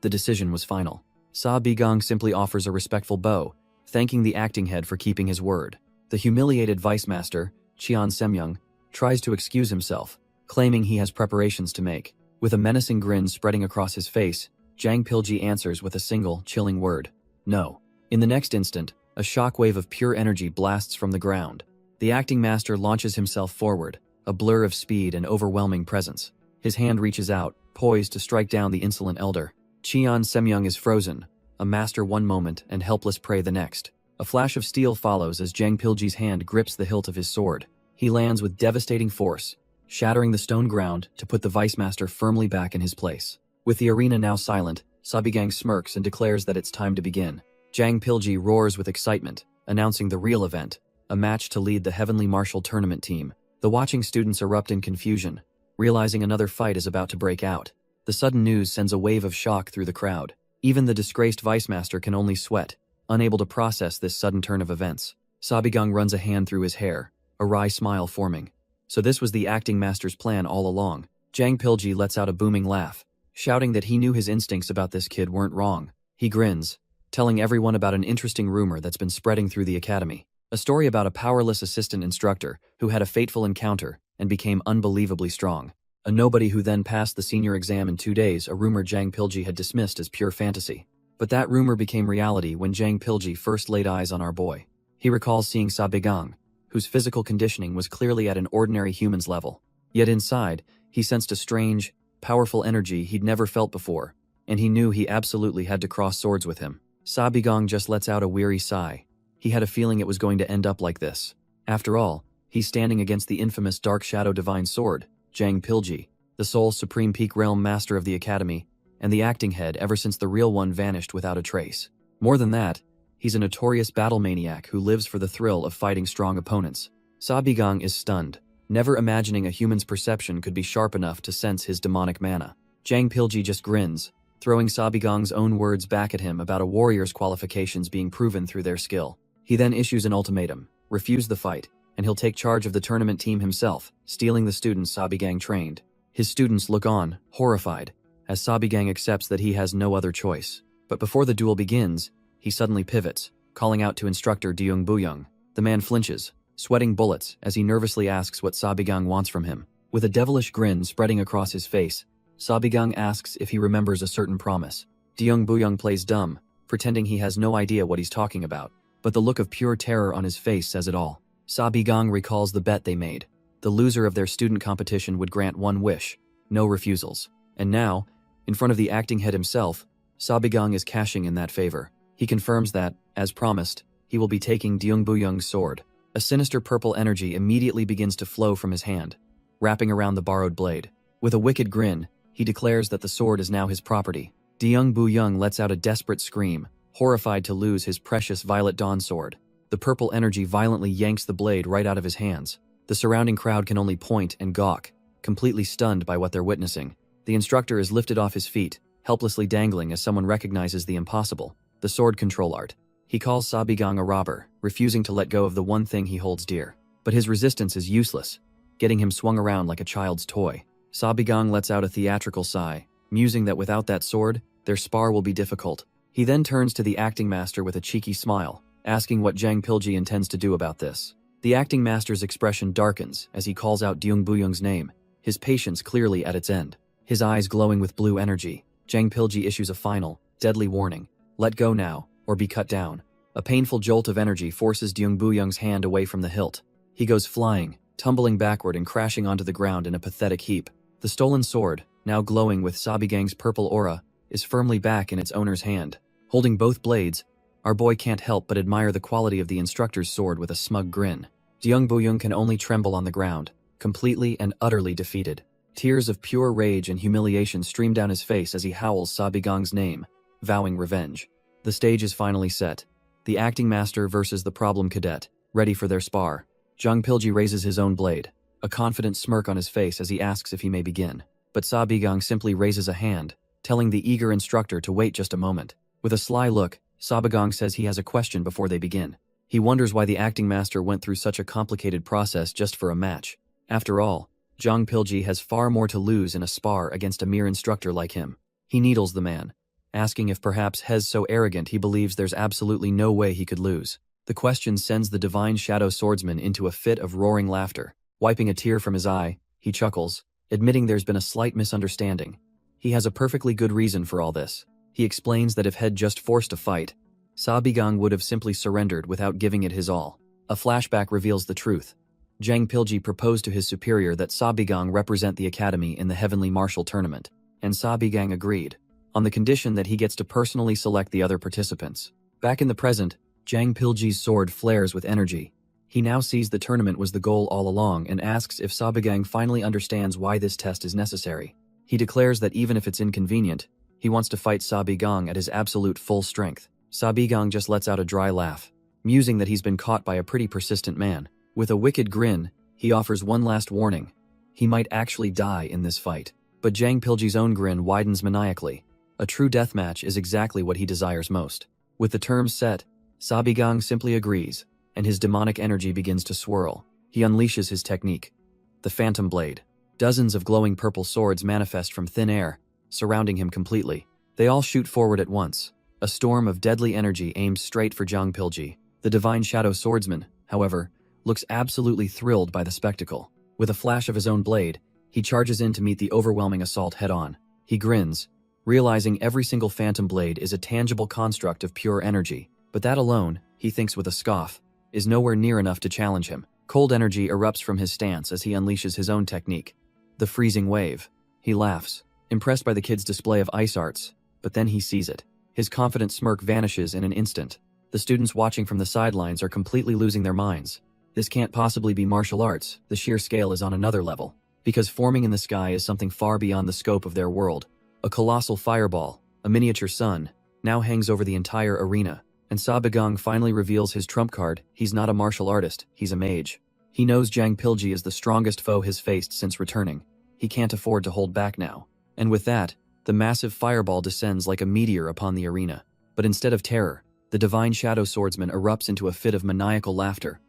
The decision was final. Sabigang simply offers a respectful bow, thanking the acting head for keeping his word. The humiliated vice master, Cheon Semyoung, tries to excuse himself, claiming he has preparations to make. With a menacing grin spreading across his face, Jang Pilji answers with a single, chilling word. No. In the next instant, a shockwave of pure energy blasts from the ground. The acting master launches himself forward, a blur of speed and overwhelming presence. His hand reaches out, poised to strike down the insolent elder. Cheon Semyoung is frozen, a master one moment and helpless prey the next. A flash of steel follows as Jang Pilji's hand grips the hilt of his sword. He lands with devastating force, shattering the stone ground to put the Vice Master firmly back in his place. With the arena now silent, Sabigang smirks and declares that it's time to begin. Jang Pilji roars with excitement, announcing the real event, a match to lead the Heavenly Martial Tournament team. The watching students erupt in confusion, realizing another fight is about to break out. The sudden news sends a wave of shock through the crowd. Even the disgraced Vice Master can only sweat, unable to process this sudden turn of events. Sabigang runs a hand through his hair, a wry smile forming. So this was the acting master's plan all along. Jang Pilji lets out a booming laugh, shouting that he knew his instincts about this kid weren't wrong. He grins, telling everyone about an interesting rumor that's been spreading through the academy. A story about a powerless assistant instructor who had a fateful encounter and became unbelievably strong. A nobody who then passed the senior exam in 2 days, a rumor Jang Pilji had dismissed as pure fantasy. But that rumor became reality when Jang Pilji first laid eyes on our boy. He recalls seeing Sabigang, whose physical conditioning was clearly at an ordinary human's level. Yet inside, he sensed a strange, powerful energy he'd never felt before, and he knew he absolutely had to cross swords with him. Sabigang just lets out a weary sigh. He had a feeling it was going to end up like this. After all, he's standing against the infamous Dark Shadow Divine Sword, Jang Pilji, the sole Supreme Peak Realm Master of the Academy, and the acting head ever since the real one vanished without a trace. More than that, he's a notorious battle maniac who lives for the thrill of fighting strong opponents. Sabigang is stunned, never imagining a human's perception could be sharp enough to sense his demonic mana. Jang Pilji just grins, throwing Sabigang's own words back at him about a warrior's qualifications being proven through their skill. He then issues an ultimatum: refuse the fight, and he'll take charge of the tournament team himself, stealing the students Sabigang trained. His students look on, horrified, as Sabigang accepts that he has no other choice. But before the duel begins, he suddenly pivots, calling out to instructor Deung Buyung. The man flinches, sweating bullets as he nervously asks what Sabigang wants from him. With a devilish grin spreading across his face, Sabigang asks if he remembers a certain promise. Deung Buyung plays dumb, pretending he has no idea what he's talking about. But the look of pure terror on his face says it all. Sabigang recalls the bet they made. The loser of their student competition would grant one wish, no refusals. And now, in front of the acting head himself, Sabigang is cashing in that favor. He confirms that, as promised, he will be taking Deung Buyung's sword. A sinister purple energy immediately begins to flow from his hand, wrapping around the borrowed blade. With a wicked grin, he declares that the sword is now his property. Deung Buyung lets out a desperate scream, horrified to lose his precious Violet Dawn sword. The purple energy violently yanks the blade right out of his hands. The surrounding crowd can only point and gawk, completely stunned by what they're witnessing. The instructor is lifted off his feet, helplessly dangling as someone recognizes the impossible, the sword control art. He calls Sabigang a robber, refusing to let go of the one thing he holds dear. But his resistance is useless, getting him swung around like a child's toy. Sabigang lets out a theatrical sigh, musing that without that sword, their spar will be difficult. He then turns to the acting master with a cheeky smile, asking what Jang Pilji intends to do about this. The acting master's expression darkens as he calls out Deung Buyung's name, his patience clearly at its end. His eyes glowing with blue energy, Jang Pilji issues a final, deadly warning: let go now, or be cut down. A painful jolt of energy forces Deung Buyung's hand away from the hilt. He goes flying, tumbling backward and crashing onto the ground in a pathetic heap. The stolen sword, now glowing with Sabigang's purple aura, is firmly back in its owner's hand. Holding both blades, our boy can't help but admire the quality of the instructor's sword with a smug grin. Deung Buyung can only tremble on the ground, completely and utterly defeated. Tears of pure rage and humiliation stream down his face as he howls Sabigang's name, vowing revenge. The stage is finally set. The acting master versus the problem cadet, ready for their spar. Jang Pilji raises his own blade, a confident smirk on his face as he asks if he may begin. But Sabigang simply raises a hand, telling the eager instructor to wait just a moment. With a sly look, Sabigang says he has a question before they begin. He wonders why the acting master went through such a complicated process just for a match. After all, Jang Pilji has far more to lose in a spar against a mere instructor like him. He needles the man, asking if perhaps Hez so arrogant he believes there's absolutely no way he could lose. The question sends the divine shadow swordsman into a fit of roaring laughter. Wiping a tear from his eye, he chuckles, admitting there's been a slight misunderstanding. He has a perfectly good reason for all this. He explains that if Head just forced a fight, Sabigang would have simply surrendered without giving it his all. A flashback reveals the truth. Jang Pilji proposed to his superior that Sabigang represent the academy in the Heavenly Martial Tournament, and Sabigang agreed, on the condition that he gets to personally select the other participants. Back in the present, Jang Pilji's sword flares with energy. He now sees the tournament was the goal all along and asks if Sabigang finally understands why this test is necessary. He declares that even if it's inconvenient, he wants to fight Sabigang at his absolute full strength. Sabigang just lets out a dry laugh, musing that he's been caught by a pretty persistent man. With a wicked grin, he offers one last warning. He might actually die in this fight. But Jang Pilji's own grin widens maniacally. A true deathmatch is exactly what he desires most. With the terms set, Sabigang simply agrees, and his demonic energy begins to swirl. He unleashes his technique, the Phantom Blade. Dozens of glowing purple swords manifest from thin air, surrounding him completely. They all shoot forward at once. A storm of deadly energy aims straight for Jang Pilji. The Divine Shadow Swordsman, however, looks absolutely thrilled by the spectacle. With a flash of his own blade, he charges in to meet the overwhelming assault head-on. He grins, realizing every single Phantom Blade is a tangible construct of pure energy. But that alone, he thinks with a scoff, is nowhere near enough to challenge him. Cold energy erupts from his stance as he unleashes his own technique, the Freezing Wave. He laughs, impressed by the kid's display of ice arts, but then he sees it. His confident smirk vanishes in an instant. The students watching from the sidelines are completely losing their minds. This can't possibly be martial arts. The sheer scale is on another level. Because forming in the sky is something far beyond the scope of their world. A colossal fireball, a miniature sun, now hangs over the entire arena. And Sabigang finally reveals his trump card. He's not a martial artist, he's a mage. He knows Jang Pilji is the strongest foe he's faced since returning. He can't afford to hold back now. And with that, the massive fireball descends like a meteor upon the arena. But instead of terror, the Divine Shadow Swordsman erupts into a fit of maniacal laughter.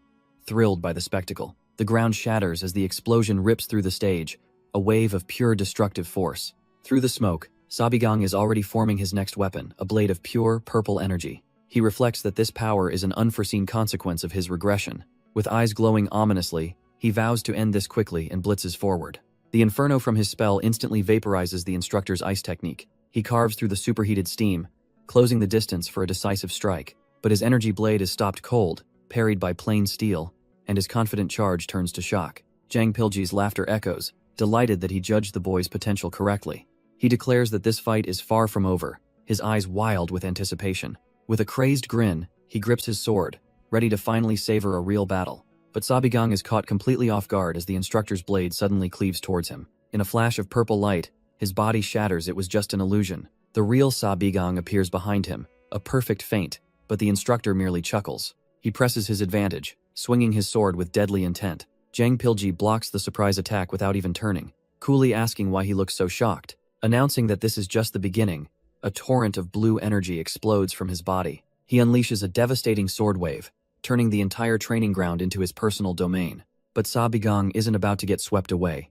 Thrilled by the spectacle, the ground shatters as the explosion rips through the stage, a wave of pure destructive force. Through the smoke, Sabigang is already forming his next weapon, a blade of pure, purple energy. He reflects that this power is an unforeseen consequence of his regression. With eyes glowing ominously, he vows to end this quickly and blitzes forward. The inferno from his spell instantly vaporizes the instructor's ice technique. He carves through the superheated steam, closing the distance for a decisive strike. But his energy blade is stopped cold, parried by plain steel, and his confident charge turns to shock. Jang Pilji's laughter echoes, delighted that he judged the boy's potential correctly. He declares that this fight is far from over, his eyes wild with anticipation. With a crazed grin, he grips his sword, ready to finally savor a real battle. But Sabigang is caught completely off guard as the instructor's blade suddenly cleaves towards him. In a flash of purple light, his body shatters. It was just an illusion. The real Sabigang appears behind him, a perfect feint, but the instructor merely chuckles. He presses his advantage, swinging his sword with deadly intent. Jang Pilji blocks the surprise attack without even turning, coolly asking why he looks so shocked. Announcing that this is just the beginning, a torrent of blue energy explodes from his body. He unleashes a devastating sword wave, turning the entire training ground into his personal domain. But Sabigang isn't about to get swept away.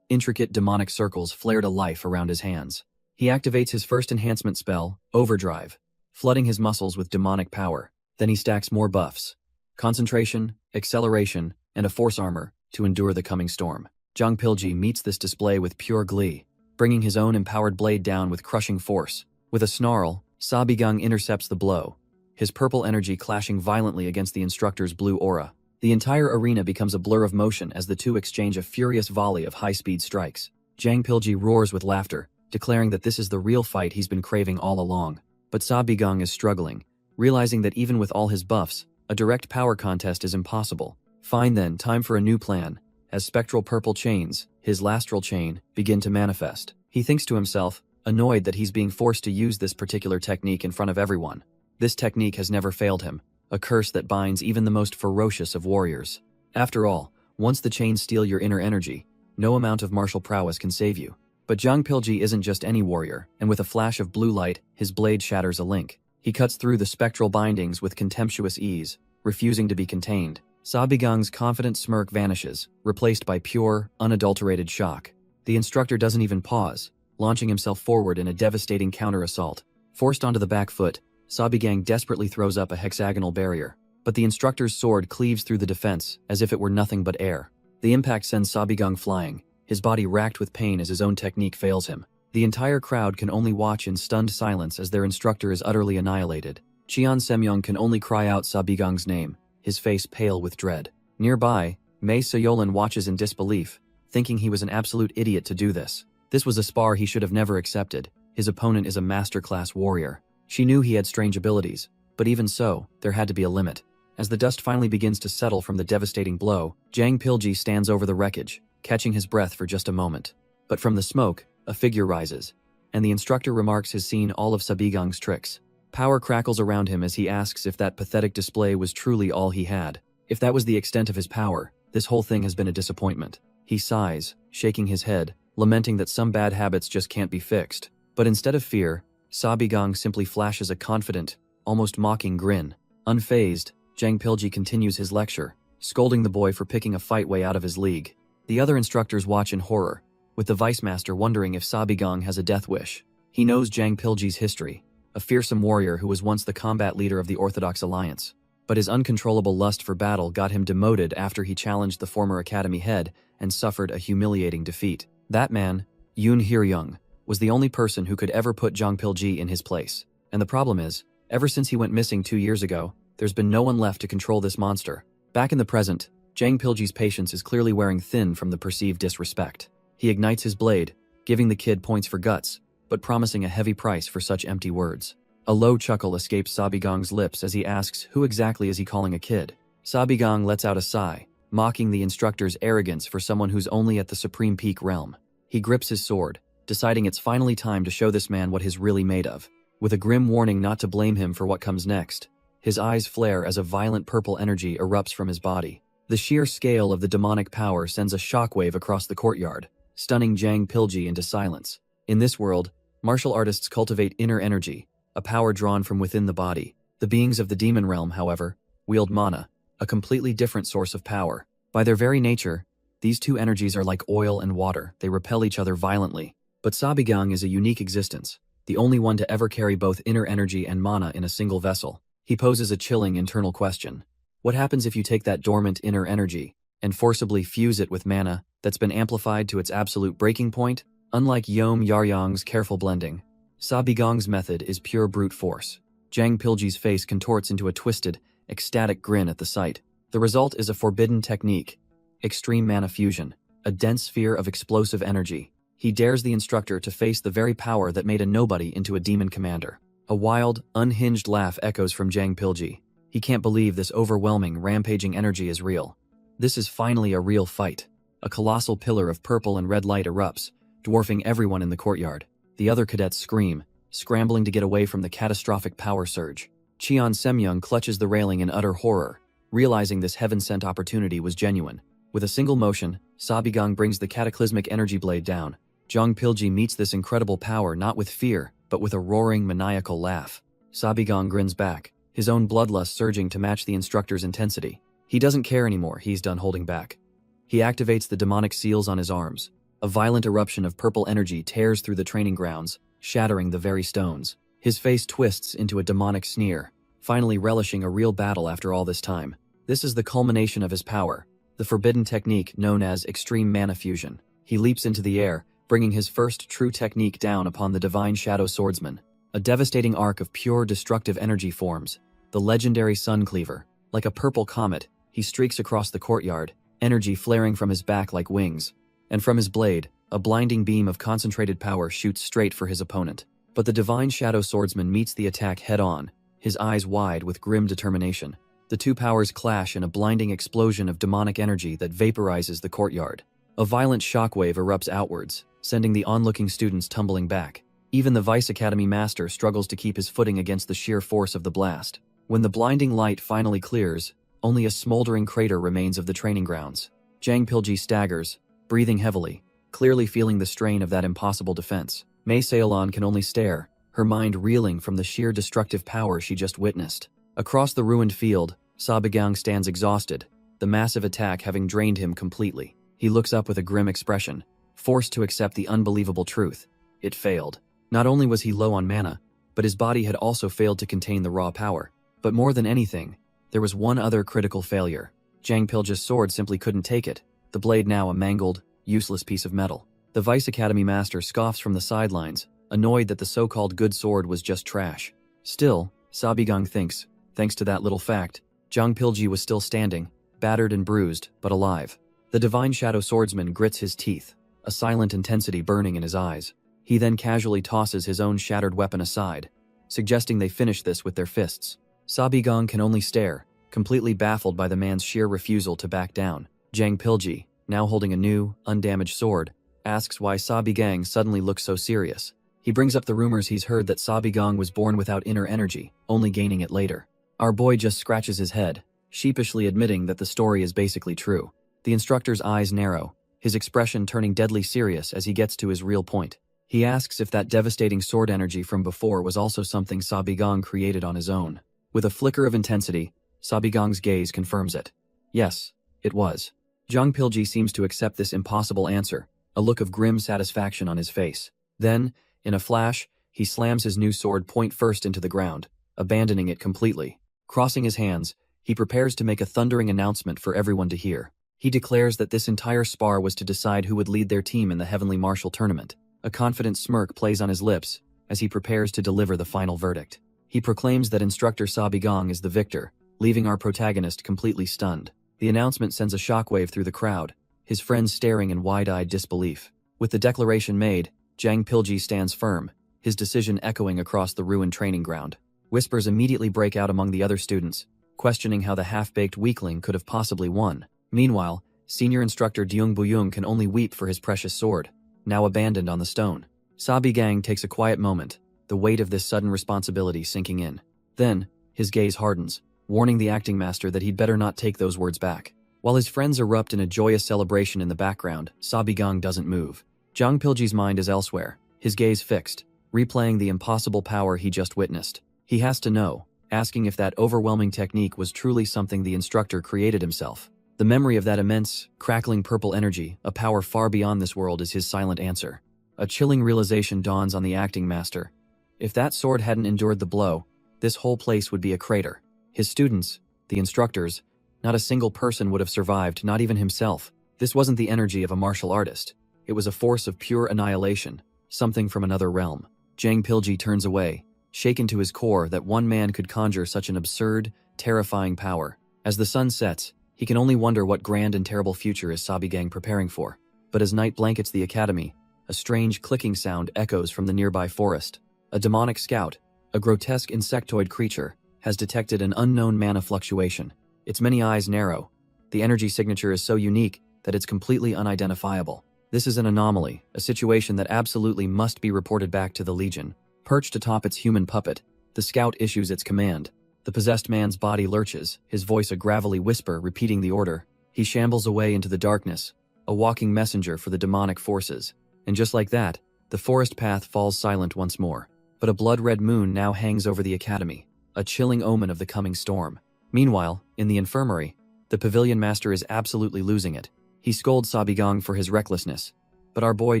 Intricate demonic circles flare to life around his hands. He activates his first enhancement spell, Overdrive, flooding his muscles with demonic power. Then he stacks more buffs, concentration, acceleration, and a force armor to endure the coming storm. Jang Pilji meets this display with pure glee, bringing his own empowered blade down with crushing force. With a snarl, Sabigang intercepts the blow, his purple energy clashing violently against the instructor's blue aura. The entire arena becomes a blur of motion as the two exchange a furious volley of high-speed strikes. Jang Pilji roars with laughter, declaring that this is the real fight he's been craving all along. But Sabigang is struggling, realizing that even with all his buffs, a direct power contest is impossible. Fine then, time for a new plan. As spectral purple chains, his lastral chain, begin to manifest. He thinks to himself, annoyed that he's being forced to use this particular technique in front of everyone. This technique has never failed him, a curse that binds even the most ferocious of warriors. After all, once the chains steal your inner energy, no amount of martial prowess can save you. But Jang Pilji isn't just any warrior, and with a flash of blue light, his blade shatters a link. He cuts through the spectral bindings with contemptuous ease, refusing to be contained. Sabigang's confident smirk vanishes, replaced by pure, unadulterated shock. The instructor doesn't even pause, launching himself forward in a devastating counter-assault. Forced onto the back foot, Sabigang desperately throws up a hexagonal barrier. But the instructor's sword cleaves through the defense, as if it were nothing but air. The impact sends Sabigang flying, his body racked with pain as his own technique fails him. The entire crowd can only watch in stunned silence as their instructor is utterly annihilated. Cheon Semyong can only cry out Sabigang's name, his face pale with dread. Nearby, Mei Soyolin watches in disbelief, thinking he was an absolute idiot to do this. This was a spar he should have never accepted. His opponent is a masterclass warrior. She knew he had strange abilities, but even so, there had to be a limit. As the dust finally begins to settle from the devastating blow, Jang Pilji stands over the wreckage, catching his breath for just a moment. But from the smoke, a figure rises, and the instructor remarks has seen all of Sabigang's tricks. Power crackles around him as he asks if that pathetic display was truly all he had. If that was the extent of his power, this whole thing has been a disappointment. He sighs, shaking his head, lamenting that some bad habits just can't be fixed. But instead of fear, Sabigang simply flashes a confident, almost mocking grin. Unfazed, Jang Pilji continues his lecture, scolding the boy for picking a fight way out of his league. The other instructors watch in horror, with the vice master wondering if Sabigang has a death wish. He knows Jang Pilji's history, a fearsome warrior who was once the combat leader of the Orthodox Alliance. But his uncontrollable lust for battle got him demoted after he challenged the former academy head and suffered a humiliating defeat. That man, Yoon Hir-young, was the only person who could ever put Jang Pilji in his place. And the problem is, ever since he went missing 2 years ago, there's been no one left to control this monster. Back in the present, Jang Pilji's patience is clearly wearing thin from the perceived disrespect. He ignites his blade, giving the kid points for guts, but promising a heavy price for such empty words. A low chuckle escapes Sabigang's lips as he asks who exactly is he calling a kid. Sabigang lets out a sigh, mocking the instructor's arrogance for someone who's only at the supreme peak realm. He grips his sword, deciding it's finally time to show this man what he's really made of. With a grim warning not to blame him for what comes next, his eyes flare as a violent purple energy erupts from his body. The sheer scale of the demonic power sends a shockwave across the courtyard, stunning Jang Pilji into silence. In this world, martial artists cultivate inner energy, a power drawn from within the body. The beings of the demon realm, however, wield mana, a completely different source of power. By their very nature, these two energies are like oil and water. They repel each other violently. But Sabigang is a unique existence, the only one to ever carry both inner energy and mana in a single vessel. He poses a chilling internal question. What happens if you take that dormant inner energy and forcibly fuse it with mana that's been amplified to its absolute breaking point? Unlike Yom Yaryang's careful blending, Sabigang's method is pure brute force. Jang Pilji's face contorts into a twisted, ecstatic grin at the sight. The result is a forbidden technique, extreme mana fusion, a dense sphere of explosive energy. He dares the instructor to face the very power that made a nobody into a demon commander. A wild, unhinged laugh echoes from Jang Pilji. He can't believe this overwhelming, rampaging energy is real. This is finally a real fight. A colossal pillar of purple and red light erupts, dwarfing everyone in the courtyard. The other cadets scream, scrambling to get away from the catastrophic power surge. Cheon Semyong clutches the railing in utter horror, realizing this heaven-sent opportunity was genuine. With a single motion, Sabigang brings the cataclysmic energy blade down. Jang Pilji meets this incredible power not with fear, but with a roaring, maniacal laugh. Sabigang grins back, his own bloodlust surging to match the instructor's intensity. He doesn't care anymore, he's done holding back. He activates the demonic seals on his arms. A violent eruption of purple energy tears through the training grounds, shattering the very stones. His face twists into a demonic sneer, finally relishing a real battle after all this time. This is the culmination of his power, the forbidden technique known as extreme mana fusion. He leaps into the air, bringing his first true technique down upon the divine shadow swordsman. A devastating arc of pure destructive energy forms, the legendary Sun Cleaver. Like a purple comet, he streaks across the courtyard, energy flaring from his back like wings. And from his blade, a blinding beam of concentrated power shoots straight for his opponent. But the divine shadow swordsman meets the attack head-on, his eyes wide with grim determination. The two powers clash in a blinding explosion of demonic energy that vaporizes the courtyard. A violent shockwave erupts outwards, sending the onlooking students tumbling back. Even the Vice Academy Master struggles to keep his footing against the sheer force of the blast. When the blinding light finally clears, only a smoldering crater remains of the training grounds. Jang Pilji staggers, breathing heavily, clearly feeling the strain of that impossible defense. Mei Seolan can only stare, her mind reeling from the sheer destructive power she just witnessed. Across the ruined field, Sabigang stands exhausted, the massive attack having drained him completely. He looks up with a grim expression, forced to accept the unbelievable truth. It failed. Not only was he low on mana, but his body had also failed to contain the raw power. But more than anything, there was one other critical failure. Jang Pilji's sword simply couldn't take it, the blade now a mangled, useless piece of metal. The Vice Academy master scoffs from the sidelines, annoyed that the so-called good sword was just trash. Still, Sabigang thinks, thanks to that little fact, Zhang Pilji was still standing, battered and bruised, but alive. The divine shadow swordsman grits his teeth, a silent intensity burning in his eyes. He then casually tosses his own shattered weapon aside, suggesting they finish this with their fists. Sabigang can only stare, completely baffled by the man's sheer refusal to back down. Zhang Pilji, now holding a new, undamaged sword, asks why Sabigang suddenly looks so serious. He brings up the rumors he's heard that Sabigang was born without inner energy, only gaining it later. Our boy just scratches his head, sheepishly admitting that the story is basically true. The instructor's eyes narrow, his expression turning deadly serious as he gets to his real point. He asks if that devastating sword energy from before was also something Sabigang created on his own. With a flicker of intensity, Sabigang's gaze confirms it. Yes, it was. Zhang Pilji seems to accept this impossible answer, a look of grim satisfaction on his face. Then, in a flash, he slams his new sword point first into the ground, abandoning it completely. Crossing his hands, he prepares to make a thundering announcement for everyone to hear. He declares that this entire spar was to decide who would lead their team in the Heavenly Martial Tournament. A confident smirk plays on his lips as he prepares to deliver the final verdict. He proclaims that Instructor Sabigang is the victor, leaving our protagonist completely stunned. The announcement sends a shockwave through the crowd, his friends staring in wide-eyed disbelief. With the declaration made, Zhang Pilji stands firm, his decision echoing across the ruined training ground. Whispers immediately break out among the other students, questioning how the half-baked weakling could have possibly won. Meanwhile, senior instructor Deung Buyung can only weep for his precious sword, now abandoned on the stone. Sabigang takes a quiet moment, the weight of this sudden responsibility sinking in. Then, his gaze hardens, warning the acting master that he'd better not take those words back. While his friends erupt in a joyous celebration in the background, Sabigang doesn't move. Zhang Pilji's mind is elsewhere, his gaze fixed, replaying the impossible power he just witnessed. He has to know, asking if that overwhelming technique was truly something the instructor created himself. The memory of that immense, crackling purple energy, a power far beyond this world, is his silent answer. A chilling realization dawns on the acting master. If that sword hadn't endured the blow, this whole place would be a crater. His students, the instructors, not a single person would have survived, not even himself. This wasn't the energy of a martial artist. It was a force of pure annihilation, something from another realm. Zhang Pilji turns away, shaken to his core that one man could conjure such an absurd, terrifying power. As the sun sets, he can only wonder what grand and terrible future is Sabigang preparing for. But as night blankets the academy, a strange clicking sound echoes from the nearby forest. A demonic scout, a grotesque insectoid creature, has detected an unknown mana fluctuation. Its many eyes narrow. The energy signature is so unique that it's completely unidentifiable. This is an anomaly, a situation that absolutely must be reported back to the Legion. Perched atop its human puppet, the scout issues its command. The possessed man's body lurches, his voice a gravelly whisper repeating the order. He shambles away into the darkness, a walking messenger for the demonic forces. And just like that, the forest path falls silent once more. But a blood-red moon now hangs over the academy, a chilling omen of the coming storm. Meanwhile, in the infirmary, the pavilion master is absolutely losing it. He scolds Sabigang for his recklessness, but our boy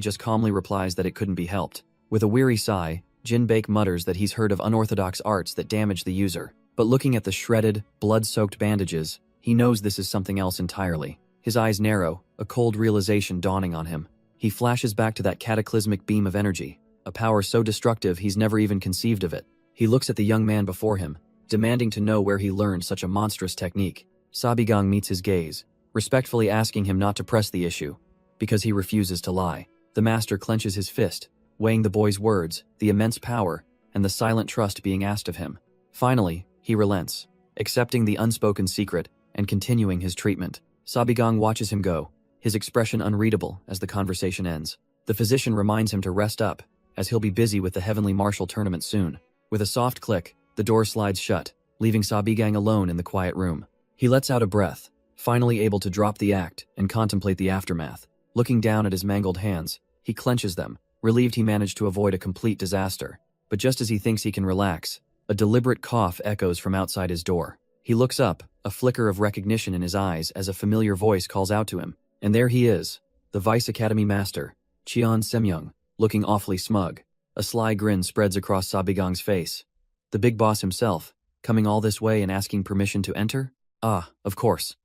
just calmly replies that it couldn't be helped. With a weary sigh, Jinbaek mutters that he's heard of unorthodox arts that damage the user, but looking at the shredded, blood-soaked bandages, he knows this is something else entirely. His eyes narrow, a cold realization dawning on him. He flashes back to that cataclysmic beam of energy, a power so destructive he's never even conceived of it. He looks at the young man before him, demanding to know where he learned such a monstrous technique. Sabigang meets his gaze, respectfully asking him not to press the issue, because he refuses to lie. The master clenches his fist, weighing the boy's words, the immense power, and the silent trust being asked of him. Finally, he relents, accepting the unspoken secret and continuing his treatment. Sabigang watches him go, his expression unreadable as the conversation ends. The physician reminds him to rest up, as he'll be busy with the Heavenly Martial Tournament soon. With a soft click, the door slides shut, leaving Sabigang alone in the quiet room. He lets out a breath, finally able to drop the act and contemplate the aftermath. Looking down at his mangled hands, he clenches them, relieved he managed to avoid a complete disaster. But just as he thinks he can relax, a deliberate cough echoes from outside his door. He looks up, a flicker of recognition in his eyes as a familiar voice calls out to him. And there he is, the Vice Academy Master, Cheon Semyoung, looking awfully smug. A sly grin spreads across Sabigang's face. The big boss himself, coming all this way and asking permission to enter? Ah, of course.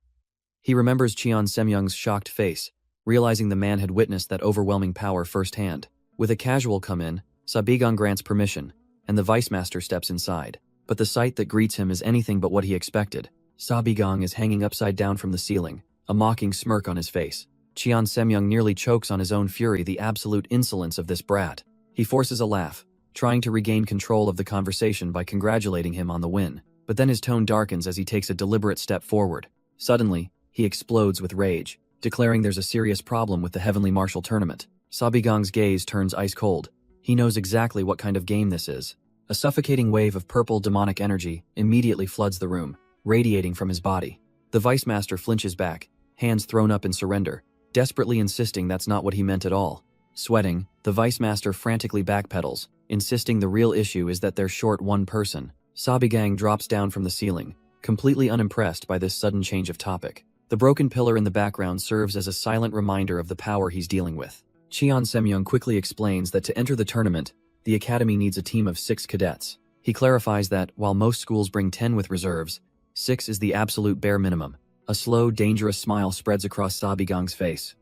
He remembers Cheon Semyoung's shocked face, realizing the man had witnessed that overwhelming power firsthand. With a casual come in, Sabigang grants permission, and the vice master steps inside. But the sight that greets him is anything but what he expected. Sabigang is hanging upside down from the ceiling, a mocking smirk on his face. Cheon Semyoung nearly chokes on his own fury, the absolute insolence of this brat. He forces a laugh, trying to regain control of the conversation by congratulating him on the win. But then his tone darkens as he takes a deliberate step forward. Suddenly, he explodes with rage, declaring there's a serious problem with the Heavenly Martial Tournament. Sabigang's gaze turns ice cold. He knows exactly what kind of game this is. A suffocating wave of purple demonic energy immediately floods the room, radiating from his body. The Vice Master flinches back, hands thrown up in surrender, desperately insisting that's not what he meant at all. Sweating, the Vice Master frantically backpedals, insisting the real issue is that they're short one person. Sabigang drops down from the ceiling, completely unimpressed by this sudden change of topic. The broken pillar in the background serves as a silent reminder of the power he's dealing with. Cheon Semyoung quickly explains that to enter the tournament, the academy needs a team of 6 cadets. He clarifies that, while most schools bring 10 with reserves, 6 is the absolute bare minimum. A slow, dangerous smile spreads across Sabigang's face.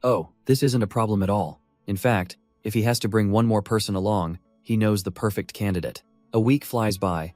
Oh, this isn't a problem at all. In fact, if he has to bring one more person along, he knows the perfect candidate. A week flies by,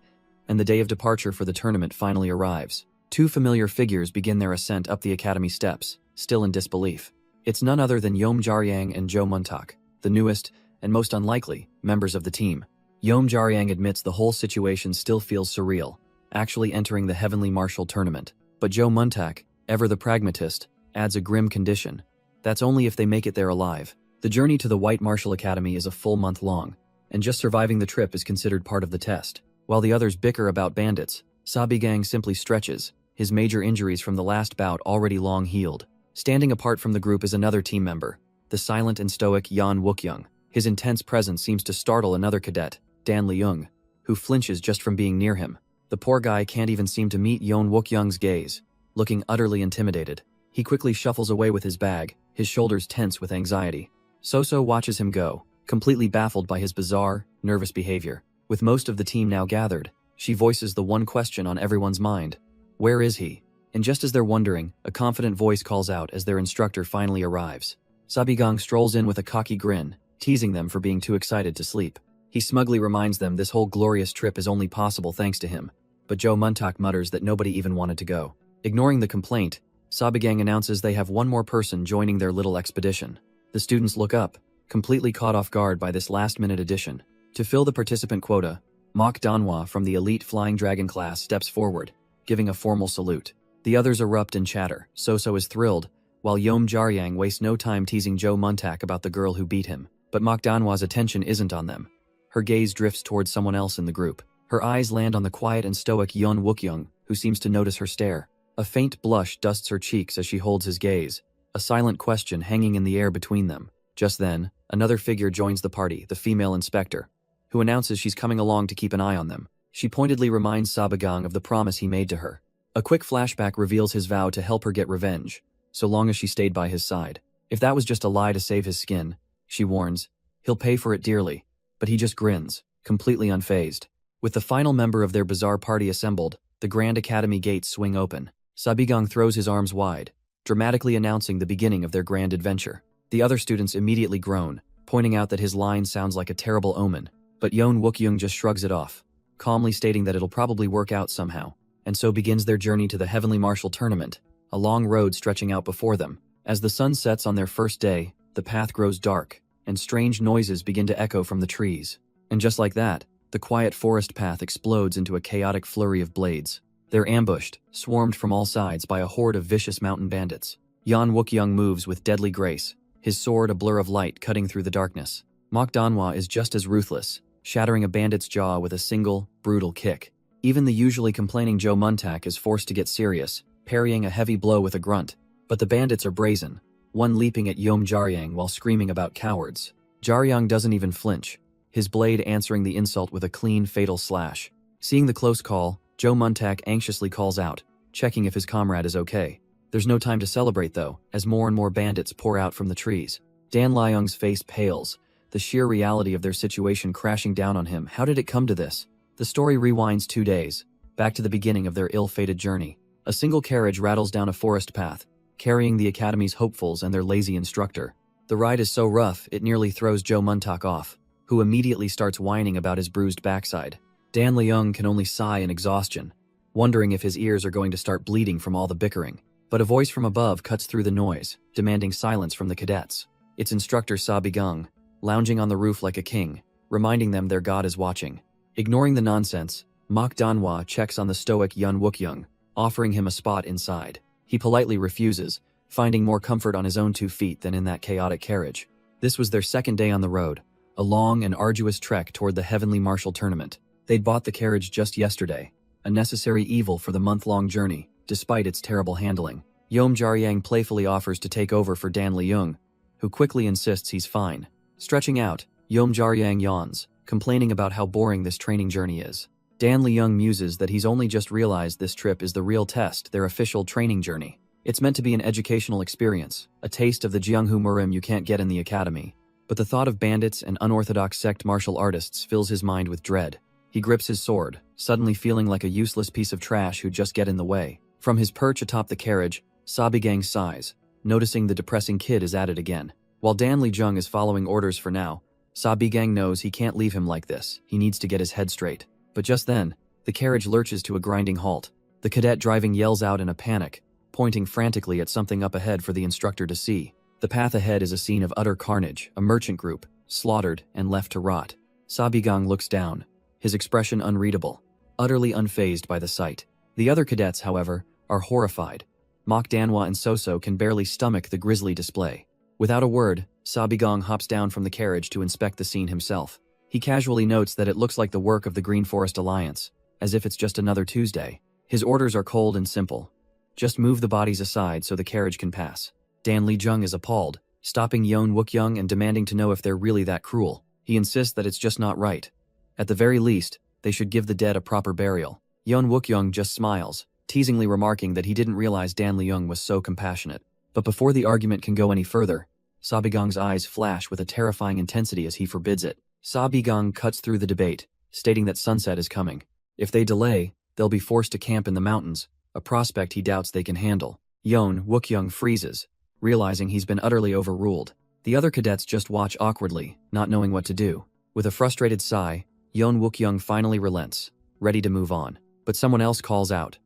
and the day of departure for the tournament finally arrives. 2 familiar figures begin their ascent up the academy steps, still in disbelief. It's none other than Yeom Jaryang and Jo Muntak, the newest, and most unlikely, members of the team. Yeom Jaryang admits the whole situation still feels surreal, actually entering the Heavenly Martial Tournament. But Jo Muntak, ever the pragmatist, adds a grim condition. That's only if they make it there alive. The journey to the White Martial Academy is a full month long, and just surviving the trip is considered part of the test. While the others bicker about bandits, Sabigang simply stretches, his major injuries from the last bout already long healed. Standing apart from the group is another team member, the silent and stoic Yan Wookyoung. His intense presence seems to startle another cadet, Dan Leung, who flinches just from being near him. The poor guy can't even seem to meet Yeon Wookyoung's gaze, looking utterly intimidated. He quickly shuffles away with his bag, his shoulders tense with anxiety. So watches him go, completely baffled by his bizarre, nervous behavior. With most of the team now gathered, she voices the one question on everyone's mind. Where is he? And just as they're wondering, a confident voice calls out as their instructor finally arrives. Sabigang strolls in with a cocky grin, teasing them for being too excited to sleep. He smugly reminds them this whole glorious trip is only possible thanks to him, but Jo Muntak mutters that nobody even wanted to go. Ignoring the complaint, Sabigang announces they have one more person joining their little expedition. The students look up, completely caught off guard by this last-minute addition. To fill the participant quota, Mok Danhwa from the elite Flying Dragon class steps forward, giving a formal salute. The others erupt in chatter. So is thrilled, while Yeom Jaryang wastes no time teasing Jo Muntak about the girl who beat him. But Mok Danhwa's attention isn't on them. Her gaze drifts towards someone else in the group. Her eyes land on the quiet and stoic Yeon Wookyoung, who seems to notice her stare. A faint blush dusts her cheeks as she holds his gaze, a silent question hanging in the air between them. Just then, another figure joins the party, the female inspector, who announces she's coming along to keep an eye on them. She pointedly reminds Sabigang of the promise he made to her. A quick flashback reveals his vow to help her get revenge, so long as she stayed by his side. If that was just a lie to save his skin, she warns, he'll pay for it dearly. But he just grins, completely unfazed. With the final member of their bizarre party assembled, the Grand Academy gates swing open. Sabigang throws his arms wide, dramatically announcing the beginning of their grand adventure. The other students immediately groan, pointing out that his line sounds like a terrible omen. But Yeon Wookyoung just shrugs it off, calmly stating that it'll probably work out somehow. And so begins their journey to the Heavenly Martial Tournament, a long road stretching out before them. As the sun sets on their first day, the path grows dark, and strange noises begin to echo from the trees. And just like that, the quiet forest path explodes into a chaotic flurry of blades. They're ambushed, swarmed from all sides by a horde of vicious mountain bandits. Yeon Wookyoung moves with deadly grace, his sword a blur of light cutting through the darkness. Mok Danhwa is just as ruthless, shattering a bandit's jaw with a single, brutal kick. Even the usually complaining Jo Muntak is forced to get serious, parrying a heavy blow with a grunt. But the bandits are brazen, one leaping at Yeom Jaryang while screaming about cowards. Jaryang doesn't even flinch, his blade answering the insult with a clean, fatal slash. Seeing the close call, Jo Muntak anxiously calls out, checking if his comrade is okay. There's no time to celebrate though, as more and more bandits pour out from the trees. Dan Leung's face pales, the sheer reality of their situation crashing down on him. How did it come to this? The story rewinds 2 days, back to the beginning of their ill-fated journey. A single carriage rattles down a forest path, carrying the academy's hopefuls and their lazy instructor. The ride is so rough, it nearly throws Joe Muntak off, who immediately starts whining about his bruised backside. Dan Leung can only sigh in exhaustion, wondering if his ears are going to start bleeding from all the bickering. But a voice from above cuts through the noise, demanding silence from the cadets. It's instructor Sa Bigang, lounging on the roof like a king, reminding them their god is watching. Ignoring the nonsense, Mok Danhwa checks on the stoic Yun Wookyoung, offering him a spot inside. He politely refuses, finding more comfort on his own 2 feet than in that chaotic carriage. This was their second day on the road, a long and arduous trek toward the Heavenly Martial Tournament. They'd bought the carriage just yesterday, a necessary evil for the month-long journey, despite its terrible handling. Yom Jaryang playfully offers to take over for Dan Leung, who quickly insists he's fine. Stretching out, Yom Jaryang yawns, complaining about how boring this training journey is. Dan Leung muses that he's only just realized this trip is the real test, their official training journey. It's meant to be an educational experience, a taste of the Jianghu Murim you can't get in the academy. But the thought of bandits and unorthodox sect martial artists fills his mind with dread. He grips his sword, suddenly feeling like a useless piece of trash who'd just get in the way. From his perch atop the carriage, Sa Bigang sighs, noticing the depressing kid is at it again. While Dan Leung is following orders for now, Sa Bigang knows he can't leave him like this. He needs to get his head straight. But just then, the carriage lurches to a grinding halt. The cadet driving yells out in a panic, pointing frantically at something up ahead for the instructor to see. The path ahead is a scene of utter carnage, a merchant group, slaughtered and left to rot. Sa Bigang looks down, his expression unreadable, utterly unfazed by the sight. The other cadets, however, are horrified. Mok Danhwa and Soso can barely stomach the grisly display. Without a word, Sa Bigang hops down from the carriage to inspect the scene himself. He casually notes that it looks like the work of the Green Forest Alliance, as if it's just another Tuesday. His orders are cold and simple. Just move the bodies aside so the carriage can pass. Dan Leung is appalled, stopping Yun Wookyoung and demanding to know if they're really that cruel. He insists that it's just not right. At the very least, they should give the dead a proper burial. Yun Wookyoung just smiles, teasingly remarking that he didn't realize Dan Leung was so compassionate. But before the argument can go any further, Sa Bigang's eyes flash with a terrifying intensity as he forbids it. Sa Bigang cuts through the debate, stating that sunset is coming. If they delay, they'll be forced to camp in the mountains, a prospect he doubts they can handle. Yun Wookyoung freezes, realizing he's been utterly overruled. The other cadets just watch awkwardly, not knowing what to do. With a frustrated sigh, Yun Wookyoung finally relents, ready to move on. But someone else calls out,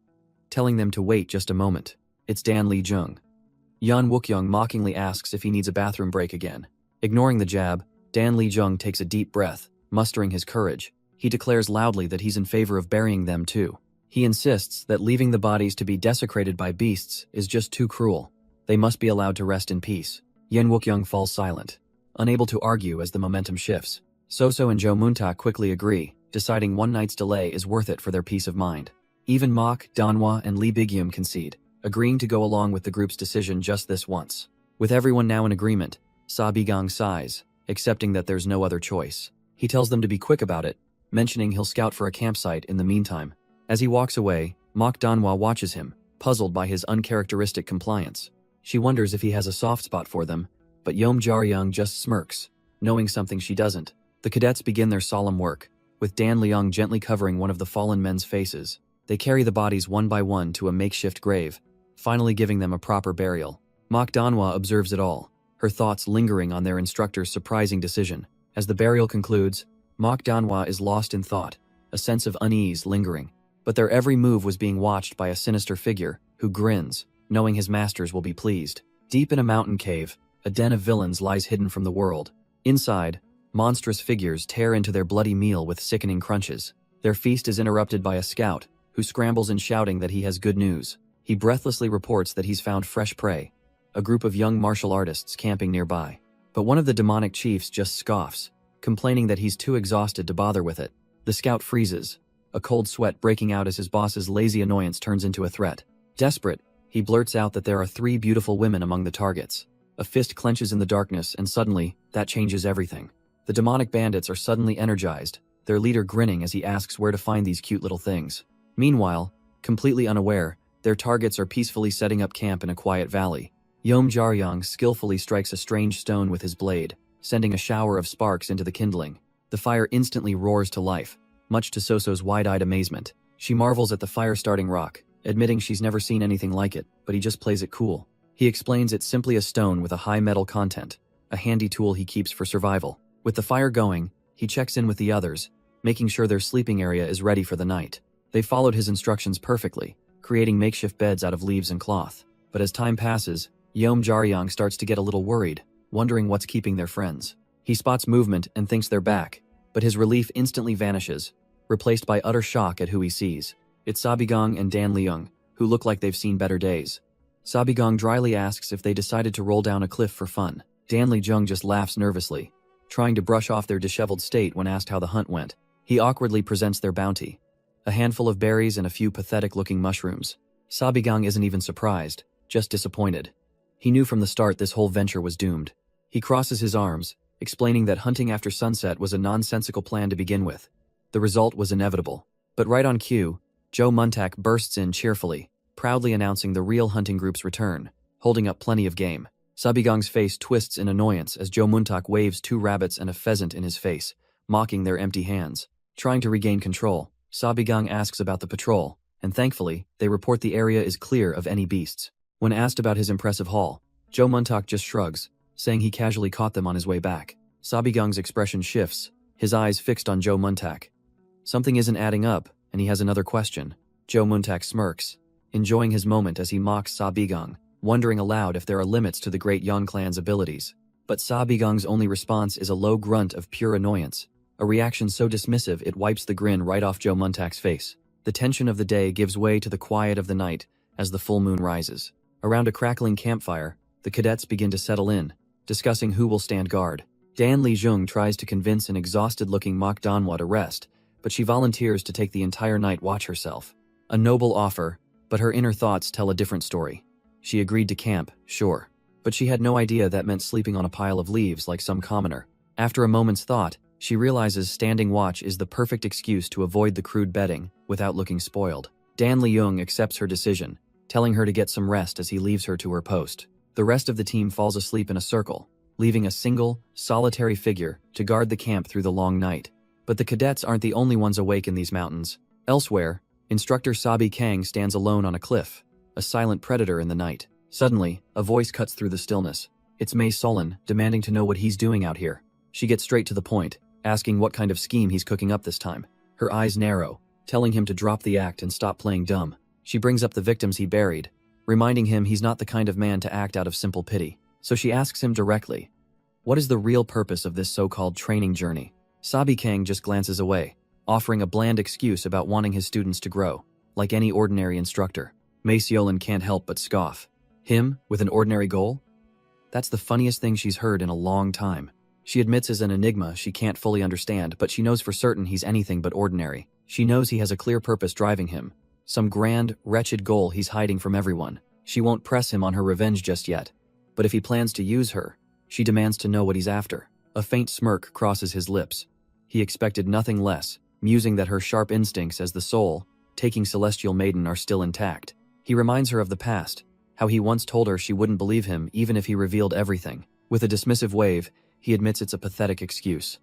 telling them to wait just a moment. It's Dan Leung. Yun Wookyoung mockingly asks if he needs a bathroom break again. Ignoring the jab, Dan Leung takes a deep breath, mustering his courage. He declares loudly that he's in favor of burying them too. He insists that leaving the bodies to be desecrated by beasts is just too cruel. They must be allowed to rest in peace. Yun Wookyoung falls silent, unable to argue as the momentum shifts. Soso and Joe Muntak quickly agree, deciding one night's delay is worth it for their peace of mind. Even Mok Danhwa and Lee Bigyum concede, agreeing to go along with the group's decision just this once. With everyone now in agreement, Sa Bigang sighs, accepting that there's no other choice. He tells them to be quick about it, mentioning he'll scout for a campsite in the meantime. As he walks away, Mok Danhwa watches him, puzzled by his uncharacteristic compliance. She wonders if he has a soft spot for them, but Yom Jaryang just smirks, knowing something she doesn't. The cadets begin their solemn work, with Dan Leung gently covering one of the fallen men's faces. They carry the bodies one by one to a makeshift grave, finally giving them a proper burial. Mok Danhwa observes it all, her thoughts lingering on their instructor's surprising decision. As the burial concludes, Mok Danhwa is lost in thought, a sense of unease lingering. But their every move was being watched by a sinister figure, who grins, knowing his masters will be pleased. Deep in a mountain cave, a den of villains lies hidden from the world. Inside, monstrous figures tear into their bloody meal with sickening crunches. Their feast is interrupted by a scout, who scrambles in shouting that he has good news. He breathlessly reports that he's found fresh prey, a group of young martial artists camping nearby. But one of the demonic chiefs just scoffs, complaining that he's too exhausted to bother with it. The scout freezes, a cold sweat breaking out as his boss's lazy annoyance turns into a threat. Desperate, he blurts out that there are 3 beautiful women among the targets. A fist clenches in the darkness, and suddenly, that changes everything. The demonic bandits are suddenly energized, their leader grinning as he asks where to find these cute little things. Meanwhile, completely unaware, their targets are peacefully setting up camp in a quiet valley. Yom Jaryang skillfully strikes a strange stone with his blade, sending a shower of sparks into the kindling. The fire instantly roars to life, much to Soso's wide-eyed amazement. She marvels at the fire-starting rock, admitting she's never seen anything like it, but he just plays it cool. He explains it's simply a stone with a high metal content, a handy tool he keeps for survival. With the fire going, he checks in with the others, making sure their sleeping area is ready for the night. They followed his instructions perfectly, creating makeshift beds out of leaves and cloth. But as time passes, Yeom Jaryang starts to get a little worried, wondering what's keeping their friends. He spots movement and thinks they're back, but his relief instantly vanishes, replaced by utter shock at who he sees. It's Sabigong and Dan Leung, who look like they've seen better days. Sabigong dryly asks if they decided to roll down a cliff for fun. Dan Leung just laughs nervously, trying to brush off their disheveled state when asked how the hunt went. He awkwardly presents their bounty, a handful of berries and a few pathetic-looking mushrooms. Sabigong isn't even surprised, just disappointed. He knew from the start this whole venture was doomed. He crosses his arms, explaining that hunting after sunset was a nonsensical plan to begin with. The result was inevitable. But right on cue, Joe Muntak bursts in cheerfully, proudly announcing the real hunting group's return, holding up plenty of game. Sabigong's face twists in annoyance as Joe Muntak waves 2 rabbits and a pheasant in his face, mocking their empty hands. Trying to regain control, Sabigong asks about the patrol, and thankfully, they report the area is clear of any beasts. When asked about his impressive haul, Joe Muntak just shrugs, saying he casually caught them on his way back. Sabigong's expression shifts, his eyes fixed on Joe Muntak. Something isn't adding up, and he has another question. Joe Muntak smirks, enjoying his moment as he mocks Sabigong, wondering aloud if there are limits to the great Yon clan's abilities. But Sabigong's only response is a low grunt of pure annoyance, a reaction so dismissive it wipes the grin right off Joe Muntak's face. The tension of the day gives way to the quiet of the night as the full moon rises. Around a crackling campfire, the cadets begin to settle in, discussing who will stand guard. Dan Leung tries to convince an exhausted-looking Mok Danhwa to rest, but she volunteers to take the entire night watch herself. A noble offer, but her inner thoughts tell a different story. She agreed to camp, sure, but she had no idea that meant sleeping on a pile of leaves like some commoner. After a moment's thought, she realizes standing watch is the perfect excuse to avoid the crude bedding without looking spoiled. Dan Leung accepts her decision, telling her to get some rest as he leaves her to her post. The rest of the team falls asleep in a circle, leaving a single, solitary figure to guard the camp through the long night. But the cadets aren't the only ones awake in these mountains. Elsewhere, Instructor Sabi Kang stands alone on a cliff, a silent predator in the night. Suddenly, a voice cuts through the stillness. It's Mei Solon, demanding to know what he's doing out here. She gets straight to the point, asking what kind of scheme he's cooking up this time. Her eyes narrow, telling him to drop the act and stop playing dumb. She brings up the victims he buried, reminding him he's not the kind of man to act out of simple pity. So she asks him directly, what is the real purpose of this so-called training journey? Sabi Kang just glances away, offering a bland excuse about wanting his students to grow, like any ordinary instructor. Mei Solon can't help but scoff. Him, with an ordinary goal? That's the funniest thing she's heard in a long time. She admits as an enigma she can't fully understand, but she knows for certain he's anything but ordinary. She knows he has a clear purpose driving him, some grand, wretched goal he's hiding from everyone. She won't press him on her revenge just yet, but if he plans to use her, she demands to know what he's after. A faint smirk crosses his lips. He expected nothing less, musing that her sharp instincts as the soul, taking Celestial Maiden are still intact. He reminds her of the past, how he once told her she wouldn't believe him even if he revealed everything. With a dismissive wave, he admits it's a pathetic excuse.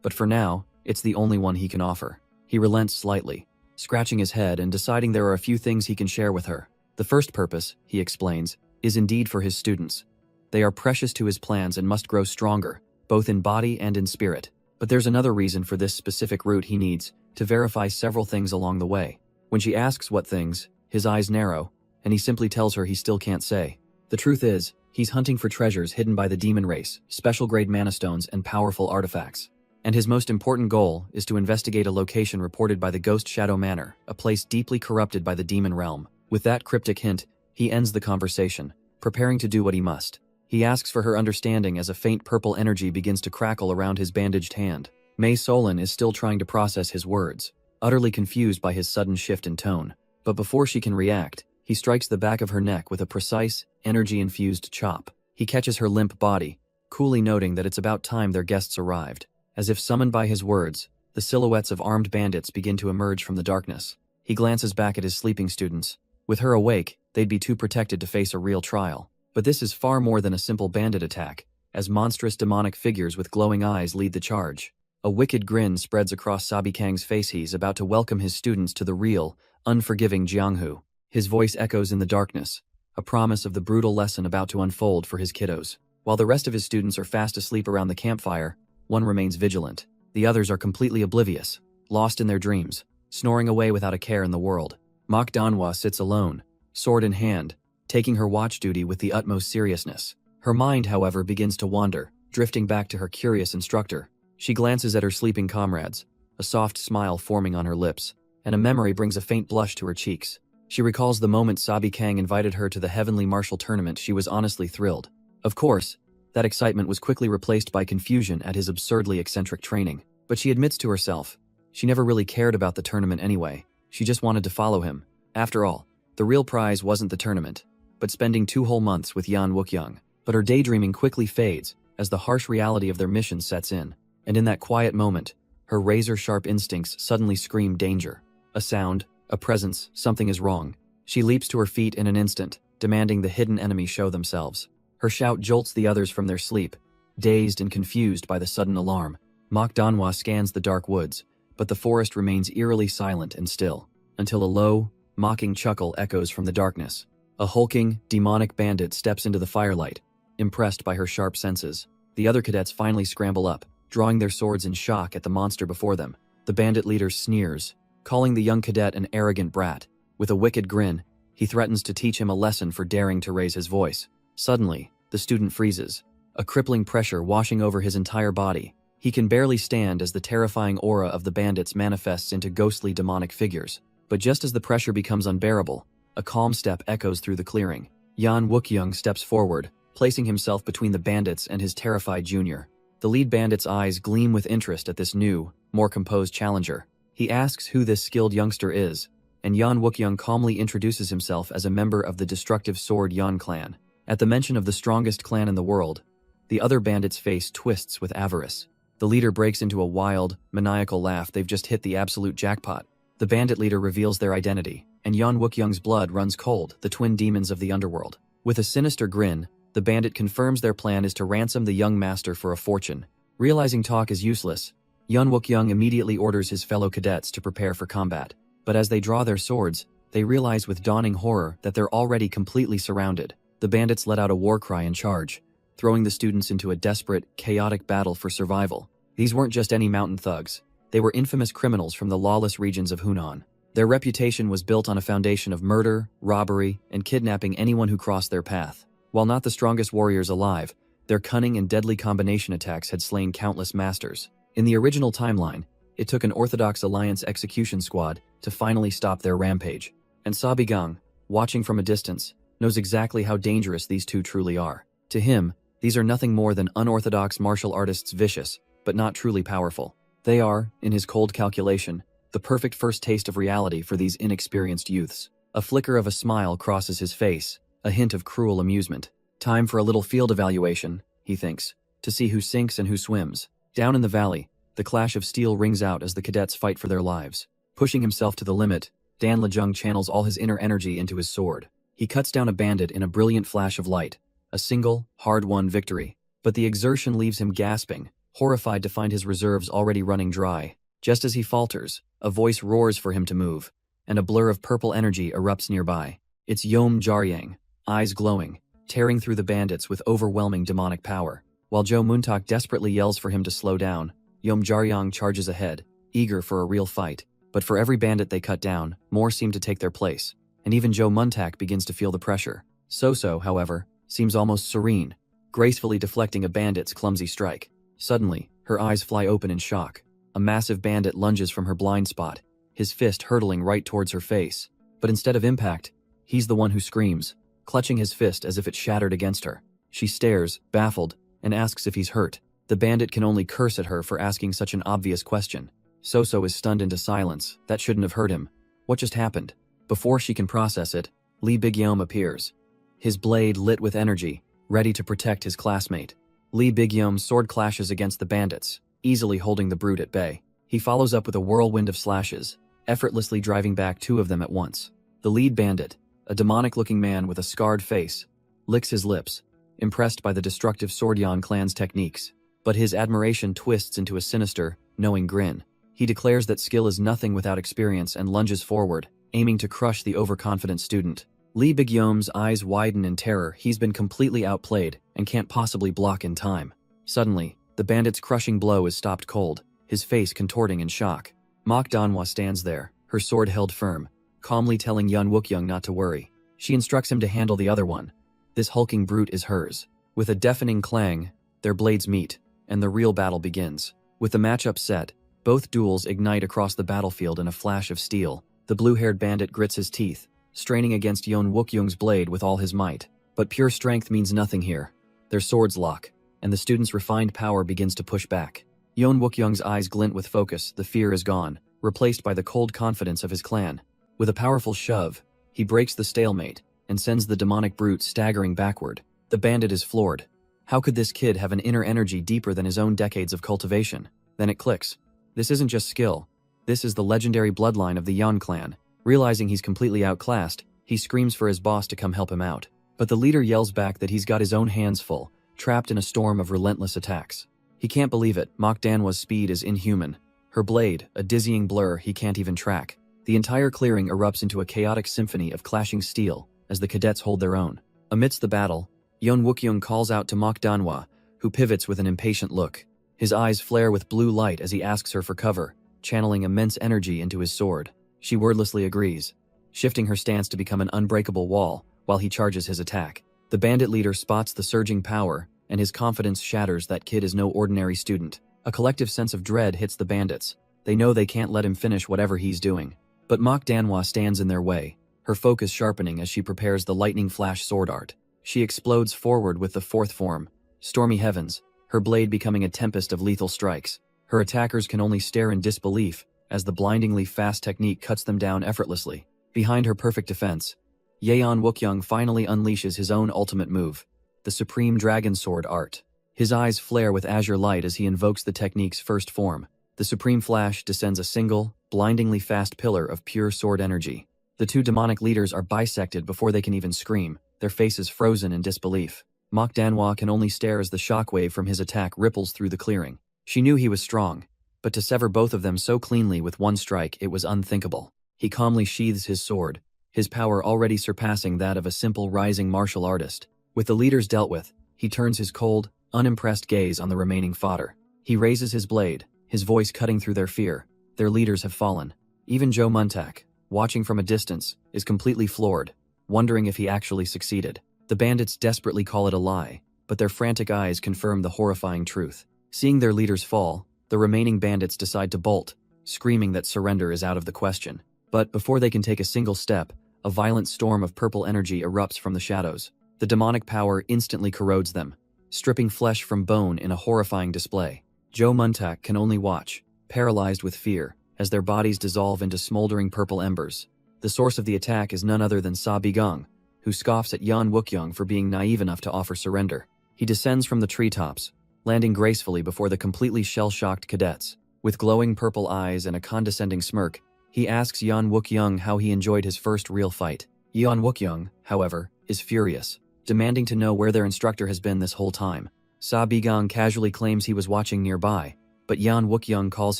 But for now, it's the only one he can offer. He relents slightly, scratching his head and deciding there are a few things he can share with her. The first purpose, he explains, is indeed for his students. They are precious to his plans and must grow stronger, both in body and in spirit. But there's another reason for this specific route he needs, to verify several things along the way. When she asks what things, his eyes narrow, and he simply tells her he still can't say. The truth is, he's hunting for treasures hidden by the demon race, special-grade mana stones, and powerful artifacts. And his most important goal is to investigate a location reported by the Ghost Shadow Manor, a place deeply corrupted by the demon realm. With that cryptic hint, he ends the conversation, preparing to do what he must. He asks for her understanding as a faint purple energy begins to crackle around his bandaged hand. Mei Solon is still trying to process his words, utterly confused by his sudden shift in tone. But before she can react, he strikes the back of her neck with a precise, energy-infused chop. He catches her limp body, coolly noting that it's about time their guests arrived. As if summoned by his words, the silhouettes of armed bandits begin to emerge from the darkness. He glances back at his sleeping students. With her awake, they'd be too protected to face a real trial. But this is far more than a simple bandit attack, as monstrous demonic figures with glowing eyes lead the charge. A wicked grin spreads across Sabi Kang's face. He's about to welcome his students to the real, unforgiving Jianghu. His voice echoes in the darkness, a promise of the brutal lesson about to unfold for his kiddos. While the rest of his students are fast asleep around the campfire, one remains vigilant. The others are completely oblivious, lost in their dreams, snoring away without a care in the world. Manhwa sits alone, sword in hand, taking her watch duty with the utmost seriousness. Her mind, however, begins to wander, drifting back to her curious instructor. She glances at her sleeping comrades, a soft smile forming on her lips, and a memory brings a faint blush to her cheeks. She recalls the moment Sabi Kang invited her to the Heavenly Martial Tournament. She was honestly thrilled. Of course, that excitement was quickly replaced by confusion at his absurdly eccentric training. But she admits to herself, she never really cared about the tournament anyway. She just wanted to follow him. After all, the real prize wasn't the tournament, but spending 2 whole months with Yan Wookyoung. But her daydreaming quickly fades as the harsh reality of their mission sets in. And in that quiet moment, her razor-sharp instincts suddenly scream danger. A sound, a presence, something is wrong. She leaps to her feet in an instant, demanding the hidden enemy show themselves. Her shout jolts the others from their sleep, dazed and confused by the sudden alarm. Manhwa scans the dark woods, but the forest remains eerily silent and still, until a low, mocking chuckle echoes from the darkness. A hulking, demonic bandit steps into the firelight, impressed by her sharp senses. The other cadets finally scramble up, drawing their swords in shock at the monster before them. The bandit leader sneers, calling the young cadet an arrogant brat. With a wicked grin, he threatens to teach him a lesson for daring to raise his voice. Suddenly, the student freezes, a crippling pressure washing over his entire body. He can barely stand as the terrifying aura of the bandits manifests into ghostly demonic figures. But just as the pressure becomes unbearable, a calm step echoes through the clearing. Yan Wookyoung steps forward, placing himself between the bandits and his terrified junior. The lead bandit's eyes gleam with interest at this new, more composed challenger. He asks who this skilled youngster is, and Yan Wookyoung calmly introduces himself as a member of the destructive Sword Yan clan. At the mention of the strongest clan in the world, the other bandit's face twists with avarice. The leader breaks into a wild, maniacal laugh. They've just hit the absolute jackpot. The bandit leader reveals their identity, and Yan Wookyoung's blood runs cold, the twin demons of the underworld. With a sinister grin, the bandit confirms their plan is to ransom the young master for a fortune. Realizing talk is useless, Yan Wookyoung immediately orders his fellow cadets to prepare for combat. But as they draw their swords, they realize with dawning horror that they're already completely surrounded. The bandits let out a war cry and charge, throwing the students into a desperate, chaotic battle for survival. These weren't just any mountain thugs. They were infamous criminals from the lawless regions of Hunan. Their reputation was built on a foundation of murder, robbery, and kidnapping anyone who crossed their path. While not the strongest warriors alive, their cunning and deadly combination attacks had slain countless masters. In the original timeline, it took an Orthodox Alliance execution squad to finally stop their rampage. And Sabigang, watching from a distance, knows exactly how dangerous these two truly are. To him, these are nothing more than unorthodox martial artists, vicious, but not truly powerful. They are, in his cold calculation, the perfect first taste of reality for these inexperienced youths. A flicker of a smile crosses his face, a hint of cruel amusement. Time for a little field evaluation, he thinks, to see who sinks and who swims. Down in the valley, the clash of steel rings out as the cadets fight for their lives. Pushing himself to the limit, Dan Lejung channels all his inner energy into his sword. He cuts down a bandit in a brilliant flash of light, a single, hard-won victory. But the exertion leaves him gasping, horrified to find his reserves already running dry. Just as he falters, a voice roars for him to move, and a blur of purple energy erupts nearby. It's Yom Jaryang, eyes glowing, tearing through the bandits with overwhelming demonic power. While Joe Muntak desperately yells for him to slow down, Yom Jaryang charges ahead, eager for a real fight. But for every bandit they cut down, more seem to take their place, and even Joe Muntak begins to feel the pressure. So, however, seems almost serene, gracefully deflecting a bandit's clumsy strike. Suddenly, her eyes fly open in shock. A massive bandit lunges from her blind spot, his fist hurtling right towards her face. But instead of impact, he's the one who screams, clutching his fist as if it shattered against her. She stares, baffled, and asks if he's hurt. The bandit can only curse at her for asking such an obvious question. So is stunned into silence. That shouldn't have hurt him. What just happened? Before she can process it, Lee Big-yeom appears, his blade lit with energy, ready to protect his classmate. Lee Big-yeom's sword clashes against the bandits, easily holding the brute at bay. He follows up with a whirlwind of slashes, effortlessly driving back 2 of them at once. The lead bandit, a demonic-looking man with a scarred face, licks his lips, impressed by the destructive Swordyan clan's techniques. But his admiration twists into a sinister, knowing grin. He declares that skill is nothing without experience and lunges forward, aiming to crush the overconfident student. Lee Big-Yom's eyes widen in terror. He's been completely outplayed and can't possibly block in time. Suddenly, the bandit's crushing blow is stopped cold, his face contorting in shock. Mok Danhwa stands there, her sword held firm, calmly telling Yeon Wookyoung not to worry. She instructs him to handle the other one. This hulking brute is hers. With a deafening clang, their blades meet, and the real battle begins. With the matchup set, both duels ignite across the battlefield in a flash of steel. The blue-haired bandit grits his teeth, straining against Yeon Wookyoung's blade with all his might. But pure strength means nothing here. Their swords lock, and the student's refined power begins to push back. Yeon Wookyoung's eyes glint with focus. The fear is gone, replaced by the cold confidence of his clan. With a powerful shove, he breaks the stalemate and sends the demonic brute staggering backward. The bandit is floored. How could this kid have an inner energy deeper than his own decades of cultivation? Then it clicks. This isn't just skill. This is the legendary bloodline of the Yeon clan. Realizing he's completely outclassed, he screams for his boss to come help him out. But the leader yells back that he's got his own hands full, trapped in a storm of relentless attacks. He can't believe it. Mok Danhwa's speed is inhuman. Her blade, a dizzying blur he can't even track. The entire clearing erupts into a chaotic symphony of clashing steel as the cadets hold their own. Amidst the battle, Yeon Wookyoung calls out to Mok Danhwa, who pivots with an impatient look. His eyes flare with blue light as he asks her for cover, channeling immense energy into his sword. She wordlessly agrees, shifting her stance to become an unbreakable wall while he charges his attack. The bandit leader spots the surging power, and his confidence shatters. That kid is no ordinary student. A collective sense of dread hits the bandits. They know they can't let him finish whatever he's doing. But Mok Danhwa stands in their way, her focus sharpening as she prepares the lightning flash sword art. She explodes forward with the fourth form, Stormy Heavens, her blade becoming a tempest of lethal strikes. Her attackers can only stare in disbelief as the blindingly fast technique cuts them down effortlessly. Behind her perfect defense, Yeon Wookyoung finally unleashes his own ultimate move, the Supreme Dragon Sword art. His eyes flare with azure light as he invokes the technique's first form. The Supreme Flash descends a single, blindingly fast pillar of pure sword energy. The two demonic leaders are bisected before they can even scream, their faces frozen in disbelief. Mok Danhwa can only stare as the shockwave from his attack ripples through the clearing. She knew he was strong, but to sever both of them so cleanly with one strike, it was unthinkable. He calmly sheathes his sword, his power already surpassing that of a simple rising martial artist. With the leaders dealt with, he turns his cold, unimpressed gaze on the remaining fodder. He raises his blade, his voice cutting through their fear. Their leaders have fallen. Even Joe Muntak, watching from a distance, is completely floored, wondering if he actually succeeded. The bandits desperately call it a lie, but their frantic eyes confirm the horrifying truth. Seeing their leaders fall, the remaining bandits decide to bolt, screaming that surrender is out of the question. But before they can take a single step, a violent storm of purple energy erupts from the shadows. The demonic power instantly corrodes them, stripping flesh from bone in a horrifying display. Joe Muntak can only watch, paralyzed with fear, as their bodies dissolve into smoldering purple embers. The source of the attack is none other than Sa Bigong, who scoffs at Yeon Wookyoung for being naive enough to offer surrender. He descends from the treetops, landing gracefully before the completely shell-shocked cadets. With glowing purple eyes and a condescending smirk, he asks Yeon Wookyoung how he enjoyed his first real fight. Yeon Wookyoung, however, is furious, demanding to know where their instructor has been this whole time. Sa Bigong casually claims he was watching nearby, but Yeon Wookyoung calls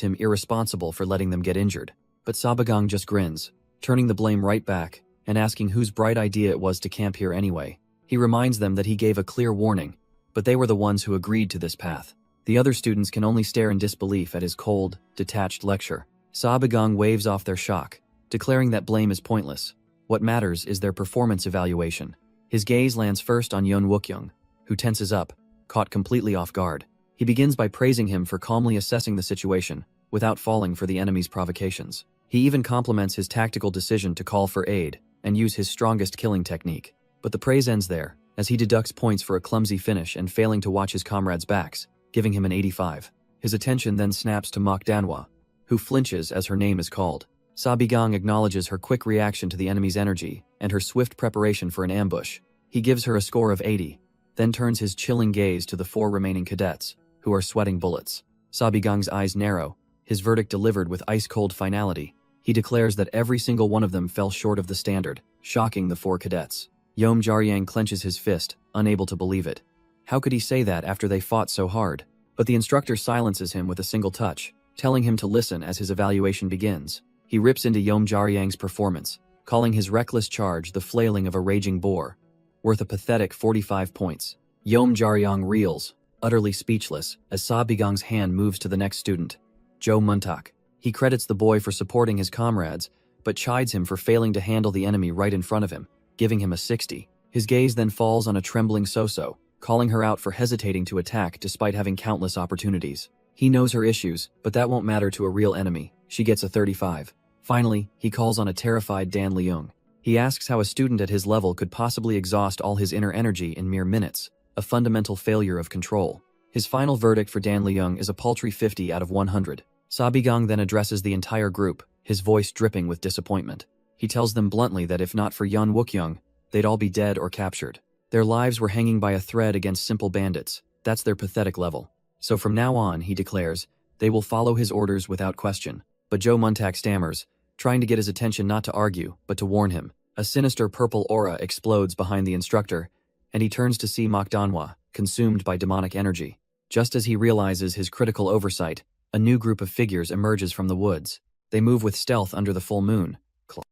him irresponsible for letting them get injured. But Sa Bigong just grins, turning the blame right back, and asking whose bright idea it was to camp here anyway. He reminds them that he gave a clear warning, but they were the ones who agreed to this path. The other students can only stare in disbelief at his cold, detached lecture. Sa Bigong waves off their shock, declaring that blame is pointless. What matters is their performance evaluation. His gaze lands first on Yeon Wookyoung, who tenses up, caught completely off guard. He begins by praising him for calmly assessing the situation, without falling for the enemy's provocations. He even compliments his tactical decision to call for aid and use his strongest killing technique. But the praise ends there, as he deducts points for a clumsy finish and failing to watch his comrades' backs, giving him an 85. His attention then snaps to Mok Danhwa, who flinches as her name is called. Sa Bigong acknowledges her quick reaction to the enemy's energy and her swift preparation for an ambush. He gives her a score of 80, then turns his chilling gaze to the 4 remaining cadets, who are sweating bullets. Sa Bigong's eyes narrow, his verdict delivered with ice-cold finality. He declares that every single one of them fell short of the standard, shocking the 4 cadets. Yeom Jaryang clenches his fist, unable to believe it. How could he say that after they fought so hard? But the instructor silences him with a single touch, telling him to listen as his evaluation begins. He rips into Yeom Jaryang's performance, calling his reckless charge the flailing of a raging boar, worth a pathetic 45 points. Yeom Jaryong reels, utterly speechless, as Sabigang's hand moves to the next student, Jo Muntak. He credits the boy for supporting his comrades, but chides him for failing to handle the enemy right in front of him, giving him a 60. His gaze then falls on a trembling Soso, calling her out for hesitating to attack despite having countless opportunities. He knows her issues, but that won't matter to a real enemy. She gets a 35. Finally, he calls on a terrified Dan Leung. He asks how a student at his level could possibly exhaust all his inner energy in mere minutes, a fundamental failure of control. His final verdict for Dan Leung is a paltry 50 out of 100. Sabigang then addresses the entire group, his voice dripping with disappointment. He tells them bluntly that if not for Yeon Wookyoung, they'd all be dead or captured. Their lives were hanging by a thread against simple bandits. That's their pathetic level. So from now on, he declares, they will follow his orders without question. But Jo Muntak stammers, trying to get his attention not to argue, but to warn him. A sinister purple aura explodes behind the instructor, and he turns to see Manhwa, consumed by demonic energy. Just as he realizes his critical oversight, a new group of figures emerges from the woods. They move with stealth under the full moon.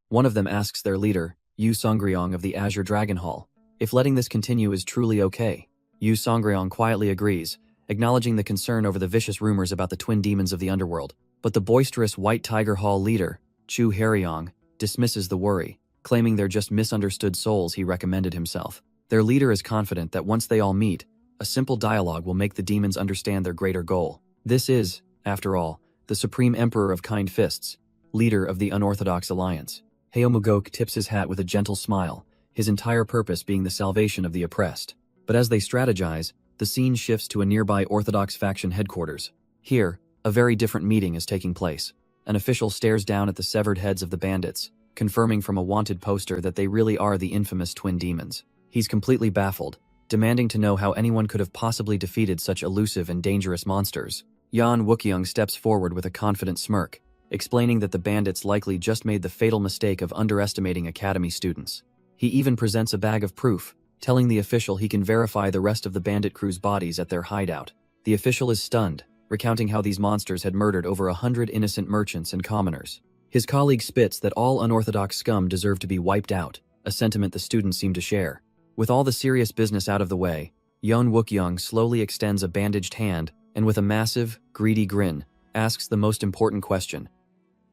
One of them asks their leader, Yu Songryong of the Azure Dragon Hall, if letting this continue is truly okay. Yu Songryong quietly agrees, acknowledging the concern over the vicious rumors about the twin demons of the underworld. But the boisterous White Tiger Hall leader, Chu Haryong, dismisses the worry, claiming they're just misunderstood souls he recommended himself. Their leader is confident that once they all meet, a simple dialogue will make the demons understand their greater goal. This is, after all, the Supreme Emperor of Kind Fists, leader of the Unorthodox Alliance. Haeomugok tips his hat with a gentle smile, his entire purpose being the salvation of the oppressed. But as they strategize, the scene shifts to a nearby Orthodox faction headquarters. Here, a very different meeting is taking place. An official stares down at the severed heads of the bandits, confirming from a wanted poster that they really are the infamous twin demons. He's completely baffled, demanding to know how anyone could have possibly defeated such elusive and dangerous monsters. Yeon Wookyoung steps forward with a confident smirk, explaining that the bandits likely just made the fatal mistake of underestimating academy students. He even presents a bag of proof, telling the official he can verify the rest of the bandit crew's bodies at their hideout. The official is stunned, recounting how these monsters had murdered over 100 innocent merchants and commoners. His colleague spits that all unorthodox scum deserve to be wiped out, a sentiment the students seem to share. With all the serious business out of the way, Yeon Wookyoung slowly extends a bandaged hand and with a massive, greedy grin, asks the most important question.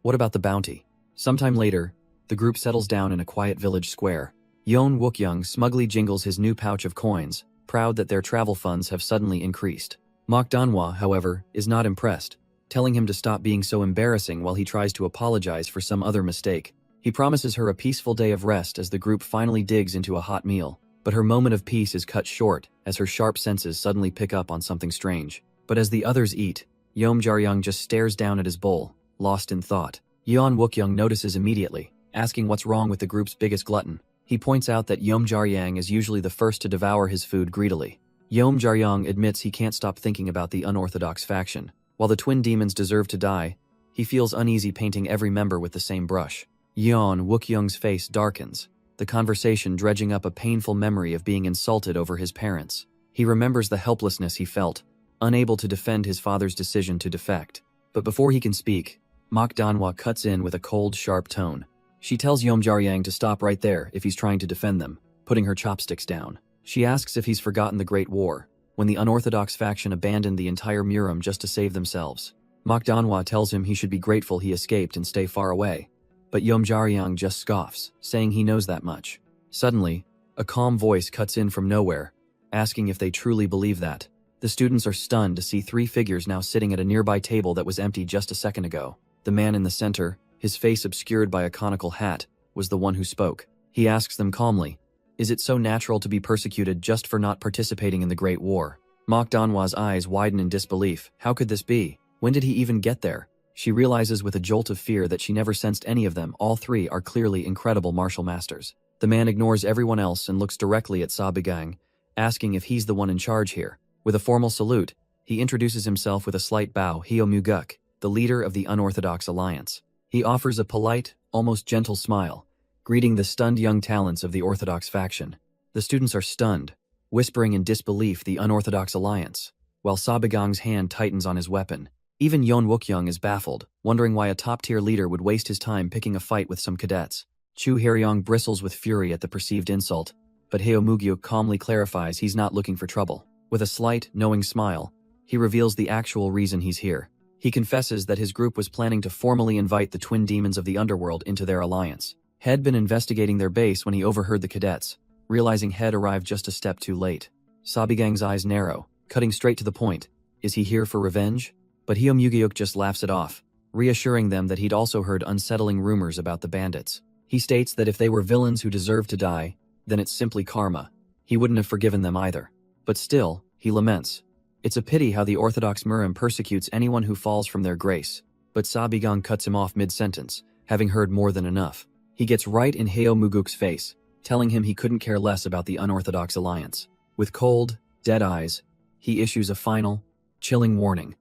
What about the bounty? Sometime later, the group settles down in a quiet village square. Yeon Wookyoung smugly jingles his new pouch of coins, proud that their travel funds have suddenly increased. Manhwa, however, is not impressed, telling him to stop being so embarrassing while he tries to apologize for some other mistake. He promises her a peaceful day of rest as the group finally digs into a hot meal, but her moment of peace is cut short as her sharp senses suddenly pick up on something strange. But as the others eat, Yeom Jaryong just stares down at his bowl, lost in thought. Yeon Wookyoung notices immediately, asking what's wrong with the group's biggest glutton. He points out that Yeom Jaryang is usually the first to devour his food greedily. Yeom Jaryong admits he can't stop thinking about the unorthodox faction. While the twin demons deserve to die, he feels uneasy painting every member with the same brush. Yeon Wookyoung's face darkens, the conversation dredging up a painful memory of being insulted over his parents. He remembers the helplessness he felt, unable to defend his father's decision to defect. But before he can speak, Manhwa cuts in with a cold, sharp tone. She tells Yeom Jaryang to stop right there if he's trying to defend them, putting her chopsticks down. She asks if he's forgotten the Great War, when the unorthodox faction abandoned the entire Murim just to save themselves. Manhwa tells him he should be grateful he escaped and stay far away. But Yeom Jaryang just scoffs, saying he knows that much. Suddenly, a calm voice cuts in from nowhere, asking if they truly believe that. The students are stunned to see three figures now sitting at a nearby table that was empty just a second ago. The man in the center, his face obscured by a conical hat, was the one who spoke. He asks them calmly, "Is it so natural to be persecuted just for not participating in the Great War?" Manhwa's eyes widen in disbelief. How could this be? When did he even get there? She realizes with a jolt of fear that she never sensed any of them. All three are clearly incredible martial masters. The man ignores everyone else and looks directly at Sabigang, asking if he's the one in charge here. With a formal salute, he introduces himself with a slight bow. Haeomuguk, the leader of the Unorthodox Alliance. He offers a polite, almost gentle smile, greeting the stunned young talents of the Orthodox faction. The students are stunned, whispering in disbelief the Unorthodox Alliance, while Sabigang's hand tightens on his weapon. Even Yeon Wookyoung is baffled, wondering why a top-tier leader would waste his time picking a fight with some cadets. Chu Haeryong bristles with fury at the perceived insult, but Heo Mugyuk calmly clarifies he's not looking for trouble. With a slight, knowing smile, he reveals the actual reason he's here. He confesses that his group was planning to formally invite the twin demons of the underworld into their alliance. He'd been investigating their base when he overheard the cadets, realizing Head arrived just a step too late. Sabigang's eyes narrow, cutting straight to the point. Is he here for revenge? But Heo Mugyuk just laughs it off, reassuring them that he'd also heard unsettling rumors about the bandits. He states that if they were villains who deserved to die, then it's simply karma. He wouldn't have forgiven them either. But still, he laments. It's a pity how the Orthodox Murim persecutes anyone who falls from their grace. But Sabigang cuts him off mid-sentence, having heard more than enough. He gets right in Heo Muguk's face, telling him he couldn't care less about the unorthodox alliance. With cold, dead eyes, he issues a final, chilling warning.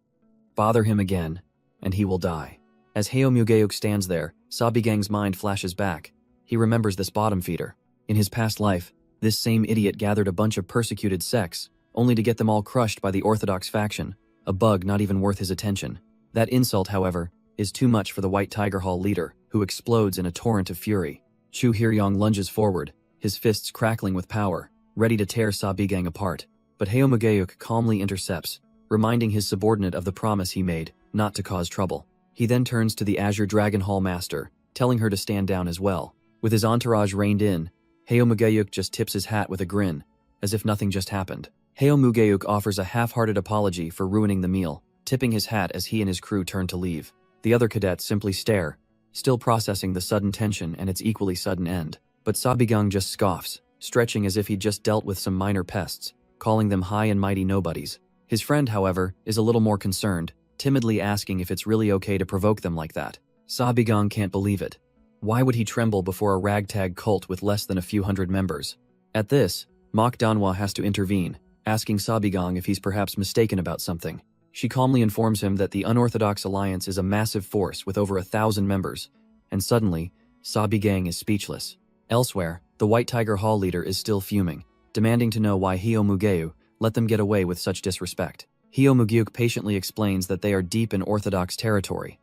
Bother him again, and he will die. As Heo Mugyuk stands there, Sabigang's mind flashes back. He remembers this bottom feeder. In his past life, this same idiot gathered a bunch of persecuted sects, only to get them all crushed by the Orthodox faction, a bug not even worth his attention. That insult, however, is too much for the White Tiger Hall leader, who explodes in a torrent of fury. Chu Haeryong lunges forward, his fists crackling with power, ready to tear Sabigang apart. But Heo Mugyuk calmly intercepts, reminding his subordinate of the promise he made, not to cause trouble. He then turns to the Azure Dragon Hall master, telling her to stand down as well. With his entourage reined in, Heo Mugyuk just tips his hat with a grin, as if nothing just happened. Heo Mugyuk offers a half-hearted apology for ruining the meal, tipping his hat as he and his crew turn to leave. The other cadets simply stare, still processing the sudden tension and its equally sudden end. But Sabigang just scoffs, stretching as if he'd just dealt with some minor pests, calling them high and mighty nobodies. His friend, however, is a little more concerned, timidly asking if it's really okay to provoke them like that. Sabigang can't believe it. Why would he tremble before a ragtag cult with less than a few hundred members? At this, Manhwa has to intervene, asking Sabigang if he's perhaps mistaken about something. She calmly informs him that the Unorthodox Alliance is a massive force with over 1,000 members, and suddenly, Sabigang is speechless. Elsewhere, the White Tiger Hall leader is still fuming, demanding to know why Heo Mugyuk let them get away with such disrespect. Heo Mugyuk patiently explains that they are deep in Orthodox territory.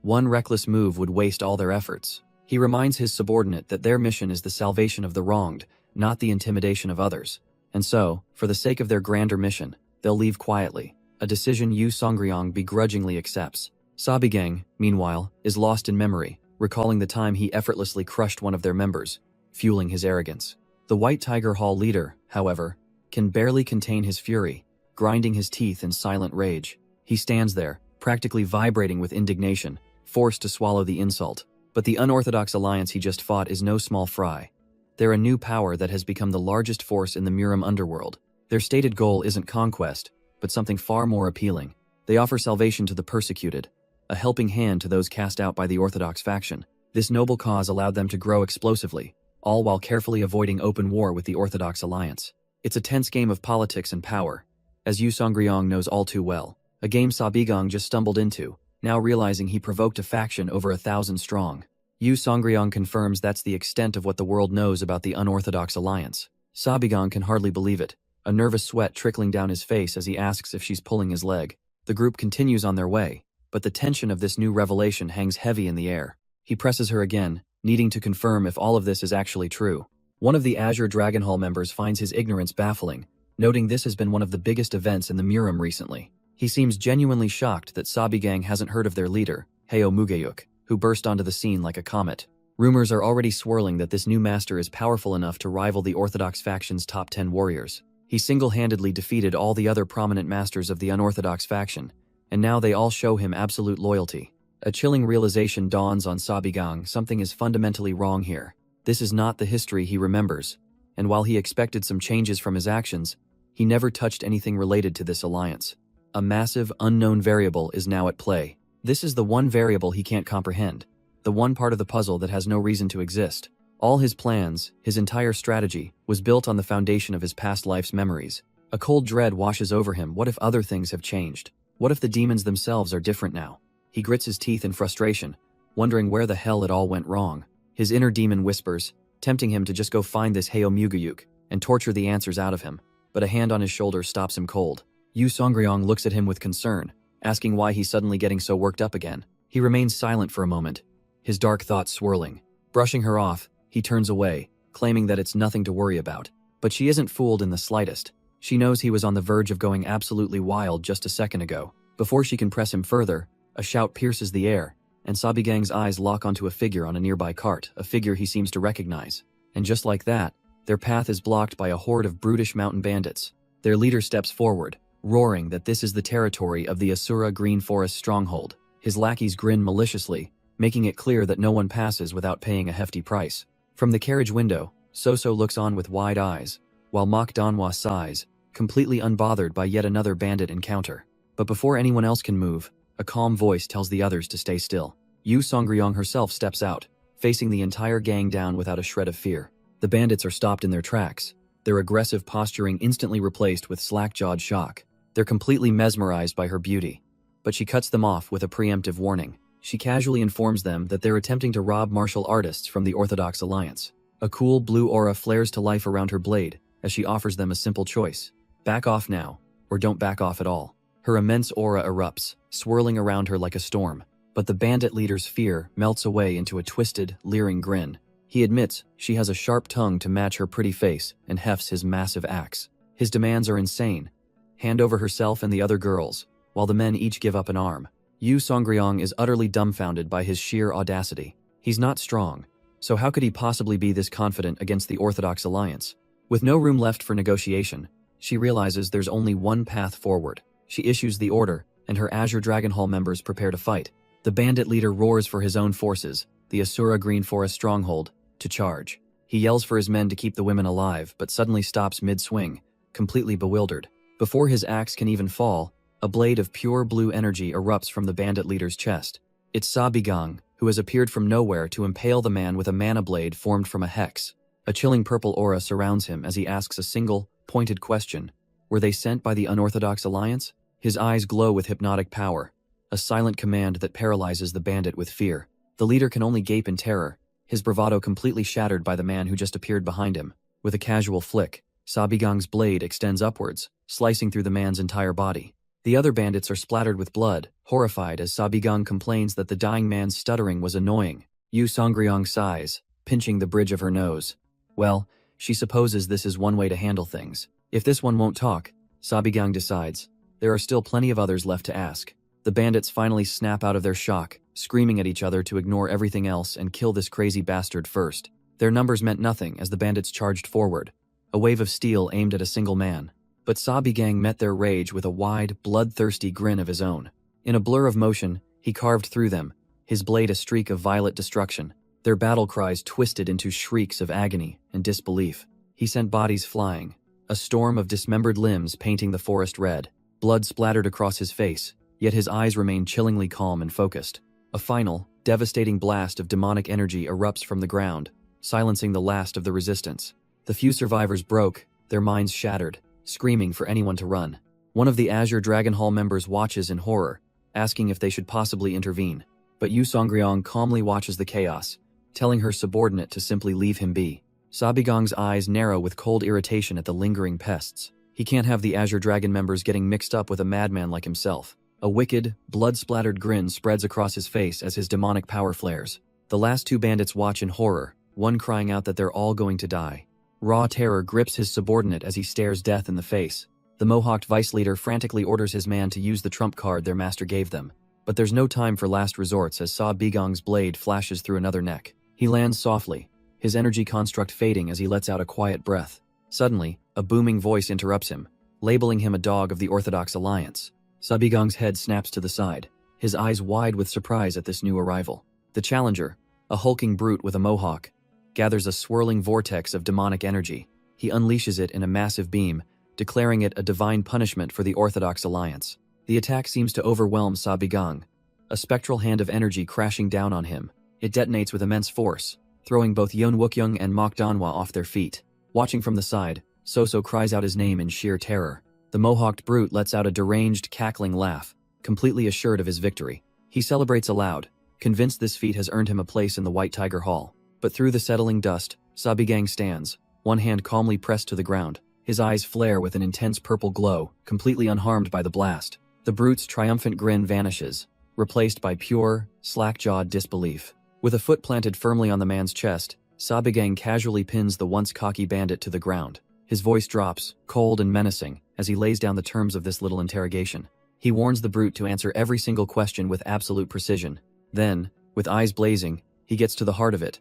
One reckless move would waste all their efforts. He reminds his subordinate that their mission is the salvation of the wronged, not the intimidation of others. And so, for the sake of their grander mission, they'll leave quietly, a decision Yu Songryong begrudgingly accepts. Sabigang, meanwhile, is lost in memory, recalling the time he effortlessly crushed one of their members, fueling his arrogance. The White Tiger Hall leader, however, can barely contain his fury, grinding his teeth in silent rage. He stands there, practically vibrating with indignation, forced to swallow the insult. But the unorthodox alliance he just fought is no small fry. They're a new power that has become the largest force in the Murim underworld. Their stated goal isn't conquest, but something far more appealing. They offer salvation to the persecuted, a helping hand to those cast out by the Orthodox faction. This noble cause allowed them to grow explosively, all while carefully avoiding open war with the Orthodox alliance. It's a tense game of politics and power, as Yu Songryong knows all too well. A game Sabigang just stumbled into, now realizing he provoked a faction over 1,000 strong. Yu Songryong confirms that's the extent of what the world knows about the unorthodox alliance. Sabigang can hardly believe it, a nervous sweat trickling down his face as he asks if she's pulling his leg. The group continues on their way, but the tension of this new revelation hangs heavy in the air. He presses her again, needing to confirm if all of this is actually true. One of the Azure Dragon Hall members finds his ignorance baffling, noting this has been one of the biggest events in the Murim recently. He seems genuinely shocked that Sabigang hasn't heard of their leader, Heo Mugyuk, who burst onto the scene like a comet. Rumors are already swirling that this new master is powerful enough to rival the Orthodox faction's top 10 warriors. He single-handedly defeated all the other prominent masters of the unorthodox faction, and now they all show him absolute loyalty. A chilling realization dawns on Sabigang: something is fundamentally wrong here. This is not the history he remembers, and while he expected some changes from his actions, he never touched anything related to this alliance. A massive, unknown variable is now at play. This is the one variable he can't comprehend, the one part of the puzzle that has no reason to exist. All his plans, his entire strategy, was built on the foundation of his past life's memories. A cold dread washes over him. What if other things have changed? What if the demons themselves are different now? He grits his teeth in frustration, wondering where the hell it all went wrong. His inner demon whispers, tempting him to just go find this Heo Mugyuk and torture the answers out of him. But a hand on his shoulder stops him cold. Yu Songryong looks at him with concern, asking why he's suddenly getting so worked up again. He remains silent for a moment, his dark thoughts swirling. Brushing her off, He turns away, claiming that it's nothing to worry about. But she isn't fooled in the slightest. She knows he was on the verge of going absolutely wild just a second ago. Before she can press him further, a shout pierces the air, and Sabigang's eyes lock onto a figure on a nearby cart, a figure he seems to recognize. And just like that, their path is blocked by a horde of brutish mountain bandits. Their leader steps forward, roaring that this is the territory of the Asura Green Forest stronghold. His lackeys grin maliciously, making it clear that no one passes without paying a hefty price. From the carriage window, Soso looks on with wide eyes, while Manhwa sighs, completely unbothered by yet another bandit encounter. But before anyone else can move, a calm voice tells the others to stay still. Yu Songryong herself steps out, facing the entire gang down without a shred of fear. The bandits are stopped in their tracks, their aggressive posturing instantly replaced with slack-jawed shock. They're completely mesmerized by her beauty. But she cuts them off with a preemptive warning. She casually informs them that they're attempting to rob martial artists from the Orthodox Alliance. A cool blue aura flares to life around her blade as she offers them a simple choice. Back off now, or don't back off at all. Her immense aura erupts, swirling around her like a storm. But the bandit leader's fear melts away into a twisted, leering grin. He admits she has a sharp tongue to match her pretty face and hefts his massive axe. His demands are insane. Hand over herself and the other girls, while the men each give up an arm. Yu Songryong is utterly dumbfounded by his sheer audacity. He's not strong, so how could he possibly be this confident against the Orthodox Alliance? With no room left for negotiation, she realizes there's only one path forward. She issues the order, and her Azure Dragon Hall members prepare to fight. The bandit leader roars for his own forces, the Asura Green Forest stronghold, to charge. He yells for his men to keep the women alive, but suddenly stops mid-swing, completely bewildered. Before his axe can even fall, a blade of pure blue energy erupts from the bandit leader's chest. It's Sabigang, who has appeared from nowhere to impale the man with a mana blade formed from a hex. A chilling purple aura surrounds him as he asks a single, pointed question. Were they sent by the unorthodox alliance? His eyes glow with hypnotic power, a silent command that paralyzes the bandit with fear. The leader can only gape in terror, his bravado completely shattered by the man who just appeared behind him. With a casual flick, Sabigang's blade extends upwards, slicing through the man's entire body. The other bandits are splattered with blood, horrified as Sabigang complains that the dying man's stuttering was annoying. Yu Songryong sighs, pinching the bridge of her nose. Well, she supposes this is one way to handle things. If this one won't talk, Sabigang decides, there are still plenty of others left to ask. The bandits finally snap out of their shock, screaming at each other to ignore everything else and kill this crazy bastard first. Their numbers meant nothing as the bandits charged forward, a wave of steel aimed at a single man. But Sabigang met their rage with a wide, bloodthirsty grin of his own. In a blur of motion, he carved through them, his blade a streak of violet destruction. Their battle cries twisted into shrieks of agony and disbelief. He sent bodies flying, a storm of dismembered limbs painting the forest red. Blood splattered across his face, yet his eyes remained chillingly calm and focused. A final, devastating blast of demonic energy erupts from the ground, silencing the last of the resistance. The few survivors broke, their minds shattered, screaming for anyone to run. One of the Azure Dragon Hall members watches in horror, asking if they should possibly intervene. But Yu Songryong calmly watches the chaos, telling her subordinate to simply leave him be. Sabigang's eyes narrow with cold irritation at the lingering pests. He can't have the Azure Dragon members getting mixed up with a madman like himself. A wicked, blood-splattered grin spreads across his face as his demonic power flares. The last two bandits watch in horror, one crying out that they're all going to die. Raw terror grips his subordinate as he stares death in the face. The Mohawked vice leader frantically orders his man to use the trump card their master gave them. But there's no time for last resorts as Sabigang's blade flashes through another neck. He lands softly, his energy construct fading as he lets out a quiet breath. Suddenly, a booming voice interrupts him, labeling him a dog of the Orthodox Alliance. Sabigang's head snaps to the side, his eyes wide with surprise at this new arrival. The challenger, a hulking brute with a mohawk, gathers a swirling vortex of demonic energy. He unleashes it in a massive beam, declaring it a divine punishment for the Orthodox Alliance. The attack seems to overwhelm Sabigang, a spectral hand of energy crashing down on him. It detonates with immense force, throwing both Yeonwookyoung and Manhwa off their feet. Watching from the side, Soso cries out his name in sheer terror. The mohawked brute lets out a deranged, cackling laugh, completely assured of his victory. He celebrates aloud, convinced this feat has earned him a place in the White Tiger Hall. But through the settling dust, Sabigang stands, one hand calmly pressed to the ground. His eyes flare with an intense purple glow, completely unharmed by the blast. The brute's triumphant grin vanishes, replaced by pure, slack-jawed disbelief. With a foot planted firmly on the man's chest, Sabigang casually pins the once cocky bandit to the ground. His voice drops, cold and menacing, as he lays down the terms of this little interrogation. He warns the brute to answer every single question with absolute precision. Then, with eyes blazing, he gets to the heart of it.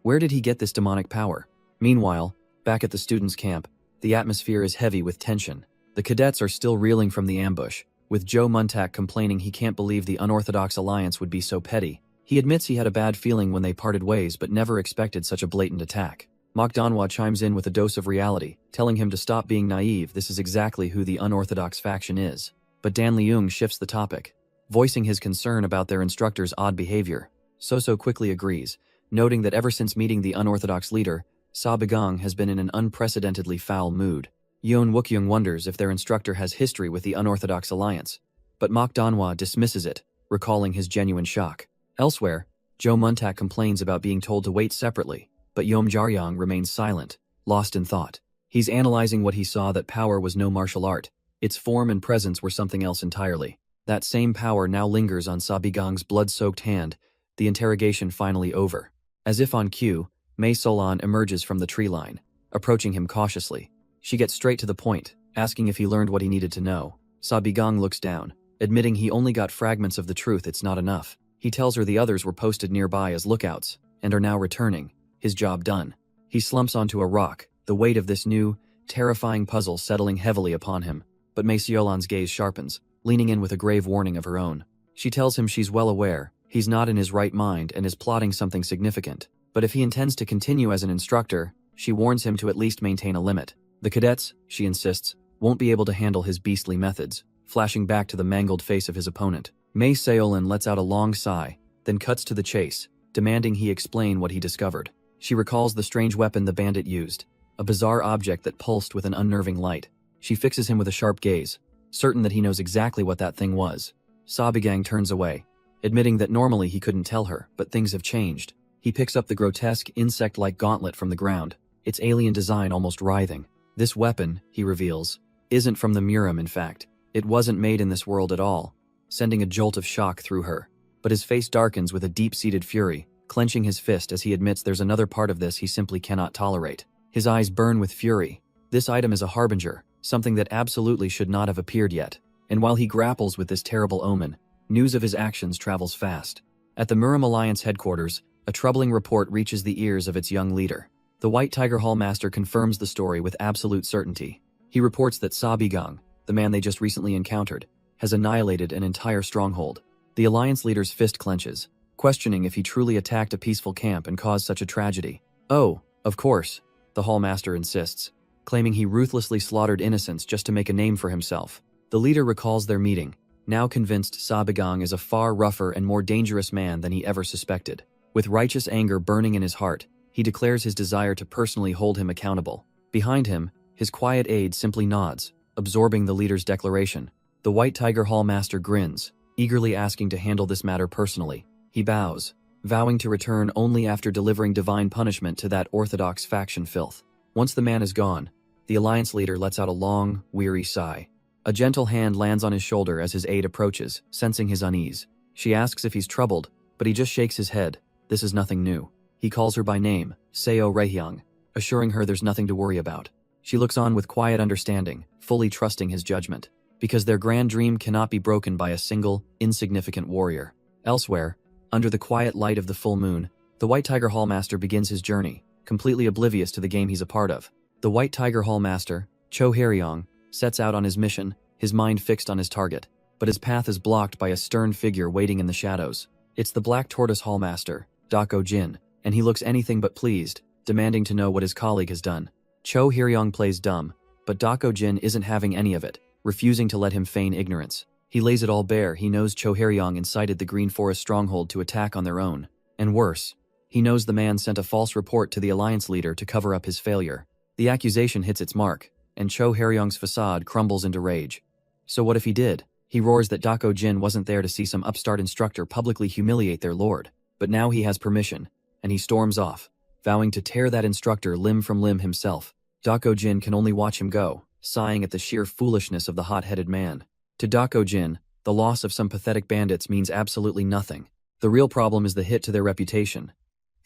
Where did he get this demonic power? Meanwhile, back at the students' camp, the atmosphere is heavy with tension. The cadets are still reeling from the ambush, with Joe Muntak complaining he can't believe the unorthodox alliance would be so petty. He admits he had a bad feeling when they parted ways but never expected such a blatant attack. Manhwa chimes in with a dose of reality, telling him to stop being naive. This is exactly who the unorthodox faction is. But Dan Leung shifts the topic, voicing his concern about their instructor's odd behavior. So quickly agrees, noting that ever since meeting the unorthodox leader, Sabigang has been in an unprecedentedly foul mood. Yeon Wookyung wonders if their instructor has history with the unorthodox alliance, but Manhwa dismisses it, recalling his genuine shock. Elsewhere, Joe Muntak complains about being told to wait separately, but Yeom Jaryong remains silent, lost in thought. He's analyzing what he saw, that power was no martial art. Its form and presence were something else entirely. That same power now lingers on Sabigang's blood-soaked hand, the interrogation finally over. As if on cue, Mei Solon emerges from the tree line, approaching him cautiously. She gets straight to the point, asking if he learned what he needed to know. Sabigang looks down, admitting he only got fragments of the truth. It's not enough. He tells her the others were posted nearby as lookouts, and are now returning. His job done. He slumps onto a rock, the weight of this new, terrifying puzzle settling heavily upon him. But Mei Solon's gaze sharpens, leaning in with a grave warning of her own. She tells him she's well aware he's not in his right mind and is plotting something significant. But if he intends to continue as an instructor, she warns him to at least maintain a limit. The cadets, she insists, won't be able to handle his beastly methods, flashing back to the mangled face of his opponent. Mei Solon lets out a long sigh, then cuts to the chase, demanding he explain what he discovered. She recalls the strange weapon the bandit used, a bizarre object that pulsed with an unnerving light. She fixes him with a sharp gaze, certain that he knows exactly what that thing was. Sabigang turns away, admitting that normally he couldn't tell her, but things have changed. He picks up the grotesque, insect-like gauntlet from the ground, its alien design almost writhing. This weapon, he reveals, isn't from the Murim. In fact, it wasn't made in this world at all, sending a jolt of shock through her. But his face darkens with a deep-seated fury, clenching his fist as he admits there's another part of this he simply cannot tolerate. His eyes burn with fury. This item is a harbinger, something that absolutely should not have appeared yet. And while he grapples with this terrible omen, news of his actions travels fast. At the Murim Alliance headquarters, a troubling report reaches the ears of its young leader. The White Tiger Hall Master confirms the story with absolute certainty. He reports that Sabigang, the man they just recently encountered, has annihilated an entire stronghold. The Alliance leader's fist clenches, questioning if he truly attacked a peaceful camp and caused such a tragedy. Oh, of course, the Hall Master insists, claiming he ruthlessly slaughtered innocents just to make a name for himself. The leader recalls their meeting, now convinced Sabigang is a far rougher and more dangerous man than he ever suspected. With righteous anger burning in his heart, he declares his desire to personally hold him accountable. Behind him, his quiet aide simply nods, absorbing the leader's declaration. The White Tiger Hall Master grins, eagerly asking to handle this matter personally. He bows, vowing to return only after delivering divine punishment to that orthodox faction filth. Once the man is gone, the Alliance leader lets out a long, weary sigh. A gentle hand lands on his shoulder as his aide approaches, sensing his unease. She asks if he's troubled, but he just shakes his head. This is nothing new. He calls her by name, Seo Rehyang, assuring her there's nothing to worry about. She looks on with quiet understanding, fully trusting his judgment, because their grand dream cannot be broken by a single, insignificant warrior. Elsewhere, under the quiet light of the full moon, the White Tiger Hall Master begins his journey, completely oblivious to the game he's a part of. The White Tiger Hall Master, Cho Haryong, sets out on his mission, his mind fixed on his target, but his path is blocked by a stern figure waiting in the shadows. It's the Black Tortoise Hall Master, Dako Jin, and he looks anything but pleased, demanding to know what his colleague has done. Cho Haryong plays dumb, but Dako Jin isn't having any of it, refusing to let him feign ignorance. He lays it all bare. He knows Cho Haryong incited the Green Forest stronghold to attack on their own. And worse, he knows the man sent a false report to the Alliance leader to cover up his failure. The accusation hits its mark, and Cho Haryong's facade crumbles into rage. So what if he did? He roars that Dako Jin wasn't there to see some upstart instructor publicly humiliate their lord. But now he has permission, and he storms off, vowing to tear that instructor limb from limb himself. Dako Jin can only watch him go, sighing at the sheer foolishness of the hot-headed man. To Dako Jin, the loss of some pathetic bandits means absolutely nothing. The real problem is the hit to their reputation.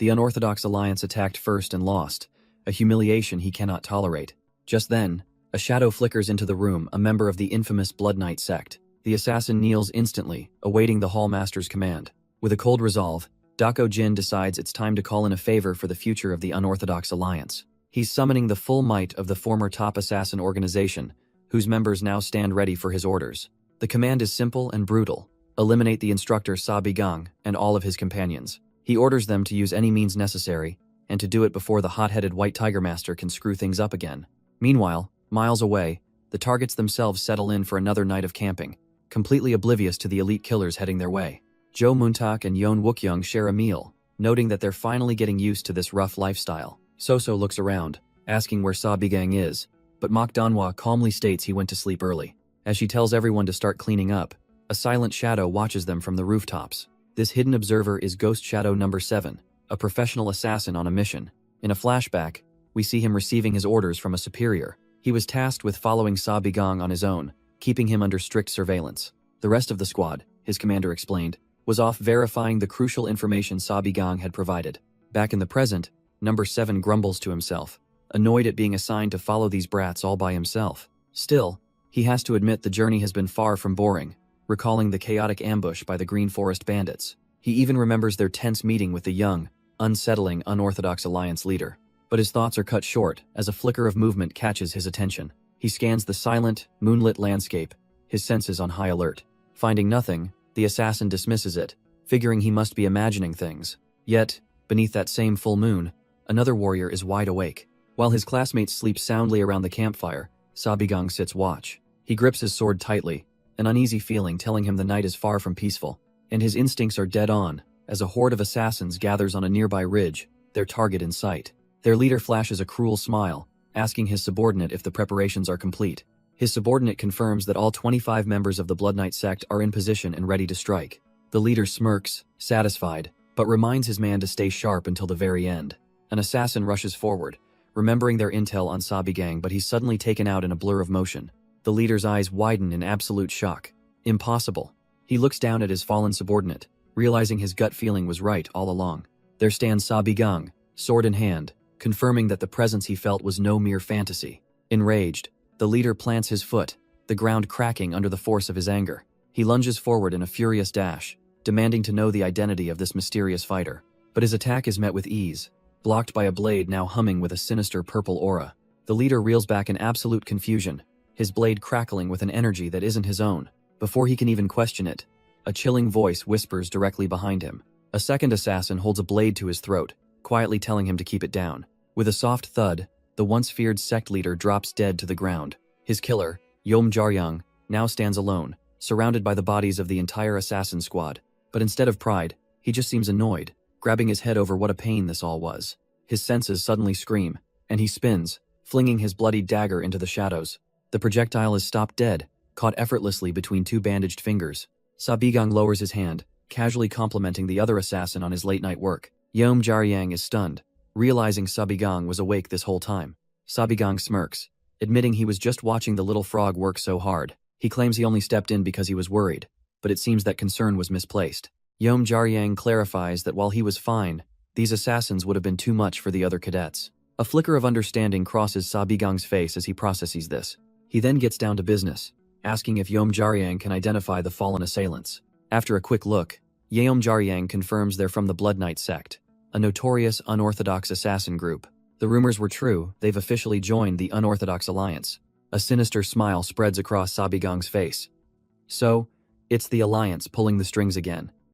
The unorthodox alliance attacked first and lost, a humiliation he cannot tolerate. Just then, a shadow flickers into the room, a member of the infamous Blood Knight sect. The assassin kneels instantly, awaiting the Hallmaster's command. With a cold resolve, Dako Jin decides it's time to call in a favor for the future of the unorthodox alliance. He's summoning the full might of the former top assassin organization, whose members now stand ready for his orders. The command is simple and brutal. Eliminate the instructor Sabigang and all of his companions. He orders them to use any means necessary, and to do it before the hot-headed White Tiger Master can screw things up again. Meanwhile, miles away, the targets themselves settle in for another night of camping, completely oblivious to the elite killers heading their way. Jo Moontak and Yeon Wookyoung share a meal, noting that they're finally getting used to this rough lifestyle. Soso looks around, asking where Sabigang is, but Mok Danhwa calmly states he went to sleep early. As she tells everyone to start cleaning up, a silent shadow watches them from the rooftops. This hidden observer is Ghost Shadow number 7, a professional assassin on a mission. In a flashback, we see him receiving his orders from a superior. He was tasked with following Sabigang on his own, keeping him under strict surveillance. The rest of the squad, his commander explained, was off verifying the crucial information Sabigang had provided. Back in the present, number 7 grumbles to himself, annoyed at being assigned to follow these brats all by himself. Still, he has to admit the journey has been far from boring, recalling the chaotic ambush by the Green Forest bandits. He even remembers their tense meeting with the young, unsettling, unorthodox alliance leader. But his thoughts are cut short as a flicker of movement catches his attention. He scans the silent, moonlit landscape, his senses on high alert. Finding nothing, the assassin dismisses it, figuring he must be imagining things. Yet, beneath that same full moon, another warrior is wide awake. While his classmates sleep soundly around the campfire, Sabigang sits watch. He grips his sword tightly, an uneasy feeling telling him the night is far from peaceful, and his instincts are dead on, as a horde of assassins gathers on a nearby ridge, their target in sight. Their leader flashes a cruel smile, asking his subordinate if the preparations are complete. His subordinate confirms that all 25 members of the Blood Knight sect are in position and ready to strike. The leader smirks, satisfied, but reminds his man to stay sharp until the very end. An assassin rushes forward, remembering their intel on Sabigang, but he's suddenly taken out in a blur of motion. The leader's eyes widen in absolute shock. Impossible. He looks down at his fallen subordinate, realizing his gut feeling was right all along. There stands Sabigang, sword in hand, confirming that the presence he felt was no mere fantasy. Enraged, the leader plants his foot, the ground cracking under the force of his anger. He lunges forward in a furious dash, demanding to know the identity of this mysterious fighter. But his attack is met with ease, blocked by a blade now humming with a sinister purple aura. The leader reels back in absolute confusion, his blade crackling with an energy that isn't his own. Before he can even question it, a chilling voice whispers directly behind him. A second assassin holds a blade to his throat, quietly telling him to keep it down. With a soft thud, the once feared sect leader drops dead to the ground. His killer, Yom Jaryang, now stands alone, surrounded by the bodies of the entire assassin squad. But instead of pride, he just seems annoyed, grabbing his head over what a pain this all was. His senses suddenly scream, and he spins, flinging his bloody dagger into the shadows. The projectile is stopped dead, caught effortlessly between two bandaged fingers. Sabigang lowers his hand, casually complimenting the other assassin on his late-night work. Yom Jaryang is stunned, realizing Sabigang was awake this whole time. Sabigang smirks, admitting he was just watching the little frog work so hard. He claims he only stepped in because he was worried, but it seems that concern was misplaced. Yom Jaryang clarifies that while he was fine, these assassins would have been too much for the other cadets. A flicker of understanding crosses Sabigang's face as he processes this. He then gets down to business, asking if Yom Jaryang can identify the fallen assailants. After a quick look, Yom Jaryang confirms they're from the Blood Knight sect, a notorious unorthodox assassin group. The rumors were true, they've officially joined the unorthodox alliance. A sinister smile spreads across Sabigang's face. So, it's the alliance pulling the strings again.